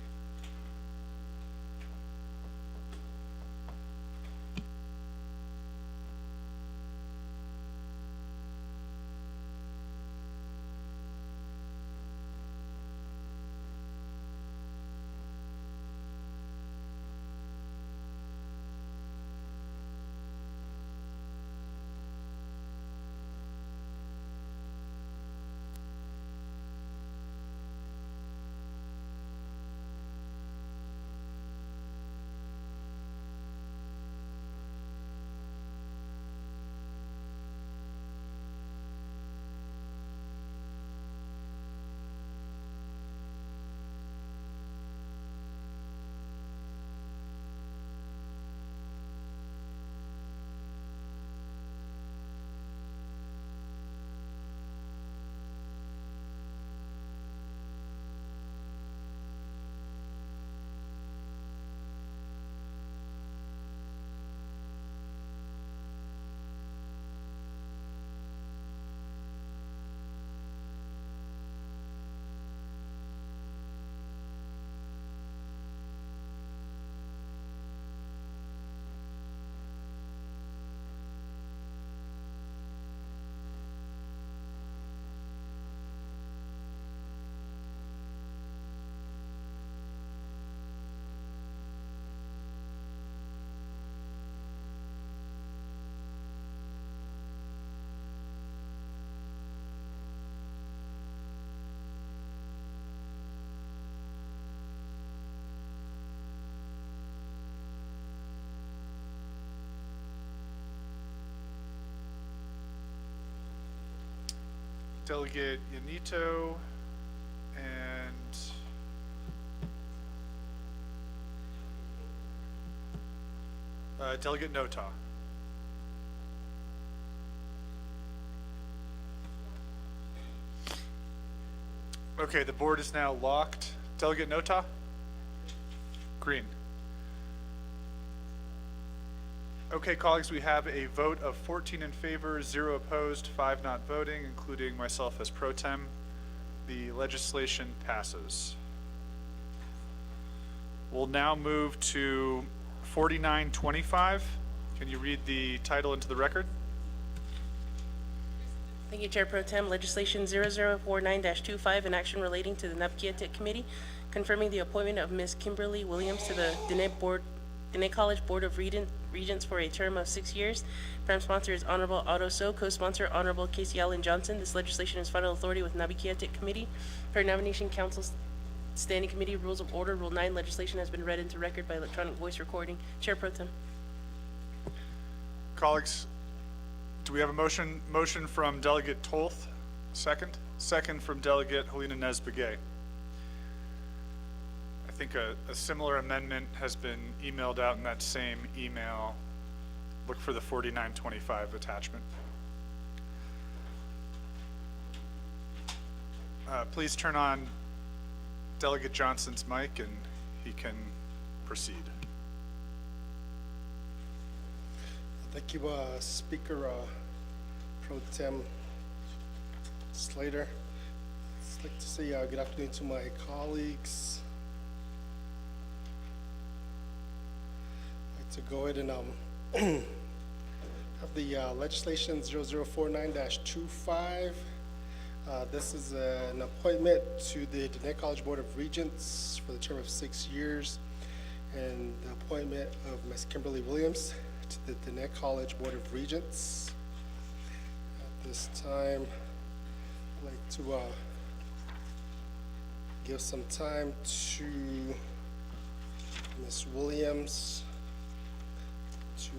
Delegate Yanito and Delegate Nota. Okay, the board is now locked. Delegate Nota? Green. Okay, colleagues, we have a vote of 14 in favor, 0 opposed, 5 not voting, including myself as pro tem. The legislation passes. We'll now move to 4925. Can you read the title into the record? Thank you, Chair Pro Tem. Legislation 0049-25, an action relating to the Naabik'iyati Committee, confirming the appointment of Ms. Kimberly Williams to the Diné College Board of Regents for a term of 6 years. Prime sponsor is Honorable Otto So, co-sponsor Honorable Casey Allen Johnson. This legislation is final authority with Naabik'iyati Committee. Per Nomination Council's Standing Committee Rules of Order, Rule 9, legislation has been read into record by electronic voice recording. Chair Pro Tem. Colleagues, do we have a motion? Motion from Delegate Tolth, second. Second from Delegate Helena Nesbegay. I think a similar amendment has been emailed out in that same email. Look for the 4925 attachment. Please turn on Delegate Johnson's mic and he can proceed. Thank you, Speaker Pro Tem Slater. I'd like to say good afternoon to my colleagues. I'd like to go ahead and have the legislation 0049-25. This is an appointment to the Diné College Board of Regents for the term of 6 years, and the appointment of Ms. Kimberly Williams to the Diné College Board of Regents. At this time, I'd like to give some time to Ms. Williams to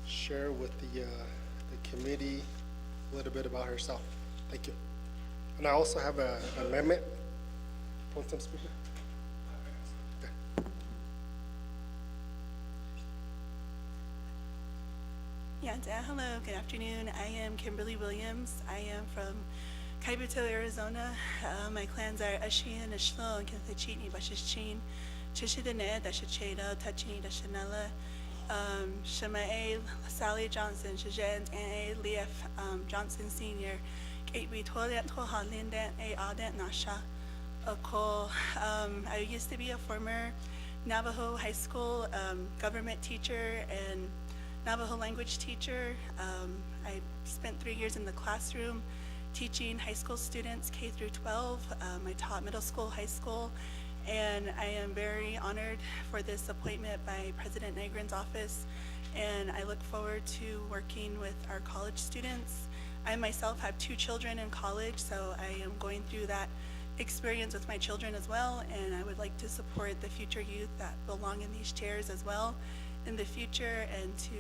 share with the committee a little bit about herself. Thank you. And I also have an amendment. Pro Tem Speaker. Yeah, hello, good afternoon. I am Kimberly Williams. I am from Kaibuto, Arizona. My clans are Ashian, Ashlo, and Kinthachini, Bashichin, Chishidane, Dashacheda, Tachini, Dashanella, Shamae, Sally Johnson, Shajan, and Leaf Johnson Sr., Kate B. Toilet, Toha, Lindan, A. Audit, Nasha, Oko. I used to be a former Navajo high school government teacher and Navajo language teacher. I spent 3 years in the classroom teaching high school students K through 12. I taught middle school, high school, and I am very honored for this appointment by President Negrin's office, and I look forward to working with our college students. I myself have 2 children in college, so I am going through that experience with my children as well, and I would like to support the future youth that belong in these chairs as well in the future, and to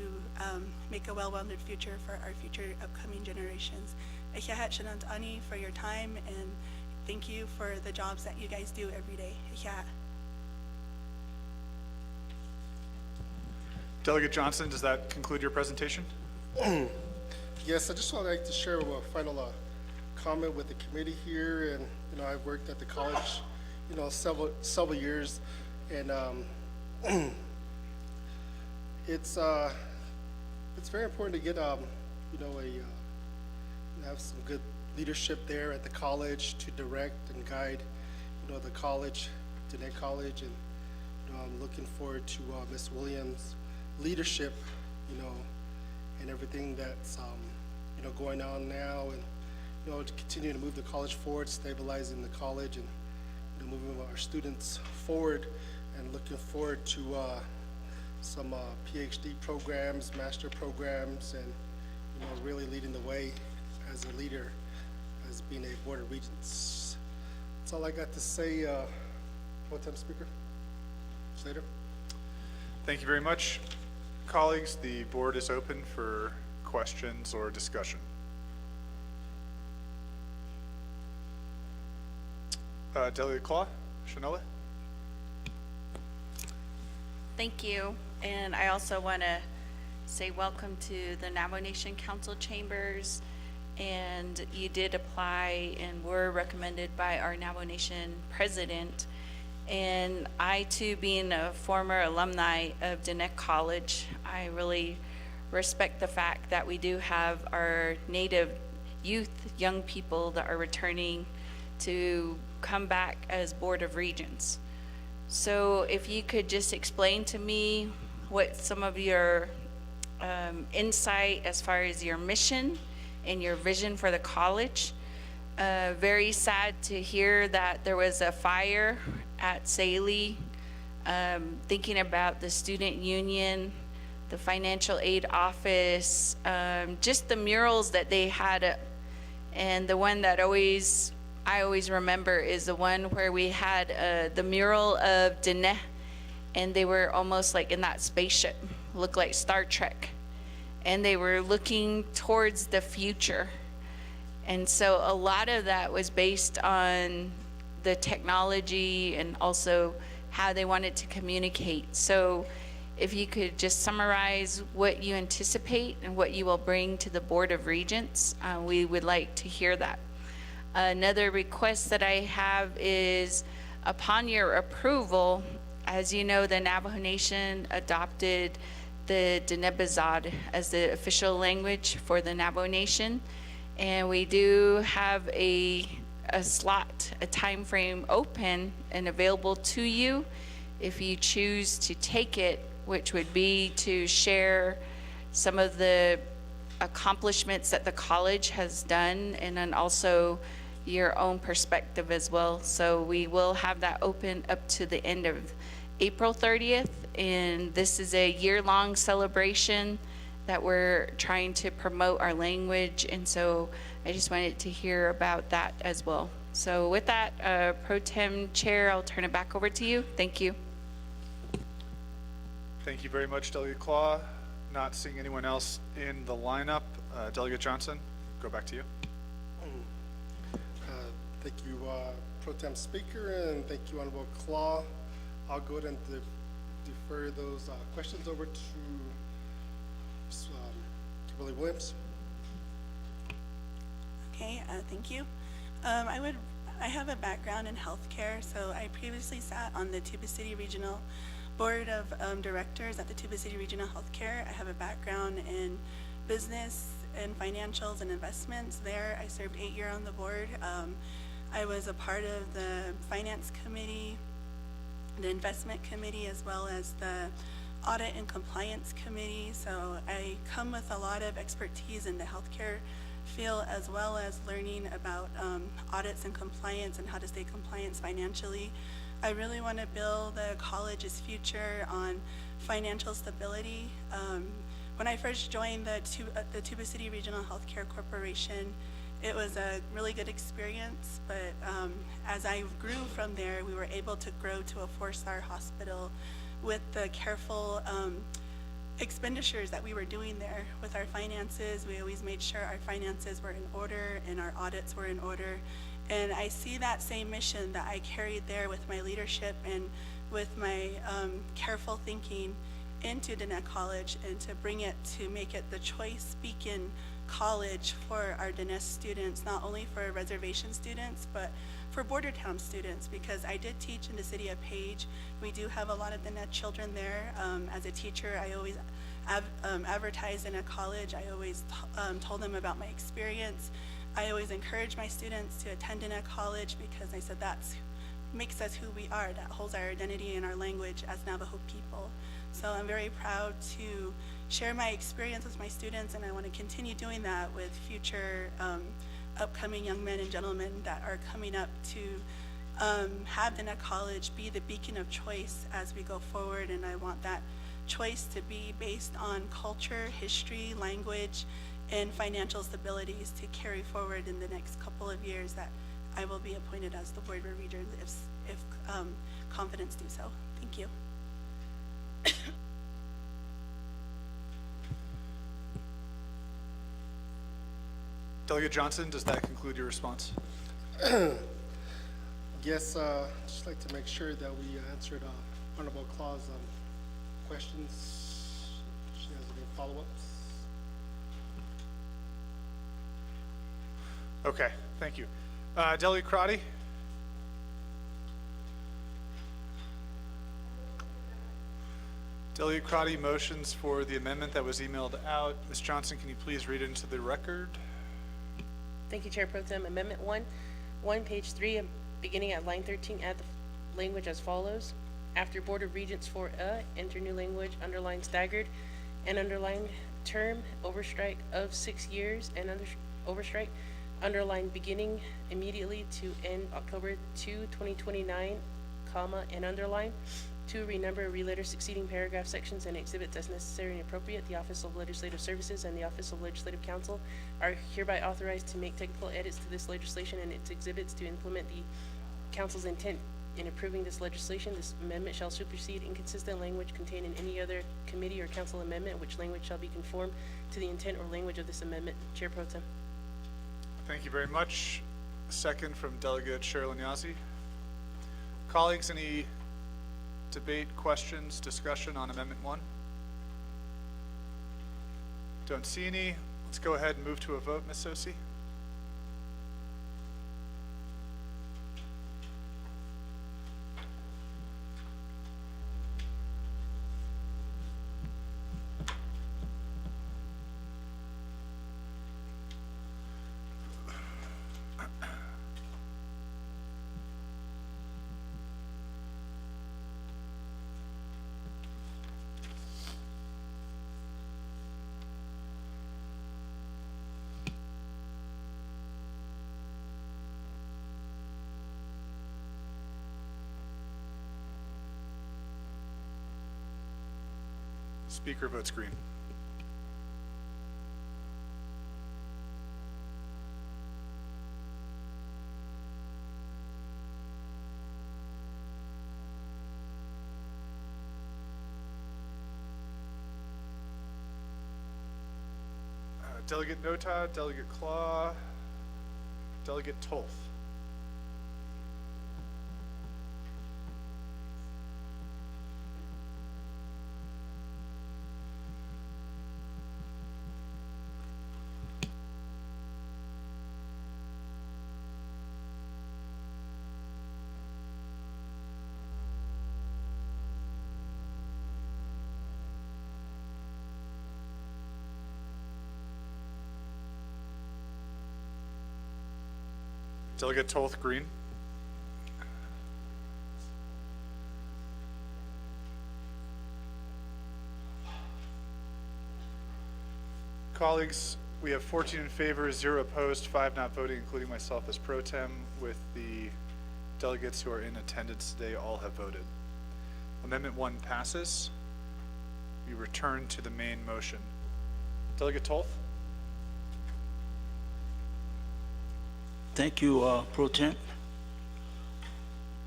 make a well-rounded future for our future upcoming generations. Ehiahat Shanant Ani for your time, and thank you for the jobs that you guys do every day. Ehiahat. Delegate Johnson, does that conclude your presentation? Yes, I just would like to share a final comment with the committee here. And I've worked at the college, several years, and it's very important to get have some good leadership there at the college to direct and guide the college, Diné College, and I'm looking forward to Ms. Williams' leadership, and everything that's going on now, and to continue to move the college forward, stabilizing the college, and moving our students forward, and looking forward to some PhD programs, master programs, and really leading the way as a leader, as being a Board of Regents. That's all I got to say, Pro Tem Speaker. Slater. Thank you very much. Colleagues, the board is open for questions or discussion. Delegate Claw, Chanela? Thank you. And I also want to say welcome to the Navajo Nation Council Chambers. And you did apply and were recommended by our Navajo Nation president. And I too, being a former alumni of Diné College, I really respect the fact that we do have our Native youth, young people that are returning to come back as Board of Regents. So if you could just explain to me what some of your insight as far as your mission and your vision for the college. Very sad to hear that there was a fire at Saley. Thinking about the student union, the financial aid office, just the murals that they had. And the one that I always remember is the one where we had the mural of Diné, and they were almost like in that spaceship, looked like Star Trek. And they were looking towards the future. And so a lot of that was based on the technology and also how they wanted to communicate. So if you could just summarize what you anticipate and what you will bring to the Board of Regents, we would like to hear that. Another request that I have is, upon your approval, as you know, the Navajo Nation adopted the Diné as the official language for the Navajo Nation. And we do have a slot, a time frame open and available to you if you choose to take it, which would be to share some of the accomplishments that the college has done, and then also your own perspective as well. So we will have that open up to the end of April 30th, and this is a year-long celebration that we're trying to promote our language, and so I just wanted to hear about that as well. So with that, Pro Tem Chair, I'll turn it back over to you. Thank you. Thank you very much, Delegate Claw. Not seeing anyone else in the lineup. Delegate Johnson, go back to you. Thank you, Pro Tem Speaker, and thank you, Honorable Claw. I'll go ahead and defer those questions over to Kimberly Williams. Okay, thank you. I have a background in healthcare, so I previously sat on the Tuba City Regional Board of Directors at the Tuba City Regional Healthcare. I have a background in business and financials and investments there. I served 8 years on the board. I was a part of the finance committee, the investment committee, as well as the audit and compliance committee. So I come with a lot of expertise in the healthcare field, as well as learning about audits and compliance and how to stay compliant financially. I really want to build the college's future on financial stability. When I first joined the Tuba City Regional Healthcare Corporation, it was a really good experience, but as I grew from there, we were able to grow to a 4-star hospital with the careful expenditures that we were doing there with our finances. We always made sure our finances were in order and our audits were in order. And I see that same mission that I carried there with my leadership and with my careful thinking into Diné College, and to bring it, to make it the choice beacon college for our Diné students, not only for reservation students, but for border town students, because I did teach in the city of Page. We do have a lot of Diné children there. As a teacher, I always advertised in a college. I always told them about my experience. I always encourage my students to attend Diné College, because I said that's makes us who we are, that holds our identity and our language as Navajo people. So I'm very proud to share my experience with my students, and I want to continue doing that with future upcoming young men and gentlemen that are coming up to have Diné College be the beacon of choice as we go forward. And I want that choice to be based on culture, history, language, and financial stabilities to carry forward in the next couple of years that I will be appointed as the board of regents if confidence do so. Thank you. Delegate Johnson, does that conclude your response? guess, just like to make sure that we answered Honorable Claus' questions. If she has any follow-ups. Okay, thank you. Delegate Crotty? Delegate Crotty motions for the amendment that was emailed out. Ms. Johnson, can you please read it into the record? Thank you, Chair Pro Tem. Amendment 1, page 3, beginning at line 13, add the language as follows. After Board of Regents for enter new language, underline staggered, and underline term, overstrike of 6 years, and overstrike, underline beginning immediately to end October 2, 2029, comma, and underline. 2, renumber, relater succeeding paragraph sections and exhibits as necessary and appropriate. The Office of Legislative Services and the Office of Legislative Counsel are hereby authorized to make technical edits to this legislation and its exhibits to implement the Council's intent in approving this legislation. This amendment shall supersede inconsistent language contained in any other committee or council amendment, which language shall be conformed to the intent or language of this amendment. Chair Pro Tem. Thank you very much. Second from Delegate Sherilyn Yazzie. Colleagues, any debate, questions, discussion on Amendment 1? Don't see any. Let's go ahead and move to a vote, Ms. Sosi. Speaker votes green. Delegate Nota, Delegate Claw, Delegate Tolf. Delegate Tolf, green. Colleagues, we have 14 in favor, 0 opposed, 5 not voting, including myself as pro tem. With the delegates who are in attendance today, all have voted. Amendment 1 passes. We return to the main motion. Delegate Tolf? Thank you, Pro Tem.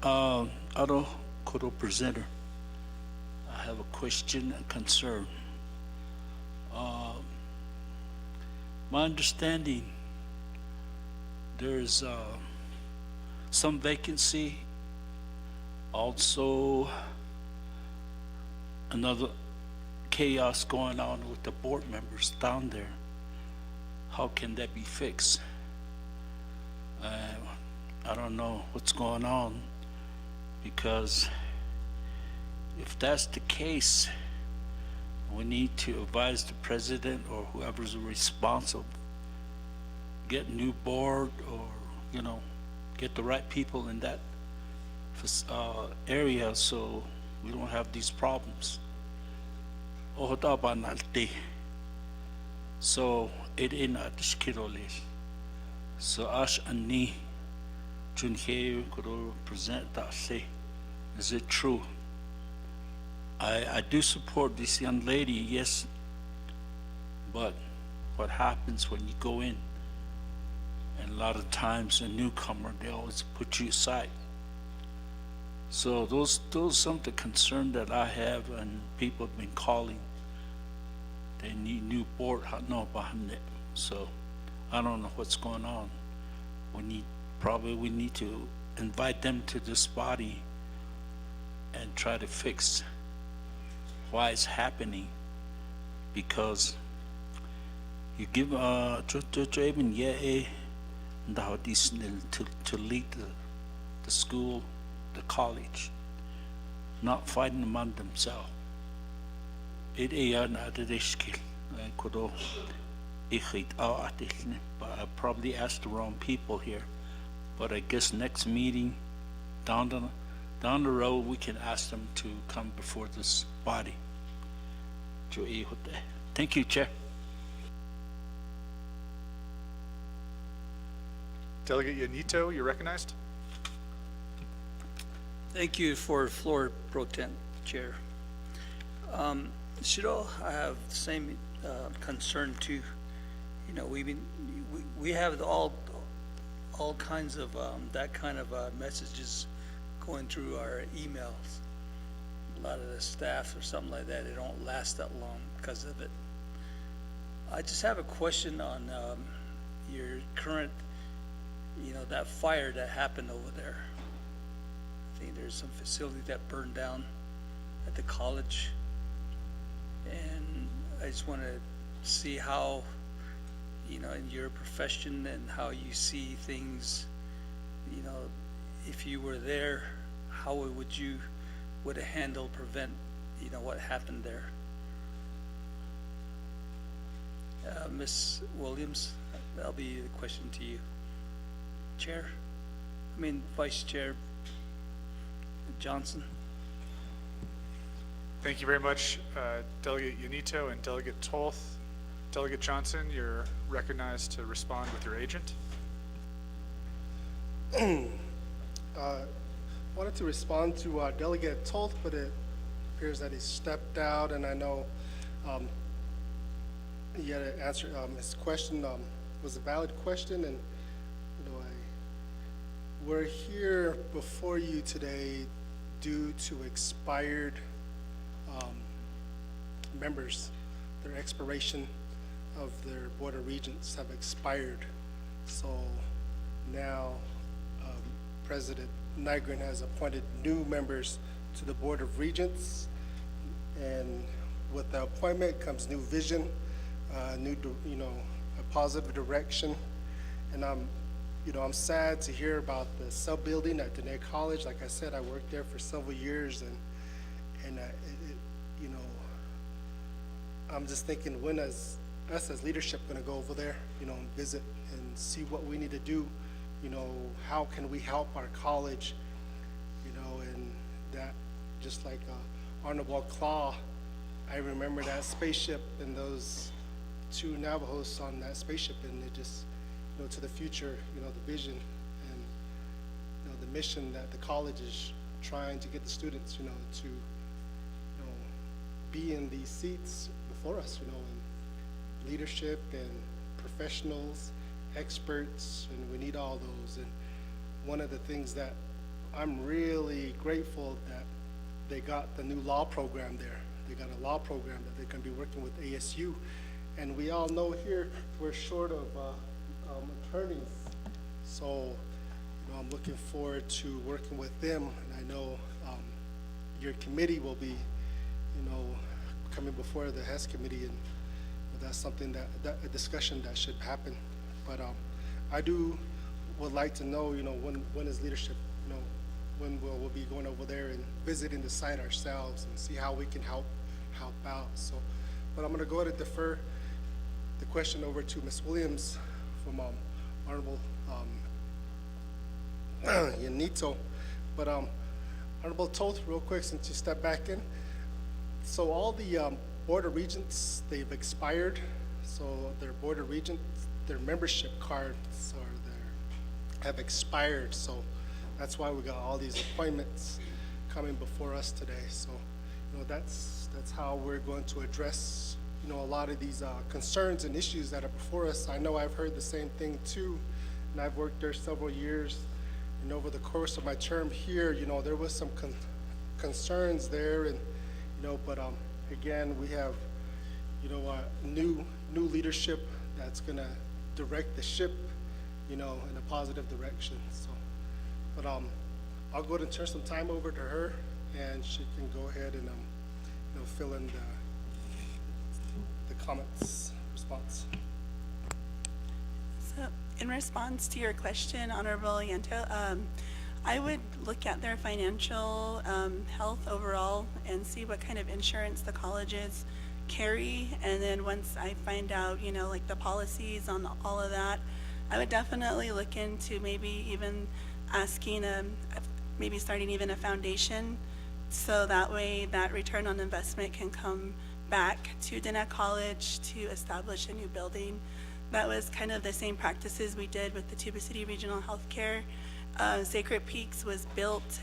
Otto Kodo presenter. I have a question and concern. My understanding, there's some vacancy, also another chaos going on with the board members down there. How can that be fixed? I don't know what's going on, because if that's the case, we need to advise the president or whoever's responsible, get new board, or, you know, get the right people in that area so we don't have these problems. So it in so ash ani junhe could present that say, is it true? I do support this young lady, yes, but what happens when you go in, and a lot of times a newcomer, they always put you aside. So those some of the concern that I have, and people have been calling. They need new board, so I don't know what's going on. We need to invite them to this body and try to fix why it's happening, because you give even to lead the school, the college, not fighting among themselves. It but I probably asked the wrong people here. But I guess next meeting down the road, we can ask them to come before this body. Thank you, Chair. Delegate Yanito, you're recognized. Thank you for floor pro tem, Chair. Shiro, I have the same concern too. You know, we have all kinds of that kind of messages going through our emails. A lot of the staff or something like that, it don't last that long because of it. I just have a question on your current, you know, that fire that happened over there. I think there's some facility that burned down at the college. And I just want to see how, you know, in your profession and how you see things, you know, if you were there, how would have handled, prevent, you know, what happened there? Ms. Williams, that'll be the question to you. Vice Chair Johnson. Thank you very much, Delegate Yanito and Delegate Toth. Delegate Johnson, you're recognized to respond with your agent. Wanted to respond to Delegate Toth, but it appears that he stepped out, and I know he had to answer his question was a valid question, and you know, we're here before you today due to expired members. Their expiration of their Board of Regents have expired. So now President Nygren has appointed new members to the Board of Regents, and with the appointment comes new vision, a positive direction. And I'm sad to hear about the sub-building at Dene College. Like I said, I worked there for several years, and I'm just thinking, when is us as leadership going to go over there, and visit and see what we need to do? How can we help our college? And that, just like Honorable Claw, I remember that spaceship and those two Navajos on that spaceship, and it just, to the future, the vision and the mission that the college is trying to get the students, to be in these seats before us, and leadership and professionals, experts, and we need all those. And one of the things that I'm really grateful that they got the new law program there. They got a law program that they're going to be working with ASU, and we all know here we're short of attorneys. So, I'm looking forward to working with them, and I know your committee will be, coming before the HES committee, and that's something that a discussion that should happen. But I would like to know, when is leadership, when we'll be going over there and visiting the site ourselves and see how we can help out. So, but I'm going to go ahead and defer the question over to Ms. Williams from Honorable Yanito. But Honorable Toth, real quick, since you stepped back in. So all the Board of Regents, they've expired. So their Board of Regents, their membership cards have expired. So that's why we got all these appointments coming before us today. So, that's how we're going to address, a lot of these concerns and issues that are before us. I know I've heard the same thing too, and I've worked there several years. And over the course of my term here, there was some concerns there, and but again, we have new leadership that's going to direct the ship, in a positive direction. So But I'll go ahead and turn some time over to her, and she can go ahead and fill in the comments response. So, in response to your question, Honorable Yanto, I would look at their financial health overall and see what kind of insurance the colleges carry. And then once I find out, like the policies on all of that, I would definitely look into maybe even asking, maybe starting even a foundation, so that way that return on investment can come back to Diné College to establish a new building. That was kind of the same practices we did with the Tuba City Regional Healthcare. Sacred Peaks was built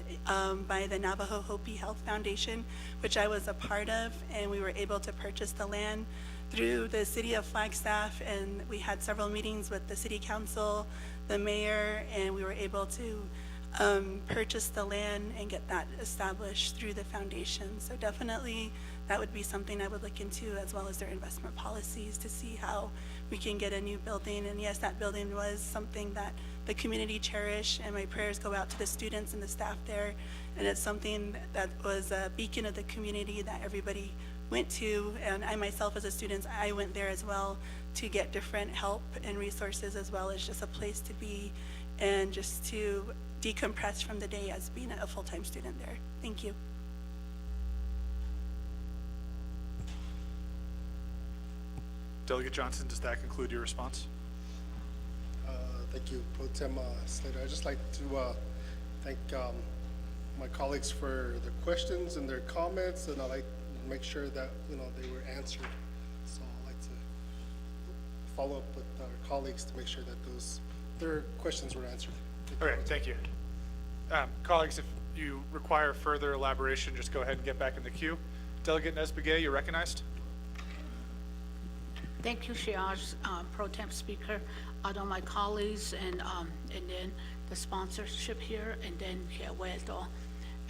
by the Navajo Hopi Health Foundation, which I was a part of, and we were able to purchase the land through the city of Flagstaff, and we had several meetings with the city council, the mayor, and we were able to purchase the land and get that established through the foundation. So definitely that would be something I would look into, as well as their investment policies, to see how we can get a new building. And yes, that building was something that the community cherished, and my prayers go out to the students and the staff there. And it's something that was a beacon of the community that everybody went to, and I myself as a student, I went there as well to get different help and resources, as well as just a place to be and just to decompress from the day as being a full-time student there. Thank you. Delegate Johnson, does that conclude your response? Thank you, Pro Tem Slater. I'd just like to thank my colleagues for their questions and their comments, and I'd like to make sure that they were answered. So I'd like to follow up with our colleagues to make sure that their questions were answered. Okay, thank you. Colleagues, if you require further elaboration, just go ahead and get back in the queue. Delegate Naabik'iyati, you're recognized. Thank you, Shiaj, Pro Temp Speaker, all my colleagues, and then the sponsorship here, and then Kiaweto.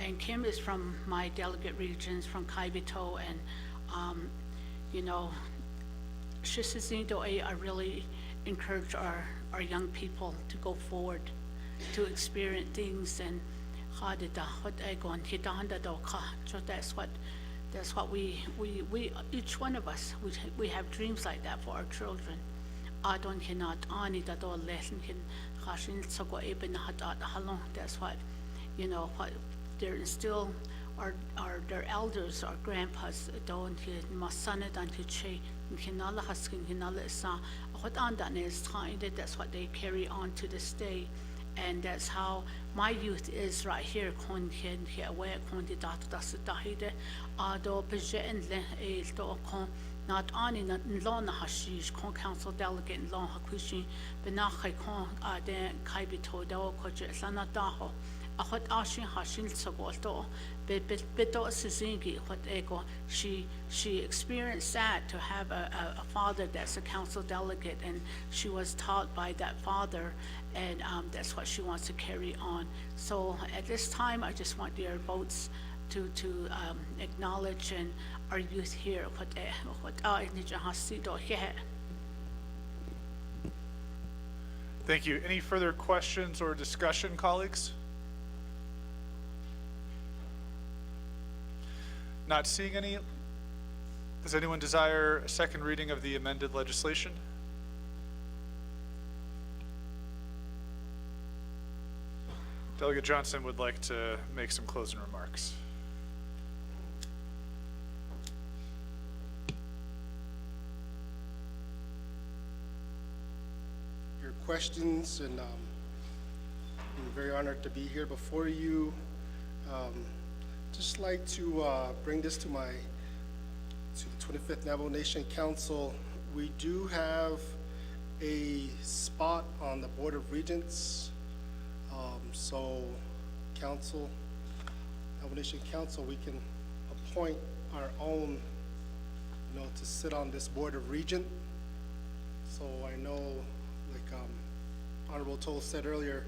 And Kim is from my delegate regions, from Kaibito, and I really encourage our young people to go forward, to experience things, and so that's what we each one of us, we have dreams like that for our children. That's what, what they're instill their elders, our grandpas, that's what they carry on to this day. And that's how my youth is right here. Not only not hashish council delegate in long hakushi, but not then kaibito do sanataho. A hot ashin hashin sogoto, but sizingi what ego she experienced that to have a father that's a council delegate, and she was taught by that father, and that's what she wants to carry on. So at this time, I just want your votes to acknowledge and our youth here. Thank you. Any further questions or discussion, colleagues? Not seeing any. Does anyone desire a second reading of the amended legislation? Delegate Johnson would like to make some closing remarks. Your questions, and I'm very honored to be here before you. Just like to bring this to the 25th Navajo Nation Council. We do have a spot on the Board of Regents. So Council, Navajo Nation Council, we can appoint our own, to sit on this Board of Regent. So I know, like Honorable Toll said earlier,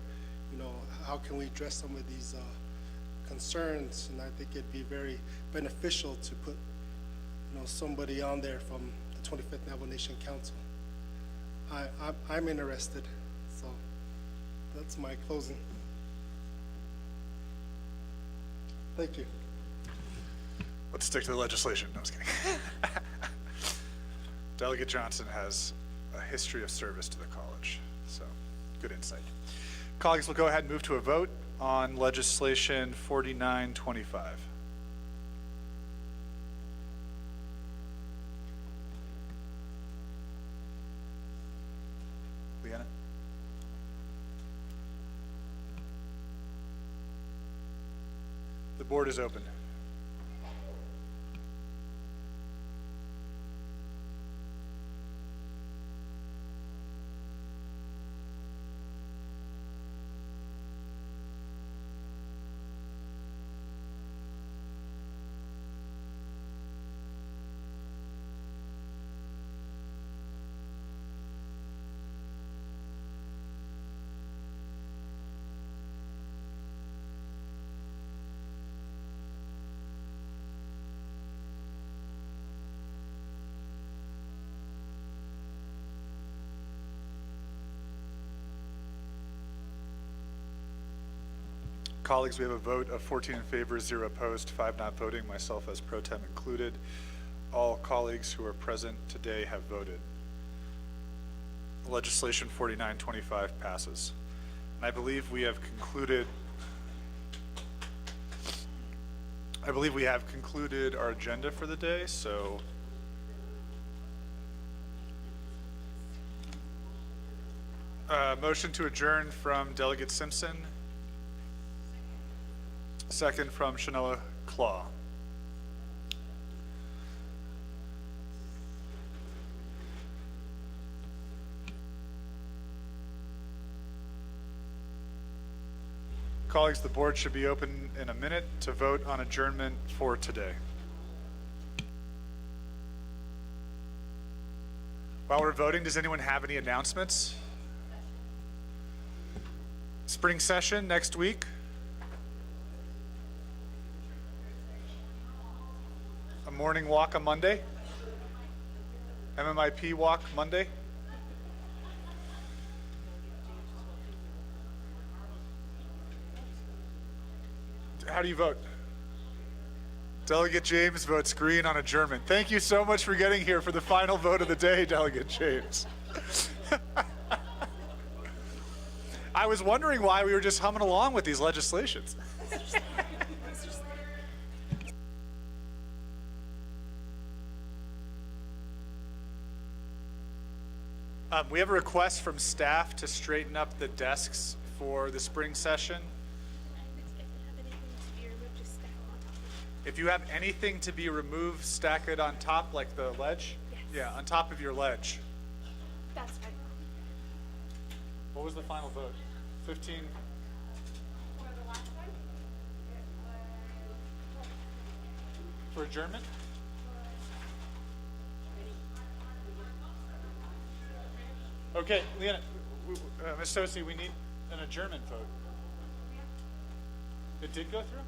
how can we address some of these concerns, and I think it'd be very beneficial to put somebody on there from the 25th Navajo Nation Council. I'm interested, so that's my closing. Thank you. Let's stick to the legislation. No, I was kidding. Delegate Johnson has a history of service to the college, so good insight. Colleagues, we'll go ahead and move to a vote on legislation 4925. Leanna? The board is open. Colleagues, we have a vote of 14 in favor, 0 opposed, 5 not voting, myself as pro tem included. All colleagues who are present today have voted. Legislation 4925 passes. And I believe we have concluded our agenda for the day, so motion to adjourn from Delegate Simpson. Second from Shanella Claw. Colleagues, the board should be open in a minute to vote on adjournment for today. While we're voting, does anyone have any announcements? Spring session next week. A morning walk on Monday. MMIP walk Monday. How do you vote? Delegate James votes green on adjournment. Thank you so much for getting here for the final vote of the day, Delegate James. I was wondering why we were just humming along with these legislations. We have a request from staff to straighten up the desks for the spring session. If you have anything to be removed, stack it on top like the ledge? Yes. Yeah, on top of your ledge. That's right. What was the final vote? 15? For adjournment? Okay, Leanna, Ms. Tosi, we need an adjournment vote. It did go through?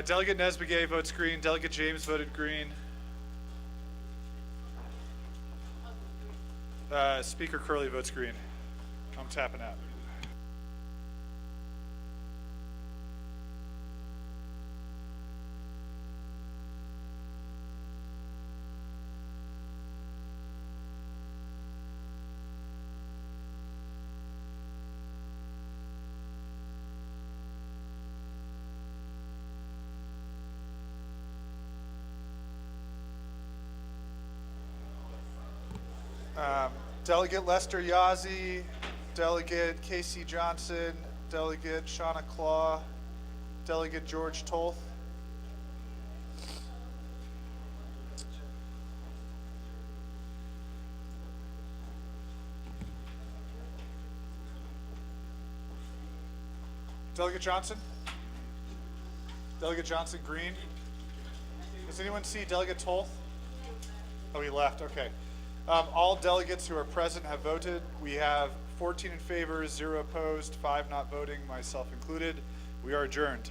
Delegate Naabik'iyati votes green. Delegate James voted green. Speaker Curley votes green. I'm tapping out. Delegate Lester Yazzie, Delegate Casey Johnson, Delegate Shauna Claw, Delegate George Tolth. Delegate Johnson? Delegate Johnson, green. Does anyone see Delegate Tolth? Oh, he left, okay. All delegates who are present have voted. We have 14 in favor, 0 opposed, 5 not voting, myself included. We are adjourned.